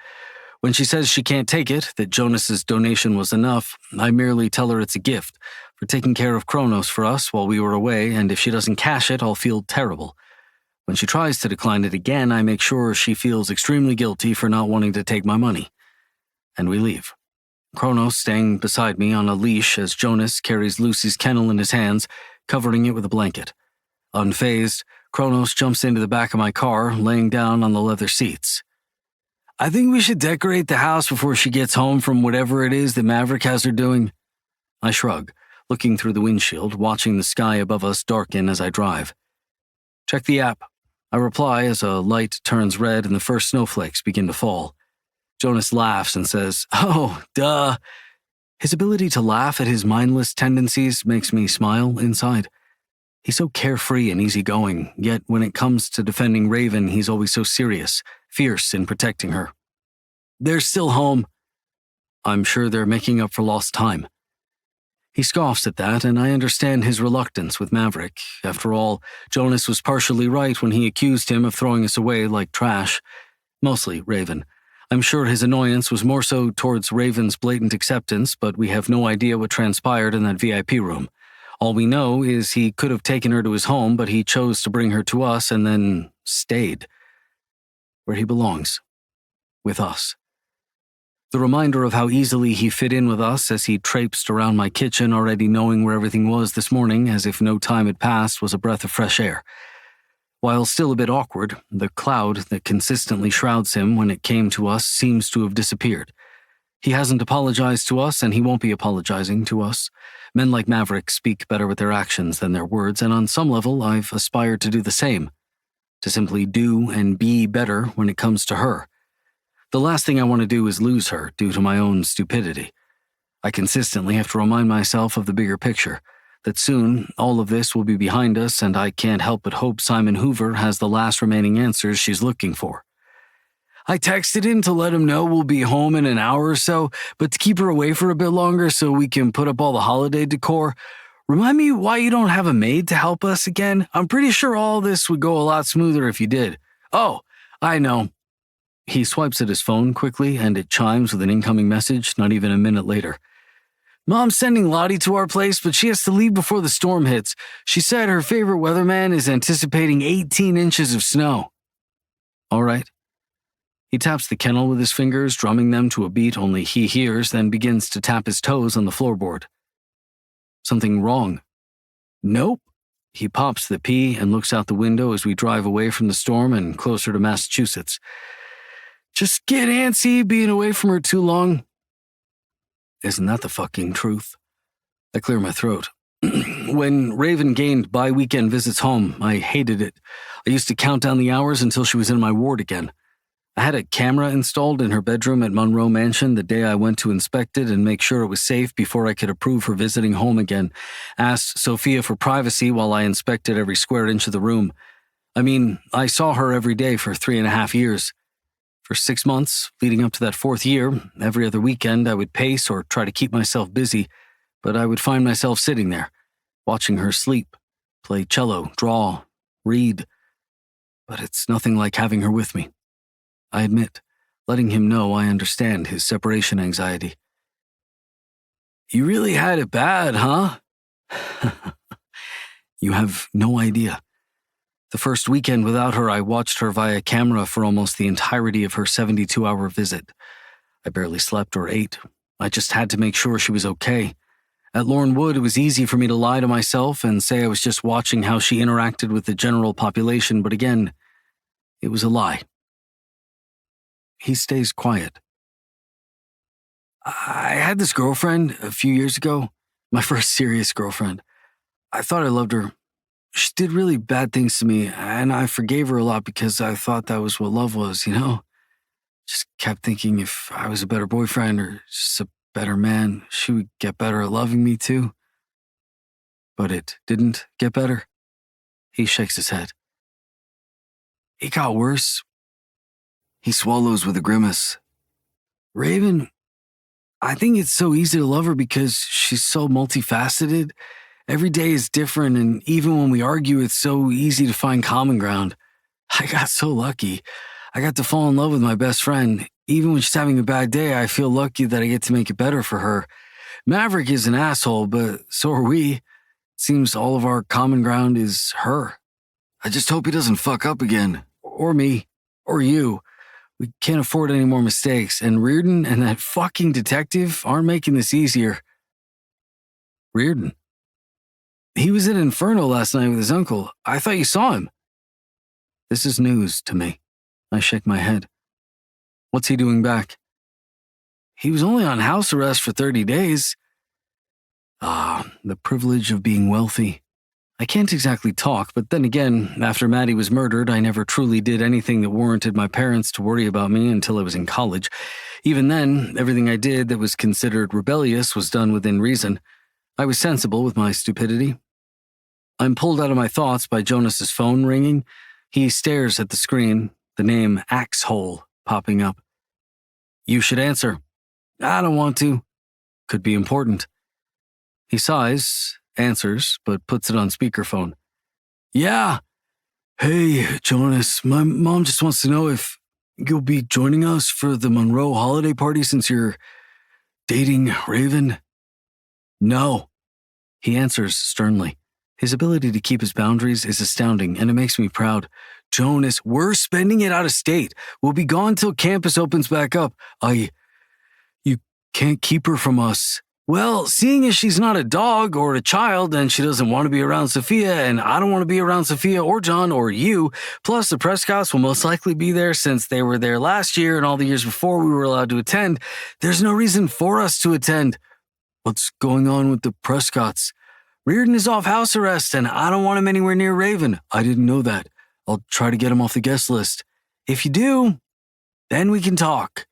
When she says she can't take it, that Jonas's donation was enough, I merely tell her it's a gift for taking care of Kronos for us while we were away, and if she doesn't cash it, I'll feel terrible. When she tries to decline it again, I make sure she feels extremely guilty for not wanting to take my money. And we leave. Kronos staying beside me on a leash as Jonas carries Lucy's kennel in his hands, covering it with a blanket. Unfazed, Kronos jumps into the back of my car, laying down on the leather seats. I think we should decorate the house before she gets home from whatever it is that Maverick has her doing. I shrug, looking through the windshield, watching the sky above us darken as I drive. Check the app. I reply as a light turns red and the first snowflakes begin to fall. Jonas laughs and says, Oh, duh. His ability to laugh at his mindless tendencies makes me smile inside. He's so carefree and easygoing, yet when it comes to defending Raven, he's always so serious, fierce in protecting her. They're still home. I'm sure they're making up for lost time. He scoffs at that, and I understand his reluctance with Maverick. After all, Jonas was partially right when he accused him of throwing us away like trash. Mostly Raven. I'm sure his annoyance was more so towards Raven's blatant acceptance, but we have no idea what transpired in that VIP room. All we know is he could have taken her to his home, but he chose to bring her to us and then stayed. Where he belongs. With us. The reminder of how easily he fit in with us as he traipsed around my kitchen already knowing where everything was this morning as if no time had passed was a breath of fresh air. While still a bit awkward, the cloud that consistently shrouds him when it came to us seems to have disappeared. He hasn't apologized to us and he won't be apologizing to us. Men like Maverick speak better with their actions than their words, and on some level I've aspired to do the same. To simply do and be better when it comes to her. The last thing I want to do is lose her due to my own stupidity. I consistently have to remind myself of the bigger picture, that soon all of this will be behind us and I can't help but hope Simon Hoover has the last remaining answers she's looking for. I texted him to let him know we'll be home in an hour or so, but to keep her away for a bit longer so we can put up all the holiday decor. Remind me why you don't have a maid to help us again? I'm pretty sure all this would go a lot smoother if you did. Oh, I know. He swipes at his phone quickly and it chimes with an incoming message not even a minute later. Mom's sending Lottie to our place, but she has to leave before the storm hits. She said her favorite weatherman is anticipating 18 inches of snow. All right. He taps the kennel with his fingers, drumming them to a beat only he hears, then begins to tap his toes on the floorboard. Something wrong? Nope. He pops the pea and looks out the window as we drive away from the storm and closer to Massachusetts. Just get antsy being away from her too long. Isn't that the fucking truth? I clear my throat. When Raven gained bi-weekend visits home, I hated it. I used to count down the hours until she was in my ward again. I had a camera installed in her bedroom at Monroe Mansion the day I went to inspect it and make sure it was safe before I could approve her visiting home again. Asked Sophia for privacy while I inspected every square inch of the room. I mean, I saw her every day for 3.5 years. For 6 months, leading up to that 4th year, every other weekend I would pace or try to keep myself busy, but I would find myself sitting there, watching her sleep, play cello, draw, read. But it's nothing like having her with me. I admit, letting him know I understand his separation anxiety. You really had it bad, huh? You have no idea. The first weekend without her, I watched her via camera for almost the entirety of her 72-hour visit. I barely slept or ate. I just had to make sure she was okay. At Lorne Wood, it was easy for me to lie to myself and say I was just watching how she interacted with the general population, but again, it was a lie. He stays quiet. I had this girlfriend a few years ago, my first serious girlfriend. I thought I loved her. She did really bad things to me, and I forgave her a lot because I thought that was what love was, you know? Just kept thinking if I was a better boyfriend or just a better man, she would get better at loving me too. But it didn't get better. He shakes his head. It got worse. He swallows with a grimace. Raven, I think it's so easy to love her because she's so multifaceted. Every day is different, and even when we argue, it's so easy to find common ground. I got so lucky. I got to fall in love with my best friend. Even when she's having a bad day, I feel lucky that I get to make it better for her. Maverick is an asshole, but so are we. Seems all of our common ground is her. I just hope he doesn't fuck up again. Or me. Or you. We can't afford any more mistakes, and Reardon and that fucking detective aren't making this easier. Reardon? He was at Inferno last night with his uncle. I thought you saw him. This is news to me. I shake my head. What's he doing back? He was only on house arrest for 30 days. The privilege of being wealthy. I can't exactly talk, but then again, after Maddie was murdered, I never truly did anything that warranted my parents to worry about me until I was in college. Even then, everything I did that was considered rebellious was done within reason. I was sensible with my stupidity. I'm pulled out of my thoughts by Jonas's phone ringing. He stares at the screen, the name Axhole popping up. You should answer. I don't want to. Could be important. He sighs, answers, but puts it on speakerphone. Yeah. Hey, Jonas, my mom just wants to know if you'll be joining us for the Monroe holiday party since you're dating Raven. No. He answers sternly. His ability to keep his boundaries is astounding, and it makes me proud. Jonas, we're spending it out of state. We'll be gone till campus opens back up. You can't keep her from us. Well, seeing as she's not a dog or a child and she doesn't want to be around Sophia, and I don't want to be around Sophia or John or you, plus the Prescotts will most likely be there since they were there last year and all the years before we were allowed to attend, there's no reason for us to attend. What's going on with the Prescotts? Reardon is off house arrest and I don't want him anywhere near Raven. I didn't know that. I'll try to get him off the guest list. If you do, then we can talk,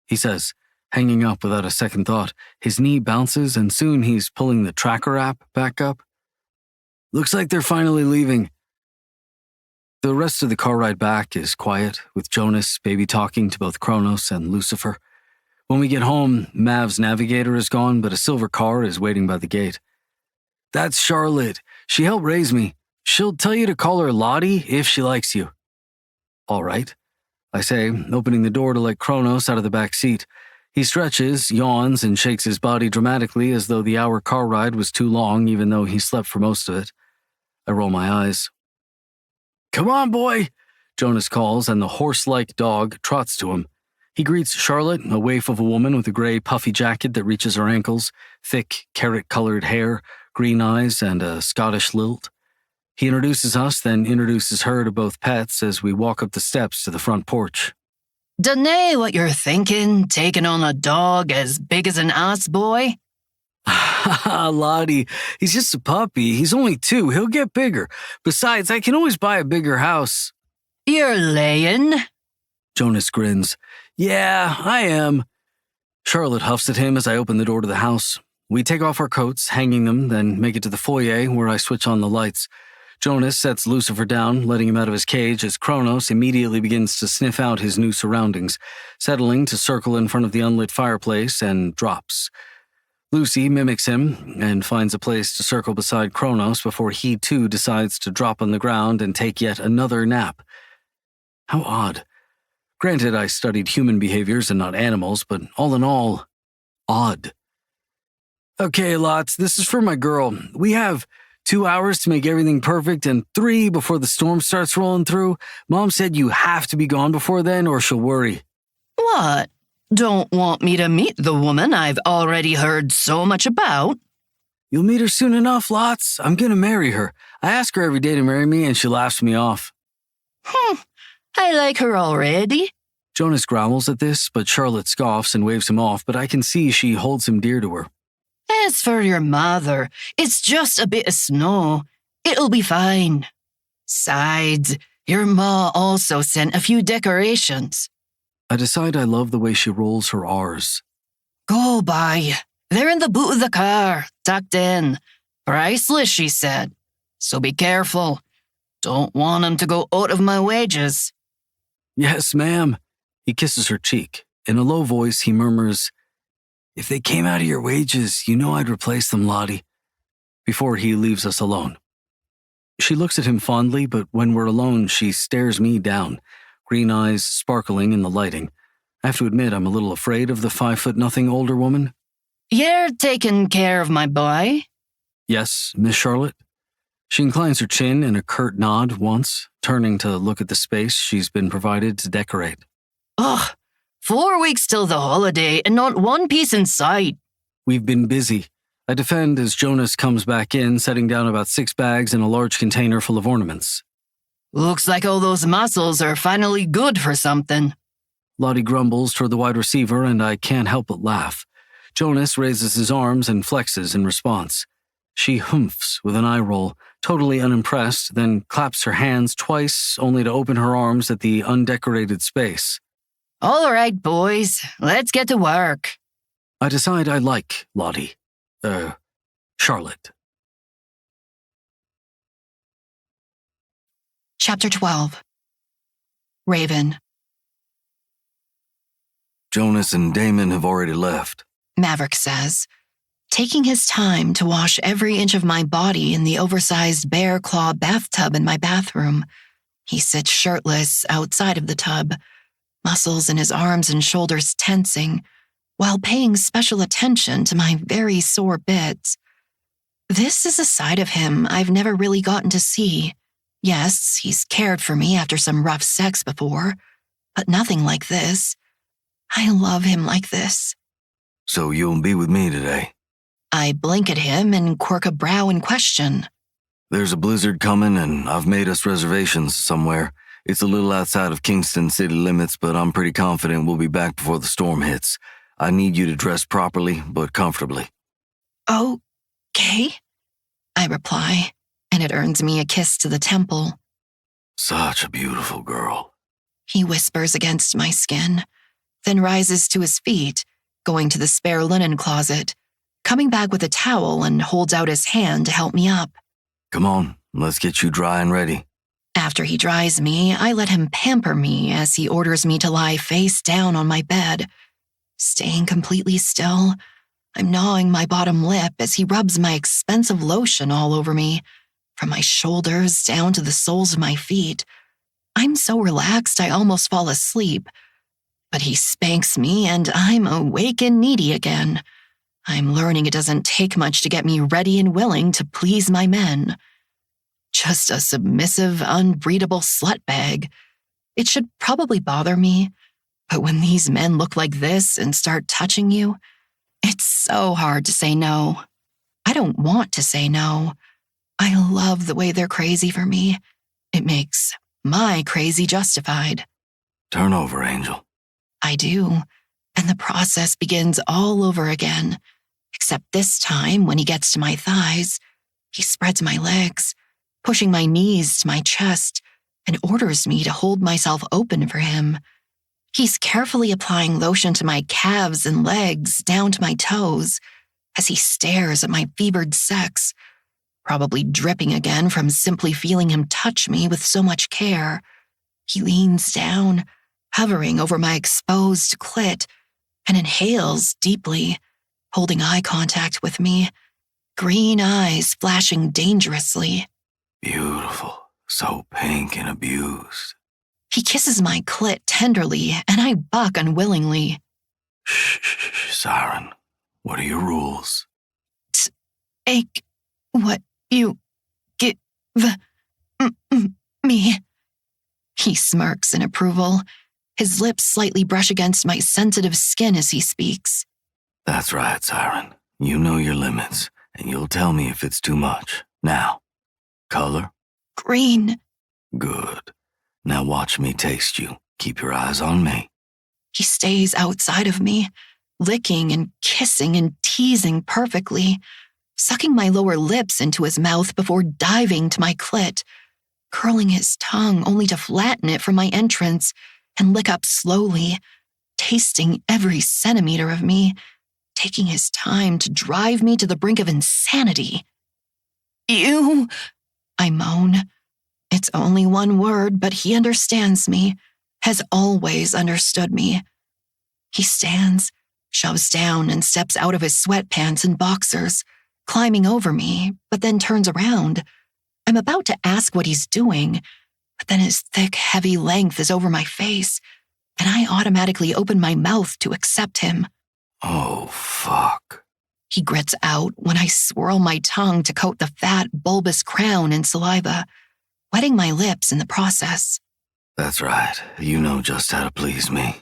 he says, hanging up without a second thought. His knee bounces and soon he's pulling the tracker app back up. Looks like they're finally leaving. The rest of the car ride back is quiet, with Jonas baby talking to both Kronos and Lucifer. When we get home, Mav's navigator is gone, but a silver car is waiting by the gate. That's Charlotte. She helped raise me. She'll tell you to call her Lottie if she likes you. All right, I say, opening the door to let Kronos out of the back seat. He stretches, yawns, and shakes his body dramatically as though the hour car ride was too long, even though he slept for most of it. I roll my eyes. Come on, boy, Jonas calls, and the horse-like dog trots to him. He greets Charlotte, a waif of a woman with a gray puffy jacket that reaches her ankles, thick, carrot-colored hair, green eyes, and a Scottish lilt. He introduces us, then introduces her to both pets as we walk up the steps to the front porch. Dunno what you're thinking, taking on a dog as big as an ass boy? Lottie, he's just a puppy. He's only 2. He'll get bigger. Besides, I can always buy a bigger house. You're laying? Jonas grins. Yeah, I am. Charlotte huffs at him as I open the door to the house. We take off our coats, hanging them, then make it to the foyer where I switch on the lights. Jonas sets Lucifer down, letting him out of his cage as Kronos immediately begins to sniff out his new surroundings, settling to circle in front of the unlit fireplace and drops. Lucy mimics him and finds a place to circle beside Kronos before he too decides to drop on the ground and take yet another nap. How odd. Granted, I studied human behaviors and not animals, but all in all, odd. Okay, Lots, this is for my girl. We have 2 hours to make everything perfect and 3 before the storm starts rolling through. Mom said you have to be gone before then or she'll worry. What? Don't want me to meet the woman I've already heard so much about? You'll meet her soon enough, Lots. I'm gonna marry her. I ask her every day to marry me and she laughs me off. I like her already. Jonas growls at this, but Charlotte scoffs and waves him off, but I can see she holds him dear to her. As for your mother, it's just a bit of snow. It'll be fine. Besides, your ma also sent a few decorations. I decide I love the way she rolls her R's. Go by. They're in the boot of the car, tucked in. Priceless, she said. So be careful. Don't want 'em to go out of my wages. Yes, ma'am. He kisses her cheek. In a low voice, he murmurs, If they came out of your wages, you know I'd replace them, Lottie. Before he leaves us alone. She looks at him fondly, but when we're alone, she stares me down, green eyes sparkling in the lighting. I have to admit I'm a little afraid of the 5'0" older woman. You're taking care of my boy? Yes, Miss Charlotte. She inclines her chin in a curt nod once, turning to look at the space she's been provided to decorate. Ugh, 4 weeks till the holiday and not one piece in sight. We've been busy. I defend as Jonas comes back in, setting down about 6 bags and a large container full of ornaments. Looks like all those muscles are finally good for something. Lottie grumbles toward the wide receiver, and I can't help but laugh. Jonas raises his arms and flexes in response. She humphs with an eye roll, totally unimpressed, then claps her hands twice, only to open her arms at the undecorated space. All right, boys, let's get to work. I decide I like Lottie. Charlotte. Chapter 12. Raven. Jonas and Damon have already left. Maverick says, taking his time to wash every inch of my body in the oversized bear claw bathtub in my bathroom. He sits shirtless outside of the tub, muscles in his arms and shoulders tensing, while paying special attention to my very sore bits. This is a side of him I've never really gotten to see. Yes, he's cared for me after some rough sex before, but nothing like this. I love him like this. So you'll be with me today? I blink at him and quirk a brow in question. There's a blizzard coming and I've made us reservations somewhere. It's a little outside of Kingston city limits, but I'm pretty confident we'll be back before the storm hits. I need you to dress properly, but comfortably. Okay, I reply, and it earns me a kiss to the temple. Such a beautiful girl. He whispers against my skin, then rises to his feet, going to the spare linen closet, coming back with a towel and holds out his hand to help me up. Come on, let's get you dry and ready. After he dries me, I let him pamper me as he orders me to lie face down on my bed. Staying completely still, I'm gnawing my bottom lip as he rubs my expensive lotion all over me, from my shoulders down to the soles of my feet. I'm so relaxed I almost fall asleep. But he spanks me and I'm awake and needy again. I'm learning it doesn't take much to get me ready and willing to please my men. Just a submissive, unbreedable slut bag. It should probably bother me, but when these men look like this and start touching you, it's so hard to say no. I don't want to say no. I love the way they're crazy for me. It makes my crazy justified. Turn over, Angel. I do, and the process begins all over again, except this time when he gets to my thighs, he spreads my legs, pushing my knees to my chest, and orders me to hold myself open for him. He's carefully applying lotion to my calves and legs down to my toes as he stares at my fevered sex, probably dripping again from simply feeling him touch me with so much care. He leans down, hovering over my exposed clit, and inhales deeply, holding eye contact with me, green eyes flashing dangerously. Beautiful, so pink and abused. He kisses my clit tenderly, and I buck unwillingly. Shh, Siren. What are your rules? Take what you give me. He smirks in approval. His lips slightly brush against my sensitive skin as he speaks. That's right, Siren. You know your limits, and you'll tell me if it's too much. Now, color? Green. Good. Now watch me taste you. Keep your eyes on me. He stays outside of me, licking and kissing and teasing perfectly, sucking my lower lips into his mouth before diving to my clit, curling his tongue only to flatten it from my entrance and lick up slowly, tasting every centimeter of me, taking his time to drive me to the brink of insanity. You, I moan. It's only one word, but he understands me, has always understood me. He stands, shoves down, and steps out of his sweatpants and boxers, climbing over me, but then turns around. I'm about to ask what he's doing, but then his thick, heavy length is over my face, and I automatically open my mouth to accept him. Oh, fuck. He grits out when I swirl my tongue to coat the fat, bulbous crown in saliva, wetting my lips in the process. That's right. You know just how to please me.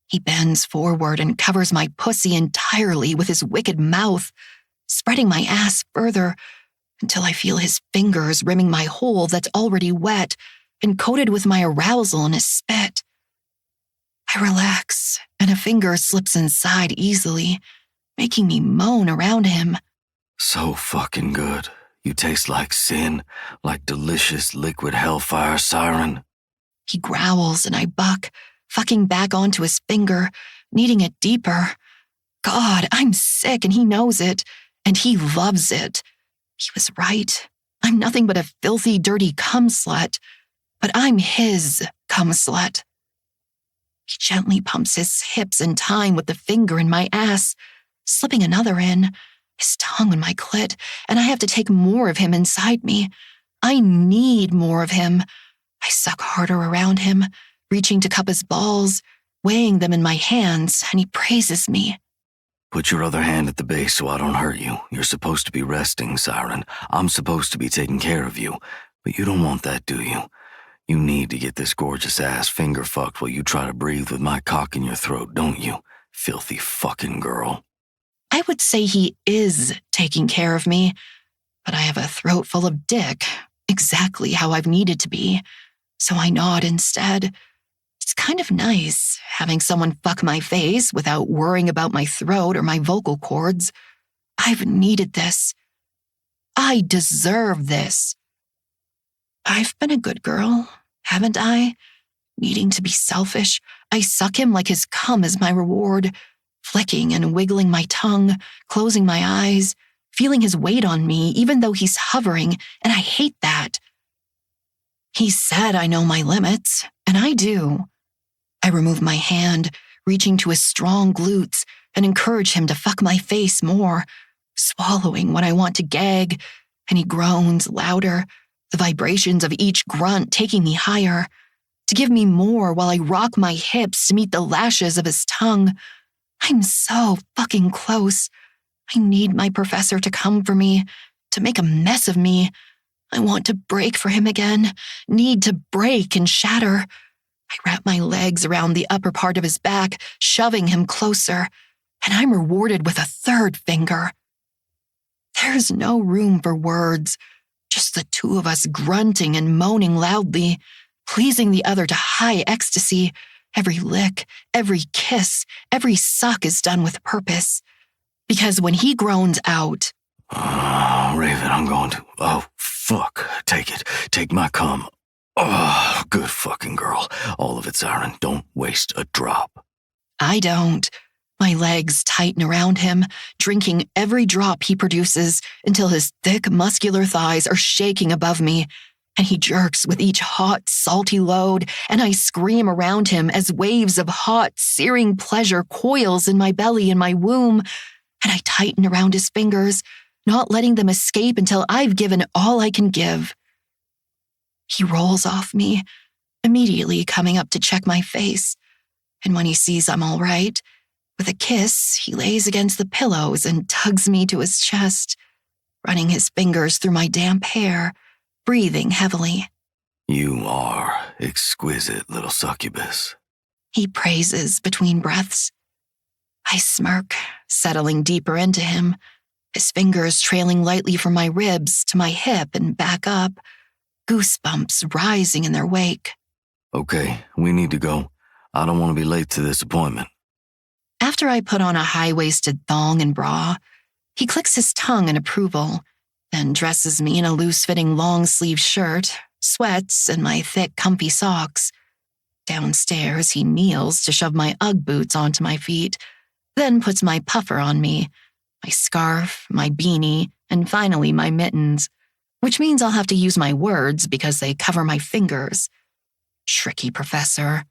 He bends forward and covers my pussy entirely with his wicked mouth, spreading my ass further until I feel his fingers rimming my hole that's already wet and coated with my arousal and his spit. I relax, and a finger slips inside easily, making me moan around him. So fucking good. You taste like sin, like delicious liquid hellfire, Siren. He growls and I buck, fucking back onto his finger, kneading it deeper. God, I'm sick and he knows it, and he loves it. He was right. I'm nothing but a filthy, dirty cum slut, but I'm his cum slut. He gently pumps his hips in time with the finger in my ass, slipping another in, his tongue on my clit, and I have to take more of him inside me. I need more of him. I suck harder around him, reaching to cup his balls, weighing them in my hands, and he praises me. Put your other hand at the base so I don't hurt you. You're supposed to be resting, Siren. I'm supposed to be taking care of you. But you don't want that, do you? You need to get this gorgeous ass finger fucked while you try to breathe with my cock in your throat, don't you? Filthy fucking girl. I would say he is taking care of me, but I have a throat full of dick, exactly how I've needed to be, so I nod instead. It's kind of nice having someone fuck my face without worrying about my throat or my vocal cords. I've needed this. I deserve this. I've been a good girl, haven't I? Needing to be selfish, I suck him like his cum is my reward, flicking and wiggling my tongue, closing my eyes, feeling his weight on me even though he's hovering, and I hate that. He said I know my limits, and I do. I remove my hand, reaching to his strong glutes, and encourage him to fuck my face more, swallowing when I want to gag, and he groans louder, the vibrations of each grunt taking me higher, to give me more while I rock my hips to meet the lashes of his tongue. I'm so fucking close. I need my professor to come for me, to make a mess of me. I want to break for him again, need to break and shatter. I wrap my legs around the upper part of his back, shoving him closer, and I'm rewarded with a third finger. There's no room for words, just the two of us grunting and moaning loudly, pleasing the other to high ecstasy Every lick, every kiss, every suck is done with purpose. Because when he groans out, "Oh, Raven, I'm going to. Oh, fuck. Take it. Take my cum. Oh, good fucking girl. All of it, Siren. Don't waste a drop." I don't. My legs tighten around him, drinking every drop he produces until his thick, muscular thighs are shaking above me, and he jerks with each hot, salty load, and I scream around him as waves of hot, searing pleasure coils in my belly and my womb, and I tighten around his fingers, not letting them escape until I've given all I can give. He rolls off me, immediately coming up to check my face, and when he sees I'm all right, with a kiss, he lays against the pillows and tugs me to his chest, running his fingers through my damp hair, breathing heavily. "You are exquisite, little succubus." He praises between breaths. I smirk, settling deeper into him, his fingers trailing lightly from my ribs to my hip and back up, goosebumps rising in their wake. "Okay, we need to go. I don't want to be late to this appointment." After I put on a high-waisted thong and bra, he clicks his tongue in approval, then dresses me in a loose-fitting long-sleeve shirt, sweats, and my thick, comfy socks. Downstairs, he kneels to shove my Ugg boots onto my feet, then puts my puffer on me, my scarf, my beanie, and finally my mittens, which means I'll have to use my words because they cover my fingers. Tricky professor.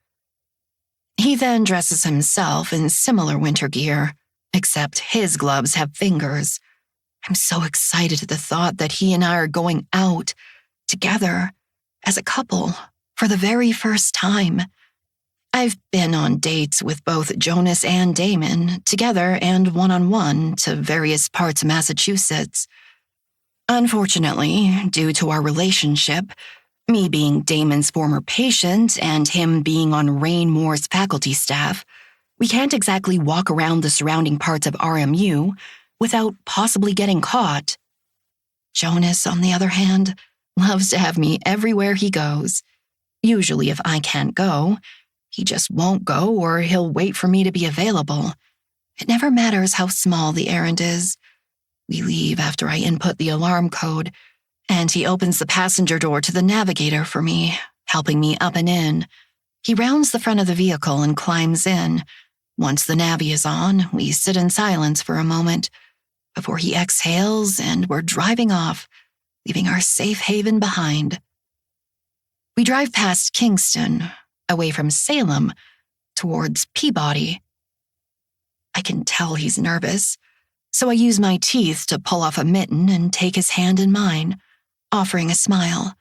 He then dresses himself in similar winter gear, except his gloves have fingers. I'm so excited at the thought that he and I are going out, together, as a couple, for the very first time. I've been on dates with both Jonas and Damon, together and one-on-one, to various parts of Massachusetts. Unfortunately, due to our relationship, me being Damon's former patient and him being on Rayne-Moore's faculty staff, we can't exactly walk around the surrounding parts of RMU without possibly getting caught. Jonas, on the other hand, loves to have me everywhere he goes. Usually if I can't go, he just won't go or he'll wait for me to be available. It never matters how small the errand is. We leave after I input the alarm code, and he opens the passenger door to the navigator for me, helping me up and in. He rounds the front of the vehicle and climbs in. Once the navy is on, we sit in silence for a moment before he exhales and we're driving off, leaving our safe haven behind. We drive past Kingston, away from Salem, towards Peabody. I can tell he's nervous, so I use my teeth to pull off a mitten and take his hand in mine, offering a smile.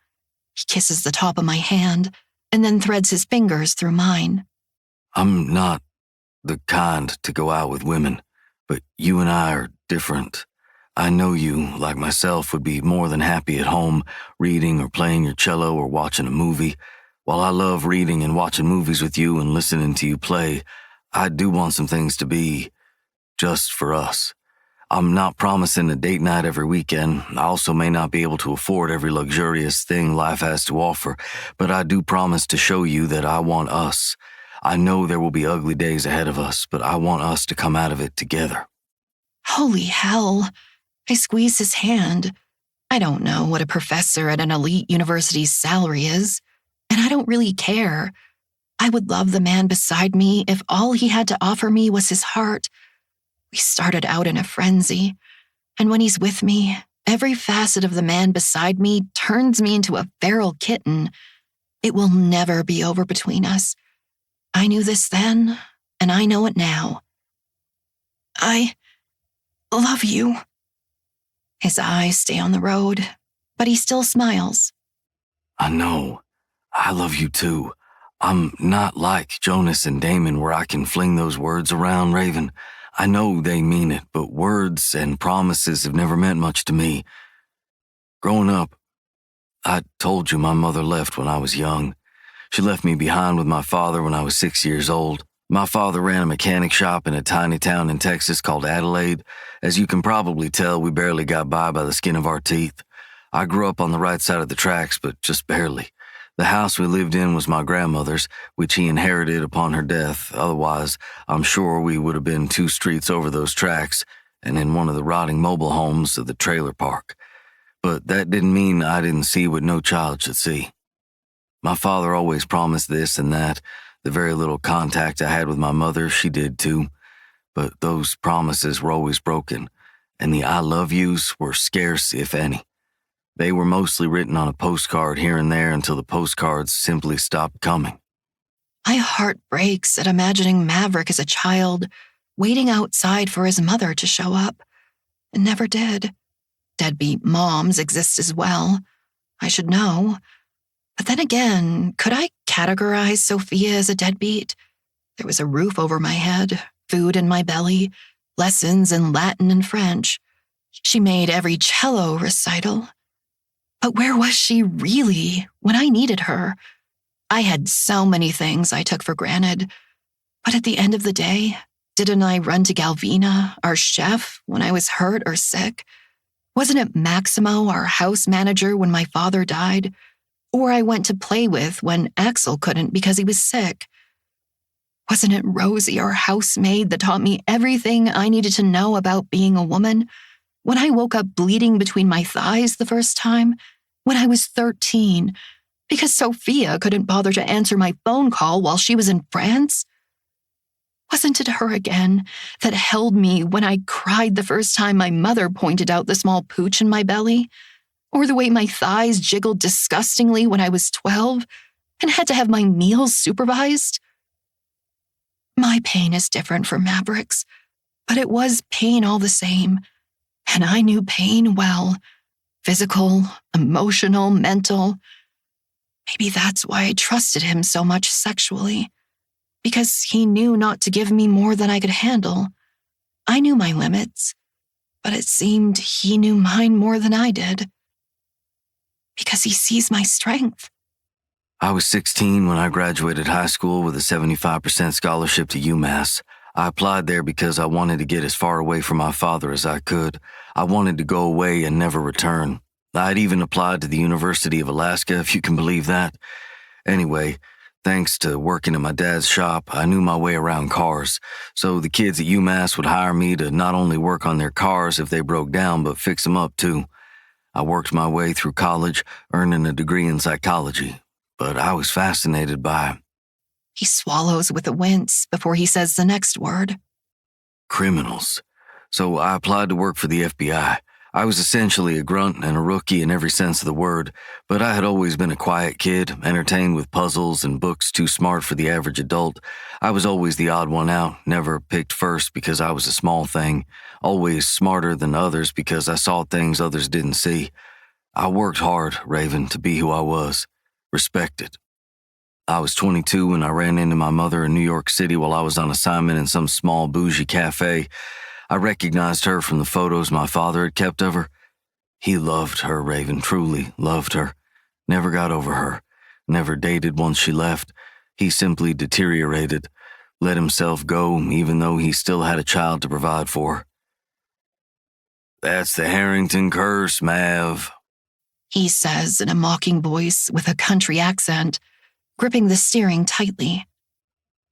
He kisses the top of my hand and then threads his fingers through mine. "I'm not the kind to go out with women, but you and I are different. I know you, like myself, would be more than happy at home, reading or playing your cello or watching a movie. While I love reading and watching movies with you and listening to you play, I do want some things to be just for us. I'm not promising a date night every weekend. I also may not be able to afford every luxurious thing life has to offer, but I do promise to show you that I want us. I know there will be ugly days ahead of us, but I want us to come out of it together." Holy hell. I squeeze his hand. I don't know what a professor at an elite university's salary is, and I don't really care. I would love the man beside me if all he had to offer me was his heart. We started out in a frenzy, and when he's with me, every facet of the man beside me turns me into a feral kitten. It will never be over between us. I knew this then, and I know it now. I love you. His eyes stay on the road, but he still smiles. "I know. I love you too. I'm not like Jonas and Damon where I can fling those words around, Raven. I know they mean it, but words and promises have never meant much to me. Growing up, I told you my mother left when I was young. She left me behind with my father when I was 6 years old. My father ran a mechanic shop in a tiny town in Texas called Adelaide. As you can probably tell, we barely got by the skin of our teeth. I grew up on the right side of the tracks, but just barely. The house we lived in was my grandmother's, which he inherited upon her death. Otherwise, I'm sure we would have been 2 streets over those tracks and in one of the rotting mobile homes of the trailer park. But that didn't mean I didn't see what no child should see. My father always promised this and that. The very little contact I had with my mother, she did too. But those promises were always broken, and the I love yous were scarce, if any. They were mostly written on a postcard here and there until the postcards simply stopped coming. My heart breaks at imagining Maverick as a child, waiting outside for his mother to show up. It never did. Deadbeat moms exist as well. I should know. But then again, could I categorize Sophia as a deadbeat? There was a roof over my head, food in my belly, lessons in Latin and French. She made every cello recital. But where was she really when I needed her? I had so many things I took for granted. But at the end of the day, didn't I run to Galvina, our chef, when I was hurt or sick? Wasn't it Maximo, our house manager, when my father died? Or I went to play with when Axel couldn't because he was sick? Wasn't it Rosie, our housemaid, that taught me everything I needed to know about being a woman? When I woke up bleeding between my thighs the first time? When I was 13? Because Sophia couldn't bother to answer my phone call while she was in France? Wasn't it her again that held me when I cried the first time my mother pointed out the small pooch in my belly? Or the way my thighs jiggled disgustingly when I was 12 and had to have my meals supervised? My pain is different from Maverick's, but it was pain all the same. And I knew pain well. Physical, emotional, mental. Maybe that's why I trusted him so much sexually. Because he knew not to give me more than I could handle. I knew my limits, but it seemed he knew mine more than I did. Because he sees my strength. I was 16 when I graduated high school with a 75% scholarship to UMass. I applied there because I wanted to get as far away from my father as I could. I wanted to go away and never return. I'd even applied to the University of Alaska, if you can believe that. Anyway, thanks to working at my dad's shop, I knew my way around cars. So the kids at UMass would hire me to not only work on their cars if they broke down, but fix them up too. I worked my way through college, earning a degree in psychology, but I was fascinated by... He swallows with a wince before he says the next word. Criminals. So I applied to work for the FBI. I was essentially a grunt and a rookie in every sense of the word, but I had always been a quiet kid, entertained with puzzles and books too smart for the average adult. I was always the odd one out, never picked first because I was a small thing, always smarter than others because I saw things others didn't see. I worked hard, Raven, to be who I was, respected. I was 22 when I ran into my mother in New York City while I was on assignment in some small bougie cafe. I recognized her from the photos my father had kept of her. He loved her, Raven, truly loved her. Never got over her. Never dated once she left. He simply deteriorated, let himself go even though he still had a child to provide for. That's the Harrington curse, Mav, He says in a mocking voice with a country accent, gripping the steering tightly.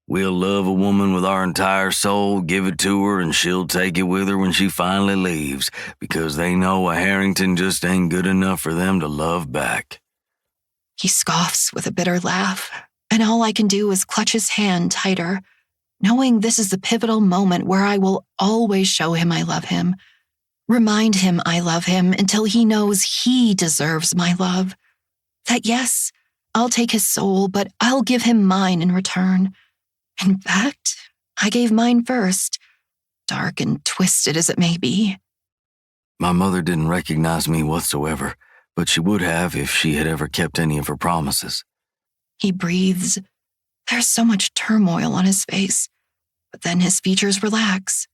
We'll love a woman with our entire soul, give it to her, and she'll take it with her when she finally leaves, because they know a Harrington just ain't good enough for them to love back. He scoffs with a bitter laugh, and all I can do is clutch his hand tighter, knowing this is the pivotal moment where I will always show him I love him, remind him I love him until he knows he deserves my love. That yes, I'll take his soul, but I'll give him mine in return. In fact, I gave mine first, dark and twisted as it may be. My mother didn't recognize me whatsoever, but she would have if she had ever kept any of her promises. He breathes. There's so much turmoil on his face, but then his features relax.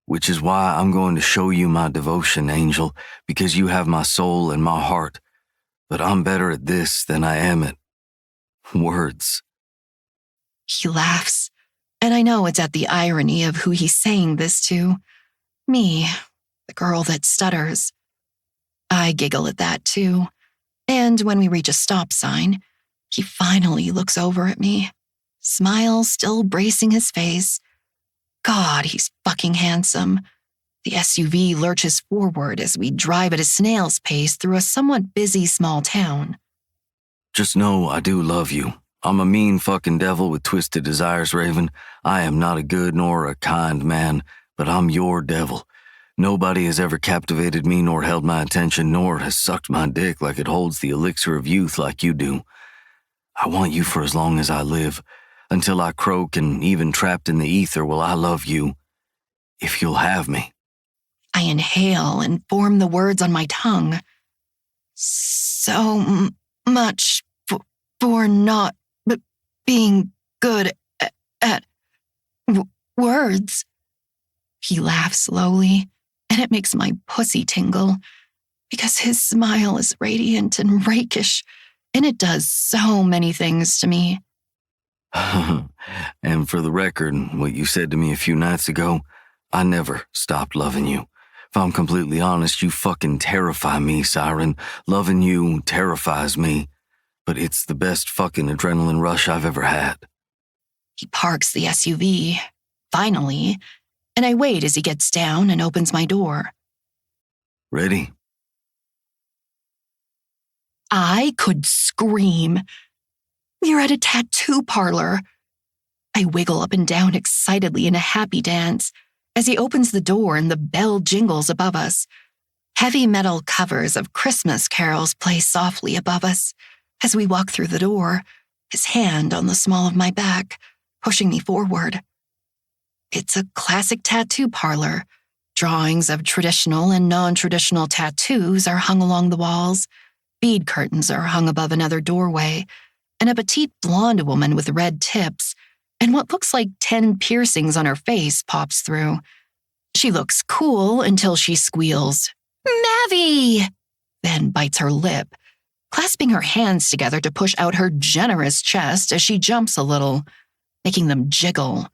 Which is why I'm going to show you my devotion, Angel, because you have my soul and my heart. But I'm better at this than I am at words. He laughs, and I know it's at the irony of who he's saying this to. Me, the girl that stutters. I giggle at that too. And when we reach a stop sign, He finally looks over at me, smile still bracing his face. God, he's fucking handsome. The SUV lurches forward as we drive at a snail's pace through a somewhat busy small town. Just know I do love you. I'm a mean fucking devil with twisted desires, Raven. I am not a good nor a kind man, but I'm your devil. Nobody has ever captivated me nor held my attention nor has sucked my dick like it holds the elixir of youth like you do. I want you for as long as I live. Until I croak and even trapped in the ether will I love you. If you'll have me. I inhale and form the words on my tongue. So much for not being good at words. He laughs slowly, and it makes my pussy tingle, because his smile is radiant and rakish, and it does so many things to me. And for the record, what you said to me a few nights ago, I never stopped loving you. If I'm completely honest, you fucking terrify me, Siren. Loving you terrifies me. But it's the best fucking adrenaline rush I've ever had. He parks the SUV, finally, and I wait as he gets down and opens my door. Ready? I could scream. You're at a tattoo parlor. I wiggle up and down excitedly in a happy dance as he opens the door and the bell jingles above us. Heavy metal covers of Christmas carols play softly above us as we walk through the door, his hand on the small of my back, pushing me forward. It's a classic tattoo parlor. Drawings of traditional and non-traditional tattoos are hung along the walls. Bead curtains are hung above another doorway, and a petite blonde woman with red tips and what looks like 10 piercings on her face pops through. She looks cool until she squeals, "Mavi!" then bites her lip, clasping her hands together to push out her generous chest as she jumps a little, making them jiggle.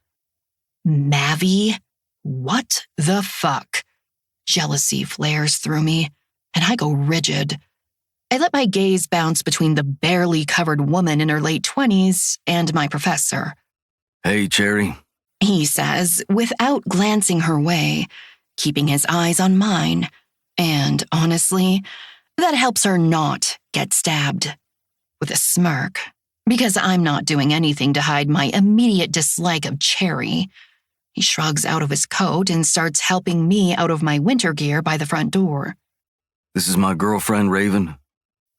Mavi? What the fuck? Jealousy flares through me, and I go rigid. I let my gaze bounce between the barely covered woman in her late 20s and my professor. Hey, Cherry, he says, without glancing her way, keeping his eyes on mine. And honestly, that helps her not get stabbed. With a smirk, because I'm not doing anything to hide my immediate dislike of Cherry. He shrugs out of his coat and starts helping me out of my winter gear by the front door. This is my girlfriend, Raven.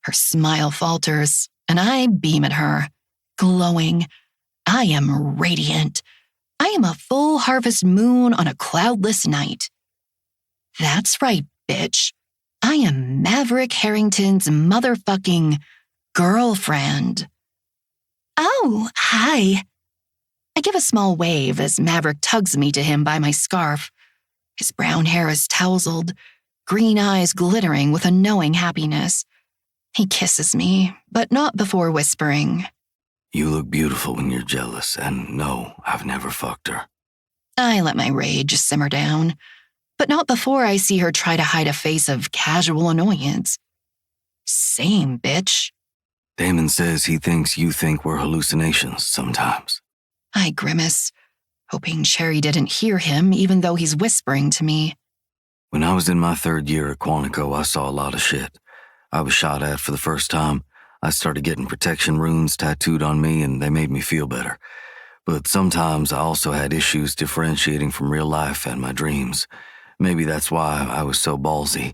Her smile falters, and I beam at her, glowing. I am radiant. I am a full harvest moon on a cloudless night. That's right, bitch. I am Maverick Harrington's motherfucking girlfriend. Oh, hi. I give a small wave as Maverick tugs me to him by my scarf. His brown hair is tousled, green eyes glittering with a knowing happiness. He kisses me, but not before whispering, You look beautiful when you're jealous, and no, I've never fucked her. I let my rage simmer down, but not before I see her try to hide a face of casual annoyance. Same, bitch. Damon says he thinks you think we're hallucinations sometimes. I grimace, hoping Cherry didn't hear him even though he's whispering to me. When I was in my third year at Quantico, I saw a lot of shit. I was shot at for the first time. I started getting protection runes tattooed on me, and they made me feel better. But sometimes I also had issues differentiating from real life and my dreams. Maybe that's why I was so ballsy.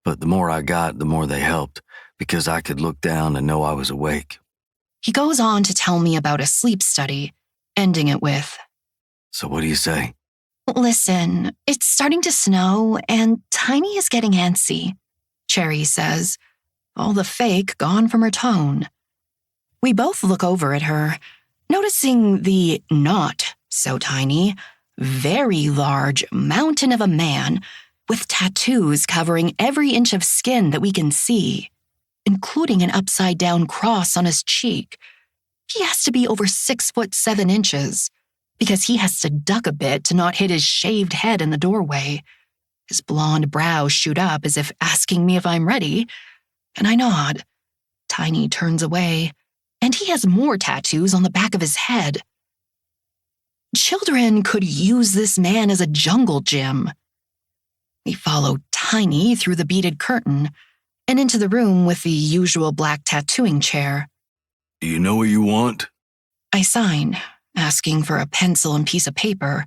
But the more I got, the more they helped, because I could look down and know I was awake. He goes on to tell me about a sleep study, ending it with, So what do you say? Listen, it's starting to snow, and Tiny is getting antsy, Cherry says, all the fake gone from her tone. We both look over at her, noticing the not so tiny, very large mountain of a man with tattoos covering every inch of skin that we can see, including an upside-down cross on his cheek. He has to be over 6'7" because he has to duck a bit to not hit his shaved head in the doorway. His blonde brows shoot up as if asking me if I'm ready, and I nod. Tiny turns away, And he has more tattoos on the back of his head. Children could use this man as a jungle gym. We follow Tiny through the beaded curtain and into the room with the usual black tattooing chair. Do you know what you want? I sign, asking for a pencil and piece of paper.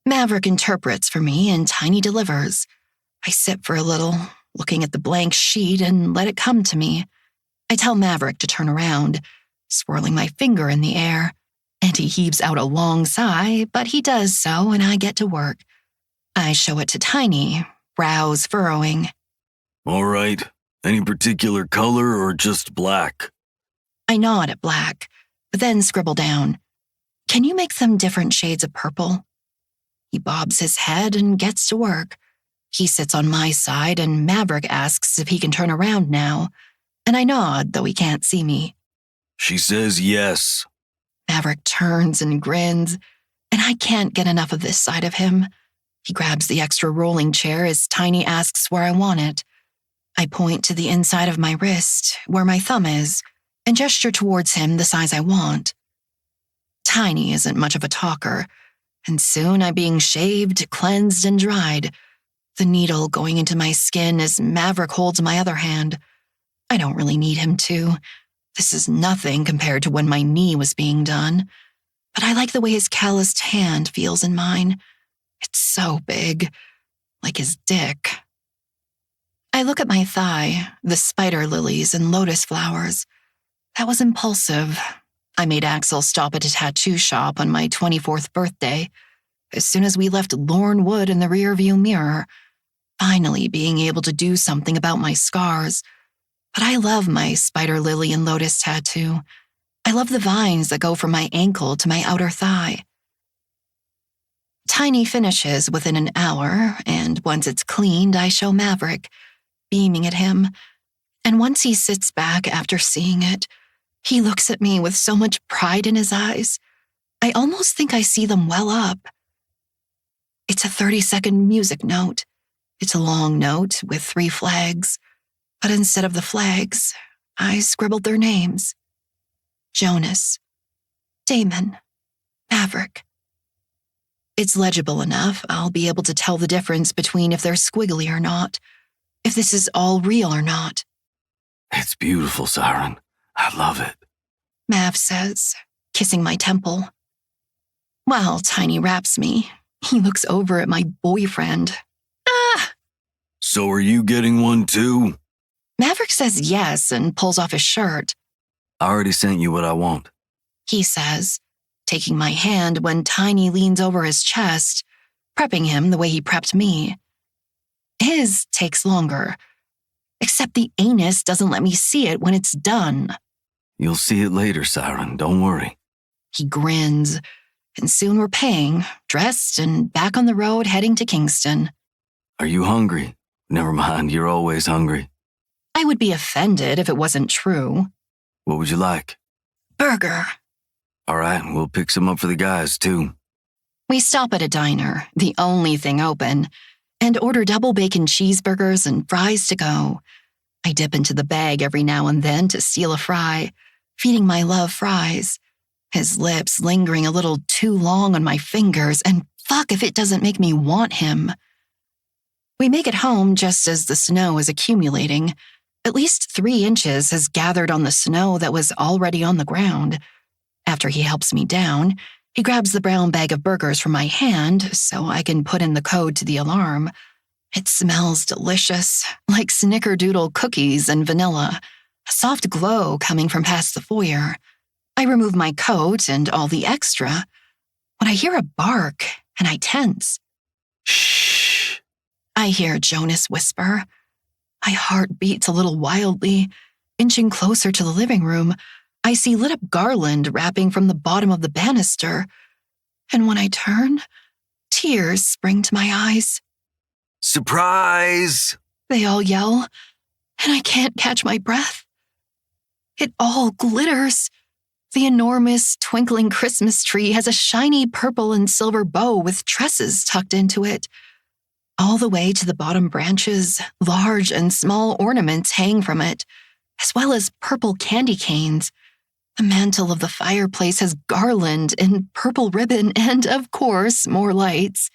Maverick interprets for me and Tiny delivers. I sit for a little, looking at the blank sheet, and let it come to me. I tell Maverick to turn around, swirling my finger in the air, and he heaves out a long sigh, but he does so and I get to work. I show it to Tiny, brows furrowing. All right. Any particular color or just black? I nod at black, but then scribble down. Can you make them different shades of purple? He bobs his head and gets to work. He sits on my side and Maverick asks if he can turn around now, and I nod, though he can't see me. She says yes. Maverick turns and grins, and I can't get enough of this side of him. He grabs the extra rolling chair as Tiny asks where I want it. I point to the inside of my wrist, where my thumb is, and gesture towards him the size I want. Tiny isn't much of a talker, and soon I'm being shaved, cleansed, and dried, the needle going into my skin as Maverick holds my other hand. I don't really need him to. This is nothing compared to when my knee was being done, but I like the way his calloused hand feels in mine. It's so big, like his dick. I look at my thigh, the spider lilies and lotus flowers. That was impulsive. I made Axel stop at a tattoo shop on my 24th birthday, as soon as we left Lorne Wood in the rearview mirror, finally being able to do something about my scars. But I love my spider lily and lotus tattoo. I love the vines that go from my ankle to my outer thigh. Tiny finishes within an hour, and once it's cleaned, I show Maverick, beaming at him. And once he sits back after seeing it, he looks at me with so much pride in his eyes. I almost think I see them well up. It's a 30-second music note. It's a long note with 3 flags, but instead of the flags, I scribbled their names. Jonas, Damon, Maverick. It's legible enough, I'll be able to tell the difference between if they're squiggly or not, if this is all real or not. It's beautiful, Siren. I love it. Mav says, kissing my temple. While Tiny wraps me, he looks over at my boyfriend. Ah! So are you getting one too? Maverick says yes and pulls off his shirt. I already sent you what I want. He says, taking my hand when Tiny leans over his chest, prepping him the way he prepped me. His takes longer, except the anus doesn't let me see it when it's done. You'll see it later, Siren. Don't worry. He grins, and soon we're paying, dressed, and back on the road heading to Kingston. Are you hungry? Never mind, you're always hungry. I would be offended if it wasn't true. What would you like? Burger. All right, we'll pick some up for the guys, too. We stop at a diner, the only thing open, and order double bacon cheeseburgers and fries to go. I dip into the bag every now and then to steal a fry, feeding my love fries. His lips lingering a little too long on my fingers, and fuck if it doesn't make me want him. We make it home just as the snow is accumulating. At least 3 inches has gathered on the snow that was already on the ground. After he helps me down, he grabs the brown bag of burgers from my hand so I can put in the code to the alarm. It smells delicious, like snickerdoodle cookies and vanilla, a soft glow coming from past the foyer. I remove my coat and all the extra when I hear a bark and I tense. Shh. I hear Jonas whisper. My heart beats a little wildly. Inching closer to the living room, I see lit up garland wrapping from the bottom of the banister. And when I turn, tears spring to my eyes. Surprise! They all yell, and I can't catch my breath. It all glitters. The enormous, twinkling Christmas tree has a shiny purple and silver bow with tresses tucked into it. All the way to the bottom branches, large and small ornaments hang from it, as well as purple candy canes. The mantle of the fireplace has garland and purple ribbon and, of course, more lights,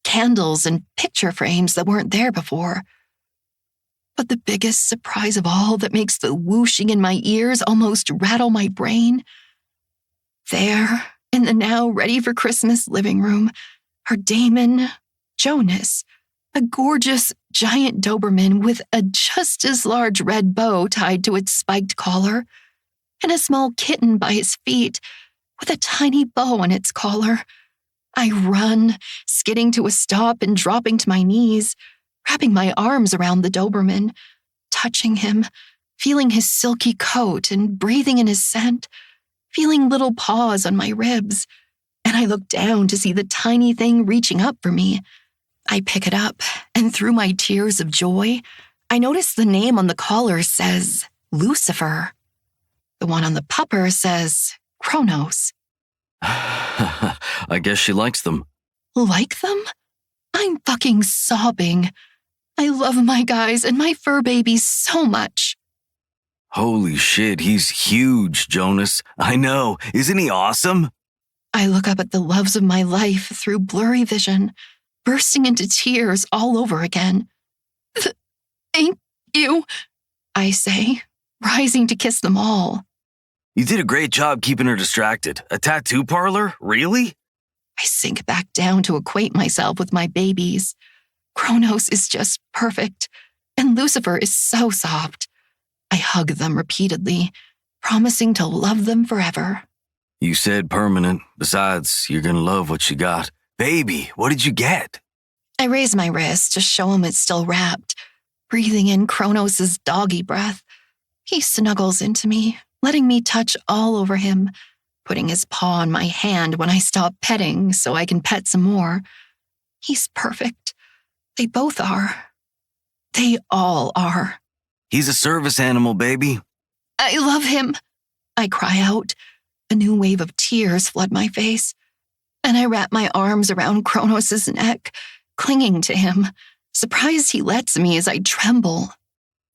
candles and picture frames that weren't there before. But the biggest surprise of all that makes the whooshing in my ears almost rattle my brain, there, in the now ready for Christmas living room, are Damon, Jonas, a gorgeous giant Doberman with a just as large red bow tied to its spiked collar, and a small kitten by his feet with a tiny bow on its collar. I run, skidding to a stop and dropping to my knees, wrapping my arms around the Doberman, touching him, feeling his silky coat and breathing in his scent, feeling little paws on my ribs, and I look down to see the tiny thing reaching up for me. I pick it up, and through my tears of joy, I notice the name on the collar says Lucifer. The one on the pupper says Kronos. I guess she likes them. Like them? I'm fucking sobbing. I love my guys and my fur babies so much. Holy shit, he's huge, Jonas. I know. Isn't he awesome? I look up at the loves of my life through blurry vision, bursting into tears all over again. Thank you, I say, rising to kiss them all. You did a great job keeping her distracted. A tattoo parlor? Really? I sink back down to acquaint myself with my babies. Kronos is just perfect, and Lucifer is so soft. I hug them repeatedly, promising to love them forever. You said permanent. Besides, you're gonna love what you got. Baby, what did you get? I raise my wrist to show him it's still wrapped, breathing in Kronos' doggy breath. He snuggles into me, letting me touch all over him, putting his paw on my hand when I stop petting so I can pet some more. He's perfect. They both are. They all are. He's a service animal, baby. I love him, I cry out. A new wave of tears flood my face, and I wrap my arms around Kronos' neck, clinging to him, surprised he lets me as I tremble.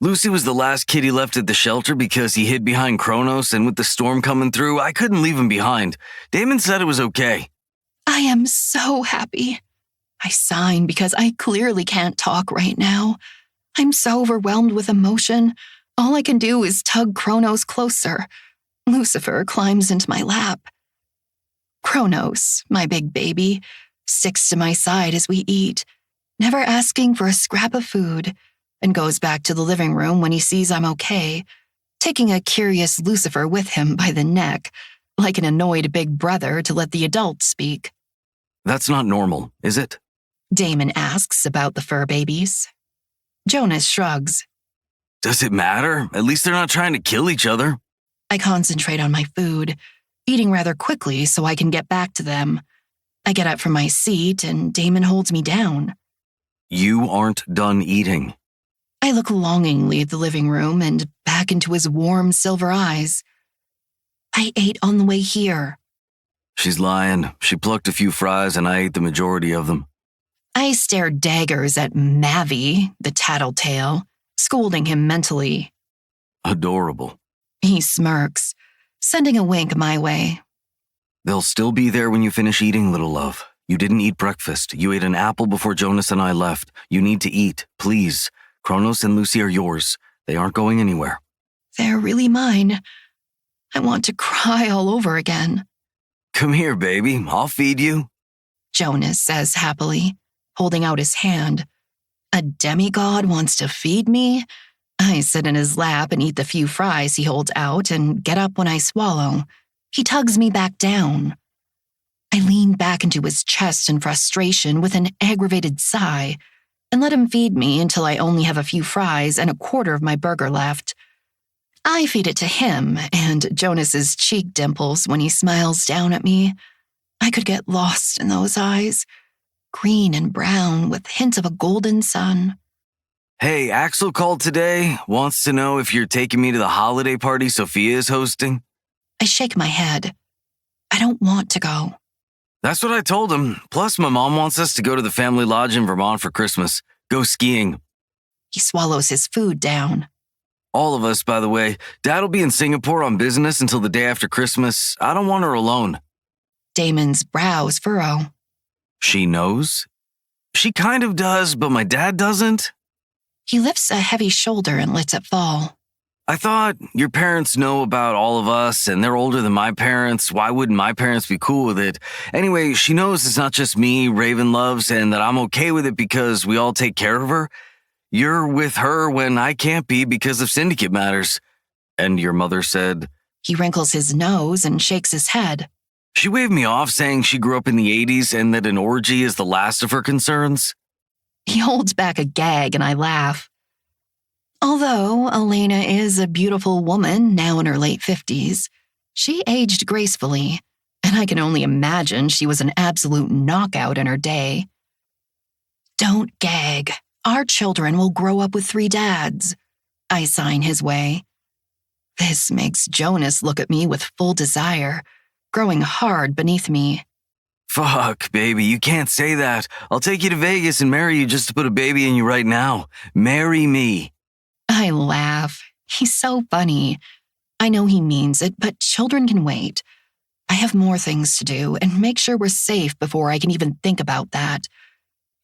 Lucy was the last kid he left at the shelter because he hid behind Kronos, and with the storm coming through, I couldn't leave him behind. Damon said it was okay. I am so happy. I sign because I clearly can't talk right now. I'm so overwhelmed with emotion. All I can do is tug Kronos closer. Lucifer climbs into my lap. Kronos, my big baby, sticks to my side as we eat, never asking for a scrap of food, and goes back to the living room when he sees I'm okay, taking a curious Lucifer with him by the neck, like an annoyed big brother to let the adults speak. That's not normal, is it? Damon asks about the fur babies. Jonas shrugs. Does it matter? At least they're not trying to kill each other. I concentrate on my food, eating rather quickly so I can get back to them. I get up from my seat and Damon holds me down. You aren't done eating. I look longingly at the living room and back into his warm silver eyes. I ate on the way here. She's lying. She plucked a few fries and I ate the majority of them. I stare daggers at Mavi, the tattletale, scolding him mentally. Adorable. He smirks, sending a wink my way. They'll still be there when you finish eating, little love. You didn't eat breakfast. You ate an apple before Jonas and I left. You need to eat, please. Kronos and Lucy are yours. They aren't going anywhere. They're really mine. I want to cry all over again. Come here, baby. I'll feed you. Jonas says happily, holding out his hand. A demigod wants to feed me? I sit in his lap and eat the few fries he holds out and get up when I swallow. He tugs me back down. I lean back into his chest in frustration with an aggravated sigh and let him feed me until I only have a few fries and a quarter of my burger left. I feed it to him and Jonas's cheek dimples when he smiles down at me. I could get lost in those eyes, green and brown with hints of a golden sun. Hey, Axel called today. Wants to know if you're taking me to the holiday party Sophia is hosting. I shake my head. I don't want to go. That's what I told him. Plus, my mom wants us to go to the family lodge in Vermont for Christmas. Go skiing. He swallows his food down. All of us, by the way. Dad'll be in Singapore on business until the day after Christmas. I don't want her alone. Damon's brows furrow. She knows? She kind of does, but my dad doesn't? He lifts a heavy shoulder and lets it fall. I thought your parents know about all of us and they're older than my parents. Why wouldn't my parents be cool with it? Anyway, she knows it's not just me Raven loves and that I'm okay with it because we all take care of her. You're with her when I can't be because of syndicate matters. And your mother said... He wrinkles his nose and shakes his head. She waved me off saying she grew up in the 80s and that an orgy is the last of her concerns. He holds back a gag and I laugh. Although Elena is a beautiful woman now in her late 50s, she aged gracefully, and I can only imagine she was an absolute knockout in her day. Don't gag. Our children will grow up with 3 dads. I sign his way. This makes Jonas look at me with full desire, growing hard beneath me. Fuck, baby, you can't say that. I'll take you to Vegas and marry you just to put a baby in you right now. Marry me. I laugh. He's so funny. I know he means it, but children can wait. I have more things to do and make sure we're safe before I can even think about that.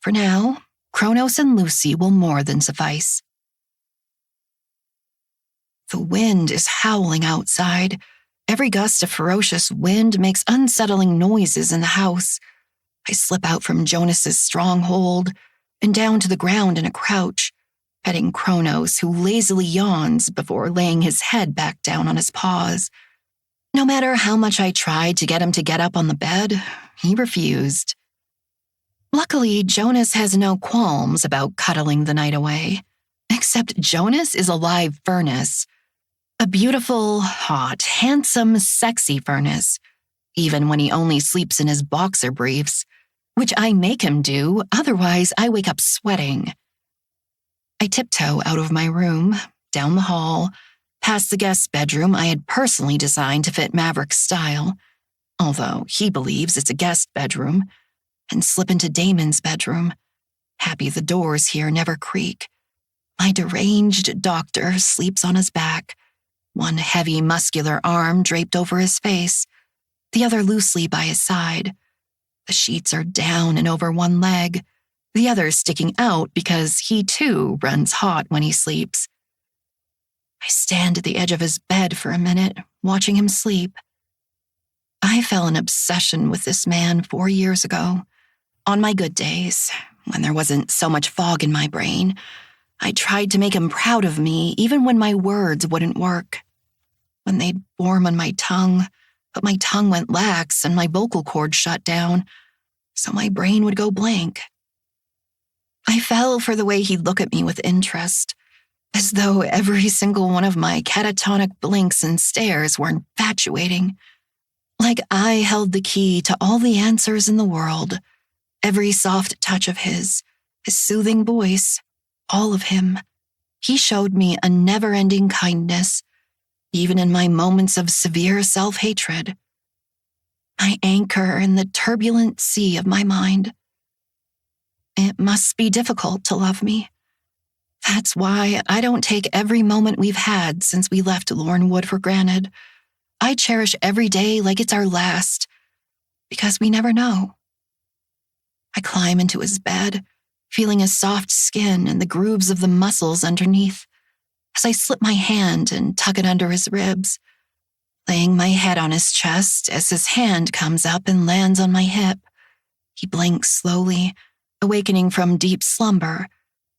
For now, Kronos and Lucy will more than suffice. The wind is howling outside. Every gust of ferocious wind makes unsettling noises in the house. I slip out from Jonas's stronghold and down to the ground in a crouch, petting Kronos, who lazily yawns before laying his head back down on his paws. No matter how much I tried to get him to get up on the bed, he refused. Luckily, Jonas has no qualms about cuddling the night away, except Jonas is a live furnace. A beautiful, hot, handsome, sexy furnace, even when he only sleeps in his boxer briefs, which I make him do, otherwise I wake up sweating. I tiptoe out of my room, down the hall, past the guest bedroom I had personally designed to fit Maverick's style, although he believes it's a guest bedroom, and slip into Damon's bedroom, happy the doors here never creak. My deranged doctor sleeps on his back, one heavy muscular arm draped over his face, the other loosely by his side. The sheets are down and over one leg, the other sticking out because he too runs hot when he sleeps. I stand at the edge of his bed for a minute, watching him sleep. I fell in obsession with this man 4 years ago. On my good days, when there wasn't so much fog in my brain, I tried to make him proud of me even when my words wouldn't work. When they'd form on my tongue, but my tongue went lax and my vocal cords shut down, so my brain would go blank. I fell for the way he'd look at me with interest, as though every single one of my catatonic blinks and stares were infatuating. Like I held the key to all the answers in the world, every soft touch of his soothing voice, all of him. He showed me a never-ending kindness, even in my moments of severe self-hatred. My anchor in the turbulent sea of my mind. It must be difficult to love me. That's why I don't take every moment we've had since we left Lornwood for granted. I cherish every day like it's our last, because we never know. I climb into his bed, feeling his soft skin and the grooves of the muscles underneath, as I slip my hand and tuck it under his ribs, laying my head on his chest as his hand comes up and lands on my hip. He blinks slowly, awakening from deep slumber,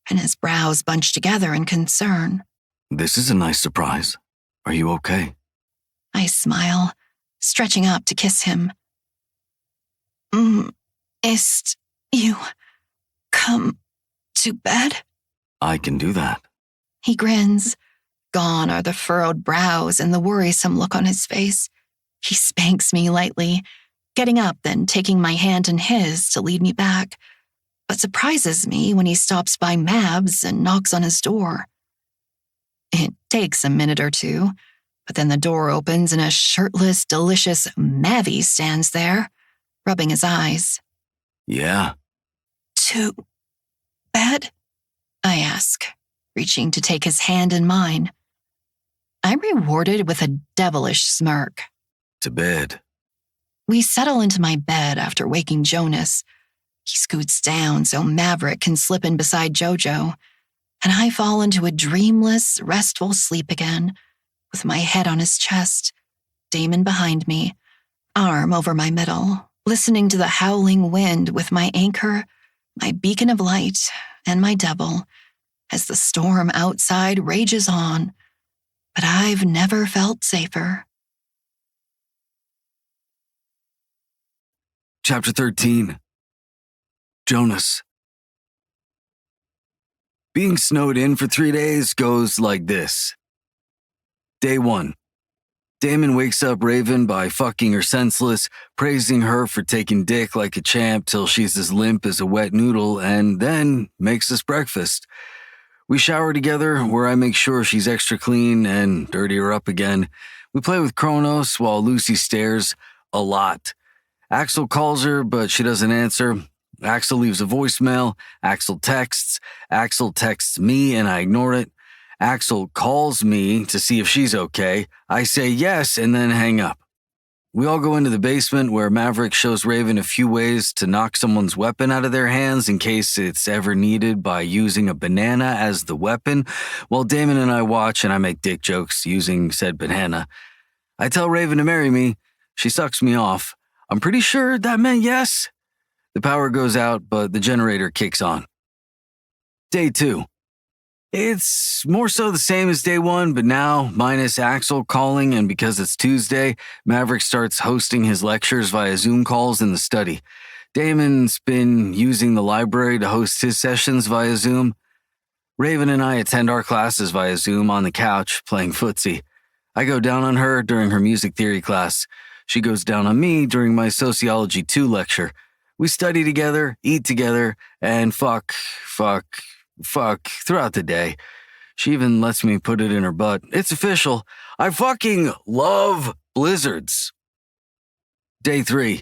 and his brows bunch together in concern. This is a nice surprise. Are you okay? I smile, stretching up to kiss him. Ist you come to bed? I can do that. He grins. Gone are the furrowed brows and the worrisome look on his face. He spanks me lightly, getting up then taking my hand in his to lead me back, but surprises me when he stops by Mavs and knocks on his door. It takes a minute or two, but then the door opens and a shirtless, delicious Mavie stands there, rubbing his eyes. Yeah. To bed? I ask, reaching to take his hand in mine. I'm rewarded with a devilish smirk. To bed. We settle into my bed after waking Jonas. He scoots down so Maverick can slip in beside Jojo, and I fall into a dreamless, restful sleep again, with my head on his chest, Damon behind me, arm over my middle, listening to the howling wind with my anchor, my beacon of light, and my devil, as the storm outside rages on. But I've never felt safer. Chapter 13. Jonas. Being snowed in for 3 days goes like this. Day 1. Damon wakes up Raven by fucking her senseless, praising her for taking dick like a champ till she's as limp as a wet noodle, and then makes us breakfast. We shower together, where I make sure she's extra clean and dirty her up again. We play with Kronos while Lucy stares a lot. Axel calls her, but she doesn't answer. Axel leaves a voicemail. Axel texts me and I ignore it. Axel calls me to see if she's okay. I say yes and then hang up. We all go into the basement where Maverick shows Raven a few ways to knock someone's weapon out of their hands in case it's ever needed by using a banana as the weapon, while Damon and I watch and I make dick jokes using said banana. I tell Raven to marry me. She sucks me off. I'm pretty sure that meant yes. The power goes out, but the generator kicks on. Day 2. It's more so the same as day 1, but now, minus Axel calling, and because it's Tuesday, Maverick starts hosting his lectures via Zoom calls in the study. Damon's been using the library to host his sessions via Zoom. Raven and I attend our classes via Zoom on the couch, playing footsie. I go down on her during her music theory class. She goes down on me during my Sociology 2 lecture. We study together, eat together, and fuck throughout the day. She even lets me put it in her butt. It's official. I fucking love blizzards. Day 3.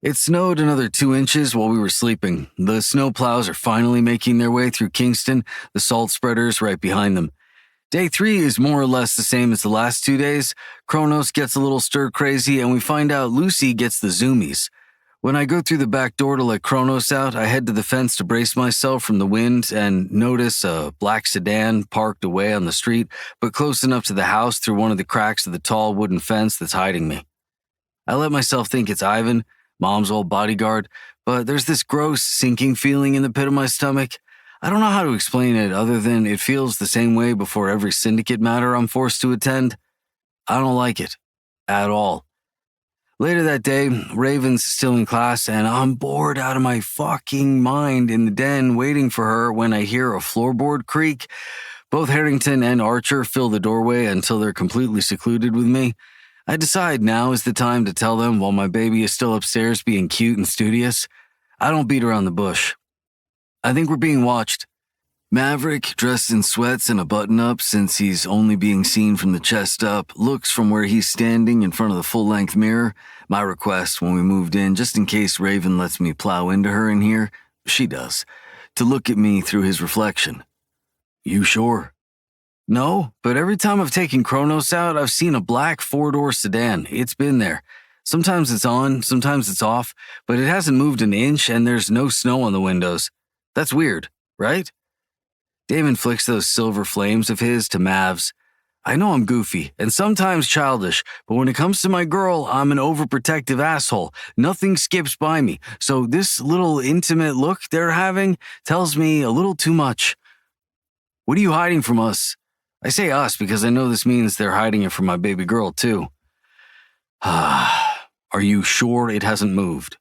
It snowed another 2 inches while we were sleeping. The snow plows are finally making their way through Kingston, the salt spreaders right behind them. Day 3 is more or less the same as the last 2 days. Kronos gets a little stir-crazy, and we find out Lucy gets the zoomies. When I go through the back door to let Kronos out, I head to the fence to brace myself from the wind and notice a black sedan parked away on the street, but close enough to the house through one of the cracks of the tall wooden fence that's hiding me. I let myself think it's Ivan, Mom's old bodyguard, but there's this gross, sinking feeling in the pit of my stomach. I don't know how to explain it other than it feels the same way before every syndicate matter I'm forced to attend. I don't like it. At all. Later that day, Raven's still in class, and I'm bored out of my fucking mind in the den waiting for her when I hear a floorboard creak. Both Harrington and Archer fill the doorway until they're completely secluded with me. I decide now is the time to tell them while my baby is still upstairs being cute and studious. I don't beat around the bush. I think we're being watched. Maverick, dressed in sweats and a button-up since he's only being seen from the chest up, looks from where he's standing in front of the full-length mirror. My request when we moved in, just in case Raven lets me plow into her in here, she does, to look at me through his reflection. You sure? No, but every time I've taken Kronos out, I've seen a black 4-door sedan. It's been there. Sometimes it's on, sometimes it's off, but it hasn't moved an inch and there's no snow on the windows. That's weird, right? Damon flicks those silver flames of his to Mavs. I know I'm goofy and sometimes childish, but when it comes to my girl, I'm an overprotective asshole. Nothing skips by me, so this little intimate look they're having tells me a little too much. What are you hiding from us? I say us because I know this means they're hiding it from my baby girl, too. Are you sure it hasn't moved?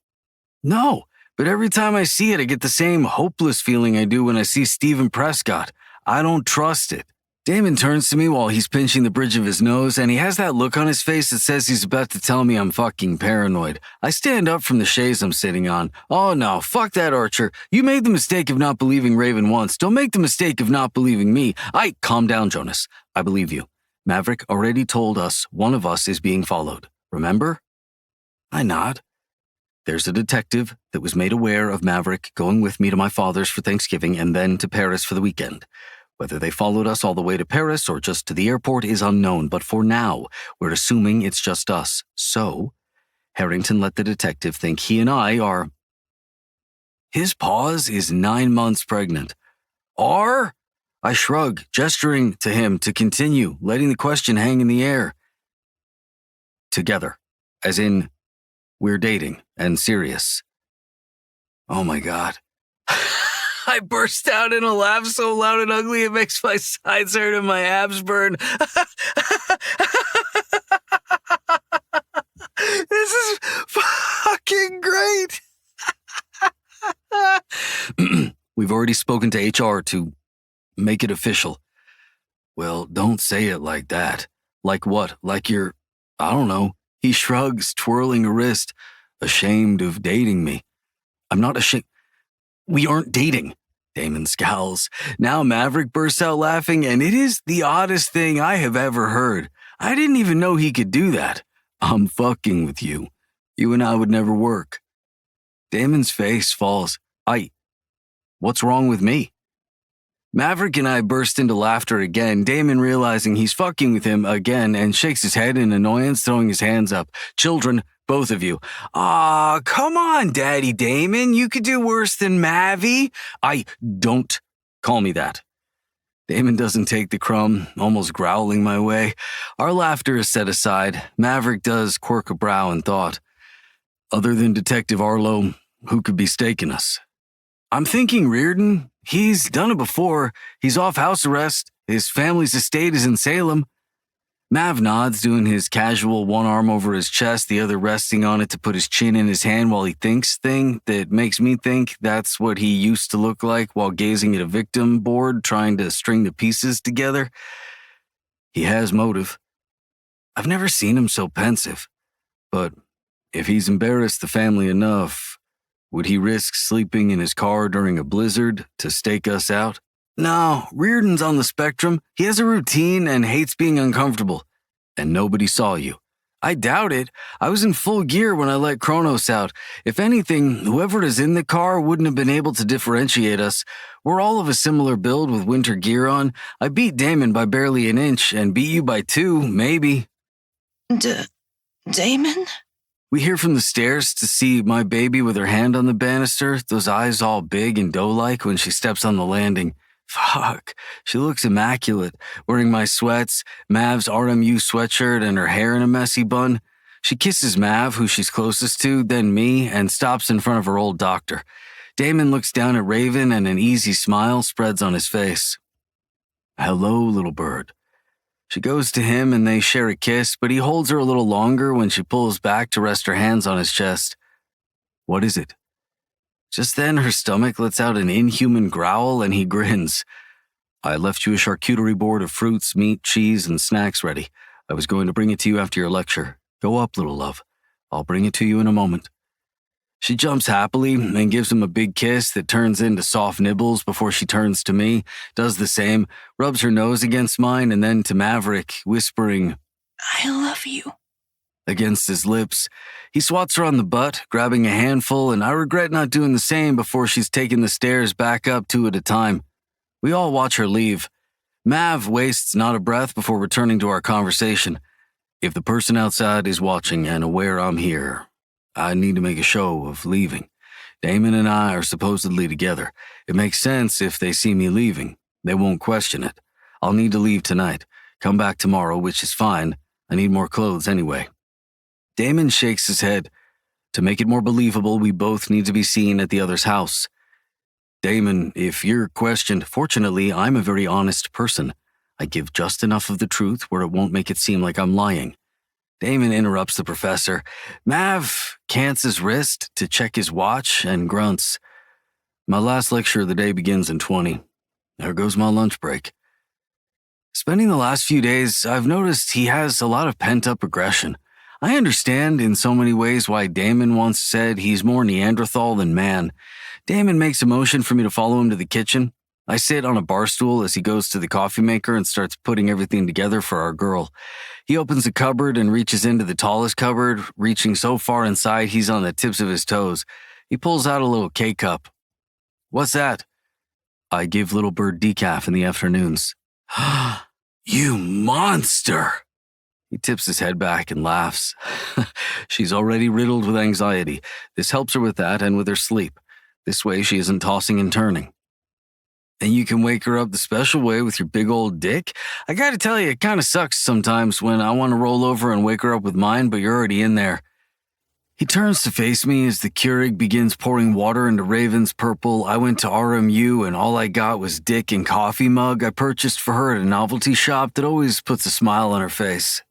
No. But every time I see it, I get the same hopeless feeling I do when I see Stephen Prescott. I don't trust it. Damon turns to me while he's pinching the bridge of his nose, and he has that look on his face that says he's about to tell me I'm fucking paranoid. I stand up from the chaise I'm sitting on. Oh no, fuck that, Archer. You made the mistake of not believing Raven once. Don't make the mistake of not believing me. Calm down, Jonas. I believe you. Maverick already told us one of us is being followed. Remember? I nod. There's a detective that was made aware of Maverick going with me to my father's for Thanksgiving and then to Paris for the weekend. Whether they followed us all the way to Paris or just to the airport is unknown, but for now, we're assuming it's just us. So, Harrington let the detective think he and I are... His pause is 9 months pregnant. Are? I shrug, gesturing to him to continue, letting the question hang in the air. Together, as in, we're dating and serious. Oh my God. I burst out in a laugh so loud and ugly it makes my sides hurt and my abs burn. This is fucking great. We've already spoken to HR to make it official. Well, don't say it like that. Like what? Like you're, I don't know. He shrugs, twirling a wrist, ashamed of dating me. I'm not ashamed. We aren't dating. Damon scowls. Now Maverick bursts out laughing, and it is the oddest thing I have ever heard. I didn't even know he could do that. I'm fucking with you. You and I would never work. Damon's face falls. What's wrong with me? Maverick and I burst into laughter again, Damon realizing he's fucking with him again and shakes his head in annoyance, throwing his hands up. Children, both of you. Aw, come on, Daddy Damon. You could do worse than Mavi. Don't call me that. Damon doesn't take the crumb, almost growling my way. Our laughter is set aside. Maverick does quirk a brow in thought. Other than Detective Arlo, who could be staking us? I'm thinking Reardon. He's done it before. He's off house arrest. His family's estate is in Salem. Mav nods, doing his casual one arm over his chest, the other resting on it to put his chin in his hand while he thinks thing that makes me think that's what he used to look like while gazing at a victim board trying to string the pieces together. He has motive. I've never seen him so pensive. But if he's embarrassed the family enough, would he risk sleeping in his car during a blizzard to stake us out? No, Reardon's on the spectrum. He has a routine and hates being uncomfortable. And nobody saw you. I doubt it. I was in full gear when I let Kronos out. If anything, whoever is in the car wouldn't have been able to differentiate us. We're all of a similar build with winter gear on. I beat Damon by barely an inch and beat you by 2, maybe. Damon? We hear from the stairs to see my baby with her hand on the banister, those eyes all big and doe-like when she steps on the landing. Fuck, she looks immaculate, wearing my sweats, Mav's RMU sweatshirt, and her hair in a messy bun. She kisses Mav, who she's closest to, then me, and stops in front of her old doctor. Damon looks down at Raven, and an easy smile spreads on his face. Hello, little bird. She goes to him and they share a kiss, but he holds her a little longer when she pulls back to rest her hands on his chest. What is it? Just then her stomach lets out an inhuman growl and he grins. I left you a charcuterie board of fruits, meat, cheese, and snacks ready. I was going to bring it to you after your lecture. Go up, little love. I'll bring it to you in a moment. She jumps happily and gives him a big kiss that turns into soft nibbles before she turns to me, does the same, rubs her nose against mine, and then to Maverick, whispering, I love you. Against his lips. He swats her on the butt, grabbing a handful, and I regret not doing the same before she's taken the stairs back up 2 at a time. We all watch her leave. Mav wastes not a breath before returning to our conversation. If the person outside is watching and aware I'm here, I need to make a show of leaving. Damon and I are supposedly together. It makes sense if they see me leaving. They won't question it. I'll need to leave tonight. Come back tomorrow, which is fine. I need more clothes anyway. Damon shakes his head. To make it more believable, we both need to be seen at the other's house. Damon, if you're questioned, fortunately, I'm a very honest person. I give just enough of the truth where it won't make it seem like I'm lying. Damon interrupts the professor. Mav cants his wrist to check his watch and grunts. My last lecture of the day begins in 20. There goes my lunch break. Spending the last few days, I've noticed he has a lot of pent-up aggression. I understand in so many ways why Damon once said he's more Neanderthal than man. Damon makes a motion for me to follow him to the kitchen. I sit on a bar stool as he goes to the coffee maker and starts putting everything together for our girl. He opens a cupboard and reaches into the tallest cupboard, reaching so far inside he's on the tips of his toes. He pulls out a little K-cup. What's that? I give Little Bird decaf in the afternoons. You monster! He tips his head back and laughs. She's already riddled with anxiety. This helps her with that and with her sleep. This way she isn't tossing and turning. And you can wake her up the special way with your big old dick? I gotta tell you, it kinda sucks sometimes when I want to roll over and wake her up with mine, but you're already in there. He turns to face me as the Keurig begins pouring water into Raven's purple. I went to RMU and all I got was dick and coffee mug I purchased for her at a novelty shop that always puts a smile on her face.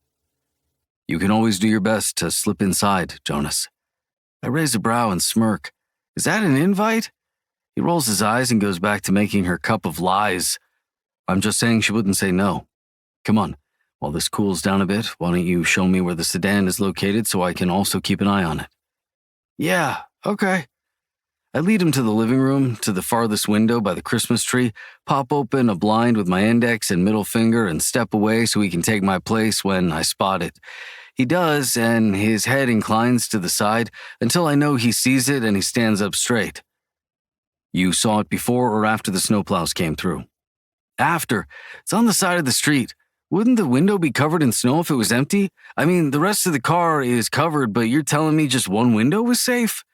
You can always do your best to slip inside, Jonas. I raise a brow and smirk. Is that an invite? He rolls his eyes and goes back to making her cup of lies. I'm just saying she wouldn't say no. Come on. While this cools down a bit, why don't you show me where the sedan is located so I can also keep an eye on it? Yeah, okay. I lead him to the living room, to the farthest window by the Christmas tree, pop open a blind with my index and middle finger and step away so he can take my place when I spot it. He does, and his head inclines to the side until I know he sees it and he stands up straight. You saw it before or after the snowplows came through? After. It's on the side of the street. Wouldn't the window be covered in snow if it was empty? I mean, the rest of the car is covered, but you're telling me just one window was safe?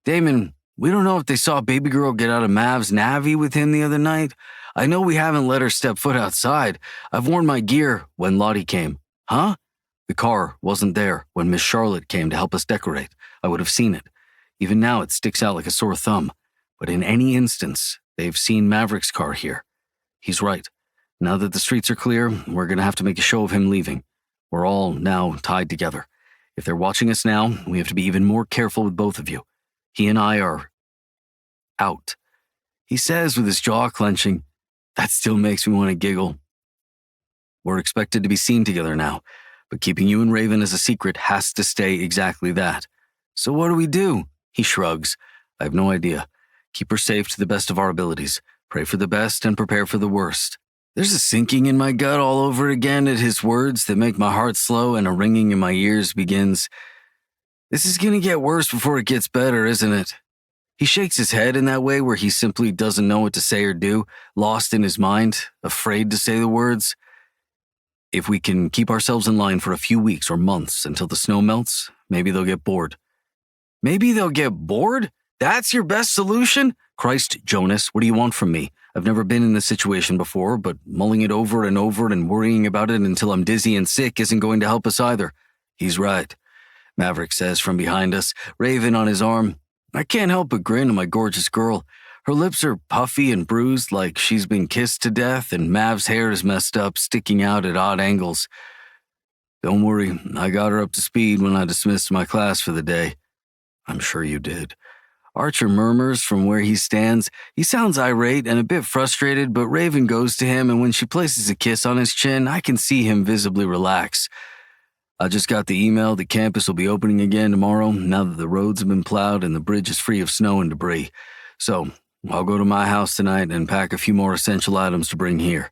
Damon, we don't know if they saw baby girl get out of Mav's Navy with him the other night. I know we haven't let her step foot outside. I've worn my gear when Lottie came. Huh? The car wasn't there when Miss Charlotte came to help us decorate. I would have seen it. Even now it sticks out like a sore thumb. But in any instance, they've seen Maverick's car here. He's right. Now that the streets are clear, we're going to have to make a show of him leaving. We're all now tied together. If they're watching us now, we have to be even more careful with both of you. He and I are out. He says with his jaw clenching. That still makes me want to giggle. We're expected to be seen together now, but keeping you and Raven as a secret has to stay exactly that. So what do? He shrugs. I have no idea. Keep her safe to the best of our abilities. Pray for the best and prepare for the worst. There's a sinking in my gut all over again at his words that make my heart slow and a ringing in my ears begins. This is going to get worse before it gets better, isn't it? He shakes his head in that way where he simply doesn't know what to say or do, lost in his mind, afraid to say the words. If we can keep ourselves in line for a few weeks or months until the snow melts, maybe they'll get bored. Maybe they'll get bored? That's your best solution? Christ, Jonas, what do you want from me? I've never been in this situation before, but mulling it over and worrying about it until I'm dizzy and sick isn't going to help us either. He's right, Maverick says from behind us, Raven on his arm. I can't help but grin at my gorgeous girl. Her lips are puffy and bruised like she's been kissed to death, and Mav's hair is messed up, sticking out at odd angles. Don't worry, I got her up to speed when I dismissed my class for the day. I'm sure you did. Archer murmurs from where he stands. He sounds irate and a bit frustrated, but Raven goes to him, and when she places a kiss on his chin, I can see him visibly relax. I just got the email that campus will be opening again tomorrow, now that the roads have been plowed and the bridge is free of snow and debris. So, I'll go to my house tonight and pack a few more essential items to bring here.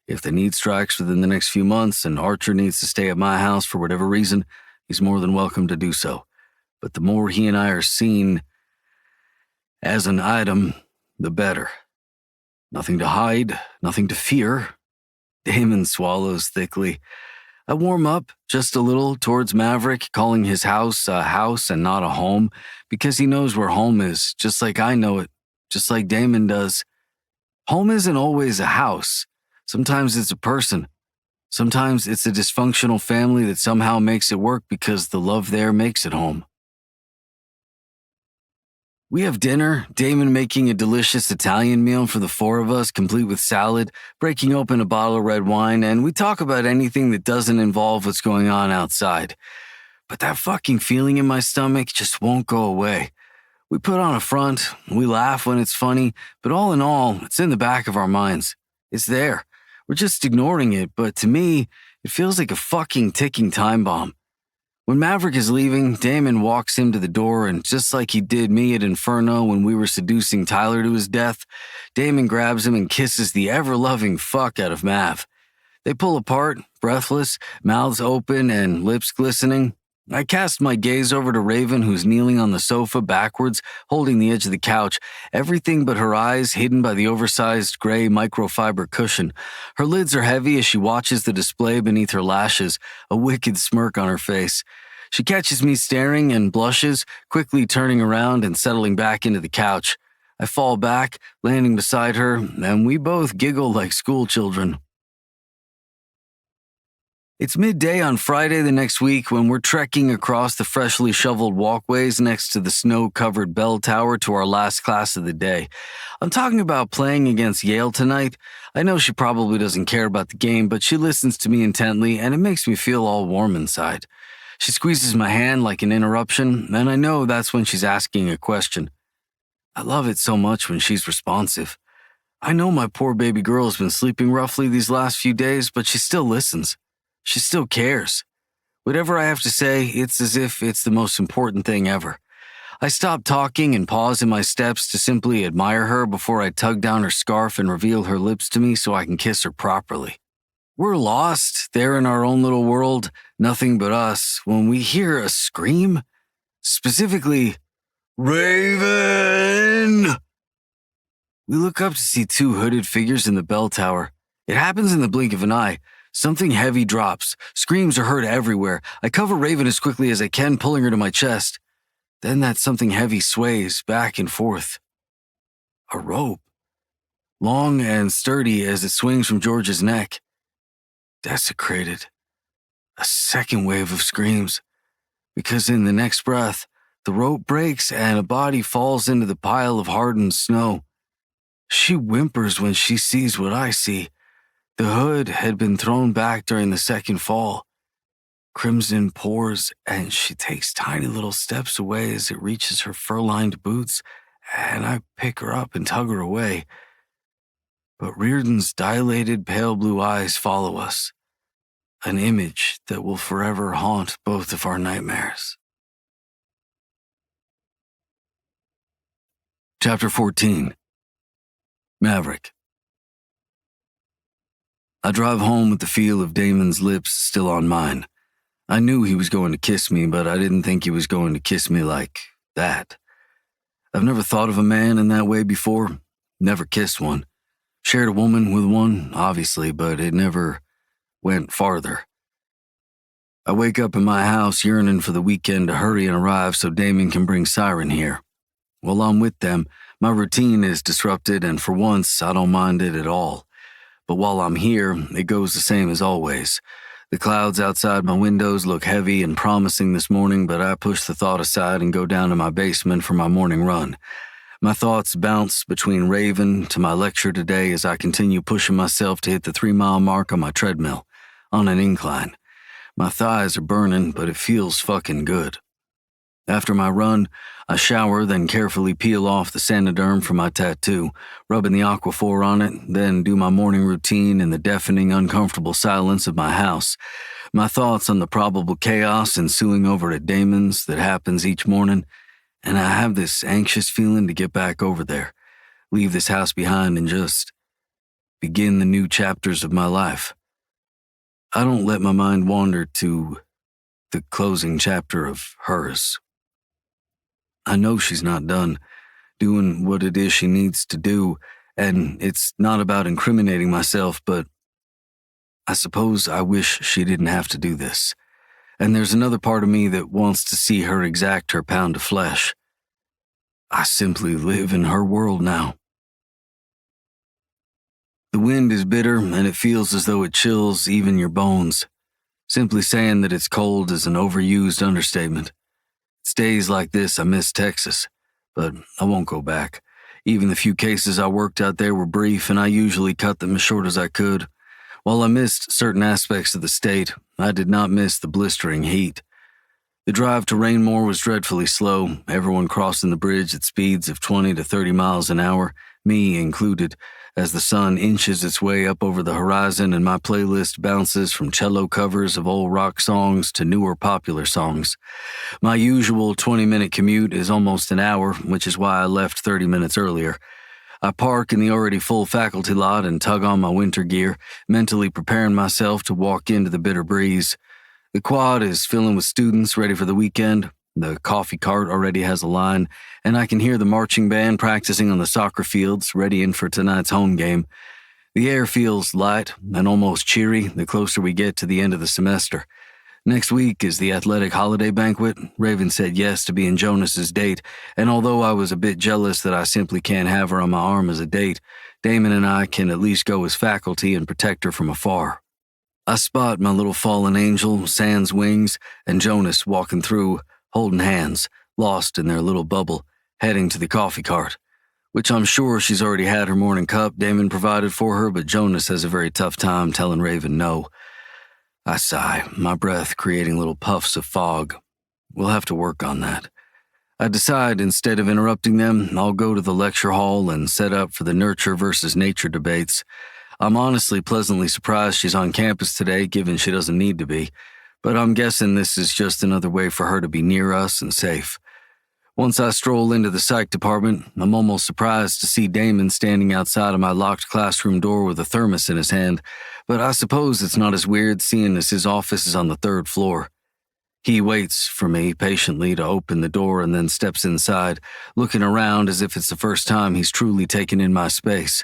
If the need strikes within the next few months and Archer needs to stay at my house for whatever reason, he's more than welcome to do so. But the more he and I are seen as an item, the better. Nothing to hide, nothing to fear. Damon swallows thickly. I warm up just a little towards Maverick, calling his house a house and not a home, because he knows where home is, just like I know it, just like Damon does. Home isn't always a house. Sometimes it's a person. Sometimes it's a dysfunctional family that somehow makes it work because the love there makes it home. We have dinner, Damon making a delicious Italian meal for the four of us, complete with salad, breaking open a bottle of red wine, and we talk about anything that doesn't involve what's going on outside. But that fucking feeling in my stomach just won't go away. We put on a front, we laugh when it's funny, but all in all, it's in the back of our minds. It's there. We're just ignoring it, but to me, it feels like a fucking ticking time bomb. When Maverick is leaving, Damon walks him to the door, and just like he did me at Inferno when we were seducing Tyler to his death, Damon grabs him and kisses the ever-loving fuck out of Mav. They pull apart, breathless, mouths open and lips glistening. I cast my gaze over to Raven, who's kneeling on the sofa backwards, holding the edge of the couch, everything but her eyes hidden by the oversized gray microfiber cushion. Her lids are heavy as she watches the display beneath her lashes, a wicked smirk on her face. She catches me staring and blushes, quickly turning around and settling back into the couch. I fall back, landing beside her, and we both giggle like school children. It's midday on Friday the next week when we're trekking across the freshly shoveled walkways next to the snow-covered bell tower to our last class of the day. I'm talking about playing against Yale tonight. I know she probably doesn't care about the game, but she listens to me intently, and it makes me feel all warm inside. She squeezes my hand like an interruption, and I know that's when she's asking a question. I love it so much when she's responsive. I know my poor baby girl has been sleeping roughly these last few days, but she still listens. She still cares. Whatever I have to say, it's as if it's the most important thing ever. I stop talking and pause in my steps to simply admire her before I tug down her scarf and reveal her lips to me so I can kiss her properly. We're lost, there in our own little world, nothing but us, when we hear a scream. Specifically, Raven! We look up to see two hooded figures in the bell tower. It happens in the blink of an eye. Something heavy drops. Screams are heard everywhere. I cover Raven as quickly as I can, pulling her to my chest. Then that something heavy sways back and forth. A rope. Long and sturdy as it swings from George's neck. Desecrated. A second wave of screams. Because in the next breath, the rope breaks and a body falls into the pile of hardened snow. She whimpers when she sees what I see. The hood had been thrown back during the second fall. Crimson pours, and she takes tiny little steps away as it reaches her fur-lined boots, and I pick her up and tug her away. But Reardon's dilated pale blue eyes follow us, an image that will forever haunt both of our nightmares. Chapter 14. Maverick. I drive home with the feel of Damon's lips still on mine. I knew he was going to kiss me, but I didn't think he was going to kiss me like that. I've never thought of a man in that way before, never kissed one. Shared a woman with one, obviously, but it never went farther. I wake up in my house yearning for the weekend to hurry and arrive so Damon can bring Siren here. While I'm with them, my routine is disrupted, and for once, I don't mind it at all. But while I'm here, it goes the same as always. The clouds outside my windows look heavy and promising this morning, but I push the thought aside and go down to my basement for my morning run. My thoughts bounce between Raven to my lecture today as I continue pushing myself to hit the 3-mile mark on my treadmill, on an incline. My thighs are burning, but it feels fucking good. After my run, I shower, then carefully peel off the Sanoderm from my tattoo, rubbing the Aquaphor on it, then do my morning routine in the deafening, uncomfortable silence of my house. My thoughts on the probable chaos ensuing over at Damon's that happens each morning, and I have this anxious feeling to get back over there, leave this house behind and just begin the new chapters of my life. I don't let my mind wander to the closing chapter of hers. I know she's not done doing what it is she needs to do, and it's not about incriminating myself, but I suppose I wish she didn't have to do this. And there's another part of me that wants to see her exact her pound of flesh. I simply live in her world now. The wind is bitter, and it feels as though it chills even your bones. Simply saying that it's cold is an overused understatement. It's days like this I miss Texas, but I won't go back. Even the few cases I worked out there were brief, and I usually cut them as short as I could. While I missed certain aspects of the state, I did not miss the blistering heat. The drive to Rayne-Moore was dreadfully slow, everyone crossing the bridge at speeds of 20 to 30 miles an hour, me included, as the sun inches its way up over the horizon and my playlist bounces from cello covers of old rock songs to newer popular songs. My usual 20-minute commute is almost an hour, which is why I left 30 minutes earlier. I park in the already full faculty lot and tug on my winter gear, mentally preparing myself to walk into the bitter breeze. The quad is filling with students ready for the weekend. The coffee cart already has a line, and I can hear the marching band practicing on the soccer fields, readying for tonight's home game. The air feels light and almost cheery the closer we get to the end of the semester. Next week is the athletic holiday banquet. Raven said yes to being Jonas's date, and although I was a bit jealous that I simply can't have her on my arm as a date, Damon and I can at least go as faculty and protect her from afar. I spot my little fallen angel, sans wings, and Jonas walking through, holding hands, lost in their little bubble, heading to the coffee cart, which I'm sure she's already had her morning cup Damon provided for her, but Jonas has a very tough time telling Raven no. I sigh, my breath creating little puffs of fog. We'll have to work on that. I decide instead of interrupting them, I'll go to the lecture hall and set up for the nurture versus nature debates. I'm honestly pleasantly surprised she's on campus today, given she doesn't need to be, but I'm guessing this is just another way for her to be near us and safe. Once I stroll into the psych department, I'm almost surprised to see Damon standing outside of my locked classroom door with a thermos in his hand, but I suppose it's not as weird seeing as his office is on the 3rd floor. He waits for me patiently to open the door and then steps inside, looking around as if it's the first time he's truly taken in my space.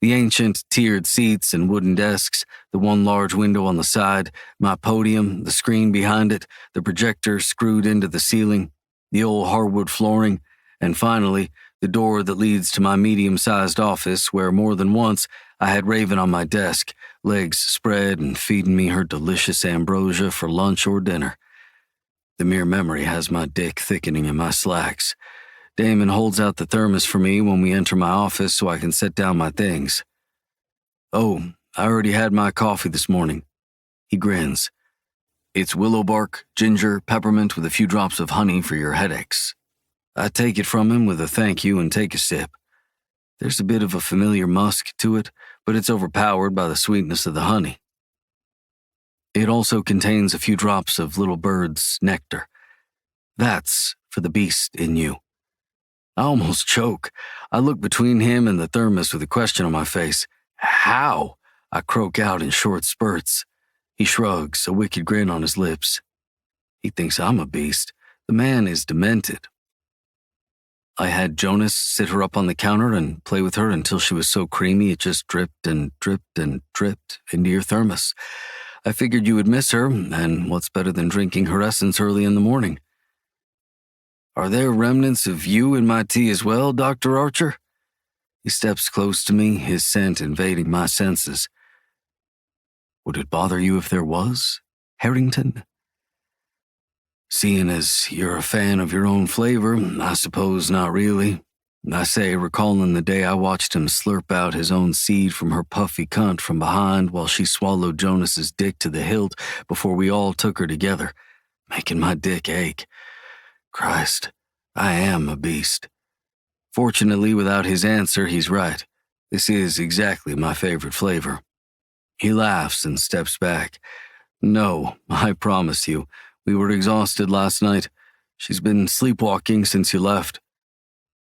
The ancient, tiered seats and wooden desks, the one large window on the side, my podium, the screen behind it, the projector screwed into the ceiling, the old hardwood flooring, and finally, the door that leads to my medium-sized office where more than once I had Raven on my desk, legs spread and feeding me her delicious ambrosia for lunch or dinner. The mere memory has my dick thickening in my slacks. Damon holds out the thermos for me when we enter my office so I can set down my things. "Oh, I already had my coffee this morning." He grins. "It's willow bark, ginger, peppermint with a few drops of honey for your headaches." I take it from him with a thank you and take a sip. There's a bit of a familiar musk to it, but it's overpowered by the sweetness of the honey. It also contains a few drops of little bird's nectar. That's for the beast in you. I almost choke. I look between him and the thermos with a question on my face. "How?" I croak out in short spurts. He shrugs, a wicked grin on his lips. He thinks I'm a beast. The man is demented. I had Jonas sit her up on the counter and play with her until she was so creamy it just dripped and dripped and dripped into your thermos. I figured you would miss her, and what's better than drinking her essence early in the morning? "Are there remnants of you in my tea as well, Dr. Archer?" He steps close to me, his scent invading my senses. "Would it bother you if there was, Harrington?" "Seeing as you're a fan of your own flavor, I suppose not really," I say, recalling the day I watched him slurp out his own seed from her puffy cunt from behind while she swallowed Jonas's dick to the hilt before we all took her together, making my dick ache. Christ, I am a beast. Fortunately, without his answer, he's right. This is exactly my favorite flavor. He laughs and steps back. "No, I promise you. We were exhausted last night. She's been sleepwalking since you left."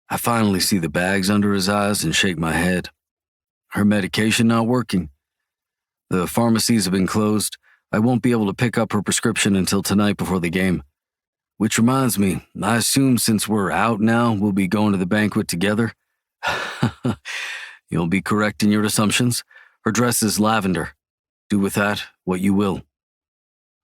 I finally see the bags under his eyes and shake my head. "Her medication not working. The pharmacies have been closed. I won't be able to pick up her prescription until tonight before the game. Which reminds me, I assume since we're out now, we'll be going to the banquet together." "You'll be correct in your assumptions. Her dress is lavender. Do with that what you will."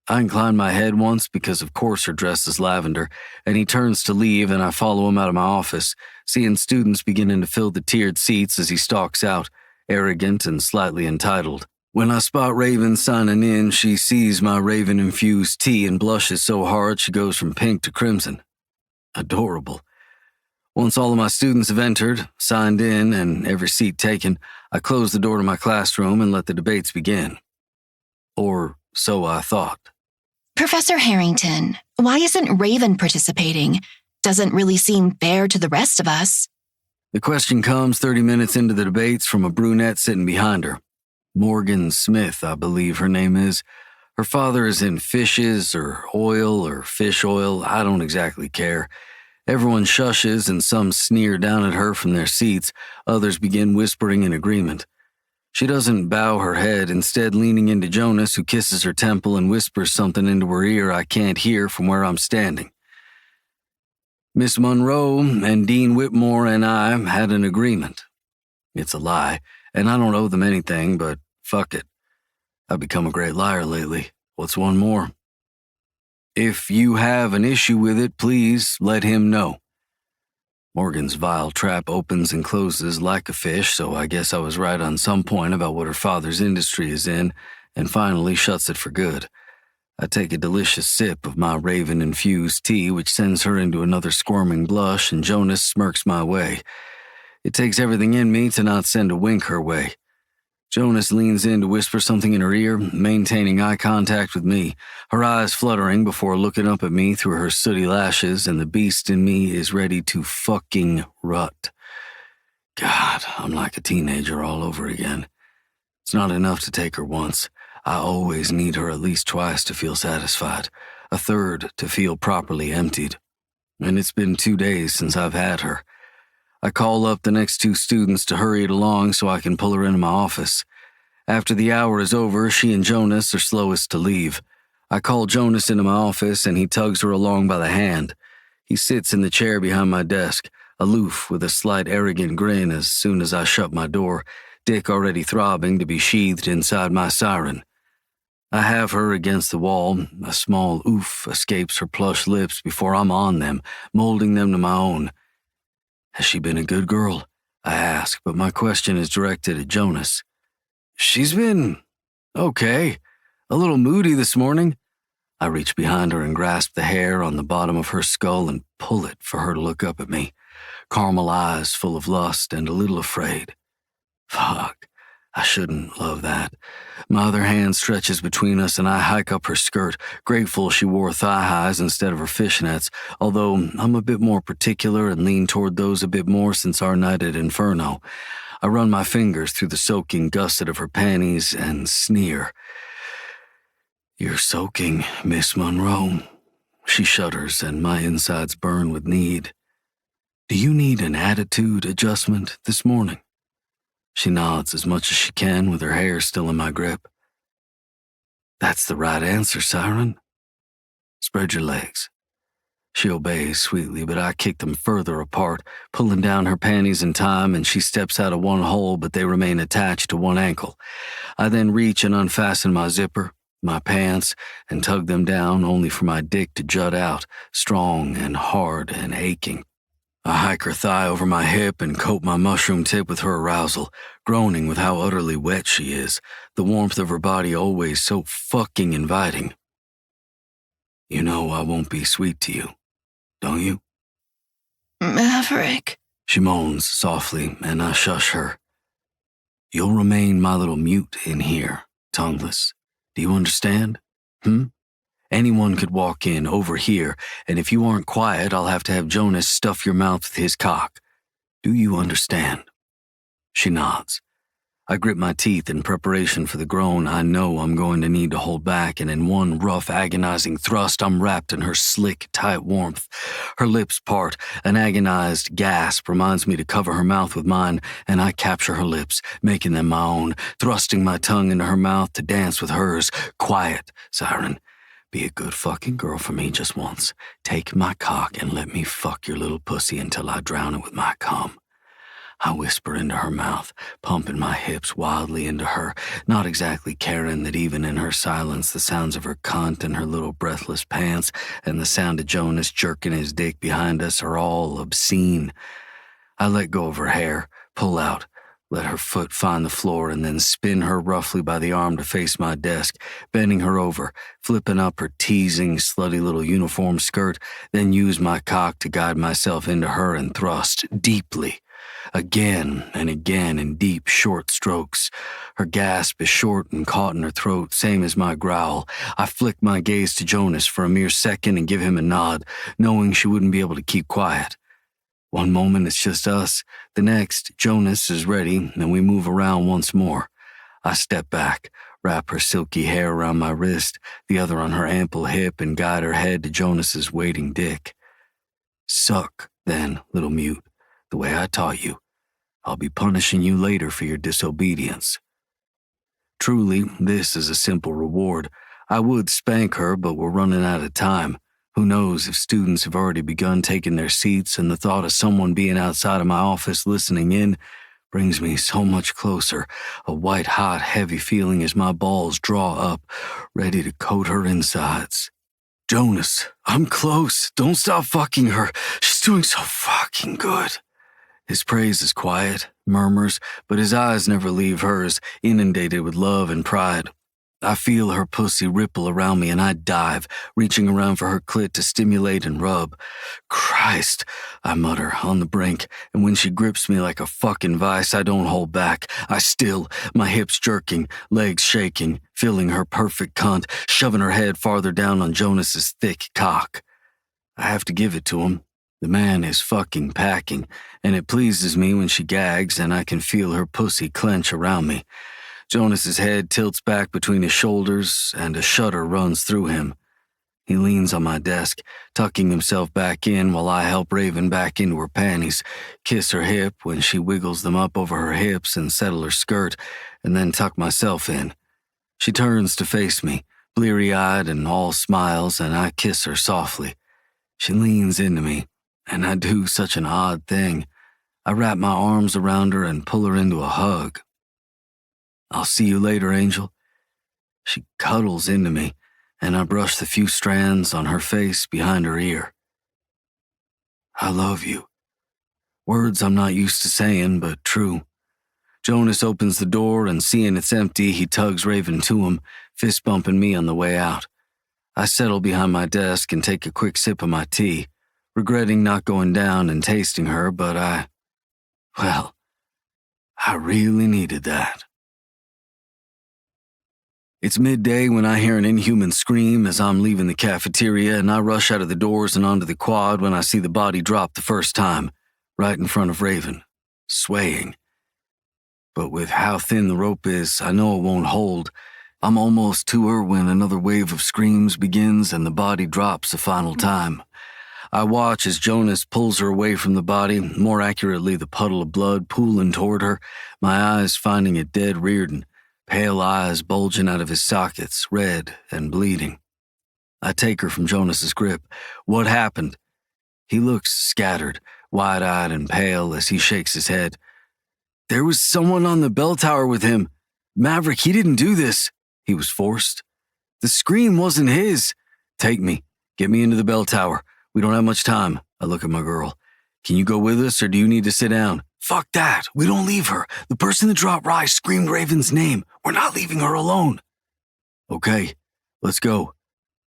I incline my head once because of course her dress is lavender, and he turns to leave and I follow him out of my office, seeing students beginning to fill the tiered seats as he stalks out, arrogant and slightly entitled. When I spot Raven signing in, she sees my Raven-infused tea and blushes so hard she goes from pink to crimson. Adorable. Once all of my students have entered, signed in, and every seat taken, I close the door to my classroom and let the debates begin. Or so I thought. Professor Harrington, why isn't Raven participating? Doesn't really seem fair to the rest of us. The question comes 30 minutes into the debates from a brunette sitting behind her. Morgan Smith, I believe her name is. Her father is in fishes or oil or fish oil, I don't exactly care. Everyone shushes and some sneer down at her from their seats, others begin whispering in agreement. She doesn't bow her head, instead leaning into Jonas, who kisses her temple and whispers something into her ear I can't hear from where I'm standing. Miss Monroe and Dean Whitmore and I had an agreement. It's a lie, and I don't owe them anything, but fuck it. I've become a great liar lately. What's one more? If you have an issue with it, please let him know. Morgan's vile trap opens and closes like a fish, so I guess I was right on some point about what her father's industry is in, and finally shuts it for good. I take a delicious sip of my raven-infused tea, which sends her into another squirming blush, and Jonas smirks my way. It takes everything in me to not send a wink her way. Jonas leans in to whisper something in her ear, maintaining eye contact with me, her eyes fluttering before looking up at me through her sooty lashes, and the beast in me is ready to fucking rut. God, I'm like a teenager all over again. It's not enough to take her once. I always need her at least twice to feel satisfied, a third to feel properly emptied. And it's been 2 days since I've had her. I call up the next 2 students to hurry it along so I can pull her into my office. After the hour is over, she and Jonas are slowest to leave. I call Jonas into my office and he tugs her along by the hand. He sits in the chair behind my desk, aloof with a slight arrogant grin as soon as I shut my door, dick already throbbing to be sheathed inside my siren. I have her against the wall. A small oof escapes her plush lips before I'm on them, molding them to my own. Has she been a good girl? I ask, but my question is directed at Jonas. She's been okay. A little moody this morning. I reach behind her and grasp the hair on the bottom of her skull and pull it for her to look up at me. Caramel eyes full of lust and a little afraid. Fuck, I shouldn't love that. My other hand stretches between us and I hike up her skirt, grateful she wore thigh-highs instead of her fishnets, although I'm a bit more particular and lean toward those a bit more since our night at Inferno. I run my fingers through the soaking gusset of her panties and sneer. You're soaking, Miss Monroe. She shudders and my insides burn with need. Do you need an attitude adjustment this morning? She nods as much as she can with her hair still in my grip. That's the right answer, Siren. Spread your legs. She obeys sweetly, but I kick them further apart, pulling down her panties in time, and she steps out of one hole, but they remain attached to one ankle. I then reach and unfasten my zipper, my pants, and tug them down only for my dick to jut out, strong and hard and aching. I hike her thigh over my hip and coat my mushroom tip with her arousal, groaning with how utterly wet she is, the warmth of her body always so fucking inviting. You know I won't be sweet to you, don't you? Maverick, She moans softly, and I shush her. You'll remain my little mute in here, tongueless. Do you understand? Anyone could walk in over here, and if you aren't quiet, I'll have to have Jonas stuff your mouth with his cock. Do you understand? She nods. I grip my teeth in preparation for the groan I know I'm going to need to hold back, and in one rough, agonizing thrust, I'm wrapped in her slick, tight warmth. Her lips part. An agonized gasp reminds me to cover her mouth with mine, and I capture her lips, making them my own, thrusting my tongue into her mouth to dance with hers. Quiet, Siren. Be a good fucking girl for me just once. Take my cock and let me fuck your little pussy until I drown it with my cum. I whisper into her mouth, pumping my hips wildly into her, not exactly caring that even in her silence the sounds of her cunt and her little breathless pants and the sound of Jonas jerking his dick behind us are all obscene. I let go of her hair, pull out, let her foot find the floor, and then spin her roughly by the arm to face my desk, bending her over, flipping up her teasing, slutty little uniform skirt, then use my cock to guide myself into her and thrust deeply. Again and again in deep, short strokes. Her gasp is short and caught in her throat, same as my growl. I flick my gaze to Jonas for a mere second and give him a nod, knowing she wouldn't be able to keep quiet. One moment it's just us, the next Jonas is ready and we move around once more. I step back, wrap her silky hair around my wrist, the other on her ample hip, and guide her head to Jonas's waiting dick. Suck, then, little mute, the way I taught you. I'll be punishing you later for your disobedience. Truly, this is a simple reward. I would spank her, but we're running out of time. Who knows if students have already begun taking their seats, and the thought of someone being outside of my office listening in brings me so much closer, a white-hot, heavy feeling as my balls draw up, ready to coat her insides. Jonas, I'm close. Don't stop fucking her. She's doing so fucking good. His praise is quiet, murmurs, but his eyes never leave hers, inundated with love and pride. I feel her pussy ripple around me and I dive, reaching around for her clit to stimulate and rub. Christ, I mutter, on the brink, and when she grips me like a fucking vice, I don't hold back. I still, my hips jerking, legs shaking, feeling her perfect cunt, shoving her head farther down on Jonas's thick cock. I have to give it to him. The man is fucking packing, and it pleases me when she gags and I can feel her pussy clench around me. Jonas's head tilts back between his shoulders and a shudder runs through him. He leans on my desk, tucking himself back in while I help Raven back into her panties, kiss her hip when she wiggles them up over her hips and settle her skirt, and then tuck myself in. She turns to face me, bleary-eyed and all smiles, and I kiss her softly. She leans into me, and I do such an odd thing. I wrap my arms around her and pull her into a hug. I'll see you later, Angel. She cuddles into me, and I brush the few strands on her face behind her ear. I love you. Words I'm not used to saying, but true. Jonas opens the door, and seeing it's empty, he tugs Raven to him, fist bumping me on the way out. I settle behind my desk and take a quick sip of my tea, regretting not going down and tasting her, but I really needed that. It's midday when I hear an inhuman scream as I'm leaving the cafeteria, and I rush out of the doors and onto the quad when I see the body drop the first time, right in front of Raven, swaying. But with how thin the rope is, I know it won't hold. I'm almost to her when another wave of screams begins and the body drops a final time. I watch as Jonas pulls her away from the body, more accurately the puddle of blood pooling toward her, my eyes finding it dead Reardon, pale eyes bulging out of his sockets, red and bleeding. I take her from Jonas's grip. What happened? He looks scattered, wide-eyed and pale as he shakes his head. There was someone on the bell tower with him. Maverick, he didn't do this. He was forced. The scream wasn't his. Take me. Get me into the bell tower. We don't have much time. I look at my girl. Can you go with us or do you need to sit down? Fuck that. We don't leave her. The person that dropped Rye screamed Raven's name. We're not leaving her alone. Okay, let's go.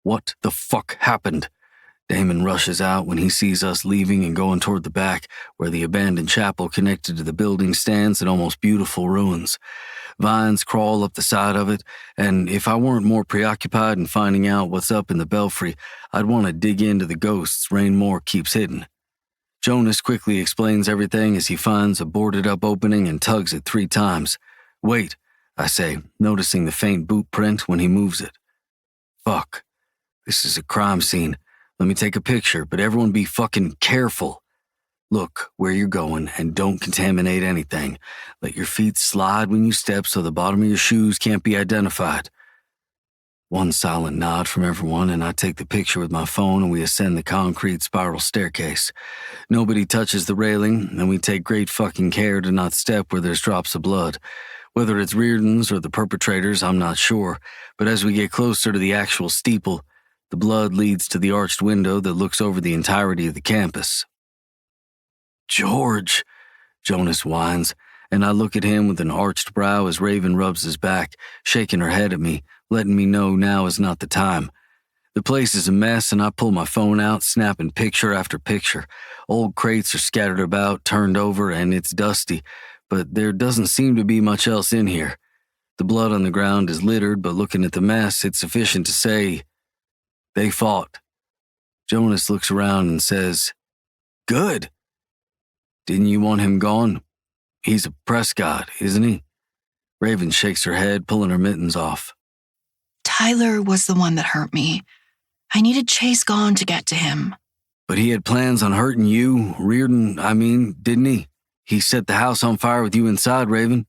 What the fuck happened? Damon rushes out when he sees us leaving and going toward the back, where the abandoned chapel connected to the building stands in almost beautiful ruins. Vines crawl up the side of it, and if I weren't more preoccupied in finding out what's up in the belfry, I'd want to dig into the ghosts Rayne-Moore keeps hidden. Jonas quickly explains everything as he finds a boarded-up opening and tugs it 3 times. Wait, I say, noticing the faint boot print when he moves it. Fuck. This is a crime scene. Let me take a picture, but everyone be fucking careful. Look where you're going and don't contaminate anything. Let your feet slide when you step so the bottom of your shoes can't be identified. One silent nod from everyone, and I take the picture with my phone and we ascend the concrete spiral staircase. Nobody touches the railing, and we take great fucking care to not step where there's drops of blood. Whether it's Reardon's or the perpetrators, I'm not sure, but as we get closer to the actual steeple, the blood leads to the arched window that looks over the entirety of the campus. George, Jonas whines, and I look at him with an arched brow as Raven rubs his back, shaking her head at me, letting me know now is not the time. The place is a mess and I pull my phone out, snapping picture after picture. Old crates are scattered about, turned over, and it's dusty, but there doesn't seem to be much else in here. The blood on the ground is littered, but looking at the mess, it's sufficient to say, they fought. Jonas looks around and says, Good. Didn't you want him gone? He's a press god, isn't he? Raven shakes her head, pulling her mittens off. Tyler was the one that hurt me. I needed Chase gone to get to him. But he had plans on hurting you, Reardon, didn't he? He set the house on fire with you inside, Raven.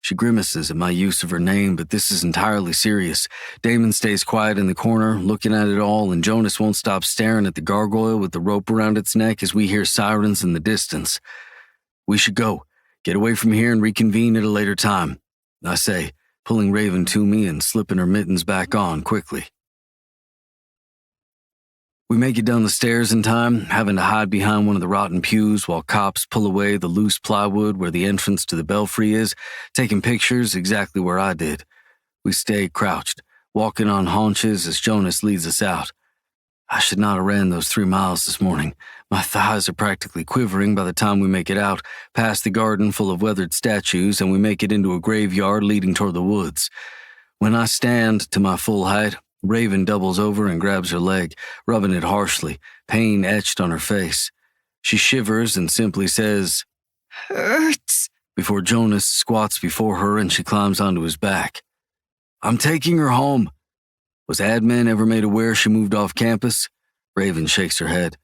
She grimaces at my use of her name, but this is entirely serious. Damon stays quiet in the corner, looking at it all, and Jonas won't stop staring at the gargoyle with the rope around its neck as we hear sirens in the distance. We should go. Get away from here and reconvene at a later time, I say, pulling Raven to me and slipping her mittens back on quickly. We make it down the stairs in time, having to hide behind one of the rotten pews while cops pull away the loose plywood where the entrance to the belfry is, taking pictures exactly where I did. We stay crouched, walking on haunches as Jonas leads us out. I should not have ran those 3 miles this morning. My thighs are practically quivering by the time we make it out, past the garden full of weathered statues, and we make it into a graveyard leading toward the woods. When I stand to my full height, Raven doubles over and grabs her leg, rubbing it harshly, pain etched on her face. She shivers and simply says, Hurts. Before Jonas squats before her and she climbs onto his back. I'm taking her home. Was admin ever made aware she moved off campus? Raven shakes her head.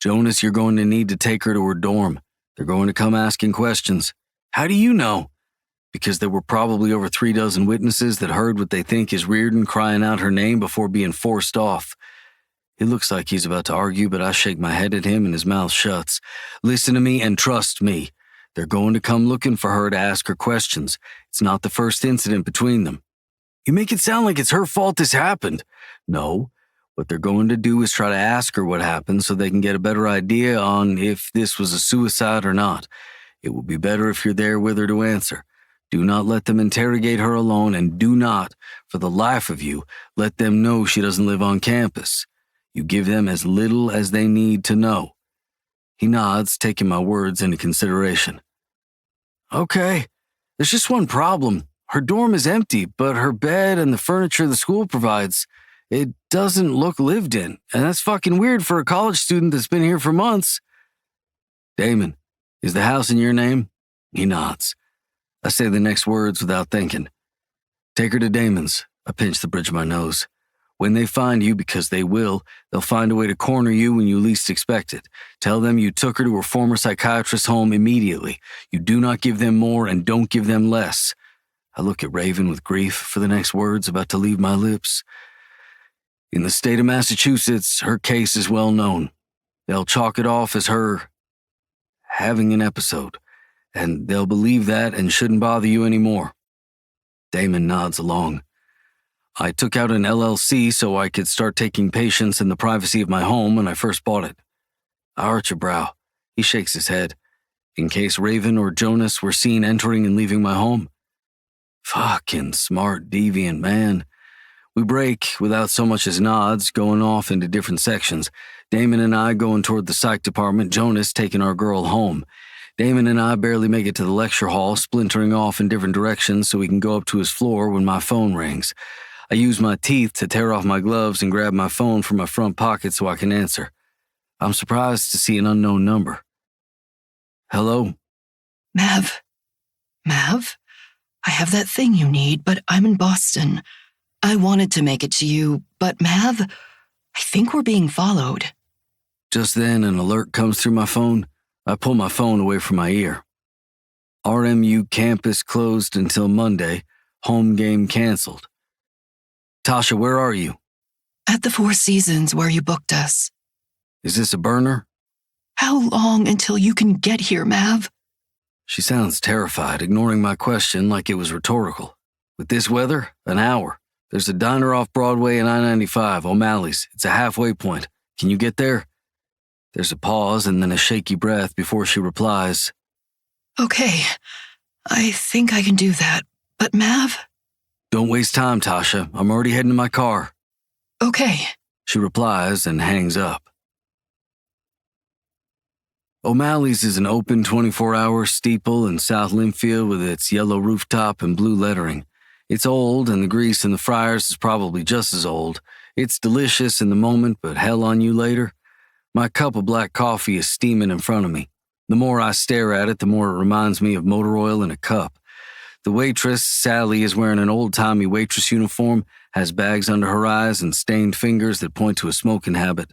Jonas, you're going to need to take her to her dorm. They're going to come asking questions. How do you know? Because there were probably over 3 dozen witnesses that heard what they think is Reardon crying out her name before being forced off. It looks like he's about to argue, but I shake my head at him and his mouth shuts. Listen to me and trust me. They're going to come looking for her to ask her questions. It's not the first incident between them. You make it sound like it's her fault this happened. No, what they're going to do is try to ask her what happened so they can get a better idea on if this was a suicide or not. It will be better if you're there with her to answer. Do not let them interrogate her alone, and do not, for the life of you, let them know she doesn't live on campus. You give them as little as they need to know. He nods, taking my words into consideration. Okay, there's just one problem. Her dorm is empty, but her bed and the furniture the school provides, it doesn't look lived in, and that's fucking weird for a college student that's been here for months. Damon, is the house in your name? He nods. I say the next words without thinking. Take her to Damon's. I pinch the bridge of my nose. When they find you, because they will, they'll find a way to corner you when you least expect it. Tell them you took her to her former psychiatrist's home immediately. You do not give them more and don't give them less. I look at Raven with grief for the next words about to leave my lips. In the state of Massachusetts, her case is well known. They'll chalk it off as her having an episode, and they'll believe that and shouldn't bother you anymore. Damon nods along. I took out an LLC so I could start taking patients in the privacy of my home when I first bought it. I arch a brow. He shakes his head. In case Raven or Jonas were seen entering and leaving my home. Fucking smart, deviant man. We break without so much as nods, going off into different sections. Damon and I going toward the psych department, Jonas taking our girl home. Damon and I barely make it to the lecture hall, splintering off in different directions so we can go up to his floor when my phone rings. I use my teeth to tear off my gloves and grab my phone from my front pocket so I can answer. I'm surprised to see an unknown number. Hello? Mav? I have that thing you need, but I'm in Boston. I wanted to make it to you, but Mav, I think we're being followed. Just then, an alert comes through my phone. I pull my phone away from my ear. RMU campus closed until Monday. Home game canceled. Tasha, where are you? At the Four Seasons where you booked us. Is this a burner? How long until you can get here, Mav? She sounds terrified, ignoring my question like it was rhetorical. With this weather, an hour. There's a diner off Broadway and I-95, O'Malley's. It's a halfway point. Can you get there? There's a pause and then a shaky breath before she replies. Okay, I think I can do that. But Mav? Don't waste time, Tasha. I'm already heading to my car. Okay. She replies and hangs up. O'Malley's is an open 24-hour steeple in South Lymphield with its yellow rooftop and blue lettering. It's old, and the grease in the fryers is probably just as old. It's delicious in the moment, but hell on you later. My cup of black coffee is steaming in front of me. The more I stare at it, the more it reminds me of motor oil in a cup. The waitress, Sally, is wearing an old-timey waitress uniform, has bags under her eyes and stained fingers that point to a smoking habit.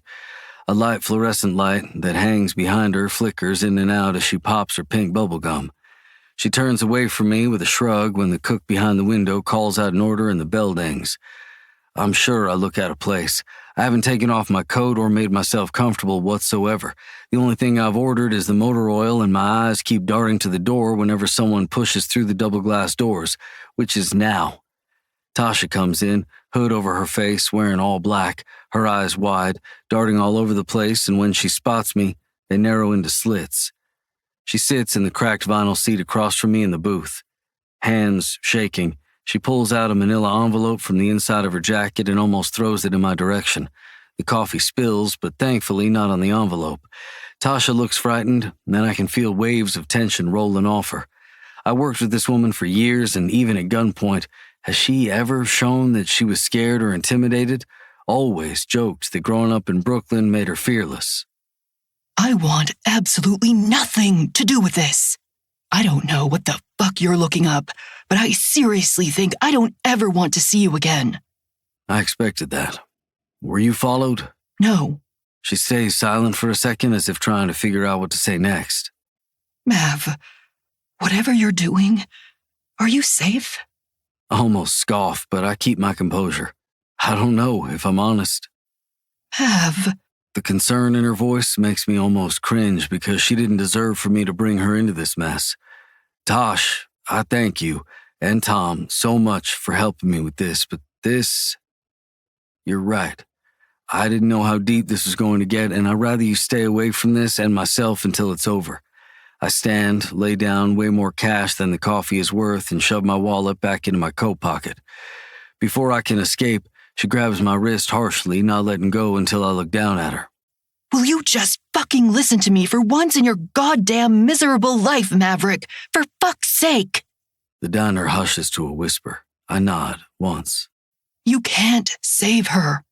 A light fluorescent light that hangs behind her flickers in and out as she pops her pink bubble gum. She turns away from me with a shrug when the cook behind the window calls out an order and the bell dings. I'm sure I look out of place. I haven't taken off my coat or made myself comfortable whatsoever. The only thing I've ordered is the motor oil, and my eyes keep darting to the door whenever someone pushes through the double glass doors, which is now. Tasha comes in, hood over her face, wearing all black, her eyes wide, darting all over the place, and when she spots me, they narrow into slits. She sits in the cracked vinyl seat across from me in the booth. Hands shaking, she pulls out a manila envelope from the inside of her jacket and almost throws it in my direction. The coffee spills, but thankfully not on the envelope. Tasha looks frightened, and then I can feel waves of tension rolling off her. I worked with this woman for years, and even at gunpoint, has she ever shown that she was scared or intimidated? Always joked that growing up in Brooklyn made her fearless. I want absolutely nothing to do with this. I don't know what the fuck you're looking up, but I seriously think I don't ever want to see you again. I expected that. Were you followed? No. She stays silent for a second as if trying to figure out what to say next. Mav, whatever you're doing, are you safe? I almost scoff, but I keep my composure. I don't know, if I'm honest. Mav. The concern in her voice makes me almost cringe because she didn't deserve for me to bring her into this mess. Tosh, I thank you, and Tom, so much for helping me with this, but this... You're right. I didn't know how deep this was going to get, and I'd rather you stay away from this and myself until it's over. I stand, lay down way more cash than the coffee is worth, and shove my wallet back into my coat pocket. Before I can escape, she grabs my wrist harshly, not letting go until I look down at her. Will you just fucking listen to me for once in your goddamn miserable life, Maverick? For fuck's sake! The downer hushes to a whisper. I nod, once. You can't save her.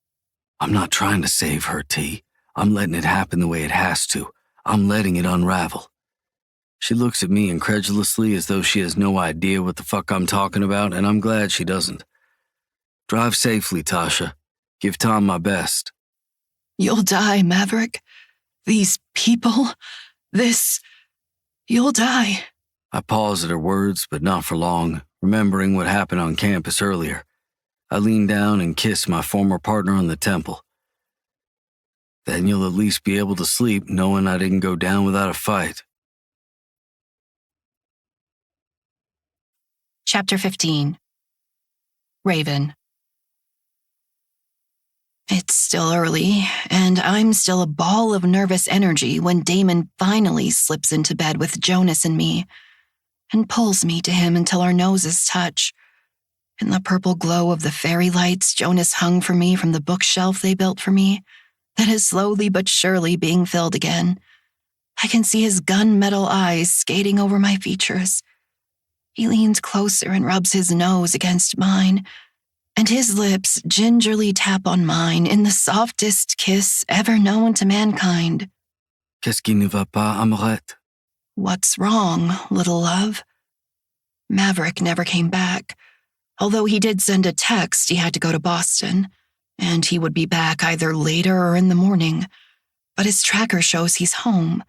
I'm not trying to save her, T. I'm letting it happen the way it has to. I'm letting it unravel. She looks at me incredulously as though she has no idea what the fuck I'm talking about, and I'm glad she doesn't. Drive safely, Tasha. Give Tom my best. You'll die, Maverick. These people, you'll die. I pause at her words, but not for long, remembering what happened on campus earlier. I lean down and kiss my former partner on the temple. Then you'll at least be able to sleep knowing I didn't go down without a fight. Chapter 15. Raven. It's still early, and I'm still a ball of nervous energy when Damon finally slips into bed with Jonas and me, and pulls me to him until our noses touch. In the purple glow of the fairy lights Jonas hung for me from the bookshelf they built for me, that is slowly but surely being filled again, I can see his gunmetal eyes skating over my features. He leans closer and rubs his nose against mine, and his lips gingerly tap on mine in the softest kiss ever known to mankind. Qu'est-ce qui ne va pas, Amourette? What's wrong, little love? Maverick never came back, although he did send a text he had to go to Boston, and he would be back either later or in the morning. But his tracker shows he's home.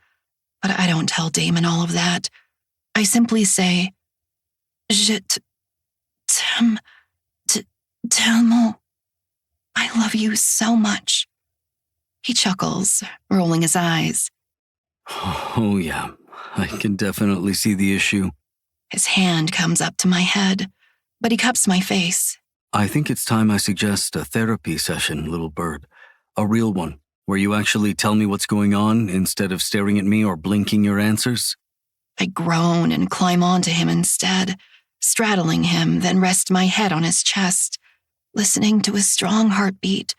But I don't tell Damon all of that. I simply say, Je t'aime tellement. I love you so much. He chuckles, rolling his eyes. Oh, yeah. I can definitely see the issue. His hand comes up to my head, but he cups my face. I think it's time I suggest a therapy session, little bird. A real one, where you actually tell me what's going on instead of staring at me or blinking your answers. I groan and climb onto him instead, straddling him, then rest my head on his chest, listening to his strong heartbeat.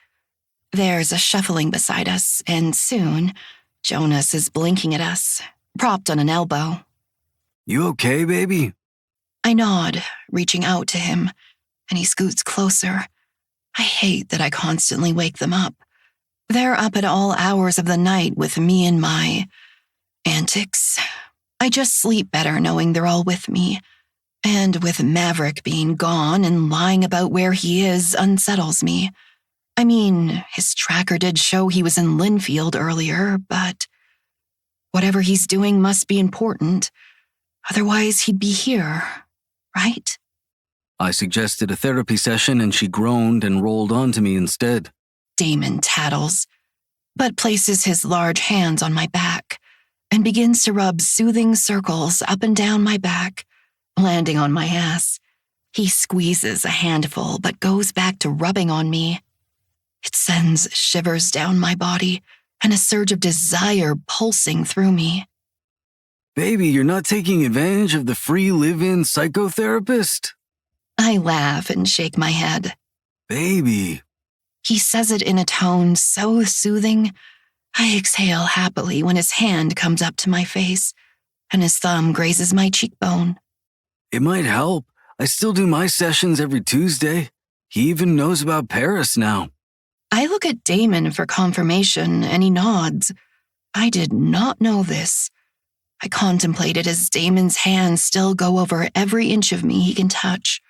There's a shuffling beside us, and soon, Jonas is blinking at us, propped on an elbow. You okay, baby? I nod, reaching out to him, and he scoots closer. I hate that I constantly wake them up. They're up at all hours of the night with me and my antics. I just sleep better knowing they're all with me. And with Maverick being gone and lying about where he is unsettles me. I mean, his tracker did show he was in Linfield earlier, but whatever he's doing must be important. Otherwise, he'd be here, right? I suggested a therapy session and she groaned and rolled onto me instead. Damon tattles, but places his large hands on my back and begins to rub soothing circles up and down my back, landing on my ass. He squeezes a handful but goes back to rubbing on me. It sends shivers down my body and a surge of desire pulsing through me. Baby, you're not taking advantage of the free live-in psychotherapist? I laugh and shake my head. Baby. He says it in a tone so soothing, I exhale happily when his hand comes up to my face and his thumb grazes my cheekbone. It might help. I still do my sessions every Tuesday. He even knows about Paris now. I look at Damon for confirmation and he nods. I did not know this. I contemplate it as Damon's hands still go over every inch of me he can touch,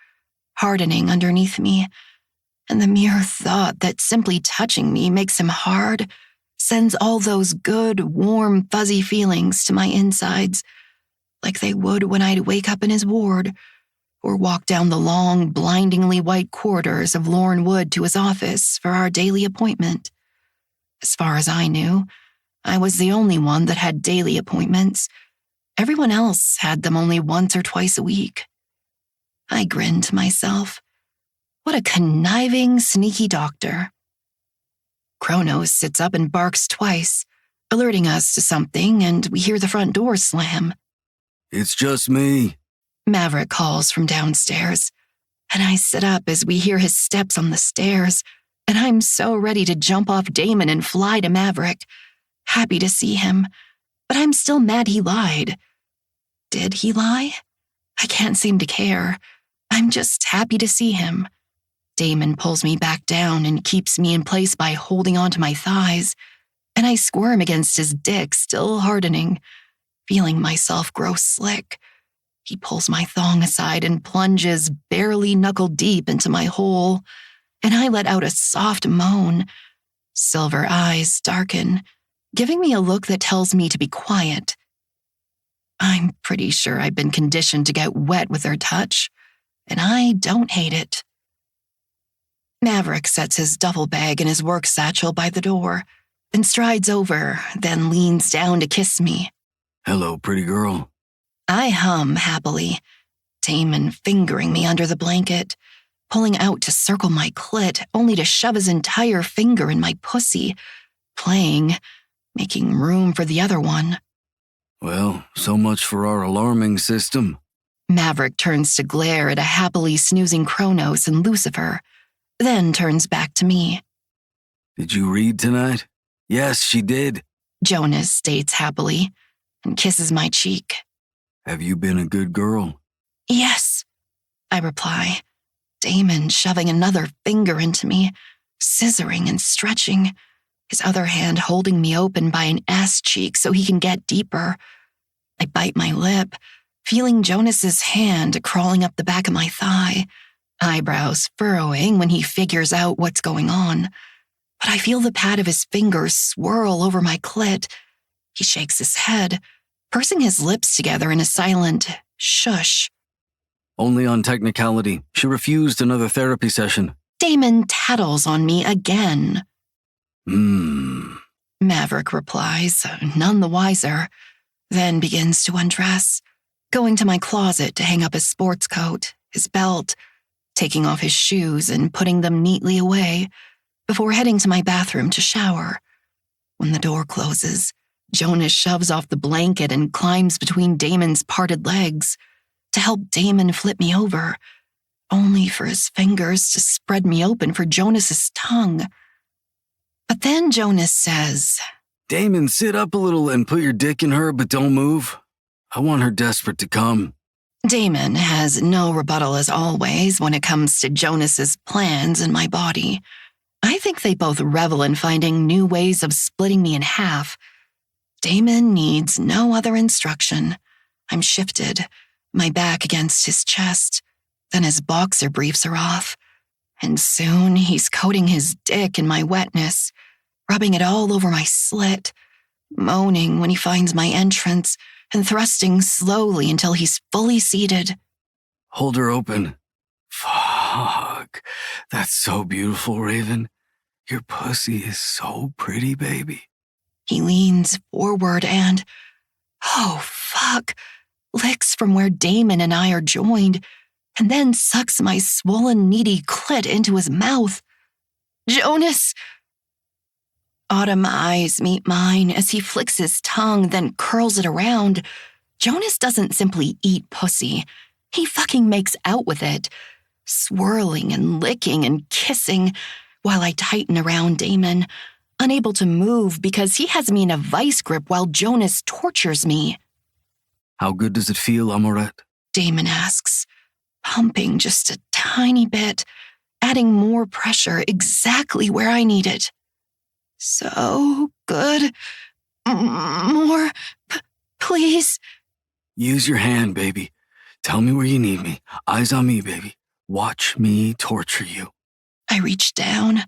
hardening underneath me, and the mere thought that simply touching me makes him hard sends all those good, warm, fuzzy feelings to my insides, like they would when I'd wake up in his ward or walk down the long, blindingly white corridors of Lorne Wood to his office for our daily appointment. As far as I knew, I was the only one that had daily appointments. Everyone else had them only once or twice a week. I grinned to myself. What a conniving, sneaky doctor. Kronos sits up and barks twice, alerting us to something, and we hear the front door slam. It's just me. Maverick calls from downstairs, and I sit up as we hear his steps on the stairs, and I'm so ready to jump off Damon and fly to Maverick, happy to see him, but I'm still mad he lied. Did he lie? I can't seem to care. I'm just happy to see him. Damon pulls me back down and keeps me in place by holding onto my thighs, and I squirm against his dick, still hardening, feeling myself grow slick. He pulls my thong aside and plunges barely knuckle-deep into my hole, and I let out a soft moan. Silver eyes darken, giving me a look that tells me to be quiet. I'm pretty sure I've been conditioned to get wet with their touch, and I don't hate it. Maverick sets his duffel bag and his work satchel by the door and strides over, then leans down to kiss me. Hello, pretty girl. I hum happily, Damon fingering me under the blanket, pulling out to circle my clit, only to shove his entire finger in my pussy, playing, making room for the other one. Well, so much for our alarming system. Maverick turns to glare at a happily snoozing Kronos and Lucifer, then turns back to me. Did you read tonight? Yes, she did. Jonas states happily and kisses my cheek. Have you been a good girl? Yes, I reply, Damon shoving another finger into me, scissoring and stretching, his other hand holding me open by an ass cheek so he can get deeper. I bite my lip, feeling Jonas's hand crawling up the back of my thigh, eyebrows furrowing when he figures out what's going on. But I feel the pad of his fingers swirl over my clit. He shakes his head, pursing his lips together in a silent shush. Only on technicality. She refused another therapy session. Damon tattles on me again. Maverick replies, none the wiser, then begins to undress, going to my closet to hang up his sports coat, his belt, taking off his shoes and putting them neatly away, before heading to my bathroom to shower. When the door closes, Jonas shoves off the blanket and climbs between Damon's parted legs to help Damon flip me over, only for his fingers to spread me open for Jonas's tongue. But then Jonas says, Damon, sit up a little and put your dick in her, but don't move. I want her desperate to come. Damon has no rebuttal as always when it comes to Jonas's plans in my body. I think they both revel in finding new ways of splitting me in half. Damon needs no other instruction. I'm shifted, my back against his chest. Then his boxer briefs are off. And soon he's coating his dick in my wetness, rubbing it all over my slit, moaning when he finds my entrance and thrusting slowly until he's fully seated. Hold her open. Fuck. That's so beautiful, Raven. Your pussy is so pretty, baby. He leans forward and, oh fuck, licks from where Damon and I are joined, and then sucks my swollen, needy clit into his mouth. Jonas! Autumn eyes meet mine as he flicks his tongue, then curls it around. Jonas doesn't simply eat pussy. He fucking makes out with it, swirling and licking and kissing, while I tighten around Damon, unable to move because he has me in a vice grip while Jonas tortures me. How good does it feel, Amorette? Damon asks, pumping just a tiny bit, adding more pressure exactly where I need it. So good. More, please. Use your hand, baby. Tell me where you need me. Eyes on me, baby. Watch me torture you. I reach down,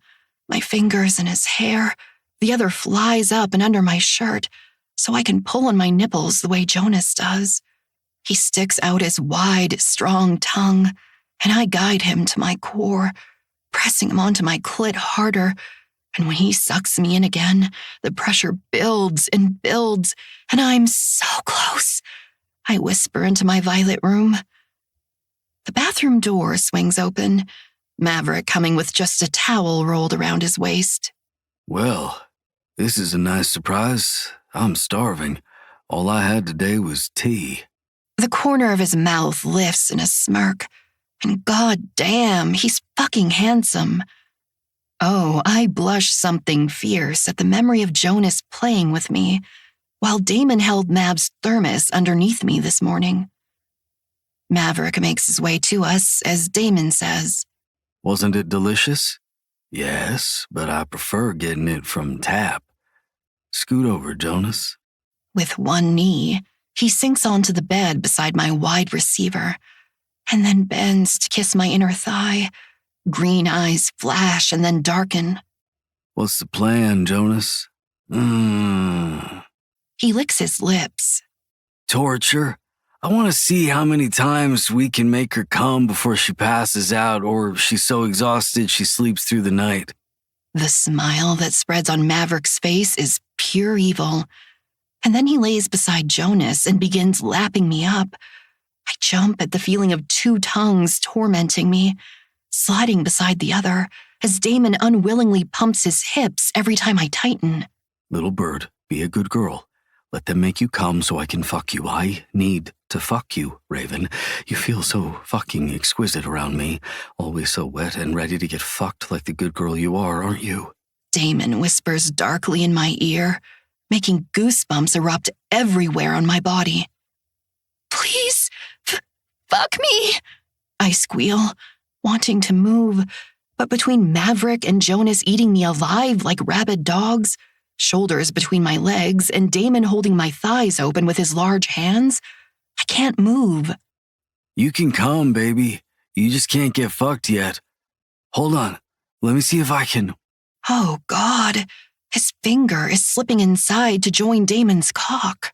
my fingers in his hair. The other flies up and under my shirt, so I can pull on my nipples the way Jonas does. He sticks out his wide, strong tongue, and I guide him to my core, pressing him onto my clit harder. And when he sucks me in again, the pressure builds and builds, and I'm so close. I whisper into my violet room. The bathroom door swings open, Maverick coming with just a towel rolled around his waist. Well, this is a nice surprise. I'm starving. All I had today was tea. The corner of his mouth lifts in a smirk, and goddamn, he's fucking handsome. Oh, I blush something fierce at the memory of Jonas playing with me, while Damon held Mav's thermos underneath me this morning. Maverick makes his way to us as Damon says, Wasn't it delicious? Yes, but I prefer getting it from tap. Scoot over, Jonas. With one knee, he sinks onto the bed beside my wide receiver, and then bends to kiss my inner thigh. Green eyes flash and then darken. What's the plan, Jonas? He licks his lips. Torture? I want to see how many times we can make her come before she passes out or she's so exhausted she sleeps through the night. The smile that spreads on Maverick's face is pure evil. And then he lays beside Jonas and begins lapping me up. I jump at the feeling of two tongues tormenting me, sliding beside the other as Damon unwillingly pumps his hips every time I tighten. Little bird, be a good girl. Let them make you come so I can fuck you. I need to fuck you, Raven. You feel so fucking exquisite around me. Always so wet and ready to get fucked like the good girl you are, aren't you? Damon whispers darkly in my ear, making goosebumps erupt everywhere on my body. Please, fuck me, I squeal, wanting to move, but between Maverick and Jonas eating me alive like rabid dogs, shoulders between my legs, and Damon holding my thighs open with his large hands, I can't move. You can come, baby. You just can't get fucked yet. Hold on. Let me see if I can. Oh, God. His finger is slipping inside to join Damon's cock.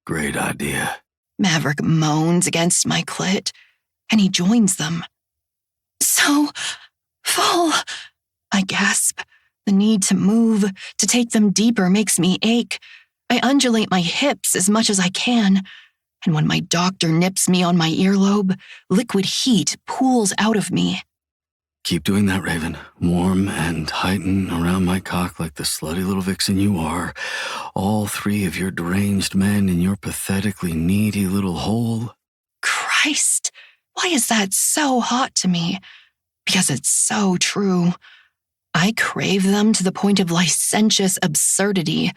Great idea. Maverick moans against my clit, and he joins them. So full, I gasp. The need to move, to take them deeper makes me ache. I undulate my hips as much as I can, and when my doctor nips me on my earlobe, liquid heat pools out of me. Keep doing that, Raven. Warm and tighten around my cock like the slutty little vixen you are. All three of your deranged men in your pathetically needy little hole. Christ, why is that so hot to me? Because it's so true. I crave them to the point of licentious absurdity.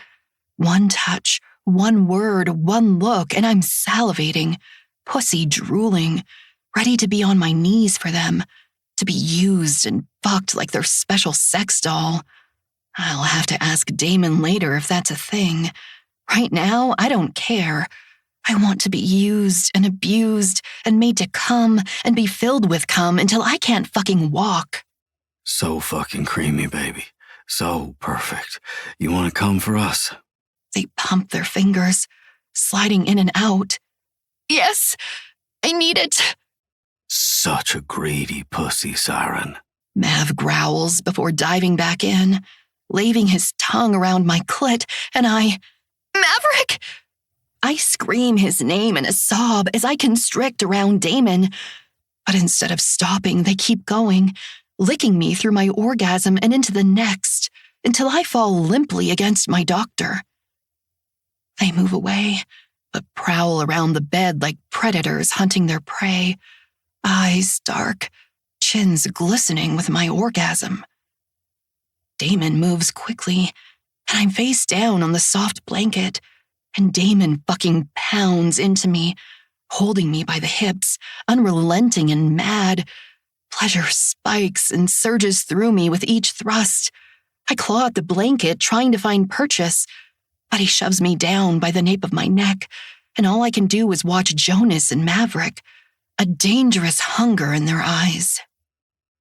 One touch, one word, one look, and I'm salivating, pussy drooling, ready to be on my knees for them, to be used and fucked like their special sex doll. I'll have to ask Damon later if that's a thing. Right now, I don't care. I want to be used and abused and made to come and be filled with cum until I can't fucking walk. So fucking creamy, baby. So perfect. You want to come for us? They pump their fingers, sliding in and out. Yes, I need it. Such a greedy pussy, Siren. Mav growls before diving back in, laving his tongue around my clit, and Maverick! I scream his name in a sob as I constrict around Damon. But instead of stopping, they keep going, licking me through my orgasm and into the next, until I fall limply against my doctor. They move away, but prowl around the bed like predators hunting their prey, eyes dark, chins glistening with my orgasm. Damon moves quickly, and I'm face down on the soft blanket, and Damon fucking pounds into me, holding me by the hips, unrelenting and mad. Pleasure spikes and surges through me with each thrust. I claw at the blanket, trying to find purchase, but he shoves me down by the nape of my neck, and all I can do is watch Jonas and Maverick, a dangerous hunger in their eyes.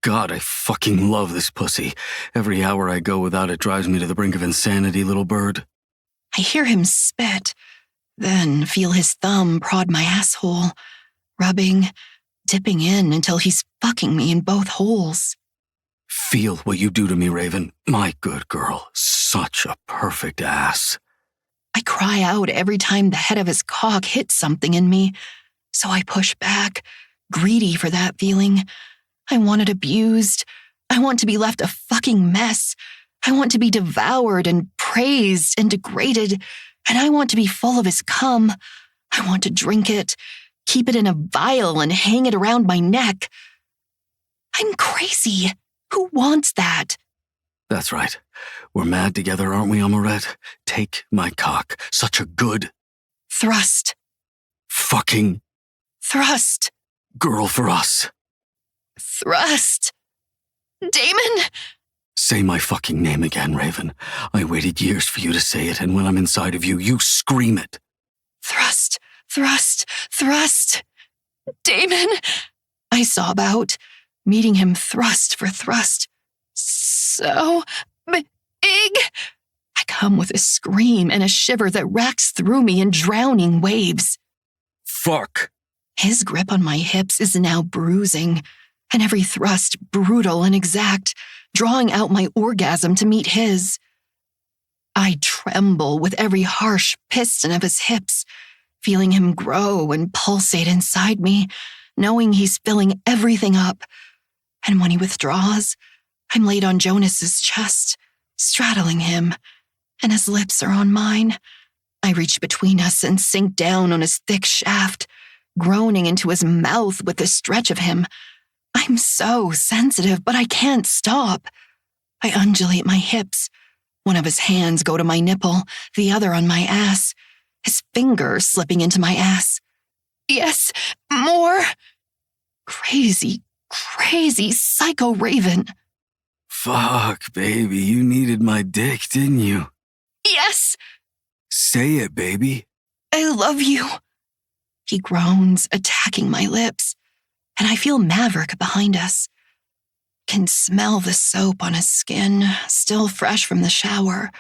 God, I fucking love this pussy. Every hour I go without it drives me to the brink of insanity, little bird. I hear him spit, then feel his thumb prod my asshole, rubbing, dipping in until he's fucking me in both holes. Feel what you do to me, Raven. My good girl. Such a perfect ass. I cry out every time the head of his cock hits something in me, so I push back, greedy for that feeling. I want it abused. I want to be left a fucking mess. I want to be devoured and praised and degraded, and I want to be full of his cum. I want to drink it, keep it in a vial, and hang it around my neck. I'm crazy. Who wants that? That's right. We're mad together, aren't we, Amoret? Take my cock. Such a good... Thrust. Fucking... Thrust. Girl for us. Thrust. Damon? Say my fucking name again, Raven. I waited years for you to say it, and when I'm inside of you, you scream it. Thrust. Thrust. Thrust. Damon? I sob out, meeting him thrust for thrust. So big. I come with a scream and a shiver that racks through me in drowning waves. Fuck. His grip on my hips is now bruising, and every thrust brutal and exact, drawing out my orgasm to meet his. I tremble with every harsh piston of his hips, feeling him grow and pulsate inside me, knowing he's filling everything up. And when he withdraws, I'm laid on Jonas's chest, straddling him, and his lips are on mine. I reach between us and sink down on his thick shaft, groaning into his mouth with the stretch of him. I'm so sensitive, but I can't stop. I undulate my hips. One of his hands go to my nipple, the other on my ass, his finger slipping into my ass. Yes, more. Crazy psycho Raven. Fuck, baby, you needed my dick, didn't you? Yes. Say it, baby. I love you. He groans, attacking my lips, and I feel Maverick behind us. Can smell the soap on his skin, still fresh from the shower,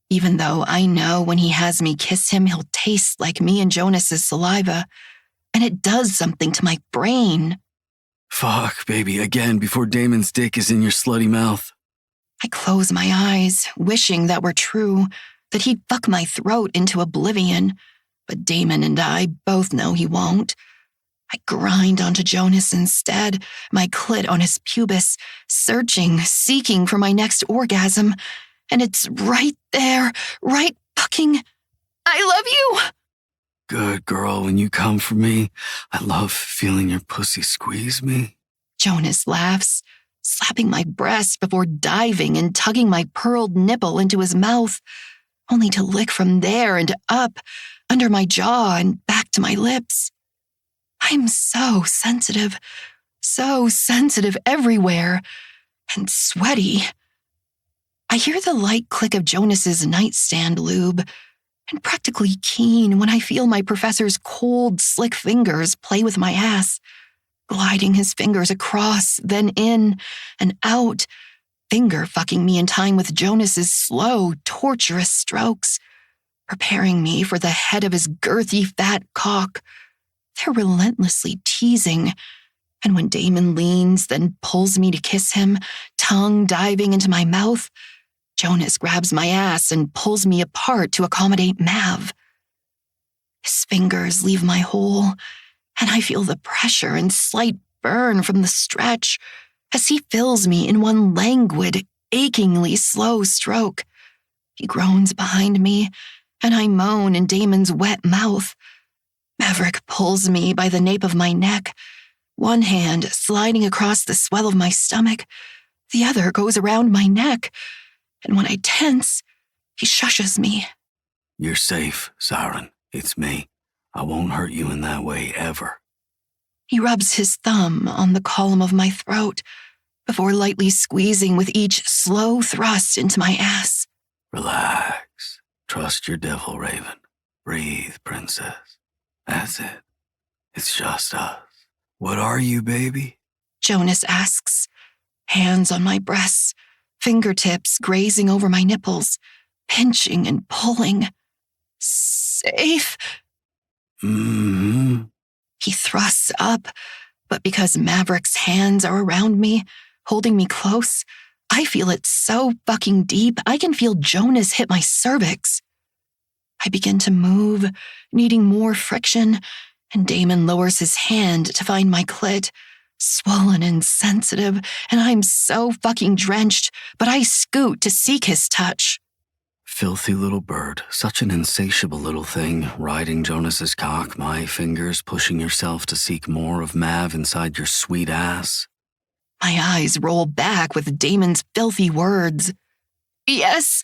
even though I know when he has me kiss him, he'll taste like me and Jonas's saliva, and it does something to my brain. Fuck, baby, again before Damon's dick is in your slutty mouth. I close my eyes, wishing that were true, that he'd fuck my throat into oblivion, but Damon and I both know he won't. I grind onto Jonas instead, my clit on his pubis, searching, seeking for my next orgasm, and it's right there, right fucking... I love you! Good girl, when you come for me, I love feeling your pussy squeeze me. Jonas laughs, slapping my breast before diving and tugging my pearled nipple into his mouth, only to lick from there and up, under my jaw and back to my lips. I'm so sensitive everywhere, and sweaty. I hear the light click of Jonas's nightstand lube, and practically keen when I feel my professor's cold, slick fingers play with my ass, gliding his fingers across, then in and out, finger fucking me in time with Jonas's slow, torturous strokes, preparing me for the head of his girthy fat cock. They're relentlessly teasing, and when Damon leans, then pulls me to kiss him, tongue diving into my mouth, Jonas grabs my ass and pulls me apart to accommodate Mav. His fingers leave my hole, and I feel the pressure and slight burn from the stretch as he fills me in one languid, achingly slow stroke. He groans behind me, and I moan in Damon's wet mouth. Maverick pulls me by the nape of my neck, one hand sliding across the swell of my stomach, the other goes around my neck, and when I tense, he shushes me. You're safe, Siren. It's me. I won't hurt you in that way ever. He rubs his thumb on the column of my throat before lightly squeezing with each slow thrust into my ass. Relax. Trust your devil, Raven. Breathe, princess. That's it. It's just us. What are you, baby? Jonas asks, hands on my breasts, fingertips grazing over my nipples, pinching and pulling. Safe? Mm-hmm. He thrusts up, but because Maverick's hands are around me, holding me close, I feel it so fucking deep I can feel Jonas hit my cervix. I begin to move, needing more friction, and Damon lowers his hand to find my clit, swollen and sensitive, and I'm so fucking drenched, but I scoot to seek his touch. Filthy little bird, such an insatiable little thing, riding Jonas's cock, my fingers pushing yourself to seek more of Mav inside your sweet ass. My eyes roll back with Damon's filthy words. Yes.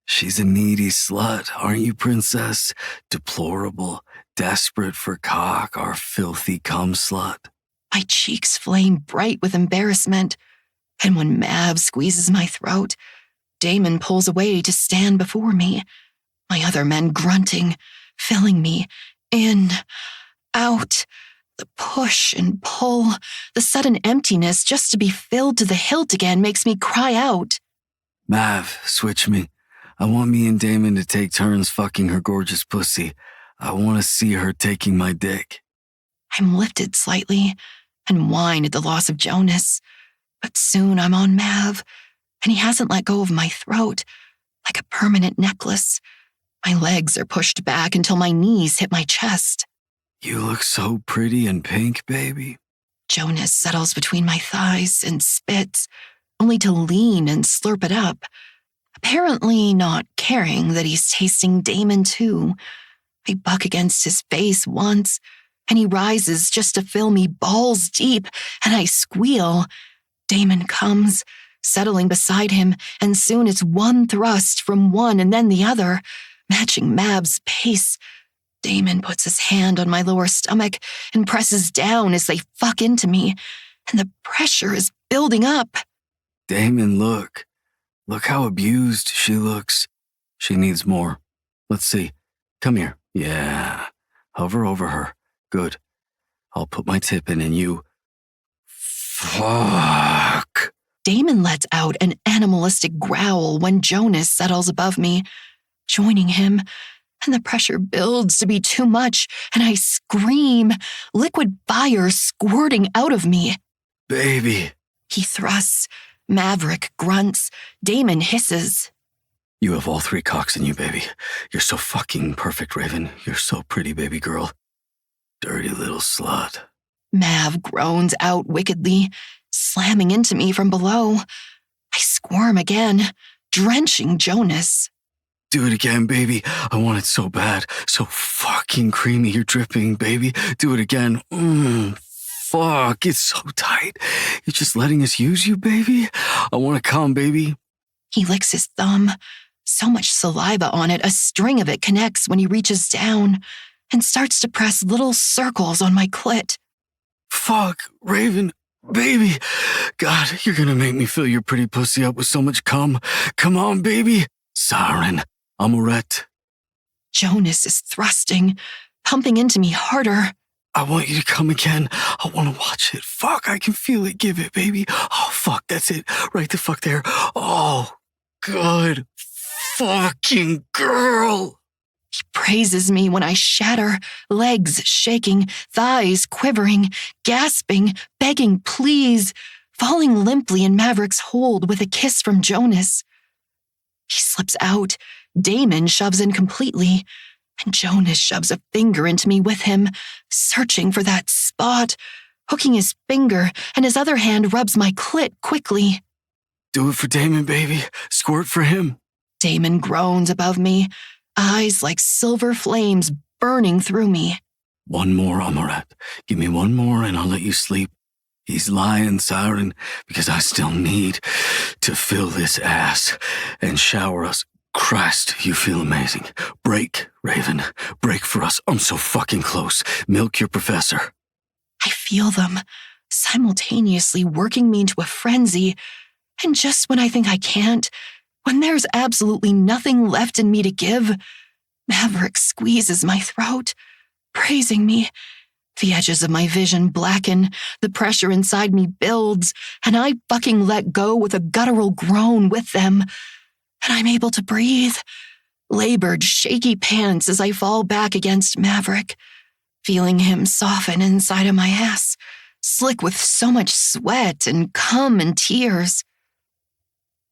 She's a needy slut, aren't you, princess? Deplorable, desperate for cock, our filthy cum slut. My cheeks flame bright with embarrassment, and when Mav squeezes my throat, Damon pulls away to stand before me, my other men grunting, filling me in, out, the push and pull, the sudden emptiness just to be filled to the hilt again makes me cry out. Mav, switch me. I want me and Damon to take turns fucking her gorgeous pussy. I want to see her taking my dick. I'm lifted slightly and whine at the loss of Jonas, but soon I'm on Mav, and he hasn't let go of my throat, like a permanent necklace. My legs are pushed back until my knees hit my chest. You look so pretty and pink, baby. Jonas settles between my thighs and spits, only to lean and slurp it up, apparently not caring that he's tasting Damon too. I buck against his face once, and he rises just to fill me balls deep, and I squeal. Damon comes, settling beside him, and soon it's one thrust from one and then the other, matching Mav's pace. Damon puts his hand on my lower stomach and presses down as they fuck into me, and the pressure is building up. Damon, look. Look how abused she looks. She needs more. Let's see. Come here. Yeah. Hover over her. Good. I'll put my tip in and you... Fuck. Damon lets out an animalistic growl when Jonas settles above me, joining him, and the pressure builds to be too much, and I scream, liquid fire squirting out of me. Baby. He thrusts. Maverick grunts. Damon hisses. You have all three cocks in you, baby. You're so fucking perfect, Raven. You're so pretty, baby girl. Dirty little slut. Mav groans out wickedly, slamming into me from below. I squirm again, drenching Jonas. Do it again, baby. I want it so bad. So fucking creamy. You're dripping, baby. Do it again. Fuck. It's so tight. You're just letting us use you, baby. I want to come, baby. He licks his thumb. So much saliva on it, a string of it connects when he reaches down and starts to press little circles on my clit. Fuck, Raven, baby. God, you're gonna make me fill your pretty pussy up with so much cum. Come on, baby. Siren, Amoret. Jonas is thrusting, pumping into me harder. I want you to come again. I want to watch it. Fuck, I can feel it. Give it, baby. Oh, fuck, that's it. Right the fuck there. Oh, good fucking girl. He praises me when I shatter, legs shaking, thighs quivering, gasping, begging please, falling limply in Maverick's hold with a kiss from Jonas. He slips out, Damon shoves in completely, and Jonas shoves a finger into me with him, searching for that spot, hooking his finger, and his other hand rubs my clit quickly. Do it for Damon, baby. Squirt for him. Damon groans above me, eyes like silver flames burning through me. One more, Amaret. Give me one more and I'll let you sleep. He's lying, Siren, because I still need to fill this ass and shower us. Christ, you feel amazing. Break, Raven. Break for us. I'm so fucking close. Milk your professor. I feel them, simultaneously working me into a frenzy, and just when I think I can't, when there's absolutely nothing left in me to give, Maverick squeezes my throat, praising me. The edges of my vision blacken, the pressure inside me builds, and I fucking let go with a guttural groan with them. And I'm able to breathe, labored, shaky pants as I fall back against Maverick, feeling him soften inside of my ass, slick with so much sweat and cum and tears.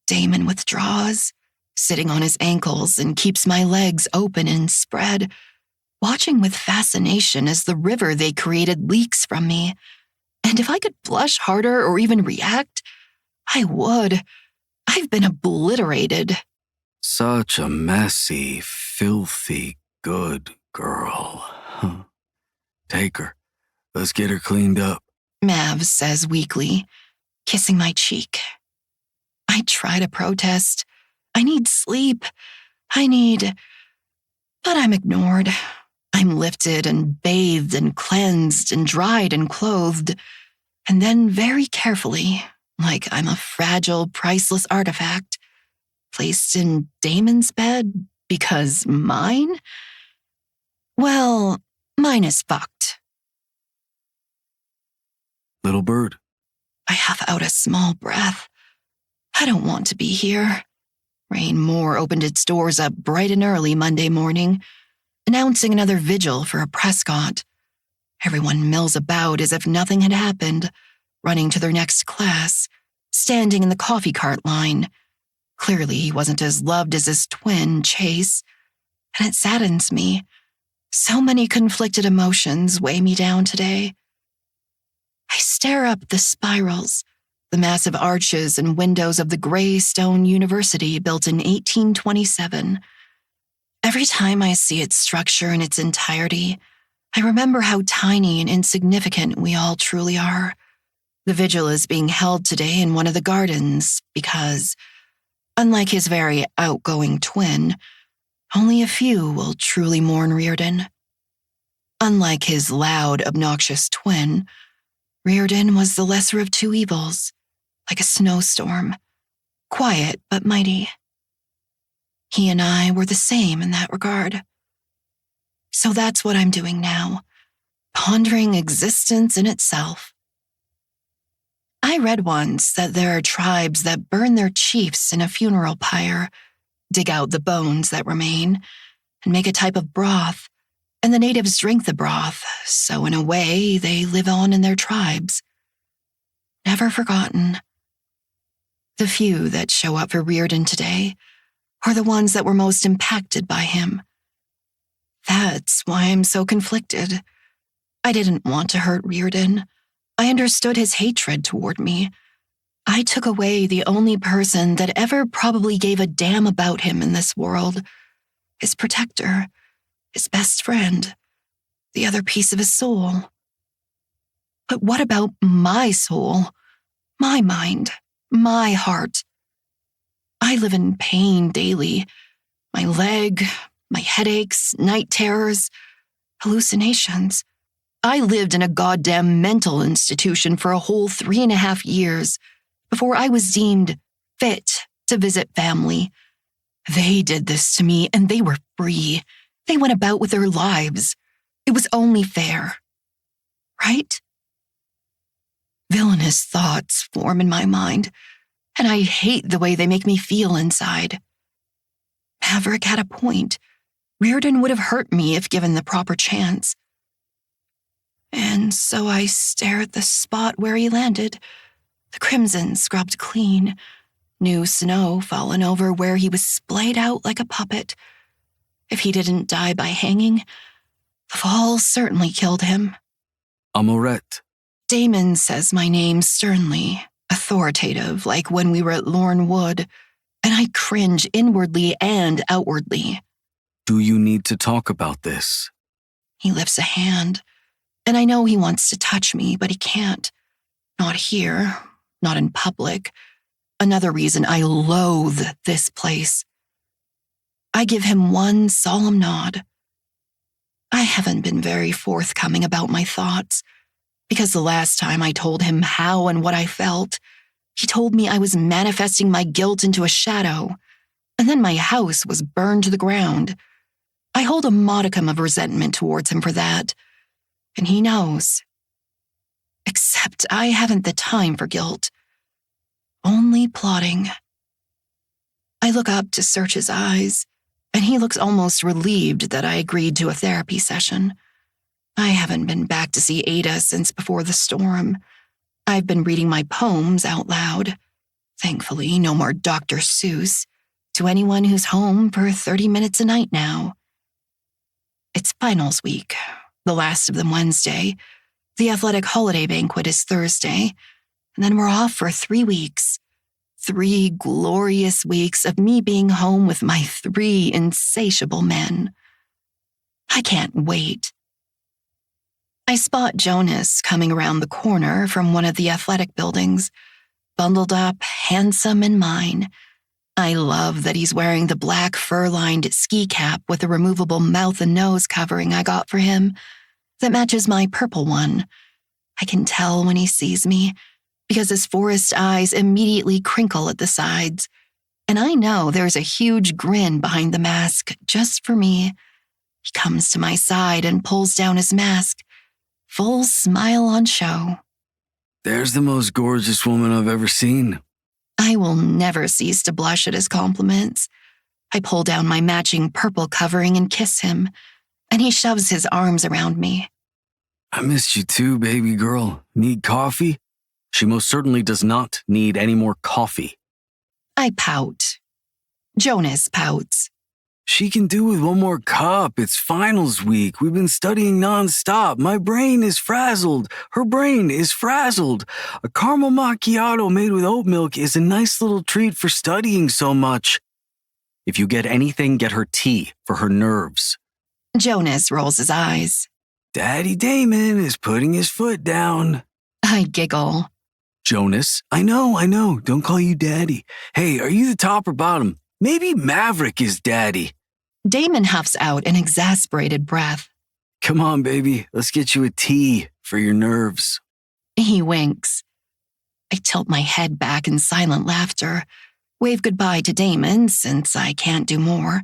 Damon withdraws, sitting on his ankles, and keeps my legs open and spread, watching with fascination as the river they created leaks from me. And if I could blush harder or even react, I would. I've been obliterated. Such a messy, filthy, good girl. Huh. Take her. Let's get her cleaned up. Mav says weakly, kissing my cheek. I try to protest. I need sleep. But I'm ignored. I'm lifted and bathed and cleansed and dried and clothed. And then very carefully, like I'm a fragile, priceless artifact, placed in Damon's bed because mine? Well, mine is fucked. Little bird. I huff out a small breath. I don't want to be here. Rayne-Moore opened its doors up bright and early Monday morning, announcing another vigil for a Prescott. Everyone mills about as if nothing had happened, running to their next class, standing in the coffee cart line. Clearly, he wasn't as loved as his twin, Chase, and it saddens me. So many conflicted emotions weigh me down today. I stare up the spirals, the massive arches and windows of the gray stone university built in 1827. Every time I see its structure in its entirety, I remember how tiny and insignificant we all truly are. The vigil is being held today in one of the gardens because, unlike his very outgoing twin, only a few will truly mourn Reardon. Unlike his loud, obnoxious twin, Reardon was the lesser of two evils, like a snowstorm, quiet but mighty. He and I were the same in that regard. So that's what I'm doing now, pondering existence in itself. I read once that there are tribes that burn their chiefs in a funeral pyre, dig out the bones that remain, and make a type of broth, and the natives drink the broth, so in a way they live on in their tribes. Never forgotten. The few that show up for Reardon today are the ones that were most impacted by him. That's why I'm so conflicted. I didn't want to hurt Reardon. I understood his hatred toward me. I took away the only person that ever probably gave a damn about him in this world. His protector, his best friend, the other piece of his soul. But what about my soul, my mind, my heart? I live in pain daily. My leg, my headaches, night terrors, hallucinations. I lived in a goddamn mental institution for a whole 3.5 years before I was deemed fit to visit family. They did this to me and they were free. They went about with their lives. It was only fair. Right? Villainous thoughts form in my mind, and I hate the way they make me feel inside. Maverick had a point. Reardon would have hurt me if given the proper chance. And so I stare at the spot where he landed, the crimson scrubbed clean, new snow fallen over where he was splayed out like a puppet. If he didn't die by hanging, the fall certainly killed him. Amorette. Damon says my name sternly, authoritative, like when we were at Lorne Wood, and I cringe inwardly and outwardly. Do you need to talk about this? He lifts a hand, and I know he wants to touch me, but he can't. Not here, not in public. Another reason I loathe this place. I give him one solemn nod. I haven't been very forthcoming about my thoughts, because the last time I told him how and what I felt, he told me I was manifesting my guilt into a shadow, and then my house was burned to the ground. I hold a modicum of resentment towards him for that, and he knows. Except I haven't the time for guilt. Only plotting. I look up to search his eyes, and he looks almost relieved that I agreed to a therapy session. I haven't been back to see Ada since before the storm. I've been reading my poems out loud. Thankfully, no more Dr. Seuss, to anyone who's home for 30 minutes a night now. It's finals week, the last of them Wednesday. The athletic holiday banquet is Thursday, and then we're off for 3 weeks. 3 glorious weeks of me being home with my 3 insatiable men. I can't wait. I spot Jonas coming around the corner from one of the athletic buildings, bundled up, handsome and mine. I love that he's wearing the black fur-lined ski cap with a removable mouth and nose covering I got for him that matches my purple one. I can tell when he sees me, because his forest eyes immediately crinkle at the sides, and I know there's a huge grin behind the mask just for me. He comes to my side and pulls down his mask, full smile on show. There's the most gorgeous woman I've ever seen. I will never cease to blush at his compliments. I pull down my matching purple covering and kiss him, and he shoves his arms around me. I missed you too, baby girl. Need coffee? She most certainly does not need any more coffee. I pout. Jonas pouts. She can do with one more cup. It's finals week. We've been studying nonstop. My brain is frazzled. Her brain is frazzled. A caramel macchiato made with oat milk is a nice little treat for studying so much. If you get anything, get her tea for her nerves. Jonas rolls his eyes. Daddy Damon is putting his foot down. I giggle. Jonas, I know. Don't call you daddy. Hey, are you the top or bottom? Maybe Maverick is daddy. Damon huffs out an exasperated breath. Come on, baby. Let's get you a tea for your nerves. He winks. I tilt my head back in silent laughter, wave goodbye to Damon since I can't do more,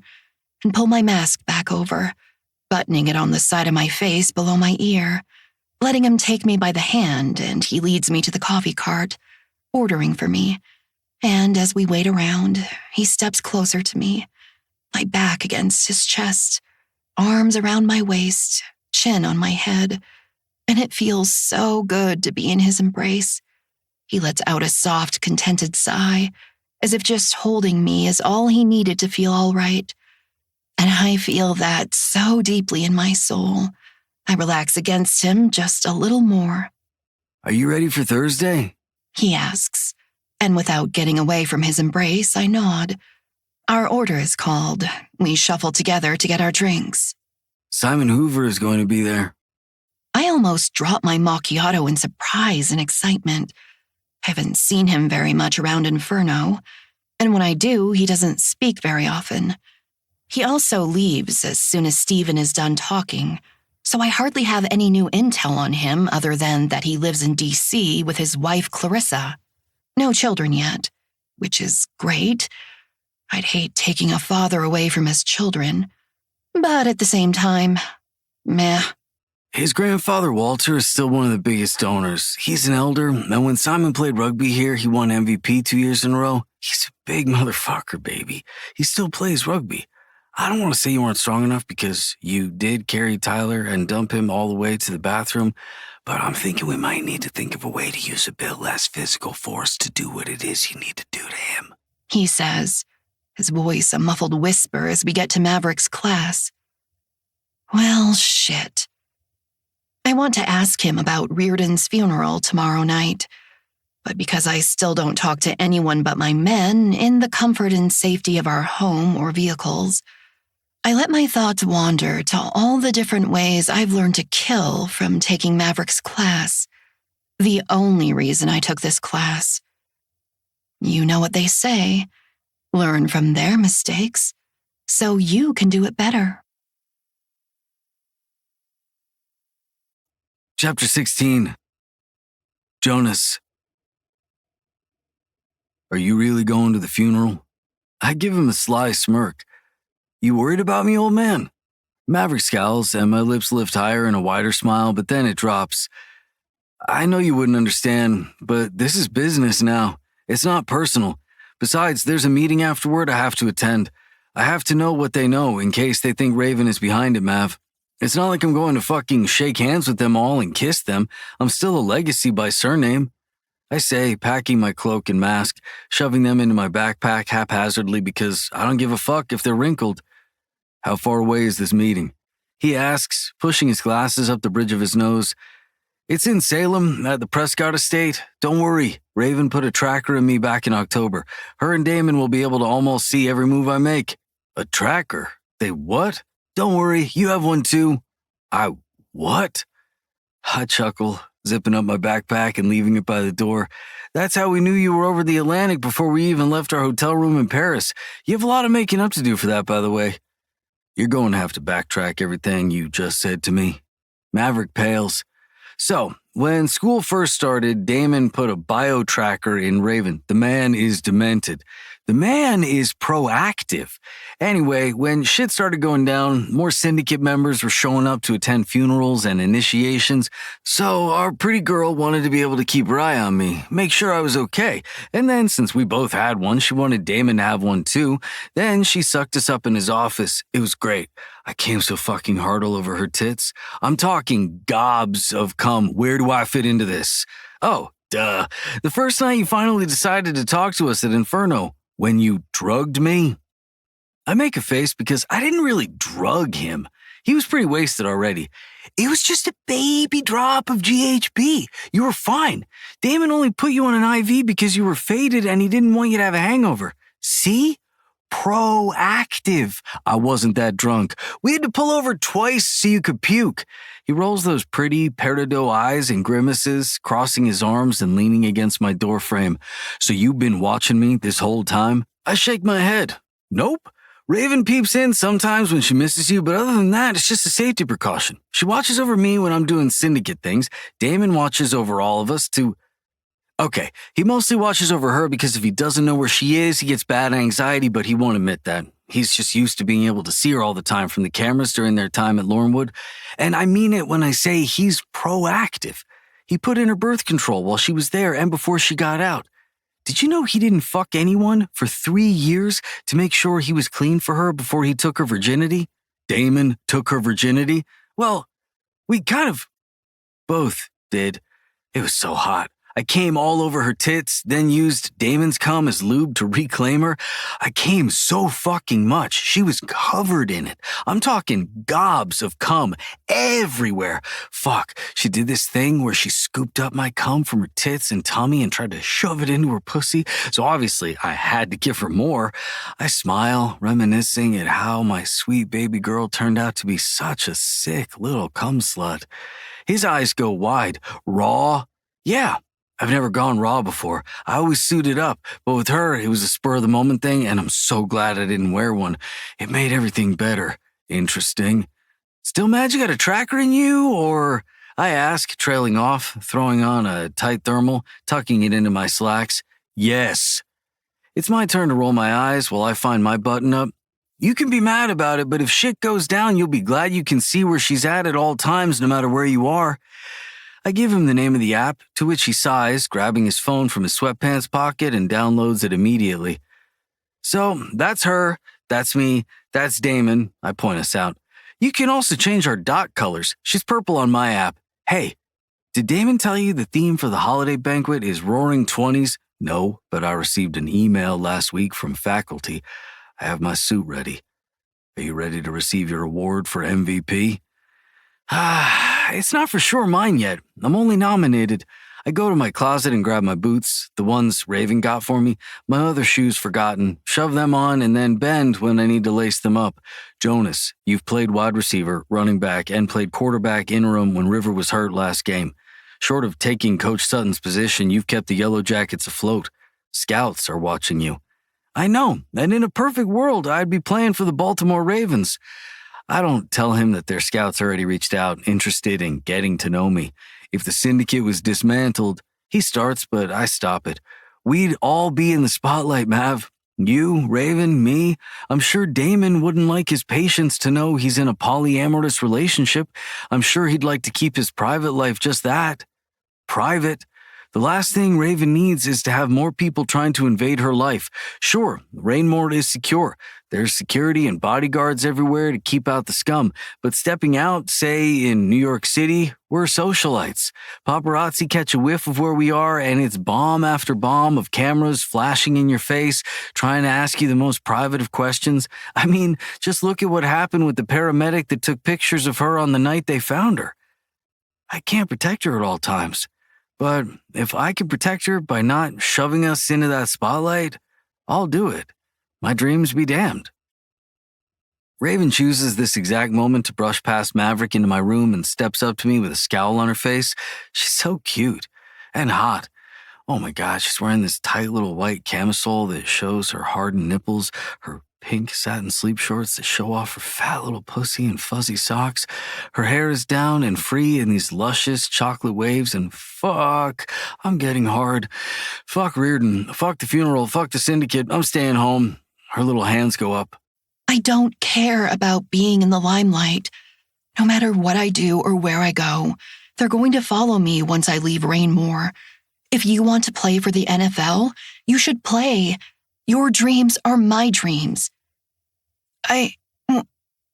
and pull my mask back over, buttoning it on the side of my face below my ear, letting him take me by the hand, and he leads me to the coffee cart, ordering for me. And as we wait around, he steps closer to me, my back against his chest, arms around my waist, chin on my head, and it feels so good to be in his embrace. He lets out a soft, contented sigh, as if just holding me is all he needed to feel all right. And I feel that so deeply in my soul. I relax against him just a little more. Are you ready for Thursday? He asks, and without getting away from his embrace, I nod. Our order is called. We shuffle together to get our drinks. Simon Hoover is going to be there. I almost drop my macchiato in surprise and excitement. I haven't seen him very much around Inferno, and when I do, he doesn't speak very often. He also leaves as soon as Stephen is done talking, so I hardly have any new intel on him other than that he lives in D.C. with his wife Clarissa. No children yet, which is great. I'd hate taking a father away from his children, but at the same time, meh. His grandfather Walter is still one of the biggest donors. He's an elder, and when Simon played rugby here, he won MVP 2 years in a row. He's a big motherfucker, baby. He still plays rugby. I don't want to say you weren't strong enough because you did carry Tyler and dump him all the way to the bathroom, but I'm thinking we might need to think of a way to use a bit less physical force to do what it is you need to do to him," he says, his voice a muffled whisper as we get to Maverick's class. Well, shit. I want to ask him about Reardon's funeral tomorrow night, but because I still don't talk to anyone but my men in the comfort and safety of our home or vehicles, I let my thoughts wander to all the different ways I've learned to kill from taking Maverick's class. The only reason I took this class. You know what they say, learn from their mistakes, so you can do it better. Chapter 16. Jonas. Are you really going to the funeral? I give him a sly smirk. You worried about me, old man? Maverick scowls and my lips lift higher in a wider smile, but then it drops. I know you wouldn't understand, but this is business now. It's not personal. Besides, there's a meeting afterward I have to attend. I have to know what they know in case they think Raven is behind it, Mav. It's not like I'm going to fucking shake hands with them all and kiss them. I'm still a legacy by surname, I say, packing my cloak and mask, shoving them into my backpack haphazardly because I don't give a fuck if they're wrinkled. How far away is this meeting? He asks, pushing his glasses up the bridge of his nose. It's in Salem, at the Prescott estate. Don't worry, Raven put a tracker in me back in October. Her and Damon will be able to almost see every move I make. A tracker? They what? Don't worry, you have one too. What? I chuckle, zipping up my backpack and leaving it by the door. That's how we knew you were over the Atlantic before we even left our hotel room in Paris. You have a lot of making up to do for that, by the way. You're going to have to backtrack everything you just said to me. Maverick pales. So, when school first started, Damon put a bio tracker in Raven. The man is demented. The man is proactive. Anyway, when shit started going down, more syndicate members were showing up to attend funerals and initiations, so our pretty girl wanted to be able to keep her eye on me, make sure I was okay. And then, since we both had one, she wanted Damon to have one too. Then she sucked us up in his office. It was great. I came so fucking hard all over her tits. I'm talking gobs of cum. Where do I fit into this? Oh, duh. The first night you finally decided to talk to us at Inferno. When you drugged me? I make a face because I didn't really drug him. He was pretty wasted already. It was just a baby drop of GHB. You were fine. Damon only put you on an IV because you were faded and he didn't want you to have a hangover. See? Proactive. I wasn't that drunk. We had to pull over twice so you could puke. He rolls those pretty peridot eyes and grimaces, crossing his arms and leaning against my doorframe. So you've been watching me this whole time? I shake my head. Nope. Raven peeps in sometimes when she misses you, but other than that, it's just a safety precaution. She watches over me when I'm doing syndicate things. Damon watches over all of us to... Okay, he mostly watches over her because if he doesn't know where she is, he gets bad anxiety, but he won't admit that. He's just used to being able to see her all the time from the cameras during their time at Lornwood. And I mean it when I say he's proactive. He put in her birth control while she was there and before she got out. Did you know he didn't fuck anyone for 3 years to make sure he was clean for her before he took her virginity? Damon took her virginity? Well, we kind of both did. It was so hot. I came all over her tits, then used Damon's cum as lube to reclaim her. I came so fucking much. She was covered in it. I'm talking gobs of cum everywhere. Fuck, she did this thing where she scooped up my cum from her tits and tummy and tried to shove it into her pussy. So obviously I had to give her more. I smile, reminiscing at how my sweet baby girl turned out to be such a sick little cum slut. His eyes go wide. Raw? Yeah. I've never gone raw before. I always suited up, but with her, it was a spur-of-the-moment thing, and I'm so glad I didn't wear one. It made everything better. Interesting. Still mad you got a tracker in you, or... I ask, trailing off, throwing on a tight thermal, tucking it into my slacks. Yes. It's my turn to roll my eyes while I find my button up. You can be mad about it, but if shit goes down, you'll be glad you can see where she's at all times, no matter where you are. I give him the name of the app, to which he sighs, grabbing his phone from his sweatpants pocket and downloads it immediately. So, that's her. That's me. That's Damon. I point us out. You can also change our dot colors. She's purple on my app. Hey, did Damon tell you the theme for the holiday banquet is Roaring 20s? No, but I received an email last week from faculty. I have my suit ready. Are you ready to receive your award for MVP? It's not for sure mine yet. I'm only nominated. I go to my closet and grab my boots, the ones Raven got for me, my other shoes forgotten, shove them on, and then bend when I need to lace them up. Jonas, you've played wide receiver, running back, and played quarterback interim when River was hurt last game. Short of taking Coach Sutton's position, you've kept the Yellow Jackets afloat. Scouts are watching you. I know, and in a perfect world, I'd be playing for the Baltimore Ravens. I don't tell him that their scouts already reached out, interested in getting to know me. If the syndicate was dismantled, he starts, but I stop it. We'd all be in the spotlight, Mav. You, Raven, me. I'm sure Damon wouldn't like his patients to know he's in a polyamorous relationship. I'm sure he'd like to keep his private life just that. Private. The last thing Raven needs is to have more people trying to invade her life. Sure, Rayne-Moore is secure. There's security and bodyguards everywhere to keep out the scum. But stepping out, say, in New York City, we're socialites. Paparazzi catch a whiff of where we are, and it's bomb after bomb of cameras flashing in your face, trying to ask you the most private of questions. I mean, just look at what happened with the paramedic that took pictures of her on the night they found her. I can't protect her at all times. But if I can protect her by not shoving us into that spotlight, I'll do it. My dreams be damned. Raven chooses this exact moment to brush past Maverick into my room and steps up to me with a scowl on her face. She's so cute and hot. Oh my God, she's wearing this tight little white camisole that shows her hardened nipples, her pink satin sleep shorts that show off her fat little pussy and fuzzy socks. Her hair is down and free in these luscious chocolate waves, and fuck, I'm getting hard. Fuck Reardon, fuck the funeral, fuck the syndicate, I'm staying home. Her little hands go up. I don't care about being in the limelight. No matter what I do or where I go, they're going to follow me once I leave Rayne-Moore. If you want to play for the NFL, you should play. Your dreams are my dreams. I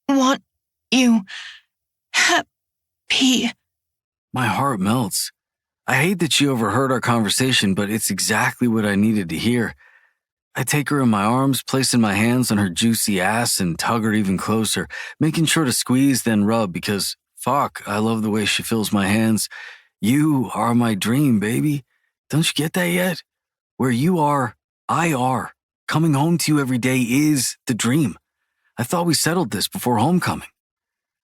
want you happy. My heart melts. I hate that she overheard our conversation, but it's exactly what I needed to hear. I take her in my arms, placing my hands on her juicy ass and tug her even closer, making sure to squeeze then rub because, fuck, I love the way she fills my hands. You are my dream, baby. Don't you get that yet? Where you are, I are. Coming home to you every day is the dream. I thought we settled this before homecoming.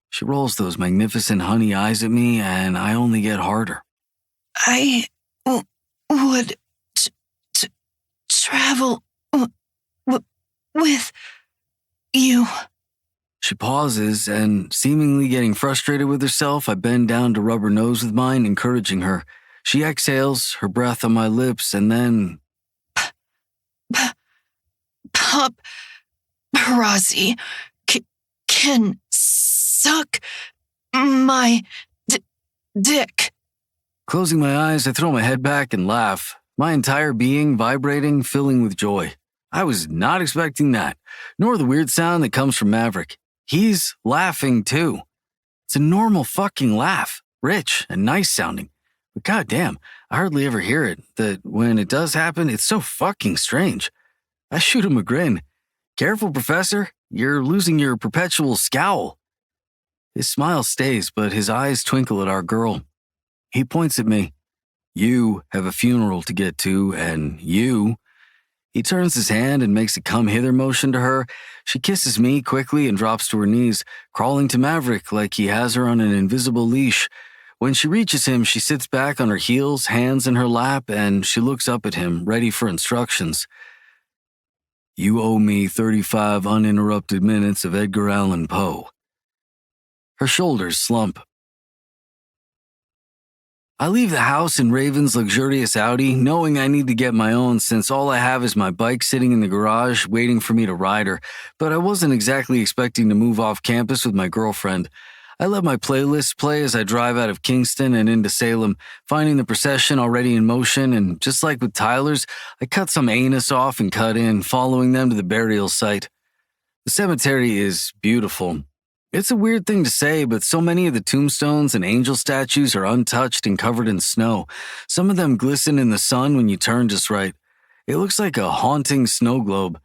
She rolls those magnificent honey eyes at me, and I only get harder. I would travel with you. She pauses, and seemingly getting frustrated with herself, I bend down to rub her nose with mine, encouraging her. She exhales, her breath on my lips, and then... Paparazzi can suck my dick. Closing my eyes, I throw my head back and laugh, my entire being vibrating, filling with joy. I was not expecting that, nor the weird sound that comes from Maverick. He's laughing too. It's a normal fucking laugh, rich and nice sounding. But goddamn, I hardly ever hear it, that when it does happen, it's so fucking strange. I shoot him a grin. Careful, Professor. You're losing your perpetual scowl. His smile stays, but his eyes twinkle at our girl. He points at me. You have a funeral to get to, and you... He turns his hand and makes a come hither motion to her. She kisses me quickly and drops to her knees, crawling to Maverick like he has her on an invisible leash. When she reaches him, she sits back on her heels, hands in her lap, and she looks up at him, ready for instructions. You owe me 35 uninterrupted minutes of Edgar Allan Poe. Her shoulders slump. I leave the house in Raven's luxurious Audi, knowing I need to get my own since all I have is my bike sitting in the garage waiting for me to ride her, but I wasn't exactly expecting to move off campus with my girlfriend. I let my playlist play as I drive out of Kingston and into Salem, finding the procession already in motion, and just like with Tyler's, I cut some anus off and cut in, following them to the burial site. The cemetery is beautiful. It's a weird thing to say, but so many of the tombstones and angel statues are untouched and covered in snow. Some of them glisten in the sun when you turn just right. It looks like a haunting snow globe.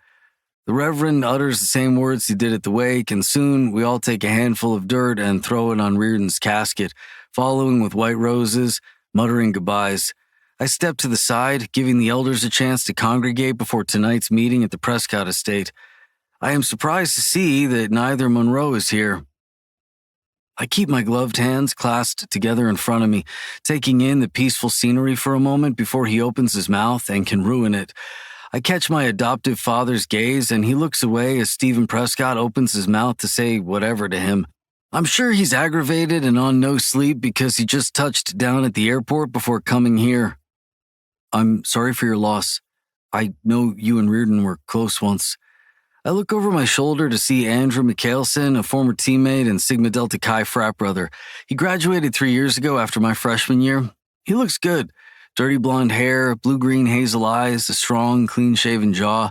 The Reverend utters the same words he did at the wake, and soon we all take a handful of dirt and throw it on Reardon's casket, following with white roses, muttering goodbyes. I step to the side, giving the elders a chance to congregate before tonight's meeting at the Prescott estate. I am surprised to see that neither Monroe is here. I keep my gloved hands clasped together in front of me, taking in the peaceful scenery for a moment before he opens his mouth and can ruin it. I catch my adoptive father's gaze, and he looks away as Stephen Prescott opens his mouth to say whatever to him. I'm sure he's aggravated and on no sleep because he just touched down at the airport before coming here. I'm sorry for your loss. I know you and Reardon were close once. I look over my shoulder to see Andrew Mikhailson, a former teammate and Sigma Delta Chi frat brother. He graduated 3 years ago after my freshman year. He looks good. Dirty blonde hair, blue-green hazel eyes, a strong, clean-shaven jaw.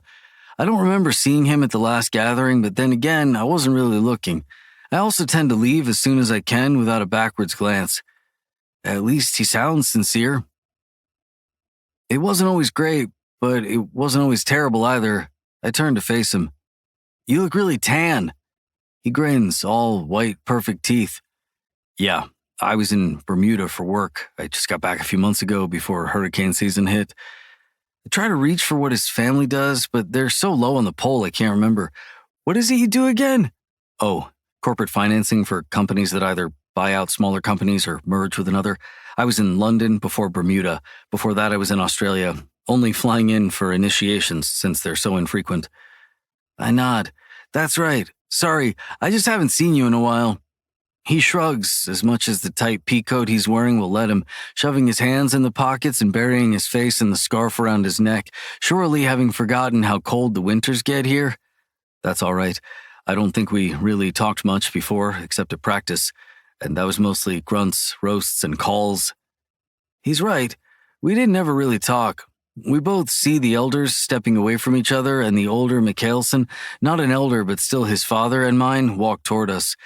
I don't remember seeing him at the last gathering, but then again, I wasn't really looking. I also tend to leave as soon as I can without a backwards glance. At least he sounds sincere. It wasn't always great, but it wasn't always terrible either. I turned to face him. You look really tan. He grins, all white, perfect teeth. Yeah, I was in Bermuda for work. I just got back a few months ago before hurricane season hit. I try to reach for what his family does, but they're so low on the poll I can't remember. What is it you do again? Oh, corporate financing for companies that either buy out smaller companies or merge with another. I was in London before Bermuda. Before that, I was in Australia, only flying in for initiations since they're so infrequent. I nod. That's right. Sorry, I just haven't seen you in a while. He shrugs, as much as the tight peacoat he's wearing will let him, shoving his hands in the pockets and burying his face in the scarf around his neck, surely having forgotten how cold the winters get here. That's all right. I don't think we really talked much before, except at practice, and that was mostly grunts, roasts, and calls. He's right. We didn't ever really talk. We both see the elders stepping away from each other, and the older Mikhailson, not an elder but still his father and mine, walk toward us.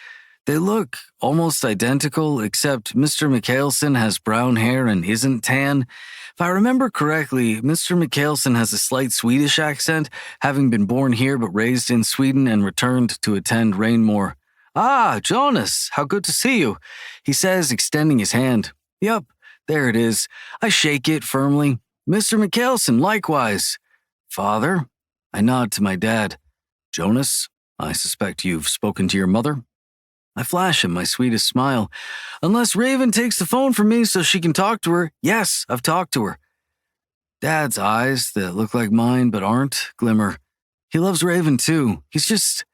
They look almost identical, except Mr. Mikhailson has brown hair and isn't tan. If I remember correctly, Mr. Mikhailson has a slight Swedish accent, having been born here but raised in Sweden and returned to attend Rayne-Moore. Ah, Jonas, how good to see you, he says, extending his hand. Yup, there it is. I shake it firmly. Mr. Mikhailson, likewise. Father? I nod to my dad. Jonas, I suspect you've spoken to your mother? I flash him my sweetest smile. Unless Raven takes the phone from me so she can talk to her, yes, I've talked to her. Dad's eyes, that look like mine but aren't, glimmer. He loves Raven too. He's just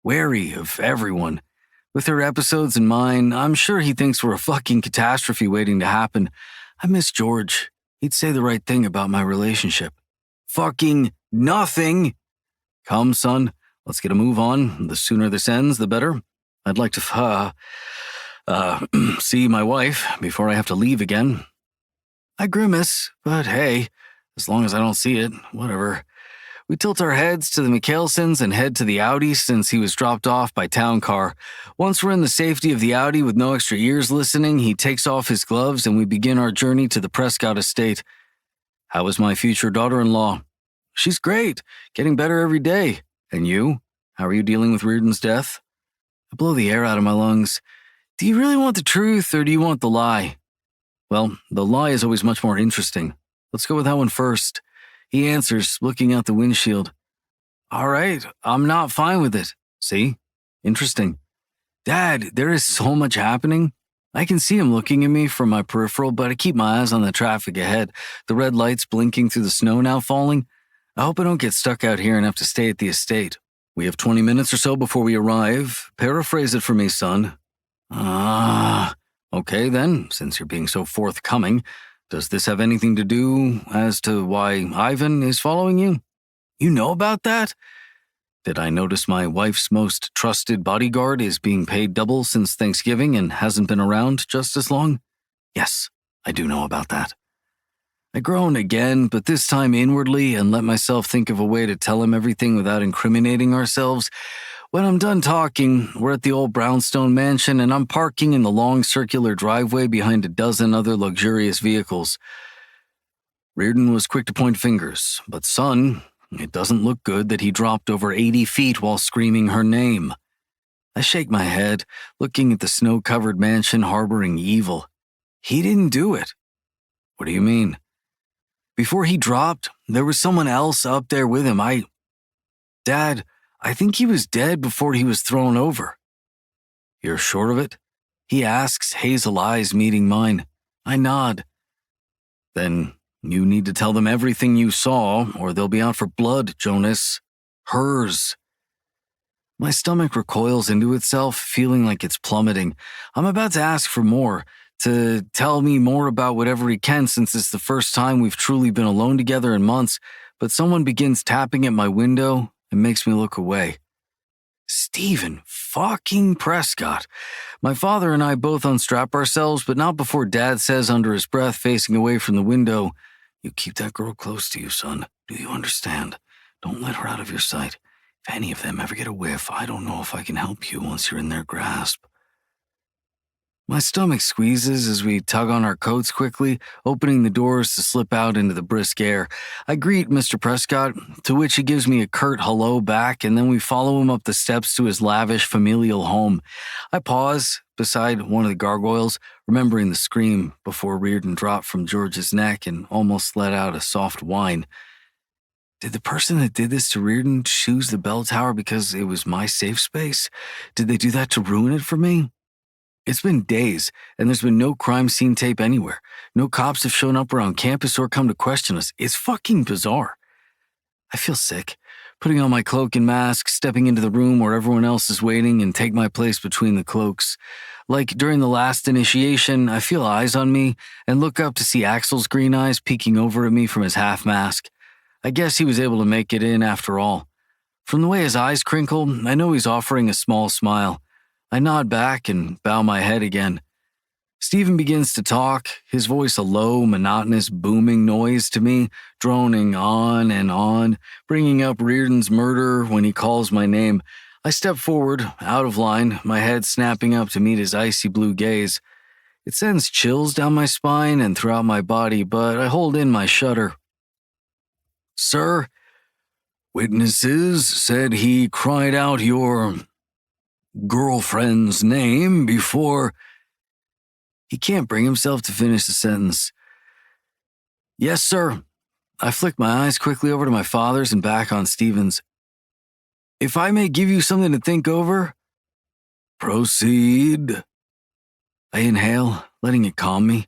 wary of everyone. With her episodes and mine, I'm sure he thinks we're a fucking catastrophe waiting to happen. I miss George. He'd say the right thing about my relationship. Fucking nothing! Come, son, let's get a move on. The sooner this ends, the better. I'd like to, see my wife before I have to leave again. I grimace, but hey, as long as I don't see it, whatever. We tilt our heads to the Mikhailsons and head to the Audi since he was dropped off by town car. Once we're in the safety of the Audi with no extra ears listening, he takes off his gloves and we begin our journey to the Prescott estate. How is my future daughter-in-law? She's great, getting better every day. And you? How are you dealing with Reardon's death? I blow the air out of my lungs. Do you really want the truth or do you want the lie? Well, the lie is always much more interesting. Let's go with that one first. He answers, looking out the windshield. All right, I'm not fine with it. See? Interesting. Dad, there is so much happening. I can see him looking at me from my peripheral, but I keep my eyes on the traffic ahead, the red lights blinking through the snow now falling. I hope I don't get stuck out here and have to stay at the estate. We have 20 minutes or so before we arrive. Paraphrase it for me, son. Okay then, since you're being so forthcoming. Does this have anything to do as to why Ivan is following you? You know about that? Did I notice my wife's most trusted bodyguard is being paid double since Thanksgiving and hasn't been around just as long? Yes, I do know about that. I groan again, but this time inwardly, and let myself think of a way to tell him everything without incriminating ourselves. When I'm done talking, we're at the old brownstone mansion and I'm parking in the long circular driveway behind a dozen other luxurious vehicles. Reardon was quick to point fingers, but son, it doesn't look good that he dropped over 80 feet while screaming her name. I shake my head, looking at the snow-covered mansion harboring evil. He didn't do it. What do you mean? Before he dropped, there was someone else up there with him. Dad, I think he was dead before he was thrown over. You're sure of it? He asks, hazel eyes meeting mine. I nod. Then you need to tell them everything you saw, or they'll be out for blood, Jonas. Hers. My stomach recoils into itself, feeling like it's plummeting. I'm about to ask for more, to tell me more about whatever he can since it's the first time we've truly been alone together in months, but someone begins tapping at my window and makes me look away. Stephen fucking Prescott. My father and I both unstrap ourselves, but not before Dad says under his breath, facing away from the window, "You keep that girl close to you, son. Do you understand? Don't let her out of your sight. If any of them ever get a whiff, I don't know if I can help you once you're in their grasp." My stomach squeezes as we tug on our coats quickly, opening the doors to slip out into the brisk air. I greet Mr. Prescott, to which he gives me a curt hello back, and then we follow him up the steps to his lavish familial home. I pause beside one of the gargoyles, remembering the scream before Reardon dropped from George's neck and almost let out a soft whine. Did the person that did this to Reardon choose the bell tower because it was my safe space? Did they do that to ruin it for me? It's been days, and there's been no crime scene tape anywhere. No cops have shown up around campus or come to question us. It's fucking bizarre. I feel sick, putting on my cloak and mask, stepping into the room where everyone else is waiting and take my place between the cloaks. Like during the last initiation, I feel eyes on me and look up to see Axel's green eyes peeking over at me from his half mask. I guess he was able to make it in after all. From the way his eyes crinkle, I know he's offering a small smile. I nod back and bow my head again. Stephen begins to talk, his voice a low, monotonous, booming noise to me, droning on, bringing up Reardon's murder when he calls my name. I step forward, out of line, my head snapping up to meet his icy blue gaze. It sends chills down my spine and throughout my body, but I hold in my shudder. Sir, witnesses said he cried out your girlfriend's name before... He can't bring himself to finish the sentence. Yes, sir. I flick my eyes quickly over to my father's and back on Stephen's. If I may give you something to think over... Proceed. I inhale, letting it calm me.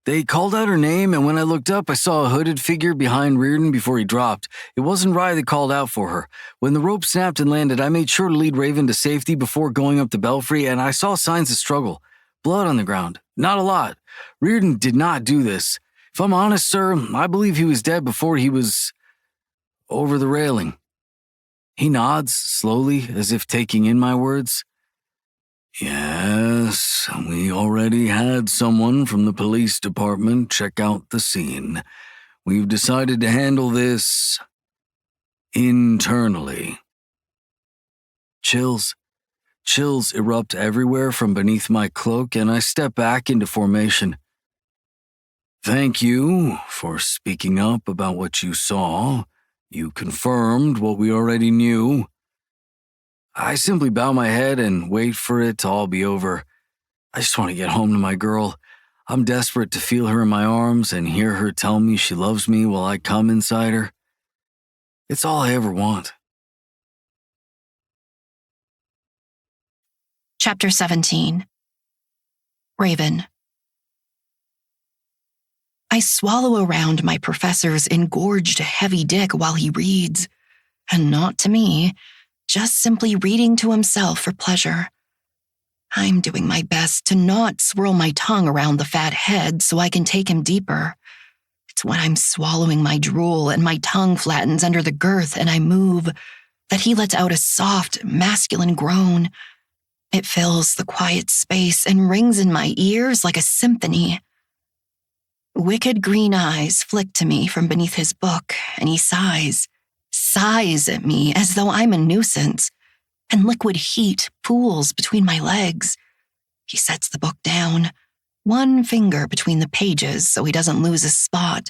They called out her name, and when I looked up, I saw a hooded figure behind Reardon before he dropped. It wasn't Rye that called out for her. When the rope snapped and landed, I made sure to lead Raven to safety before going up the belfry, and I saw signs of struggle. Blood on the ground. Not a lot. Reardon did not do this. If I'm honest, sir, I believe he was dead before he was... over the railing. He nods, slowly, as if taking in my words. Yes, we already had someone from the police department check out the scene. We've decided to handle this internally. Chills erupt everywhere from beneath my cloak, and I step back into formation. Thank you for speaking up about what you saw. You confirmed what we already knew. I simply bow my head and wait for it to all be over. I just want to get home to my girl. I'm desperate to feel her in my arms and hear her tell me she loves me while I come inside her. It's all I ever want. Chapter 17. Raven. I swallow around my professor's engorged heavy dick while he reads, and not to me, just simply reading to himself for pleasure. I'm doing my best to not swirl my tongue around the fat head so I can take him deeper. It's when I'm swallowing my drool and my tongue flattens under the girth and I move that he lets out a soft, masculine groan. It fills the quiet space and rings in my ears like a symphony. Wicked green eyes flick to me from beneath his book, and he sighs at me as though I'm a nuisance. and liquid heat pools between my legs. He sets the book down, one finger between the pages so he doesn't lose his spot.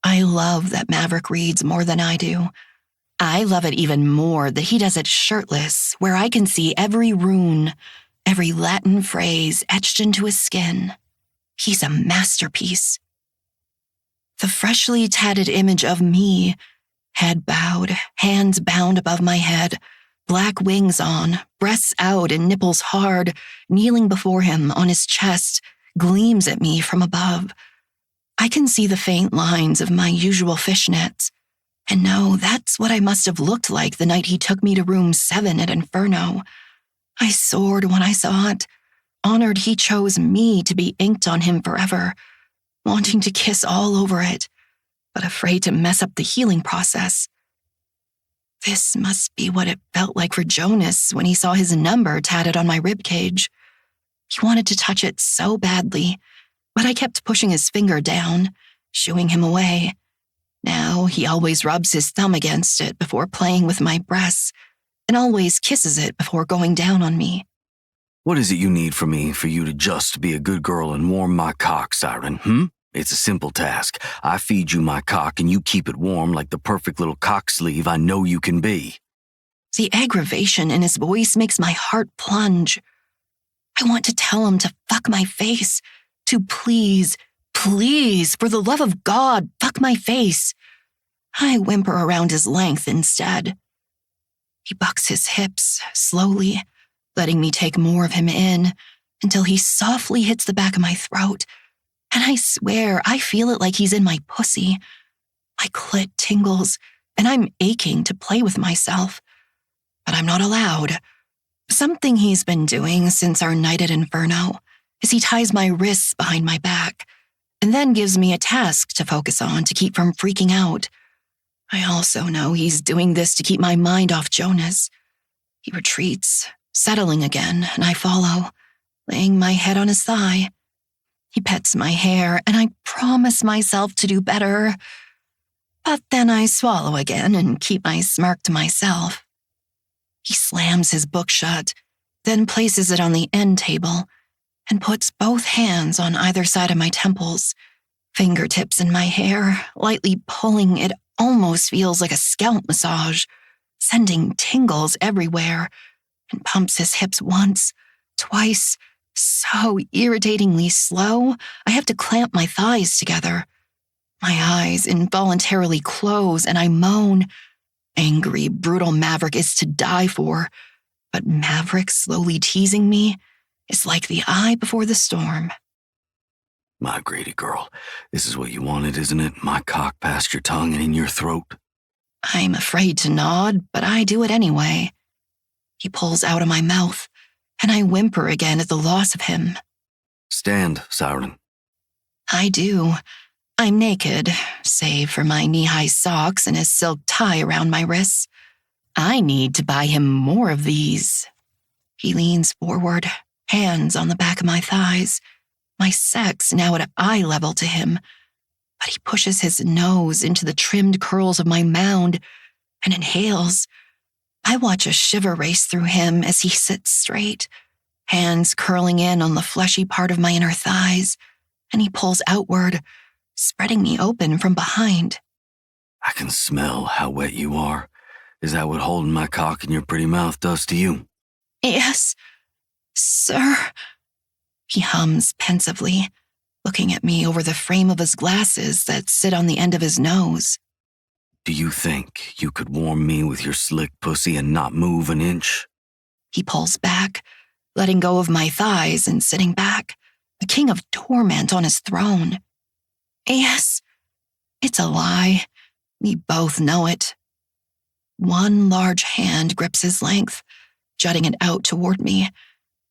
I love that Maverick reads more than I do. I love it even more that he does it shirtless, where I can see every rune, every Latin phrase etched into his skin. He's a masterpiece. The freshly tatted image of me, head bowed, hands bound above my head, black wings on, breasts out and nipples hard, kneeling before him on his chest, gleams at me from above. I can see the faint lines of my usual fishnets, and know that's what I must have looked like the night he took me to room 7 at Inferno. I soared when I saw it, honored he chose me to be inked on him forever, wanting to kiss all over it, but afraid to mess up the healing process. This must be what it felt like for Jonas when he saw his number tatted on my ribcage. He wanted to touch it so badly, but I kept pushing his finger down, shooing him away. Now he always rubs his thumb against it before playing with my breasts, and always kisses it before going down on me. What is it you need from me for you to just be a good girl and warm my cock, Siren, It's a simple task. I feed you my cock and you keep it warm like the perfect little cock sleeve I know you can be. The aggravation in his voice makes my heart plunge. I want to tell him to fuck my face, to please, for the love of God, fuck my face. I whimper around his length instead. He bucks his hips, slowly, letting me take more of him in, until he softly hits the back of my throat, and I swear I feel it like he's in my pussy. My clit tingles, and I'm aching to play with myself. But I'm not allowed. Something he's been doing since our night at Inferno is he ties my wrists behind my back, and then gives me a task to focus on to keep from freaking out. I also know he's doing this to keep my mind off Jonas. He retreats, settling again, and I follow, laying my head on his thigh. He pets my hair, and I promise myself to do better. But then I swallow again and keep my smirk to myself. He slams his book shut, then places it on the end table, and puts both hands on either side of my temples, fingertips in my hair, lightly pulling. It almost feels like a scalp massage, sending tingles everywhere, and pumps his hips once, twice, so irritatingly slow, I have to clamp my thighs together. My eyes involuntarily close and I moan. Angry, brutal Maverick is to die for, but Maverick slowly teasing me is like the eye before the storm. My Grady girl, this is what you wanted, isn't it? My cock past your tongue and in your throat. I'm afraid to nod, but I do it anyway. He pulls out of my mouth, and I whimper again at the loss of him. Stand, Siren. I do. I'm naked, save for my knee-high socks and his silk tie around my wrists. I need to buy him more of these. He leans forward, hands on the back of my thighs, my sex now at eye level to him, but he pushes his nose into the trimmed curls of my mound and inhales. I watch a shiver race through him as he sits straight, hands curling in on the fleshy part of my inner thighs, and he pulls outward, spreading me open from behind. I can smell how wet you are. Is that what holding my cock in your pretty mouth does to you? Yes, sir. He hums pensively, looking at me over the frame of his glasses that sit on the end of his nose. Do you think you could warm me with your slick pussy and not move an inch? He pulls back, letting go of my thighs and sitting back, a king of torment on his throne. Yes, it's a lie. We both know it. One large hand grips his length, jutting it out toward me.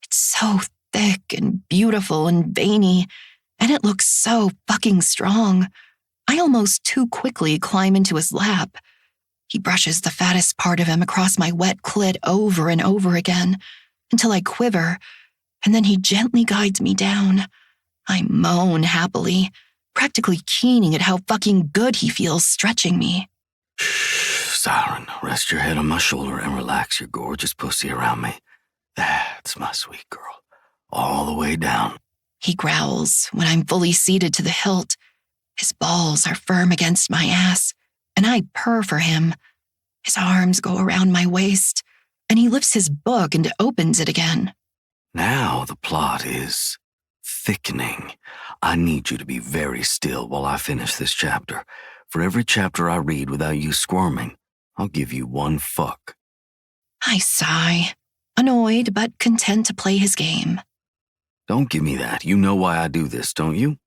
It's so thick and beautiful and veiny, and it looks so fucking strong. I almost too quickly climb into his lap. He brushes the fattest part of him across my wet clit over and over again, until I quiver, and then he gently guides me down. I moan happily, practically keening at how fucking good he feels stretching me. Shh, Siren, rest your head on my shoulder and relax your gorgeous pussy around me. That's my sweet girl. All the way down. He growls when I'm fully seated to the hilt. His balls are firm against my ass, and I purr for him. His arms go around my waist, and he lifts his book and opens it again. Now the plot is thickening. I need you to be very still while I finish this chapter. For every chapter I read without you squirming, I'll give you one fuck. I sigh, annoyed but content to play his game. Don't give me that. You know why I do this, don't you?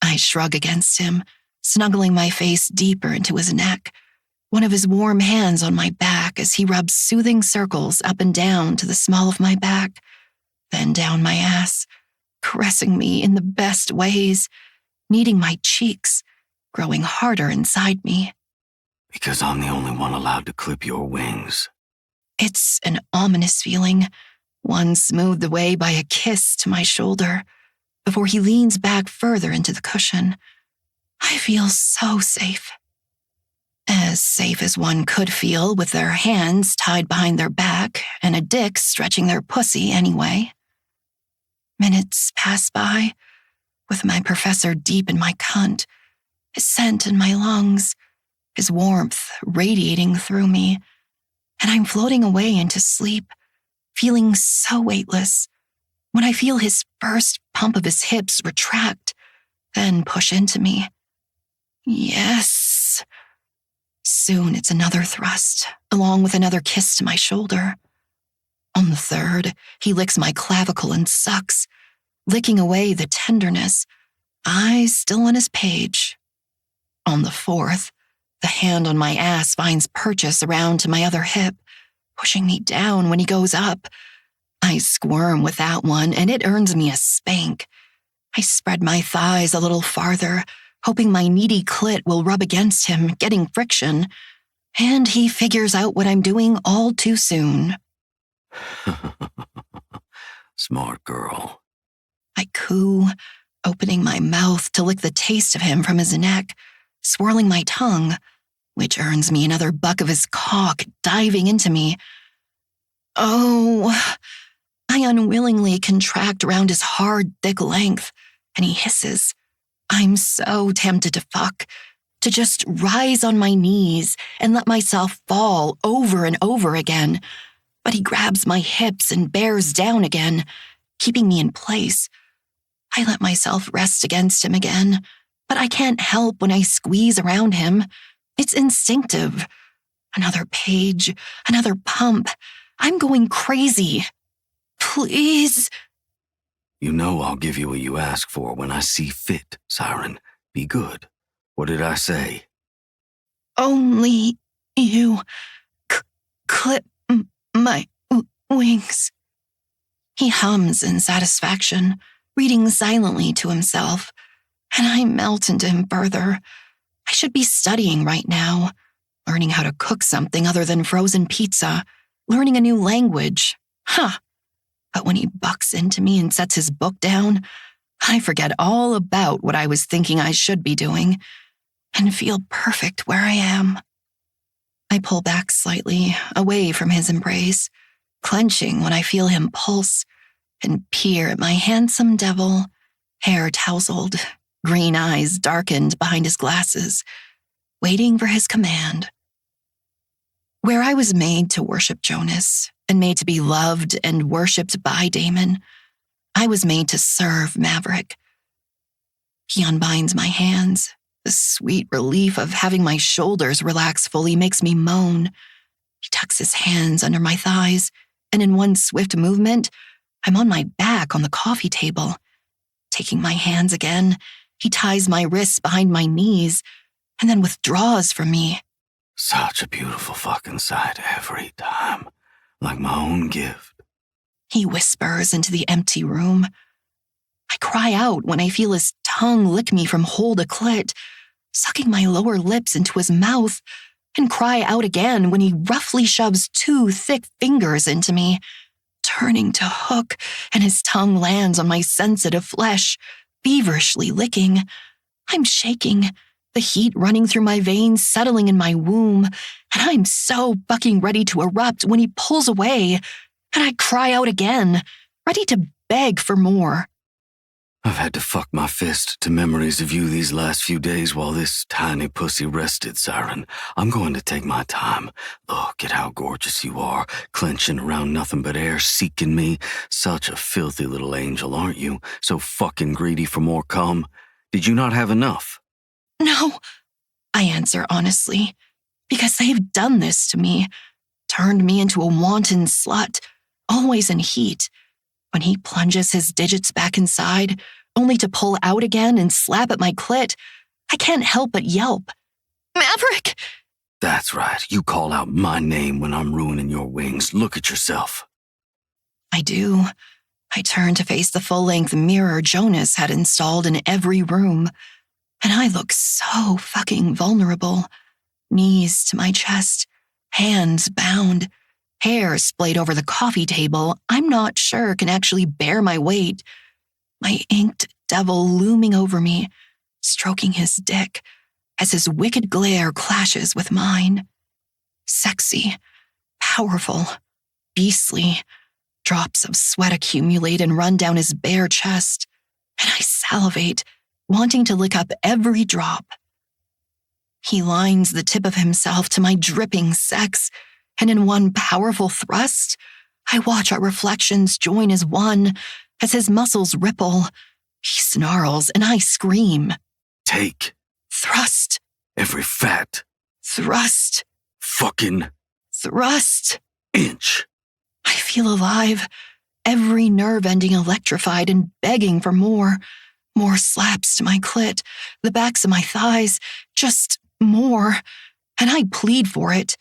I shrug against him, snuggling my face deeper into his neck, one of his warm hands on my back as he rubs soothing circles up and down to the small of my back, then down my ass, caressing me in the best ways, kneading my cheeks, growing harder inside me. Because I'm the only one allowed to clip your wings. It's an ominous feeling, one smoothed away by a kiss to my shoulder, before he leans back further into the cushion. I feel so safe. As safe as one could feel with their hands tied behind their back and a dick stretching their pussy anyway. Minutes pass by, with my professor deep in my cunt, his scent in my lungs, his warmth radiating through me, and I'm floating away into sleep, feeling so weightless, when I feel his first pump of his hips retract, then push into me. Yes. Soon it's another thrust, along with another kiss to my shoulder. On the third, he licks my clavicle and sucks, licking away the tenderness, eyes still on his page. On the fourth, the hand on my ass finds purchase around to my other hip, pushing me down when he goes up. I squirm with that one, and it earns me a spank. I spread my thighs a little farther, hoping my needy clit will rub against him, getting friction, and he figures out what I'm doing all too soon. Smart girl. I coo, opening my mouth to lick the taste of him from his neck, swirling my tongue, which earns me another buck of his cock diving into me. Oh, I unwillingly contract around his hard, thick length, and he hisses. I'm so tempted to fuck, to just rise on my knees and let myself fall over and over again, but he grabs my hips and bears down again, keeping me in place. I let myself rest against him again, but I can't help when I squeeze around him. It's instinctive. Another page, another pump. I'm going crazy. Please. You know I'll give you what you ask for when I see fit, Siren. Be good. What did I say? Only you clip my wings. He hums in satisfaction, reading silently to himself, and I melt into him further. I should be studying right now, learning how to cook something other than frozen pizza, learning a new language. But when he bucks into me and sets his book down, I forget all about what I was thinking I should be doing and feel perfect where I am. I pull back slightly, away from his embrace, clenching when I feel him pulse, and peer at my handsome devil, hair tousled, green eyes darkened behind his glasses, waiting for his command. Where I was made to worship Jonas and made to be loved and worshipped by Damon, I was made to serve Maverick. He unbinds my hands. The sweet relief of having my shoulders relax fully makes me moan. He tucks his hands under my thighs, and in one swift movement, I'm on my back on the coffee table. Taking my hands again, he ties my wrists behind my knees and then withdraws from me. Such a beautiful fucking sight every time, like my own gift. He whispers into the empty room. I cry out when I feel his tongue lick me from hole to clit, sucking my lower lips into his mouth, and cry out again when he roughly shoves 2 thick fingers into me, turning to hook, and his tongue lands on my sensitive flesh, feverishly licking. I'm shaking, the heat running through my veins, settling in my womb, and I'm so fucking ready to erupt when he pulls away, and I cry out again, ready to beg for more. I've had to fuck my fist to memories of you these last few days while this tiny pussy rested, Siren. I'm going to take my time. Look at how gorgeous you are, clenching around nothing but air, seeking me. Such a filthy little angel, aren't you? So fucking greedy for more cum. Did you not have enough? No, I answer honestly, because they've done this to me, turned me into a wanton slut, always in heat. When he plunges his digits back inside, only to pull out again and slap at my clit, I can't help but yelp. Maverick! That's right. You call out my name when I'm ruining your wings. Look at yourself. I do. I turn to face the full-length mirror Jonas had installed in every room, and I look so fucking vulnerable. Knees to my chest, hands bound, hair splayed over the coffee table I'm not sure can actually bear my weight. My inked devil looming over me, stroking his dick as his wicked glare clashes with mine. Sexy, powerful, beastly. Drops of sweat accumulate and run down his bare chest, and I salivate, wanting to lick up every drop. He lines the tip of himself to my dripping sex, and in one powerful thrust, I watch our reflections join as one, as his muscles ripple. He snarls, and I scream. Take. Thrust. Every fat. Thrust. Fucking. Thrust. Inch. I feel alive, every nerve ending electrified and begging for more. More slaps to my clit, the backs of my thighs, just more. And I plead for it.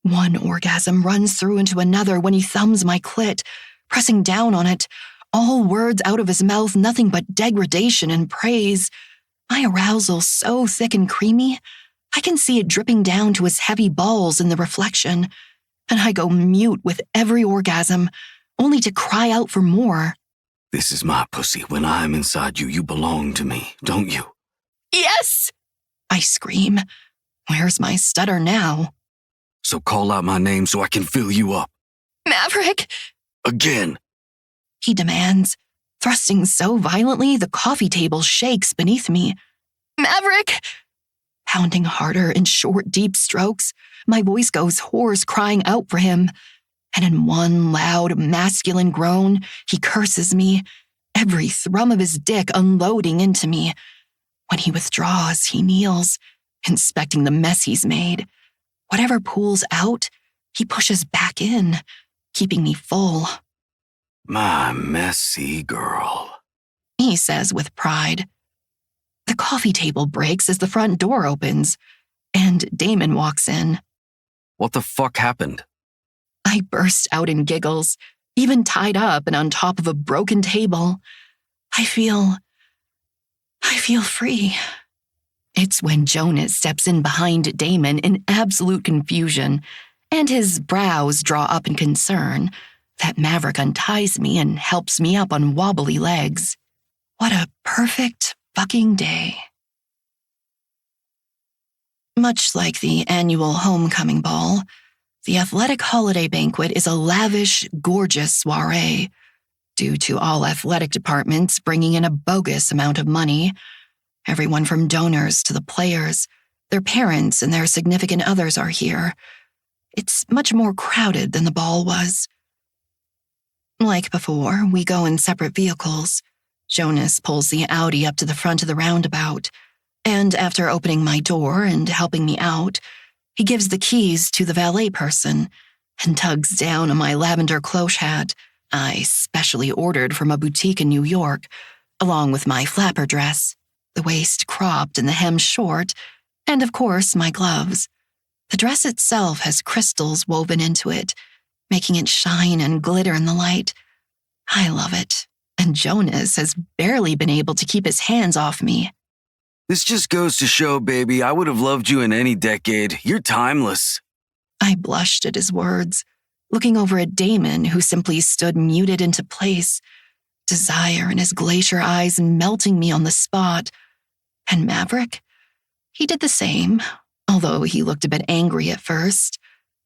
One orgasm runs through into another when he thumbs my clit, pressing down on it, all words out of his mouth, nothing but degradation and praise. My arousal so thick and creamy, I can see it dripping down to his heavy balls in the reflection, and I go mute with every orgasm, only to cry out for more. This is my pussy. When I'm inside you, you belong to me, don't you? Yes! I scream. Where's my stutter now? So call out my name so I can fill you up. Maverick! Again! He demands, thrusting so violently the coffee table shakes beneath me. Maverick! Pounding harder in short, deep strokes, my voice goes hoarse, crying out for him. And in one loud, masculine groan, he curses me, every thrum of his dick unloading into me. When he withdraws, he kneels, inspecting the mess he's made. Whatever pools out, he pushes back in, keeping me full. My messy girl, he says with pride. The coffee table breaks as the front door opens, and Damon walks in. What the fuck happened? I burst out in giggles, even tied up and on top of a broken table. I feel free. It's when Jonas steps in behind Damon in absolute confusion, and his brows draw up in concern, that Maverick unties me and helps me up on wobbly legs. What a perfect fucking day. Much like the annual homecoming ball, the athletic holiday banquet is a lavish, gorgeous soiree, due to all athletic departments bringing in a bogus amount of money. Everyone from donors to the players, their parents and their significant others are here. It's much more crowded than the ball was. Like before, we go in separate vehicles. Jonas pulls the Audi up to the front of the roundabout, and after opening my door and helping me out, he gives the keys to the valet person and tugs down on my lavender cloche hat I specially ordered from a boutique in New York, along with my flapper dress, the waist cropped and the hem short, and of course my gloves. The dress itself has crystals woven into it, making it shine and glitter in the light. I love it, and Jonas has barely been able to keep his hands off me. This just goes to show, baby, I would have loved you in any decade. You're timeless. I blushed at his words, looking over at Damon, who simply stood muted into place, desire in his glacier eyes melting me on the spot. And Maverick? He did the same, although he looked a bit angry at first,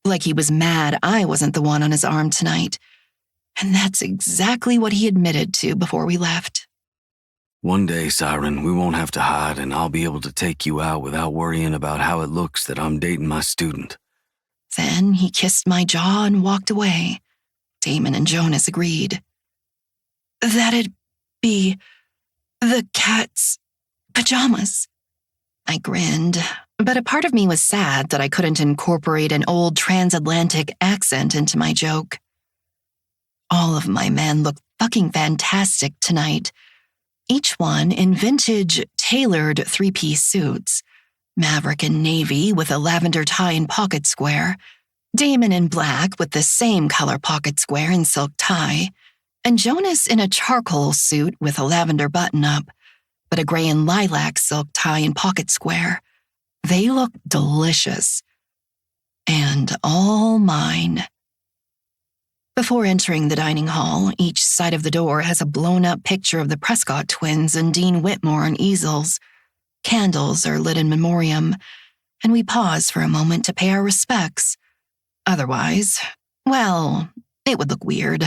like he was mad I wasn't the one on his arm tonight. And that's exactly what he admitted to before we left. One day, Siren, we won't have to hide and I'll be able to take you out without worrying about how it looks that I'm dating my student. Then he kissed my jaw and walked away. Damon and Jonas agreed. That'd be the cat's pajamas. I grinned, but a part of me was sad that I couldn't incorporate an old transatlantic accent into my joke. All of my men looked fucking fantastic tonight, each one in vintage, tailored three-piece suits. Maverick in navy with a lavender tie and pocket square, Damon in black with the same color pocket square and silk tie, and Jonas in a charcoal suit with a lavender button-up, but a gray and lilac silk tie and pocket square. They looked delicious. And all mine. Before entering the dining hall, each side of the door has a blown-up picture of the Prescott twins and Dean Whitmore on easels. Candles are lit in memoriam, and we pause for a moment to pay our respects. Otherwise, well, it would look weird,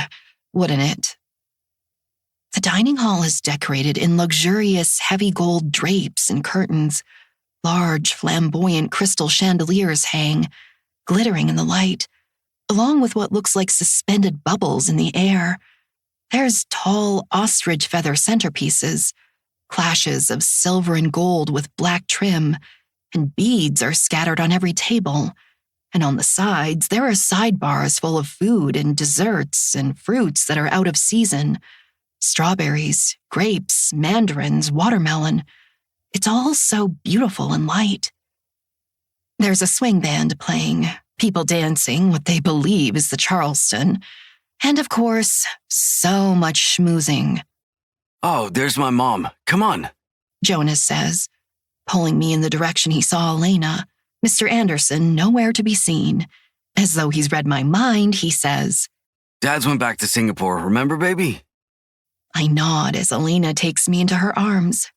wouldn't it? The dining hall is decorated in luxurious, heavy gold drapes and curtains. Large, flamboyant crystal chandeliers hang, glittering in the light, along with what looks like suspended bubbles in the air. There's tall ostrich feather centerpieces, clashes of silver and gold with black trim, and beads are scattered on every table. And on the sides, there are sidebars full of food and desserts and fruits that are out of season. Strawberries, grapes, mandarins, watermelon. It's all so beautiful and light. There's a swing band playing, people dancing what they believe is the Charleston, and of course, so much schmoozing. Oh, there's my mom. Come on. Jonas says, pulling me in the direction he saw Elena. Mr. Anderson nowhere to be seen. As though he's read my mind, he says, Dad's went back to Singapore, remember, baby? I nod as Elena takes me into her arms.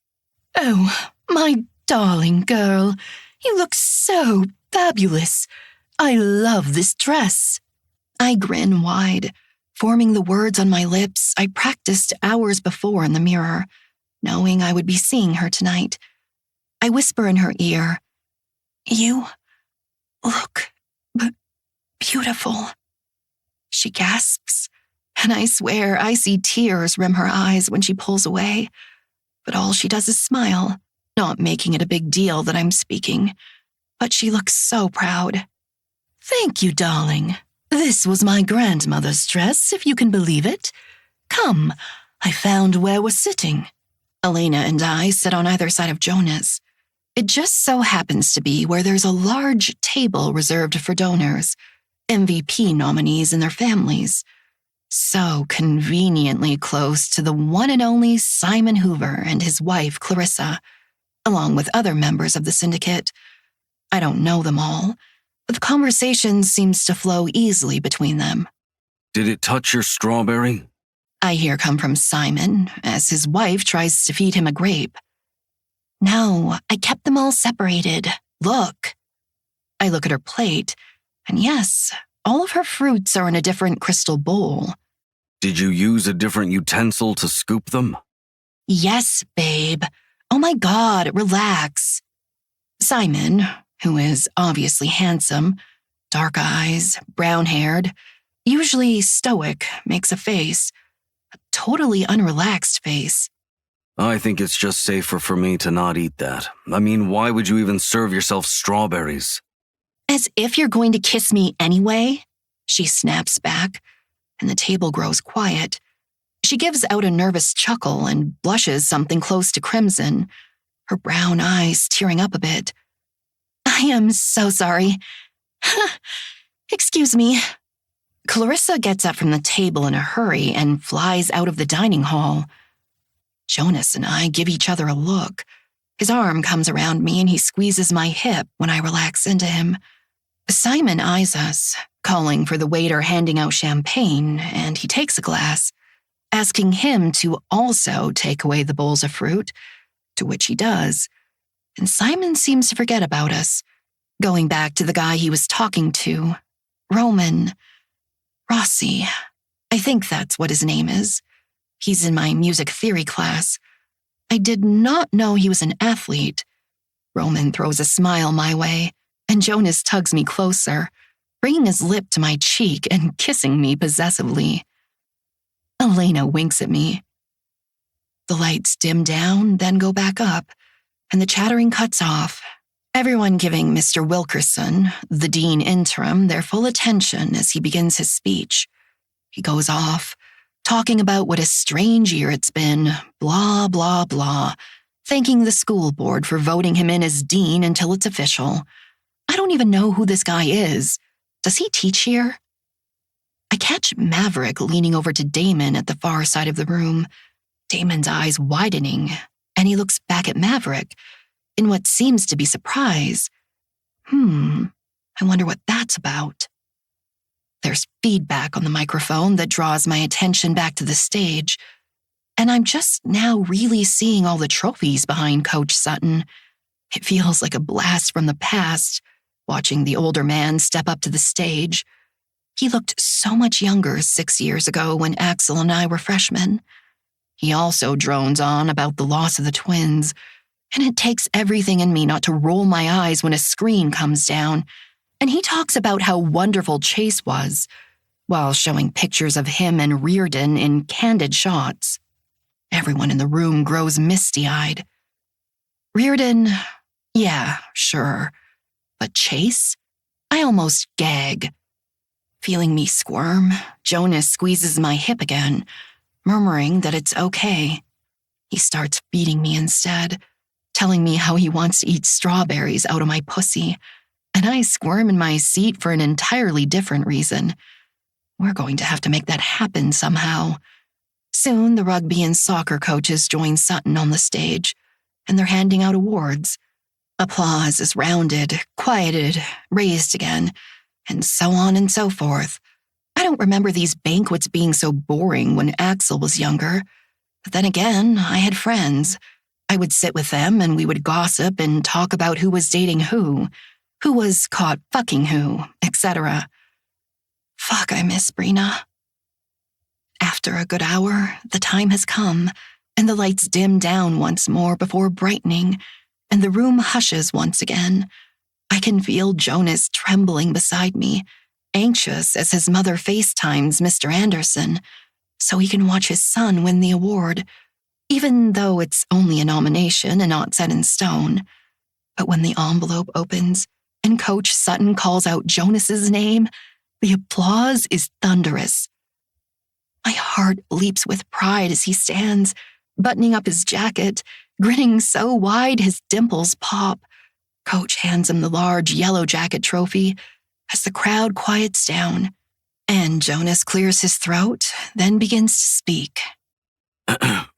Oh, my darling girl, you look so fabulous. I love this dress. I grin wide, forming the words on my lips I practiced hours before in the mirror, knowing I would be seeing her tonight. I whisper in her ear, You look beautiful. She gasps, and I swear I see tears rim her eyes when she pulls away. But all she does is smile, not making it a big deal that I'm speaking. But she looks so proud. Thank you, darling. This was my grandmother's dress, if you can believe it. Come, I found where we're sitting. Elena and I sit on either side of Jonas. It just so happens to be where there's a large table reserved for donors, MVP nominees and their families. So conveniently close to the one and only Simon Hoover and his wife, Clarissa, along with other members of the syndicate. I don't know them all, but the conversation seems to flow easily between them. Did it touch your strawberry? I hear come from Simon as his wife tries to feed him a grape. No, I kept them all separated. Look. I look at her plate, and yes, all of her fruits are in a different crystal bowl. Did you use a different utensil to scoop them? Yes, babe. Oh my God, relax. Simon, who is obviously handsome, dark eyes, brown-haired, usually stoic, makes a face, a totally unrelaxed face. I think it's just safer for me to not eat that. I mean, why would you even serve yourself strawberries? As if you're going to kiss me anyway, she snaps back, and the table grows quiet. She gives out a nervous chuckle and blushes something close to crimson, her brown eyes tearing up a bit. I am so sorry. Excuse me. Clarissa gets up from the table in a hurry and flies out of the dining hall. Jonas and I give each other a look. His arm comes around me and he squeezes my hip when I relax into him. Simon eyes us, calling for the waiter handing out champagne, and he takes a glass, asking him to also take away the bowls of fruit, to which he does. and Simon seems to forget about us, going back to the guy he was talking to, Roman. Rossi. I think that's what his name is. He's in my music theory class. I did not know he was an athlete. Roman throws a smile my way, and Jonas tugs me closer, bringing his lip to my cheek and kissing me possessively. Elena winks at me. The lights dim down, then go back up, and the chattering cuts off, everyone giving Mr. Wilkerson, the dean interim, their full attention as he begins his speech. He goes off, talking about what a strange year it's been, blah, blah, blah, thanking the school board for voting him in as dean until it's official. I don't even know who this guy is. Does he teach here? I catch Maverick leaning over to Damon at the far side of the room, Damon's eyes widening, and he looks back at Maverick in what seems to be surprise. I wonder what that's about. There's feedback on the microphone that draws my attention back to the stage, and I'm just now really seeing all the trophies behind Coach Sutton. It feels like a blast from the past, watching the older man step up to the stage. He looked so much younger 6 years ago when Axel and I were freshmen. He also drones on about the loss of the twins, and it takes everything in me not to roll my eyes when a screen comes down, and he talks about how wonderful Chase was, while showing pictures of him and Reardon in candid shots. Everyone in the room grows misty-eyed. Reardon, yeah, sure. But Chase? I almost gag. Feeling me squirm, Jonas squeezes my hip again, murmuring that it's okay. He starts feeding me instead, telling me how he wants to eat strawberries out of my pussy, and I squirm in my seat for an entirely different reason. We're going to have to make that happen somehow. Soon, the rugby and soccer coaches join Sutton on the stage, and they're handing out awards. Applause is rounded, quieted, raised again, and so on and so forth. I don't remember these banquets being so boring when Axel was younger. But then again, I had friends. I would sit with them and we would gossip and talk about who was dating who was caught fucking who, etc. Fuck, I miss Brina. After a good hour, the time has come, and the lights dim down once more before brightening, and the room hushes once again. I can feel Jonas trembling beside me, anxious as his mother FaceTimes Mr. Anderson, so he can watch his son win the award, even though it's only a nomination and not set in stone. But when the envelope opens and Coach Sutton calls out Jonas's name, the applause is thunderous. My heart leaps with pride as he stands, buttoning up his jacket, grinning so wide his dimples pop. Coach hands him the large yellow jacket trophy as the crowd quiets down, and Jonas clears his throat, then begins to speak.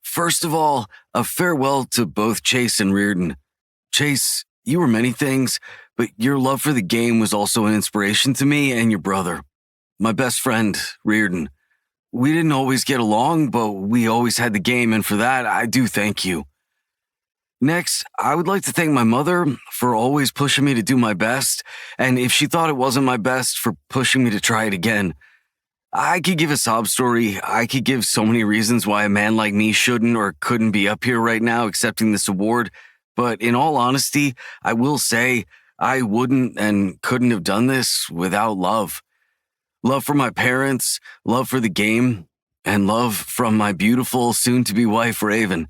First of all, a farewell to both Chase and Reardon. Chase, you were many things, but your love for the game was also an inspiration to me and your brother. My best friend, Reardon. We didn't always get along, but we always had the game, and for that, I do thank you. Next, I would like to thank my mother for always pushing me to do my best, and if she thought it wasn't my best, for pushing me to try it again. I could give a sob story. I could give so many reasons why a man like me shouldn't or couldn't be up here right now accepting this award, but in all honesty, I will say I wouldn't and couldn't have done this without love. Love for my parents, love for the game, and love from my beautiful soon-to-be wife, Raven.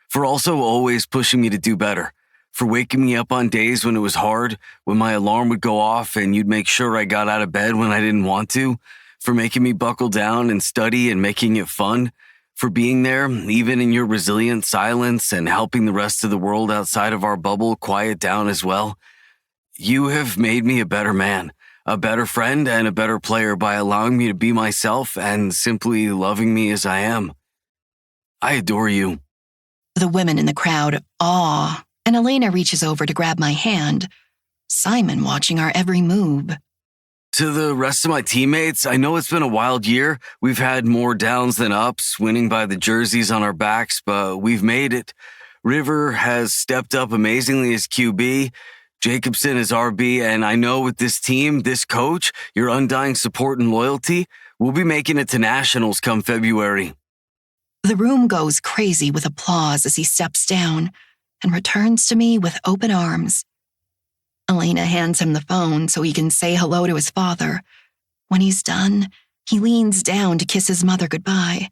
For also always pushing me to do better, for waking me up on days when it was hard, when my alarm would go off and you'd make sure I got out of bed when I didn't want to, for making me buckle down and study and making it fun, for being there, even in your resilient silence and helping the rest of the world outside of our bubble quiet down as well. You have made me a better man, a better friend, and a better player by allowing me to be myself and simply loving me as I am. I adore you. The women in the crowd awe, and Elena reaches over to grab my hand, Simon watching our every move. To the rest of my teammates, I know it's been a wild year. We've had more downs than ups, winning by the jerseys on our backs, but we've made it. River has stepped up amazingly as QB. Jacobson is RB, and I know with this team, this coach, your undying support and loyalty, we'll be making it to nationals come February. The room goes crazy with applause as he steps down and returns to me with open arms. Elena hands him the phone so he can say hello to his father. When he's done, he leans down to kiss his mother goodbye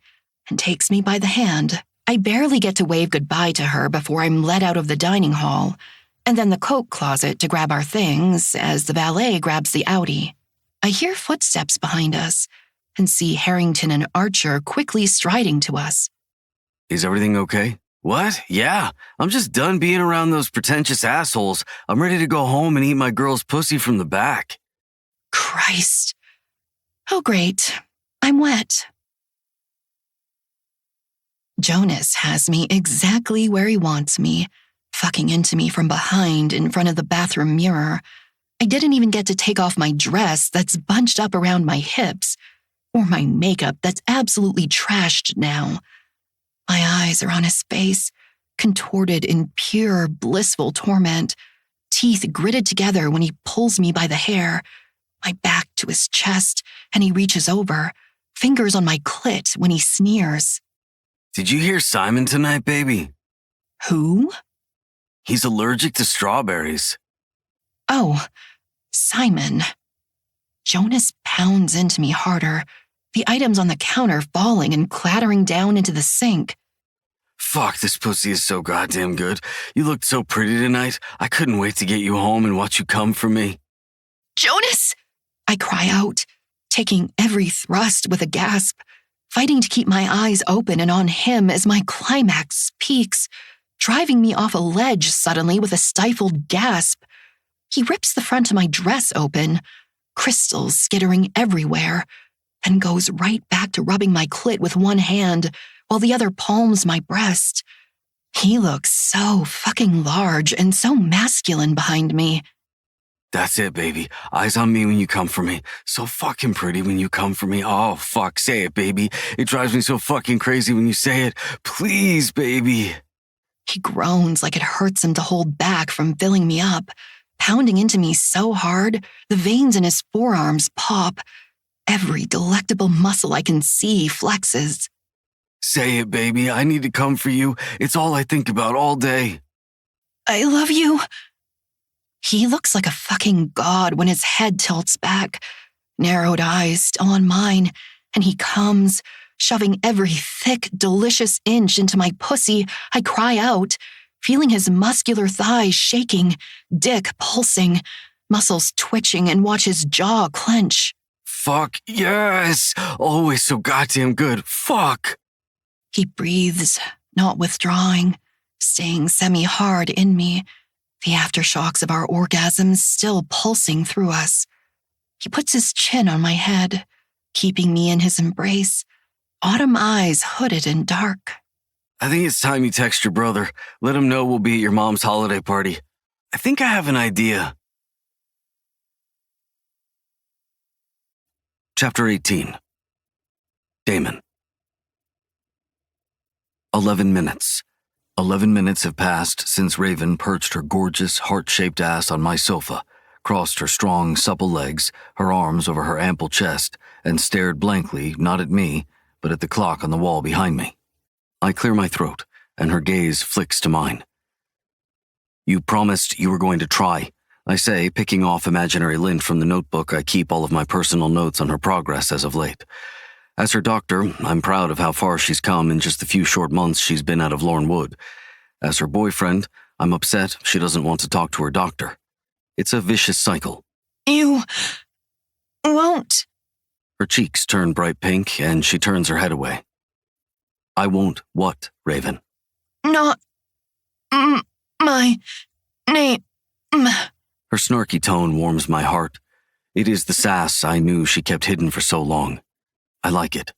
and takes me by the hand. I barely get to wave goodbye to her before I'm led out of the dining hall, and then the coat closet to grab our things as the valet grabs the Audi. I hear footsteps behind us and see Harrington and Archer quickly striding to us. Is everything okay? What? Yeah, I'm just done being around those pretentious assholes. I'm ready to go home and eat my girl's pussy from the back. Christ. Oh, great. I'm wet. Jonas has me exactly where he wants me, fucking into me from behind in front of the bathroom mirror. I didn't even get to take off my dress that's bunched up around my hips, or my makeup that's absolutely trashed now. My eyes are on his face, contorted in pure, blissful torment, teeth gritted together when he pulls me by the hair, my back to his chest, and he reaches over, fingers on my clit when he sneers. Did you hear Simon tonight, baby? Who? He's allergic to strawberries. Oh, Simon. Jonas pounds into me harder, the items on the counter falling and clattering down into the sink. Fuck, this pussy is so goddamn good. You looked so pretty tonight. I couldn't wait to get you home and watch you come for me. Jonas! I cry out, taking every thrust with a gasp, fighting to keep my eyes open and on him as my climax peaks, driving me off a ledge suddenly with a stifled gasp. He rips the front of my dress open, crystals skittering everywhere, and goes right back to rubbing my clit with one hand while the other palms my breast. He looks so fucking large and so masculine behind me. That's it, baby. Eyes on me when you come for me. So fucking pretty when you come for me. Oh, fuck, say it, baby. It drives me so fucking crazy when you say it. Please, baby. He groans like it hurts him to hold back from filling me up, pounding into me so hard, the veins in his forearms pop. Every delectable muscle I can see flexes. Say it, baby. I need to come for you. It's all I think about all day. I love you. He looks like a fucking god when his head tilts back, narrowed eyes still on mine, and he comes, shoving every thick, delicious inch into my pussy. I cry out, feeling his muscular thighs shaking, dick pulsing, muscles twitching, and watch his jaw clench. Fuck, yes! Always so goddamn good. Fuck! He breathes, not withdrawing, staying semi-hard in me, the aftershocks of our orgasms still pulsing through us. He puts his chin on my head, keeping me in his embrace, autumn eyes hooded and dark. I think it's time you text your brother. Let him know we'll be at your mom's holiday party. I think I have an idea. Chapter 18. Damon. 11 minutes. 11 minutes have passed since Raven perched her gorgeous, heart-shaped ass on my sofa, crossed her strong, supple legs, her arms over her ample chest, and stared blankly, not at me, but at the clock on the wall behind me. I clear my throat, and her gaze flicks to mine. You promised you were going to try, I say, picking off imaginary lint from the notebook I keep all of my personal notes on her progress as of late. As her doctor, I'm proud of how far she's come in just the few short months she's been out of Lorne Wood. As her boyfriend, I'm upset she doesn't want to talk to her doctor. It's a vicious cycle. You won't. Her cheeks turn bright pink, and she turns her head away. I won't what, Raven? Not my name. Her snarky tone warms my heart. It is the sass I knew she kept hidden for so long. I like it.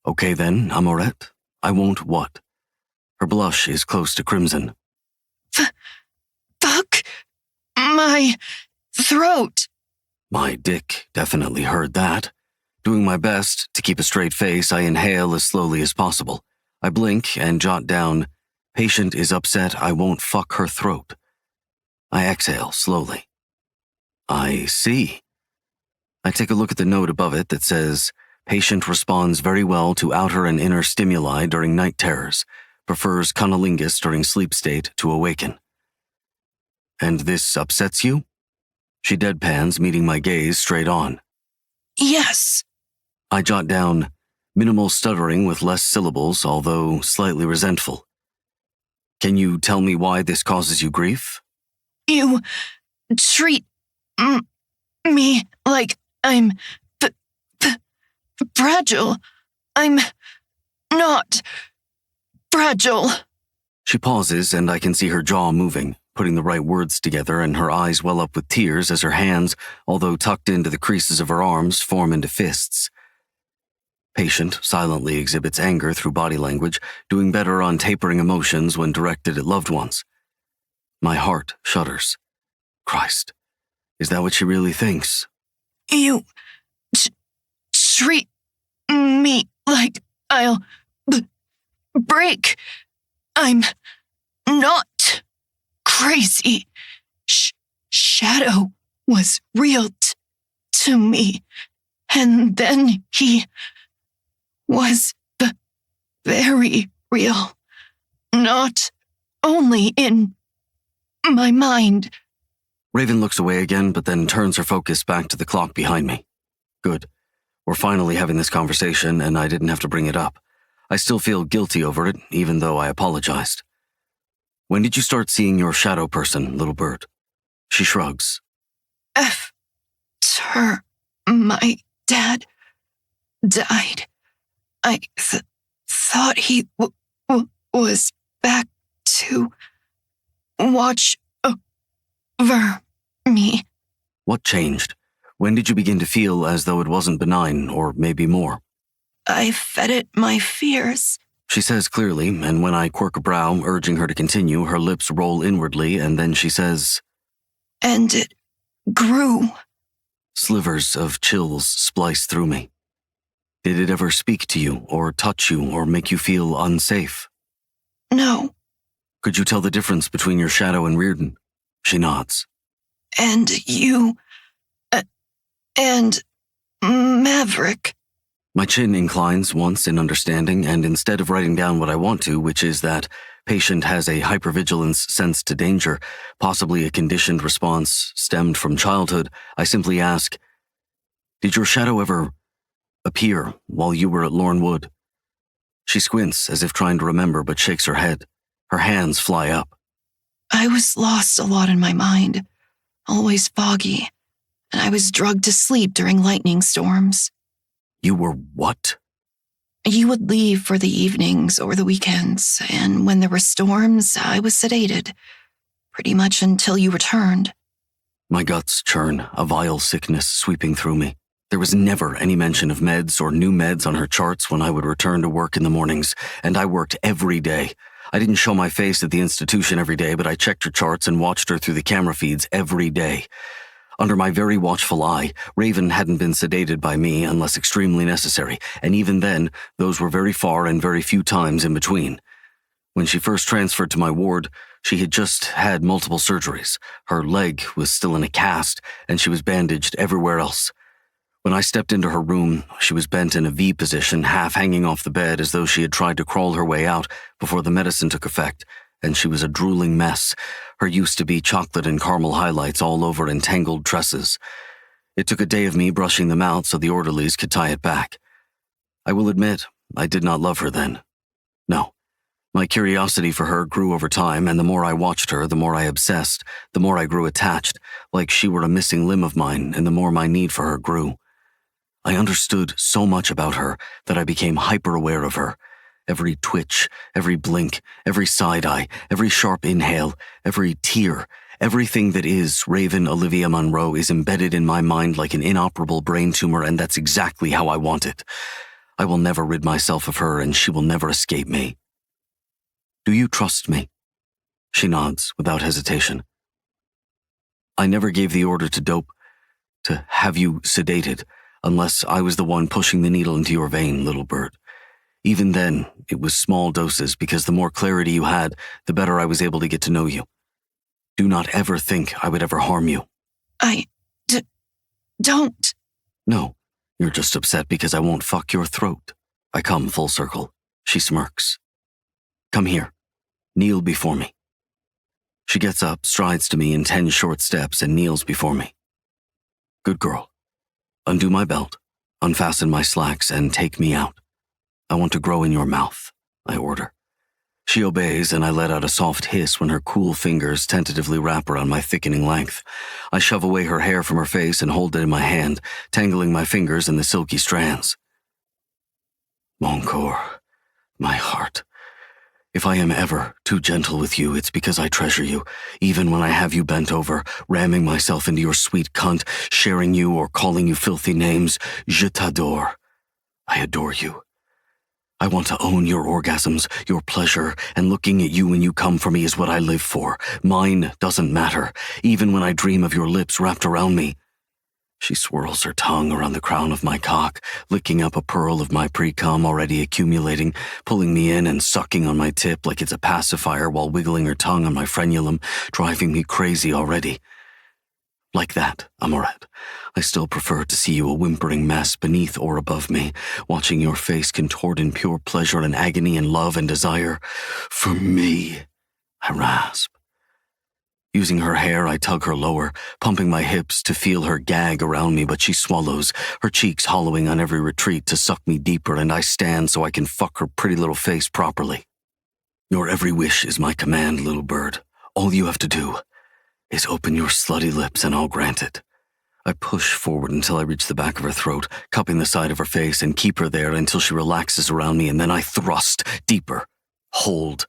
Okay then, Amorette. I won't what? Her blush is close to crimson. Fuck my throat. My dick definitely heard that. Doing my best to keep a straight face, I inhale as slowly as possible. I blink and jot down Patient is upset I won't fuck her throat. I exhale slowly. I see. I take a look at the note above it that says, patient responds very well to outer and inner stimuli during night terrors, prefers cunnilingus during sleep state to awaken. And this upsets you? She deadpans, meeting my gaze straight on. Yes. I jot down, minimal stuttering with less syllables, although slightly resentful. Can you tell me why this causes you grief? You treat me like I'm fragile. I'm not fragile. She pauses, and I can see her jaw moving, putting the right words together, and her eyes well up with tears as her hands, although tucked into the creases of her arms, form into fists. Patient silently exhibits anger through body language, doing better on tapering emotions when directed at loved ones. My heart shudders. Christ, is that what she really thinks? You treat me like I'll break. I'm not crazy. Shadow was real to me, and then he was very real, not only in my mind. Raven looks away again, but then turns her focus back to the clock behind me. Good. We're finally having this conversation, and I didn't have to bring it up. I still feel guilty over it, even though I apologized. When did you start seeing your shadow person, little bird? She shrugs. After my dad died, I thought he was back to watch over me. What changed? When did you begin to feel as though it wasn't benign, or maybe more? I fed it my fears. She says clearly, and when I quirk a brow, urging her to continue, her lips roll inwardly, and then she says, And it grew. Slivers of chills splice through me. Did it ever speak to you, or touch you, or make you feel unsafe? No. Could you tell the difference between your shadow and Reardon? She nods. And you... and Maverick. My chin inclines once in understanding, and instead of writing down what I want to, which is that patient has a hypervigilance sense to danger, possibly a conditioned response stemmed from childhood, I simply ask, did your shadow ever appear while you were at Lorne Wood? She squints as if trying to remember, but shakes her head. Her hands fly up. I was lost a lot in my mind, always foggy, and I was drugged to sleep during lightning storms. You were what? You would leave for the evenings or the weekends, and when there were storms, I was sedated, pretty much until you returned. My guts churn, a vile sickness sweeping through me. There was never any mention of meds or new meds on her charts when I would return to work in the mornings, and I worked every day. I didn't show my face at the institution every day, but I checked her charts and watched her through the camera feeds every day. Under my very watchful eye, Raven hadn't been sedated by me unless extremely necessary, and even then, those were very far and very few times in between. When she first transferred to my ward, she had just had multiple surgeries. Her leg was still in a cast, and she was bandaged everywhere else. When I stepped into her room, she was bent in a V position, half hanging off the bed as though she had tried to crawl her way out before the medicine took effect, and she was a drooling mess, her used-to-be chocolate and caramel highlights all over entangled tresses. It took a day of me brushing them out so the orderlies could tie it back. I will admit, I did not love her then. No. My curiosity for her grew over time, and the more I watched her, the more I obsessed, the more I grew attached, like she were a missing limb of mine, and the more my need for her grew. I understood so much about her that I became hyper-aware of her. Every twitch, every blink, every side-eye, every sharp inhale, every tear, everything that is Raven Olivia Monroe is embedded in my mind like an inoperable brain tumor, and that's exactly how I want it. I will never rid myself of her, and she will never escape me. Do you trust me? She nods without hesitation. I never gave the order to have you sedated, unless I was the one pushing the needle into your vein, little bird. Even then, it was small doses because the more clarity you had, the better I was able to get to know you. Do not ever think I would ever harm you. Don't. No, you're just upset because I won't fuck your throat. I come full circle. She smirks. Come here. Kneel before me. She gets up, strides to me in 10 short steps, and kneels before me. Good girl. Undo my belt, unfasten my slacks, and take me out. I want to grow in your mouth, I order. She obeys, and I let out a soft hiss when her cool fingers tentatively wrap around my thickening length. I shove away her hair from her face and hold it in my hand, tangling my fingers in the silky strands. Mon corps, my heart. If I am ever too gentle with you, it's because I treasure you, even when I have you bent over, ramming myself into your sweet cunt, sharing you or calling you filthy names. Je t'adore. I adore you. I want to own your orgasms, your pleasure, and looking at you when you come for me is what I live for. Mine doesn't matter, even when I dream of your lips wrapped around me. She swirls her tongue around the crown of my cock, licking up a pearl of my pre-cum already accumulating, pulling me in and sucking on my tip like it's a pacifier while wiggling her tongue on my frenulum, driving me crazy already. Like that, Amouret. I still prefer to see you a whimpering mess beneath or above me, watching your face contort in pure pleasure and agony and love and desire. For me, I rasp. Using her hair, I tug her lower, pumping my hips to feel her gag around me, but she swallows, her cheeks hollowing on every retreat to suck me deeper, and I stand so I can fuck her pretty little face properly. Your every wish is my command, little bird. All you have to do is open your slutty lips and I'll grant it. I push forward until I reach the back of her throat, cupping the side of her face and keep her there until she relaxes around me, and then I thrust deeper. Hold.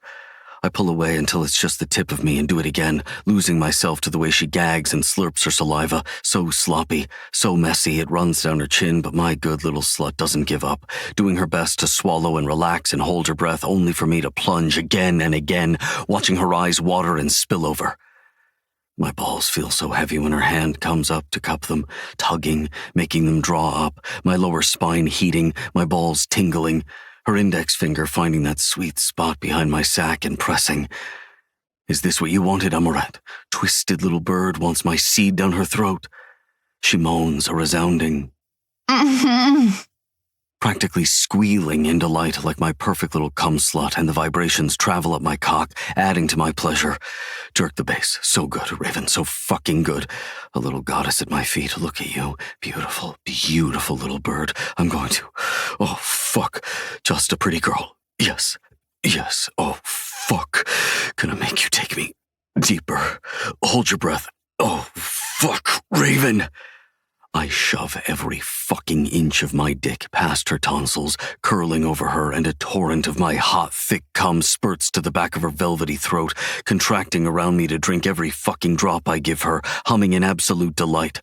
I pull away until it's just the tip of me and do it again, losing myself to the way she gags and slurps her saliva, so sloppy, so messy it runs down her chin, but my good little slut doesn't give up, doing her best to swallow and relax and hold her breath only for me to plunge again and again, watching her eyes water and spill over. My balls feel so heavy when her hand comes up to cup them, tugging, making them draw up, my lower spine heating, my balls tingling, her index finger finding that sweet spot behind my sack and pressing. Is this what you wanted, Amouret? Twisted little bird wants my seed down her throat. She moans a resounding, practically squealing in delight like my perfect little cum slut, and the vibrations travel up my cock, adding to my pleasure. Jerk the bass. So good, Raven, so fucking good. A little goddess at my feet. Look at you. Beautiful, beautiful little bird. I'm going to... Oh, fuck. Just a pretty girl. Yes. Yes. Oh, fuck. Gonna make you take me deeper. Hold your breath. Oh, fuck, Raven. I shove every fucking inch of my dick past her tonsils, curling over her, and a torrent of my hot, thick cum spurts to the back of her velvety throat, contracting around me to drink every fucking drop I give her, humming in absolute delight.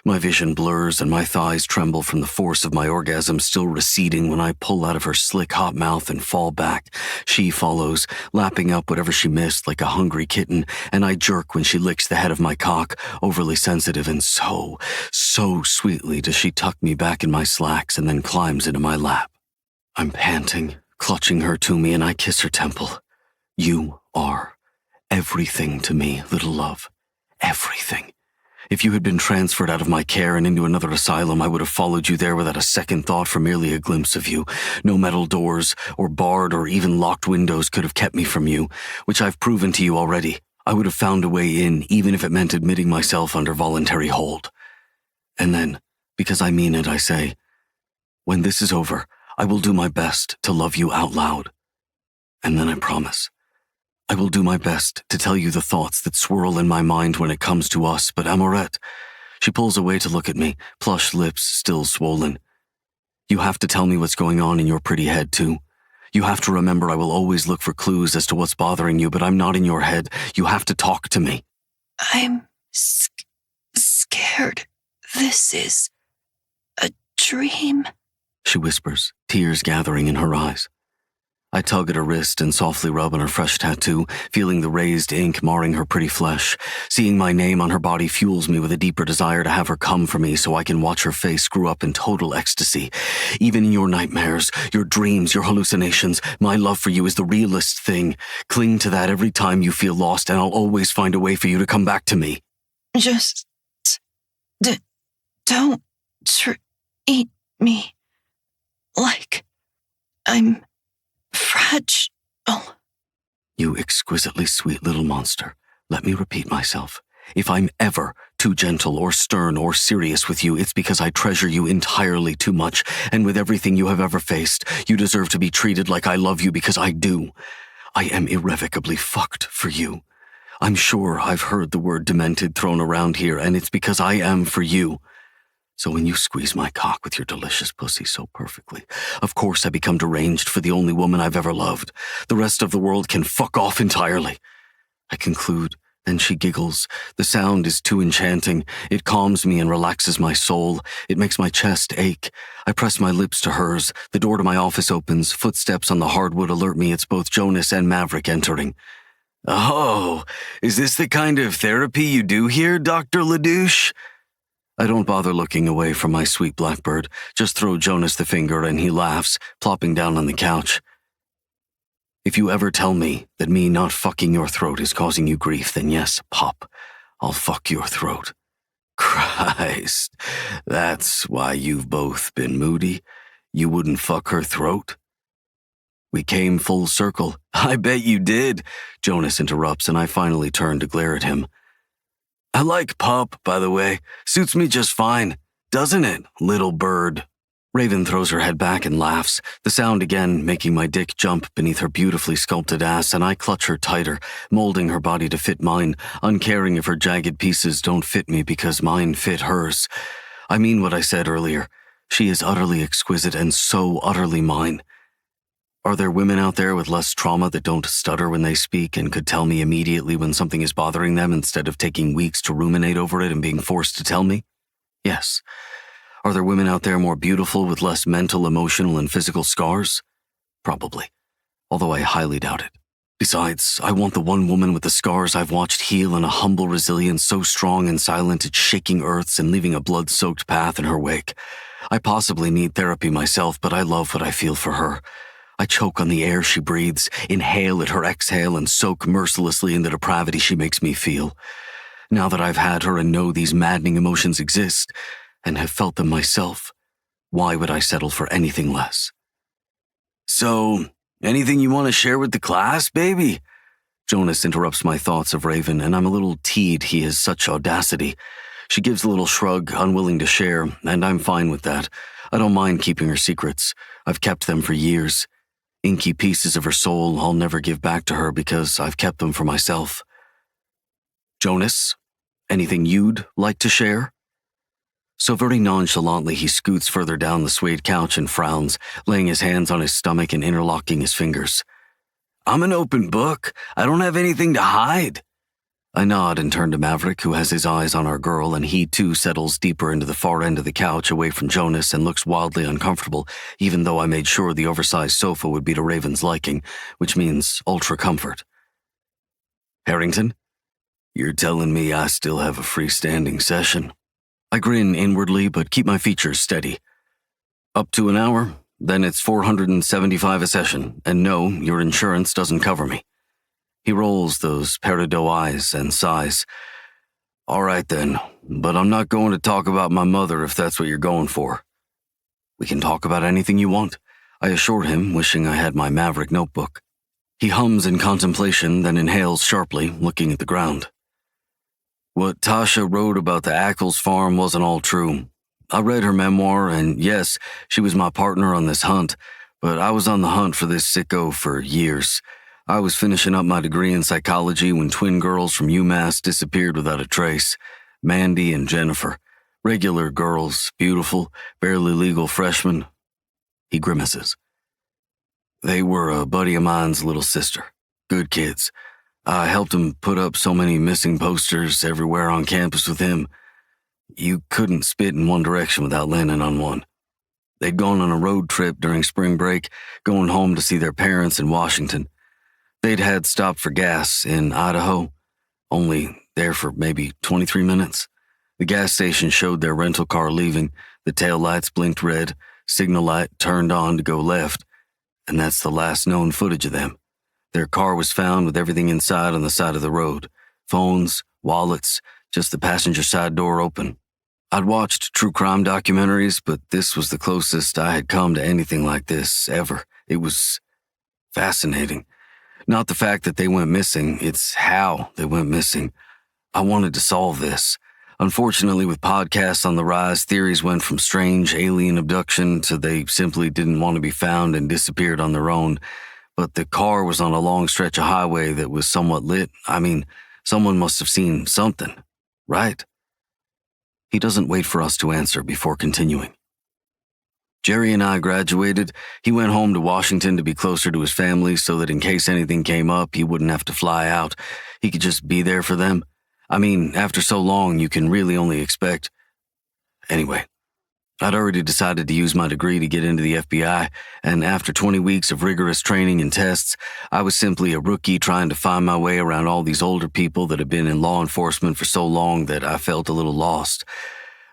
My vision blurs and my thighs tremble from the force of my orgasm still receding when I pull out of her slick hot mouth and fall back. She follows, lapping up whatever she missed like a hungry kitten, and I jerk when she licks the head of my cock, overly sensitive, and so sweetly does she tuck me back in my slacks and then climbs into my lap. I'm panting, clutching her to me, and I kiss her temple. You are everything to me, little love. Everything. If you had been transferred out of my care and into another asylum, I would have followed you there without a second thought for merely a glimpse of you. No metal doors or barred or even locked windows could have kept me from you, which I've proven to you already. I would have found a way in, even if it meant admitting myself under voluntary hold. And then, because I mean it, I say, when this is over, I will do my best to love you out loud. And then I promise, I will do my best to tell you the thoughts that swirl in my mind when it comes to us, but Amouret, she pulls away to look at me, plush lips still swollen. You have to tell me what's going on in your pretty head, too. You have to remember I will always look for clues as to what's bothering you, but I'm not in your head. You have to talk to me. I'm scared. This is a dream, she whispers, tears gathering in her eyes. I tug at her wrist and softly rub on her fresh tattoo, feeling the raised ink marring her pretty flesh. Seeing my name on her body fuels me with a deeper desire to have her come for me so I can watch her face screw up in total ecstasy. Even in your nightmares, your dreams, your hallucinations, my love for you is the realest thing. Cling to that every time you feel lost, and I'll always find a way for you to come back to me. Just don't treat me like I'm fragile. You exquisitely sweet little monster. Let me repeat myself. If I'm ever too gentle or stern or serious with you, it's because I treasure you entirely too much, and with everything you have ever faced, you deserve to be treated like I love you because I do. I am irrevocably fucked for you. I'm sure I've heard the word demented thrown around here, and it's because I am for you. So when you squeeze my cock with your delicious pussy so perfectly, of course I become deranged for the only woman I've ever loved. The rest of the world can fuck off entirely. I conclude, then she giggles. The sound is too enchanting. It calms me and relaxes my soul. It makes my chest ache. I press my lips to hers. The door to my office opens. Footsteps on the hardwood alert me it's both Jonas and Maverick entering. Oh, is this the kind of therapy you do here, Dr. LaDouche? I don't bother looking away from my sweet blackbird, just throw Jonas the finger and he laughs, plopping down on the couch. If you ever tell me that me not fucking your throat is causing you grief, then yes, Pop, I'll fuck your throat. Christ, that's why you've both been moody? You wouldn't fuck her throat? We came full circle. I bet you did, Jonas interrupts, and I finally turn to glare at him. I like Pup, by the way. Suits me just fine. Doesn't it, little bird? Raven throws her head back and laughs, the sound again making my dick jump beneath her beautifully sculpted ass, and I clutch her tighter, molding her body to fit mine, uncaring if her jagged pieces don't fit me because mine fit hers. I mean what I said earlier. She is utterly exquisite and so utterly mine. Are there women out there with less trauma that don't stutter when they speak and could tell me immediately when something is bothering them instead of taking weeks to ruminate over it and being forced to tell me? Yes. Are there women out there more beautiful with less mental, emotional, and physical scars? Probably. Although I highly doubt it. Besides, I want the one woman with the scars I've watched heal in a humble resilience so strong and silent it's shaking earths and leaving a blood-soaked path in her wake. I possibly need therapy myself, but I love what I feel for her. I choke on the air she breathes, inhale at her exhale, and soak mercilessly in the depravity she makes me feel. Now that I've had her and know these maddening emotions exist, and have felt them myself, why would I settle for anything less? So, anything you want to share with the class, baby? Jonas interrupts my thoughts of Raven, and I'm a little teed he has such audacity. She gives a little shrug, unwilling to share, and I'm fine with that. I don't mind keeping her secrets. I've kept them for years. Inky pieces of her soul I'll never give back to her because I've kept them for myself. Jonas, anything you'd like to share? So very nonchalantly he scoots further down the suede couch and frowns, laying his hands on his stomach and interlocking his fingers. I'm an open book. I don't have anything to hide. I nod and turn to Maverick, who has his eyes on our girl, and he too settles deeper into the far end of the couch away from Jonas and looks wildly uncomfortable, even though I made sure the oversized sofa would be to Raven's liking, which means ultra comfort. Harrington, you're telling me I still have a freestanding session? I grin inwardly, but keep my features steady. Up to an hour, then it's $475 a session, and no, your insurance doesn't cover me. He rolls those peridot eyes and sighs. All right then, but I'm not going to talk about my mother if that's what you're going for. We can talk about anything you want, I assured him, wishing I had my Maverick notebook. He hums in contemplation, then inhales sharply, looking at the ground. What Tasha wrote about the Ackles farm wasn't all true. I read her memoir, and yes, she was my partner on this hunt, but I was on the hunt for this sicko for years. I was finishing up my degree in psychology when twin girls from UMass disappeared without a trace. Mandy and Jennifer. Regular girls, beautiful, barely legal freshmen. He grimaces. They were a buddy of mine's little sister. Good kids. I helped him put up so many missing posters everywhere on campus with him. You couldn't spit in one direction without landing on one. They'd gone on a road trip during spring break, going home to see their parents in Washington. They'd had stopped for gas in Idaho, only there for maybe 23 minutes. The gas station showed their rental car leaving, the taillights blinked red, signal light turned on to go left, and that's the last known footage of them. Their car was found with everything inside on the side of the road. Phones, wallets, just the passenger side door open. I'd watched true crime documentaries, but this was the closest I had come to anything like this ever. It was fascinating. Not the fact that they went missing, it's how they went missing. I wanted to solve this. Unfortunately, with podcasts on the rise, theories went from strange alien abduction to they simply didn't want to be found and disappeared on their own. But the car was on a long stretch of highway that was somewhat lit. I mean, someone must have seen something, right? He doesn't wait for us to answer before continuing. Jerry and I graduated. He went home to Washington to be closer to his family so that in case anything came up, he wouldn't have to fly out. He could just be there for them. I mean, after so long, you can really only expect... Anyway, I'd already decided to use my degree to get into the FBI, and after 20 weeks of rigorous training and tests, I was simply a rookie trying to find my way around all these older people that had been in law enforcement for so long that I felt a little lost.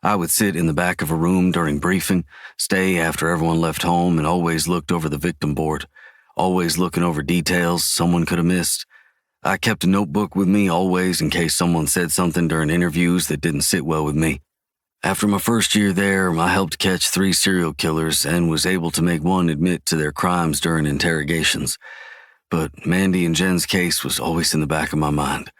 I would sit in the back of a room during briefing, stay after everyone left home, and always looked over the victim board, always looking over details someone could have missed. I kept a notebook with me always in case someone said something during interviews that didn't sit well with me. After my first year there, I helped catch 3 serial killers and was able to make one admit to their crimes during interrogations. But Mandy and Jen's case was always in the back of my mind.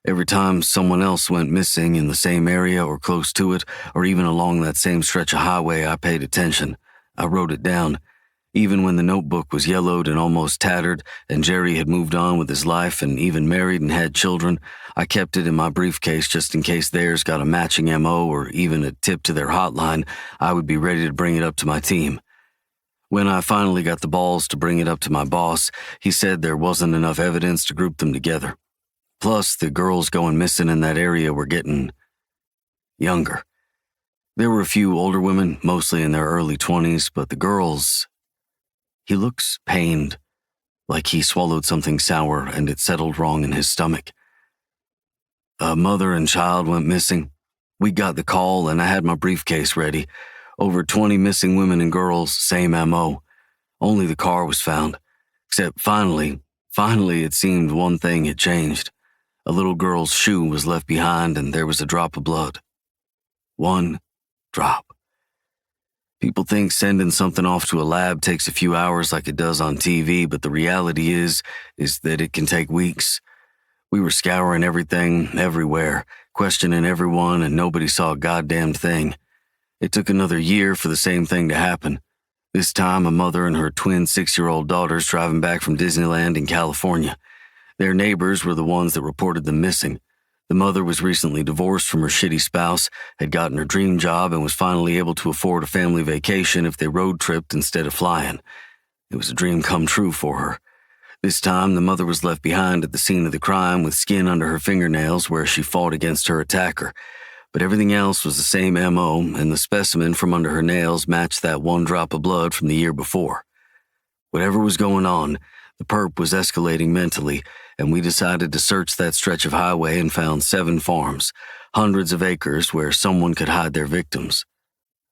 Every time someone else went missing in the same area or close to it, or even along that same stretch of highway, I paid attention. I wrote it down. Even when the notebook was yellowed and almost tattered, and Jerry had moved on with his life and even married and had children, I kept it in my briefcase just in case theirs got a matching MO or even a tip to their hotline. I would be ready to bring it up to my team. When I finally got the balls to bring it up to my boss, he said there wasn't enough evidence to group them together. Plus, the girls going missing in that area were getting younger. There were a few older women, mostly in their early 20s, but the girls... He looks pained, like he swallowed something sour and it settled wrong in his stomach. A mother and child went missing. We got the call and I had my briefcase ready. Over 20 missing women and girls, same MO. Only the car was found. Except finally it seemed one thing had changed. A little girl's shoe was left behind and there was a drop of blood. 1 drop. People think sending something off to a lab takes a few hours like it does on TV, but the reality is that it can take weeks. We were scouring everything, everywhere, questioning everyone, and nobody saw a goddamn thing. It took another year for the same thing to happen. This time, a mother and her twin 6-year-old daughters driving back from Disneyland in California. Their neighbors were the ones that reported them missing. The mother was recently divorced from her shitty spouse, had gotten her dream job, and was finally able to afford a family vacation if they road tripped instead of flying. It was a dream come true for her. This time, the mother was left behind at the scene of the crime with skin under her fingernails where she fought against her attacker. But everything else was the same MO, and the specimen from under her nails matched that 1 drop of blood from the year before. Whatever was going on, the perp was escalating mentally, and we decided to search that stretch of highway and found 7 farms, hundreds of acres where someone could hide their victims,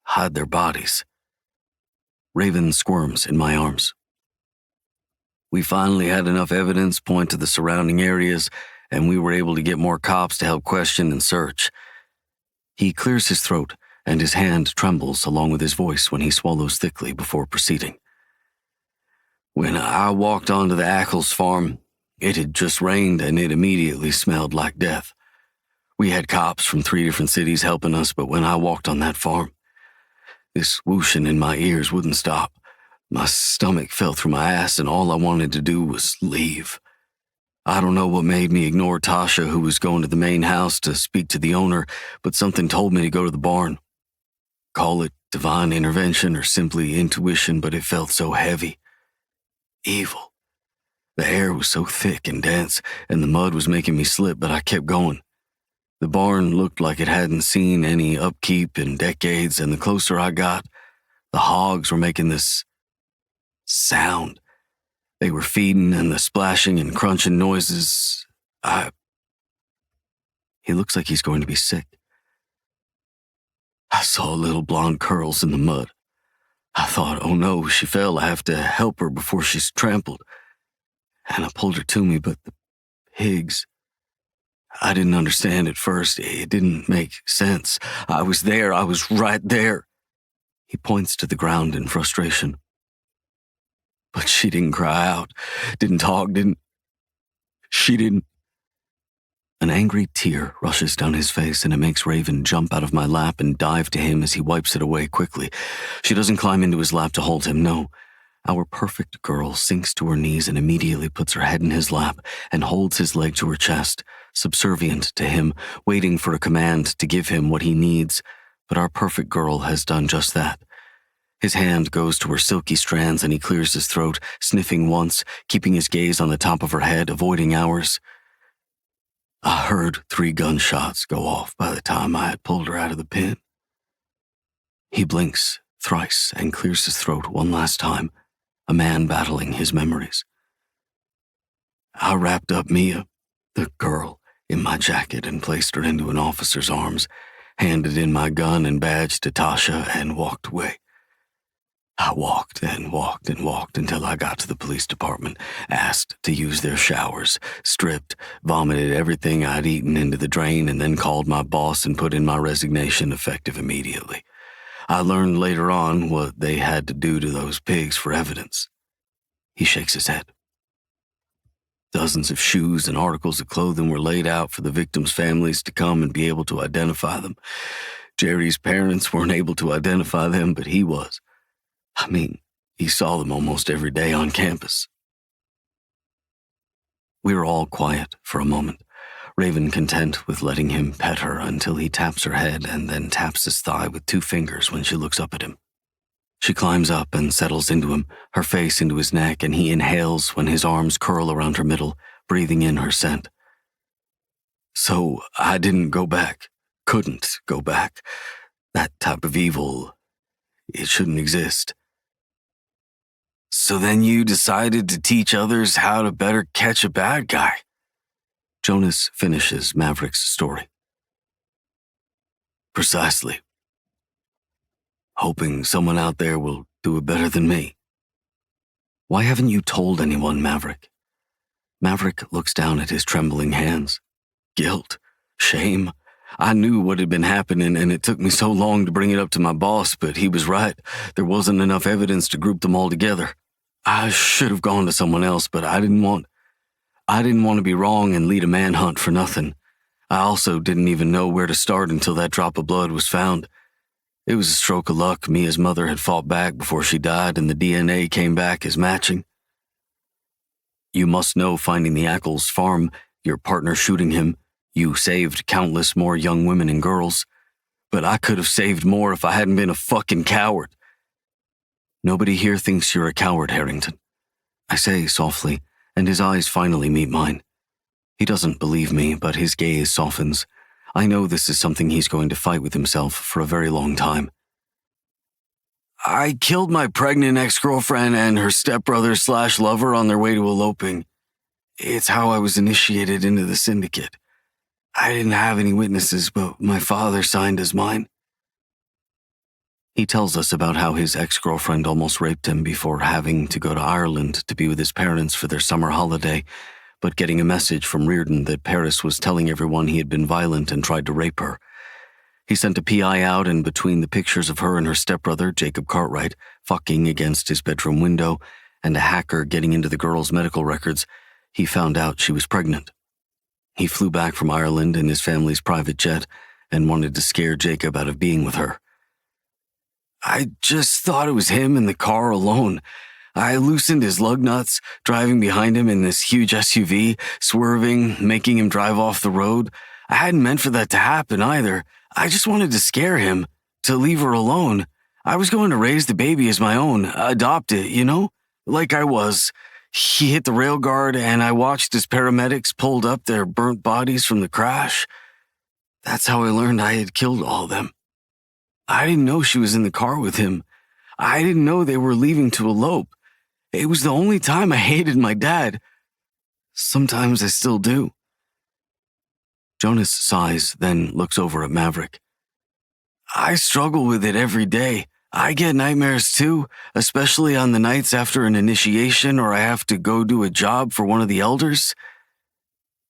hide their bodies. Raven squirms in my arms. We finally had enough evidence point to the surrounding areas, and we were able to get more cops to help question and search. He clears his throat, and his hand trembles along with his voice when he swallows thickly before proceeding. When I walked onto the Ackles farm, it had just rained and it immediately smelled like death. We had cops from 3 different cities helping us, but when I walked on that farm, this whooshing in my ears wouldn't stop. My stomach fell through my ass and all I wanted to do was leave. I don't know what made me ignore Tasha, who was going to the main house to speak to the owner, but something told me to go to the barn. Call it divine intervention or simply intuition, but it felt so heavy. Evil. The air was so thick and dense, and the mud was making me slip, but I kept going. The barn looked like it hadn't seen any upkeep in decades, and the closer I got, The hogs were making this sound. They were feeding, and the splashing and crunching noises. He looks like he's going to be sick. I saw little blonde curls in the mud. I thought, oh no, she fell. I have to help her before she's trampled. And I pulled her to me, but the pigs... I didn't understand at first. It didn't make sense. I was there. I was right there. He points to the ground in frustration. But she didn't cry out, didn't talk, She didn't... An angry tear rushes down his face, and it makes Raven jump out of my lap and dive to him as he wipes it away quickly. She doesn't climb into his lap to hold him, no. Our perfect girl sinks to her knees and immediately puts her head in his lap and holds his leg to her chest, subservient to him, waiting for a command to give him what he needs. But our perfect girl has done just that. His hand goes to her silky strands and he clears his throat, sniffing once, keeping his gaze on the top of her head, avoiding ours. I heard 3 gunshots go off by the time I had pulled her out of the pen. He blinks thrice and clears his throat one last time, a man battling his memories. I wrapped up Mia, the girl, in my jacket and placed her into an officer's arms, handed in my gun and badge to Tasha, and walked away. I walked and walked and walked until I got to the police department, asked to use their showers, stripped, vomited everything I'd eaten into the drain, and then called my boss and put in my resignation effective immediately. I learned later on what they had to do to those pigs for evidence. He shakes his head. Dozens of shoes and articles of clothing were laid out for the victims' families to come and be able to identify them. Jerry's parents weren't able to identify them, but he was. I mean, he saw them almost every day on campus. We were all quiet for a moment, Raven content with letting him pet her until he taps her head and then taps his thigh with 2 fingers when she looks up at him. She climbs up and settles into him, her face into his neck, and he inhales when his arms curl around her middle, breathing in her scent. So I didn't go back, couldn't go back. That type of evil, it shouldn't exist. So then you decided to teach others how to better catch a bad guy. Jonas finishes Maverick's story. Precisely. Hoping someone out there will do it better than me. Why haven't you told anyone, Maverick? Maverick looks down at his trembling hands. Guilt, shame. I knew what had been happening, and it took me so long to bring it up to my boss, but he was right. There wasn't enough evidence to group them all together. I should have gone to someone else, but I didn't want to be wrong and lead a manhunt for nothing. I also didn't even know where to start until that drop of blood was found. It was a stroke of luck. Mia's mother had fought back before she died, and the DNA came back as matching. You must know, finding the Ackles farm, your partner shooting him, you saved countless more young women and girls. But I could have saved more if I hadn't been a fucking coward. Nobody here thinks you're a coward, Harrington, I say softly, and his eyes finally meet mine. He doesn't believe me, but his gaze softens. I know this is something he's going to fight with himself for a very long time. I killed my pregnant ex-girlfriend and her stepbrother/lover on their way to eloping. It's how I was initiated into the syndicate. I didn't have any witnesses, but my father signed as mine. He tells us about how his ex-girlfriend almost raped him before having to go to Ireland to be with his parents for their summer holiday, but getting a message from Reardon that Paris was telling everyone he had been violent and tried to rape her. He sent a PI out, and between the pictures of her and her stepbrother, Jacob Cartwright, fucking against his bedroom window, and a hacker getting into the girl's medical records, he found out she was pregnant. He flew back from Ireland in his family's private jet and wanted to scare Jacob out of being with her. I just thought it was him in the car alone. I loosened his lug nuts, driving behind him in this huge SUV, swerving, making him drive off the road. I hadn't meant for that to happen either. I just wanted to scare him, to leave her alone. I was going to raise the baby as my own, adopt it, you know? Like I was. He hit the rail guard, and I watched as paramedics pulled up their burnt bodies from the crash. That's how I learned I had killed all of them. I didn't know she was in the car with him. I didn't know they were leaving to elope. It was the only time I hated my dad. Sometimes I still do." Jonas sighs, then looks over at Maverick. "I struggle with it every day. I get nightmares too, especially on the nights after an initiation or I have to go do a job for one of the elders."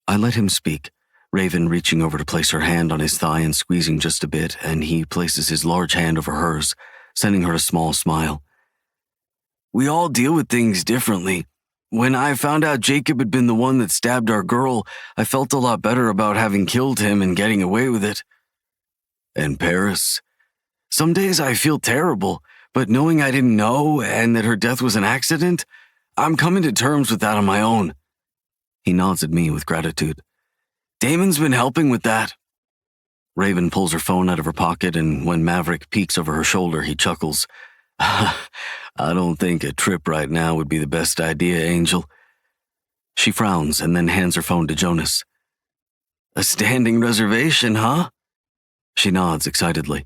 I let him speak, Raven reaching over to place her hand on his thigh and squeezing just a bit, and he places his large hand over hers, sending her a small smile. "We all deal with things differently. When I found out Jacob had been the one that stabbed our girl, I felt a lot better about having killed him and getting away with it." "And Paris?" "Some days I feel terrible, but knowing I didn't know and that her death was an accident, I'm coming to terms with that on my own." He nods at me with gratitude. "Damon's been helping with that." Raven pulls her phone out of her pocket, and when Maverick peeks over her shoulder, he chuckles. "I don't think a trip right now would be the best idea, Angel." She frowns and then hands her phone to Jonas. "A standing reservation, huh?" She nods excitedly.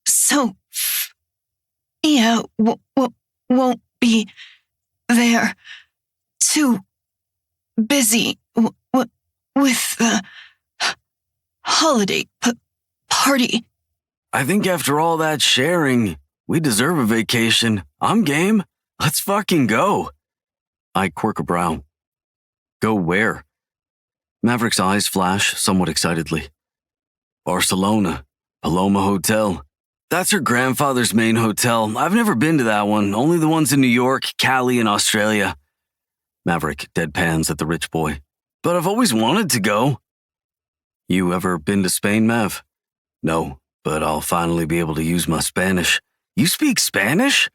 So, yeah, won't be there. Too busy with the holiday party." "I think after all that sharing, we deserve a vacation. I'm game. Let's fucking go." I quirk a brow. "Go where?" Maverick's eyes flash somewhat excitedly. "Barcelona, Paloma Hotel." "That's her grandfather's main hotel. I've never been to that one, only the ones in New York, Cali, and Australia." Maverick deadpans at the rich boy. "But I've always wanted to go." "You ever been to Spain, Mav?" "No, but I'll finally be able to use my Spanish." "You speak Spanish?"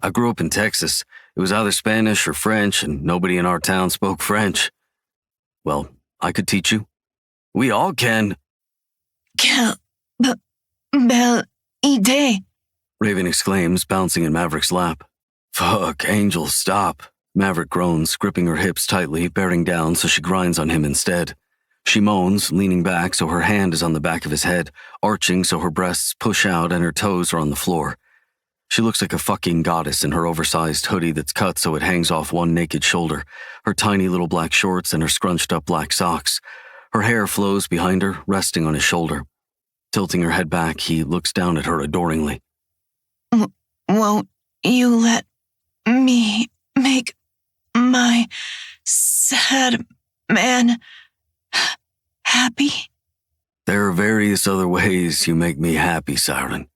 "I grew up in Texas. It was either Spanish or French, and nobody in our town spoke French." "Well, I could teach you." "We all can." Belle idée," Raven exclaims, bouncing in Maverick's lap. "Fuck, Angel, stop." Maverick groans, gripping her hips tightly, bearing down so she grinds on him instead. She moans, leaning back so her hand is on the back of his head, arching so her breasts push out and her toes are on the floor. She looks like a fucking goddess in her oversized hoodie that's cut so it hangs off one naked shoulder, her tiny little black shorts and her scrunched up black socks. Her hair flows behind her, resting on his shoulder. Tilting her head back, he looks down at her adoringly. "Won't you let me make my sad man happy?" "There are various other ways you make me happy, Siren."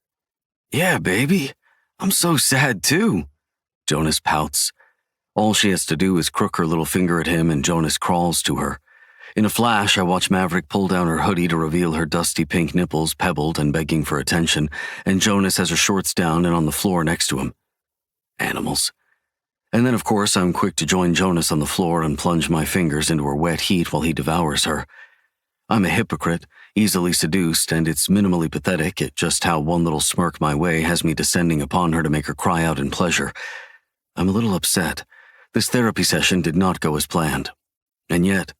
"Yeah, baby. I'm so sad too." Jonas pouts. All she has to do is crook her little finger at him and Jonas crawls to her. In a flash, I watch Maverick pull down her hoodie to reveal her dusty pink nipples pebbled and begging for attention, and Jonas has her shorts down and on the floor next to him. Animals. And then, of course, I'm quick to join Jonas on the floor and plunge my fingers into her wet heat while he devours her. I'm a hypocrite, easily seduced, and it's minimally pathetic at just how one little smirk my way has me descending upon her to make her cry out in pleasure. I'm a little upset. This therapy session did not go as planned. And yet,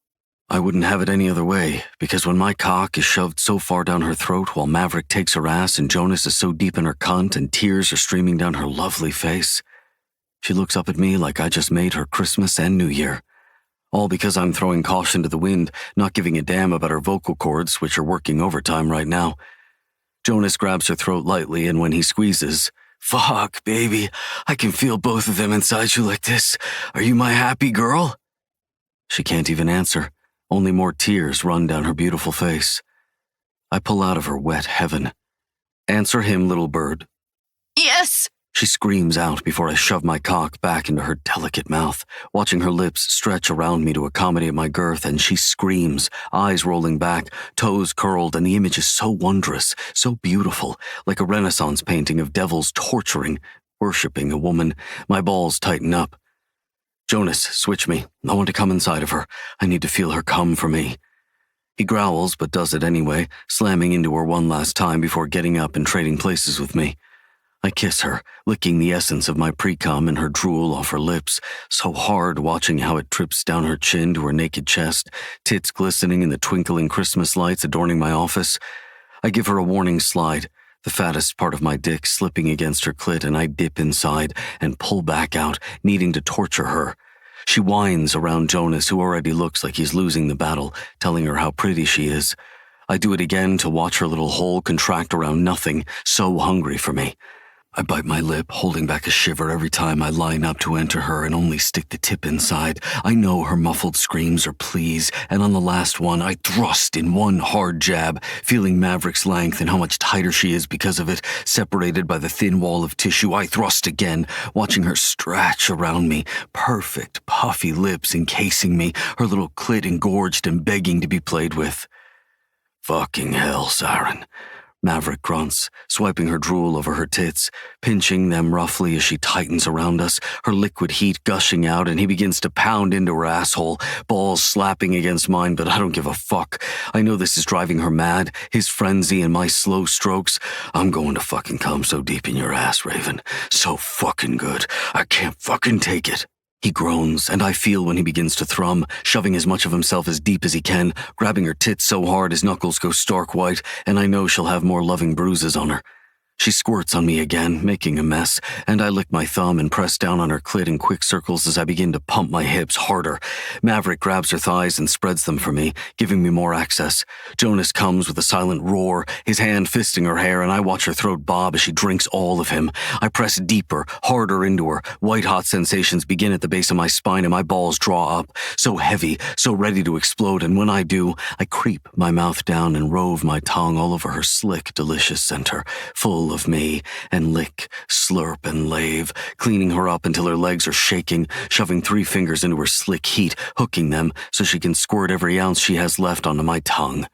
I wouldn't have it any other way, because when my cock is shoved so far down her throat while Maverick takes her ass and Jonas is so deep in her cunt and tears are streaming down her lovely face, she looks up at me like I just made her Christmas and New Year. All because I'm throwing caution to the wind, not giving a damn about her vocal cords, which are working overtime right now. Jonas grabs her throat lightly, and when he squeezes, "Fuck, baby. I can feel both of them inside you like this. Are you my happy girl?" She can't even answer. Only more tears run down her beautiful face. I pull out of her wet heaven. "Answer him, little bird." "Yes," she screams out before I shove my cock back into her delicate mouth, watching her lips stretch around me to accommodate my girth, and she screams, eyes rolling back, toes curled, and the image is so wondrous, so beautiful, like a Renaissance painting of devils torturing, worshipping a woman. My balls tighten up. "Jonas, switch me. I want to come inside of her. I need to feel her come for me." He growls, but does it anyway, slamming into her one last time before getting up and trading places with me. I kiss her, licking the essence of my pre-cum and her drool off her lips, so hard watching how it drips down her chin to her naked chest, tits glistening in the twinkling Christmas lights adorning my office. I give her a warning slide, the fattest part of my dick slipping against her clit, and I dip inside and pull back out, needing to torture her. She whines around Jonas, who already looks like he's losing the battle, telling her how pretty she is. I do it again to watch her little hole contract around nothing, so hungry for me. I bite my lip, holding back a shiver every time I line up to enter her and only stick the tip inside. I know her muffled screams are pleas, and on the last one, I thrust in one hard jab, feeling Maverick's length and how much tighter she is because of it, separated by the thin wall of tissue. I thrust again, watching her stretch around me, perfect, puffy lips encasing me, her little clit engorged and begging to be played with. Fucking hell, Siren. Maverick grunts, swiping her drool over her tits, pinching them roughly as she tightens around us, her liquid heat gushing out, and he begins to pound into her asshole, balls slapping against mine, but I don't give a fuck. I know this is driving her mad, his frenzy and my slow strokes. I'm going to fucking come so deep in your ass, Raven. So fucking good. I can't fucking take it. He groans, and I feel when he begins to thrum, shoving as much of himself as deep as he can, grabbing her tits so hard his knuckles go stark white, and I know she'll have more loving bruises on her. She squirts on me again, making a mess, and I lick my thumb and press down on her clit in quick circles as I begin to pump my hips harder. Maverick grabs her thighs and spreads them for me, giving me more access. Jonas comes with a silent roar, his hand fisting her hair, and I watch her throat bob as she drinks all of him. I press deeper, harder into her. White-hot sensations begin at the base of my spine and my balls draw up, so heavy, so ready to explode, and when I do, I creep my mouth down and rove my tongue all over her slick, delicious center, full of me, and lick, slurp, and lave, cleaning her up until her legs are shaking, shoving 3 fingers into her slick heat, hooking them so she can squirt every ounce she has left onto my tongue.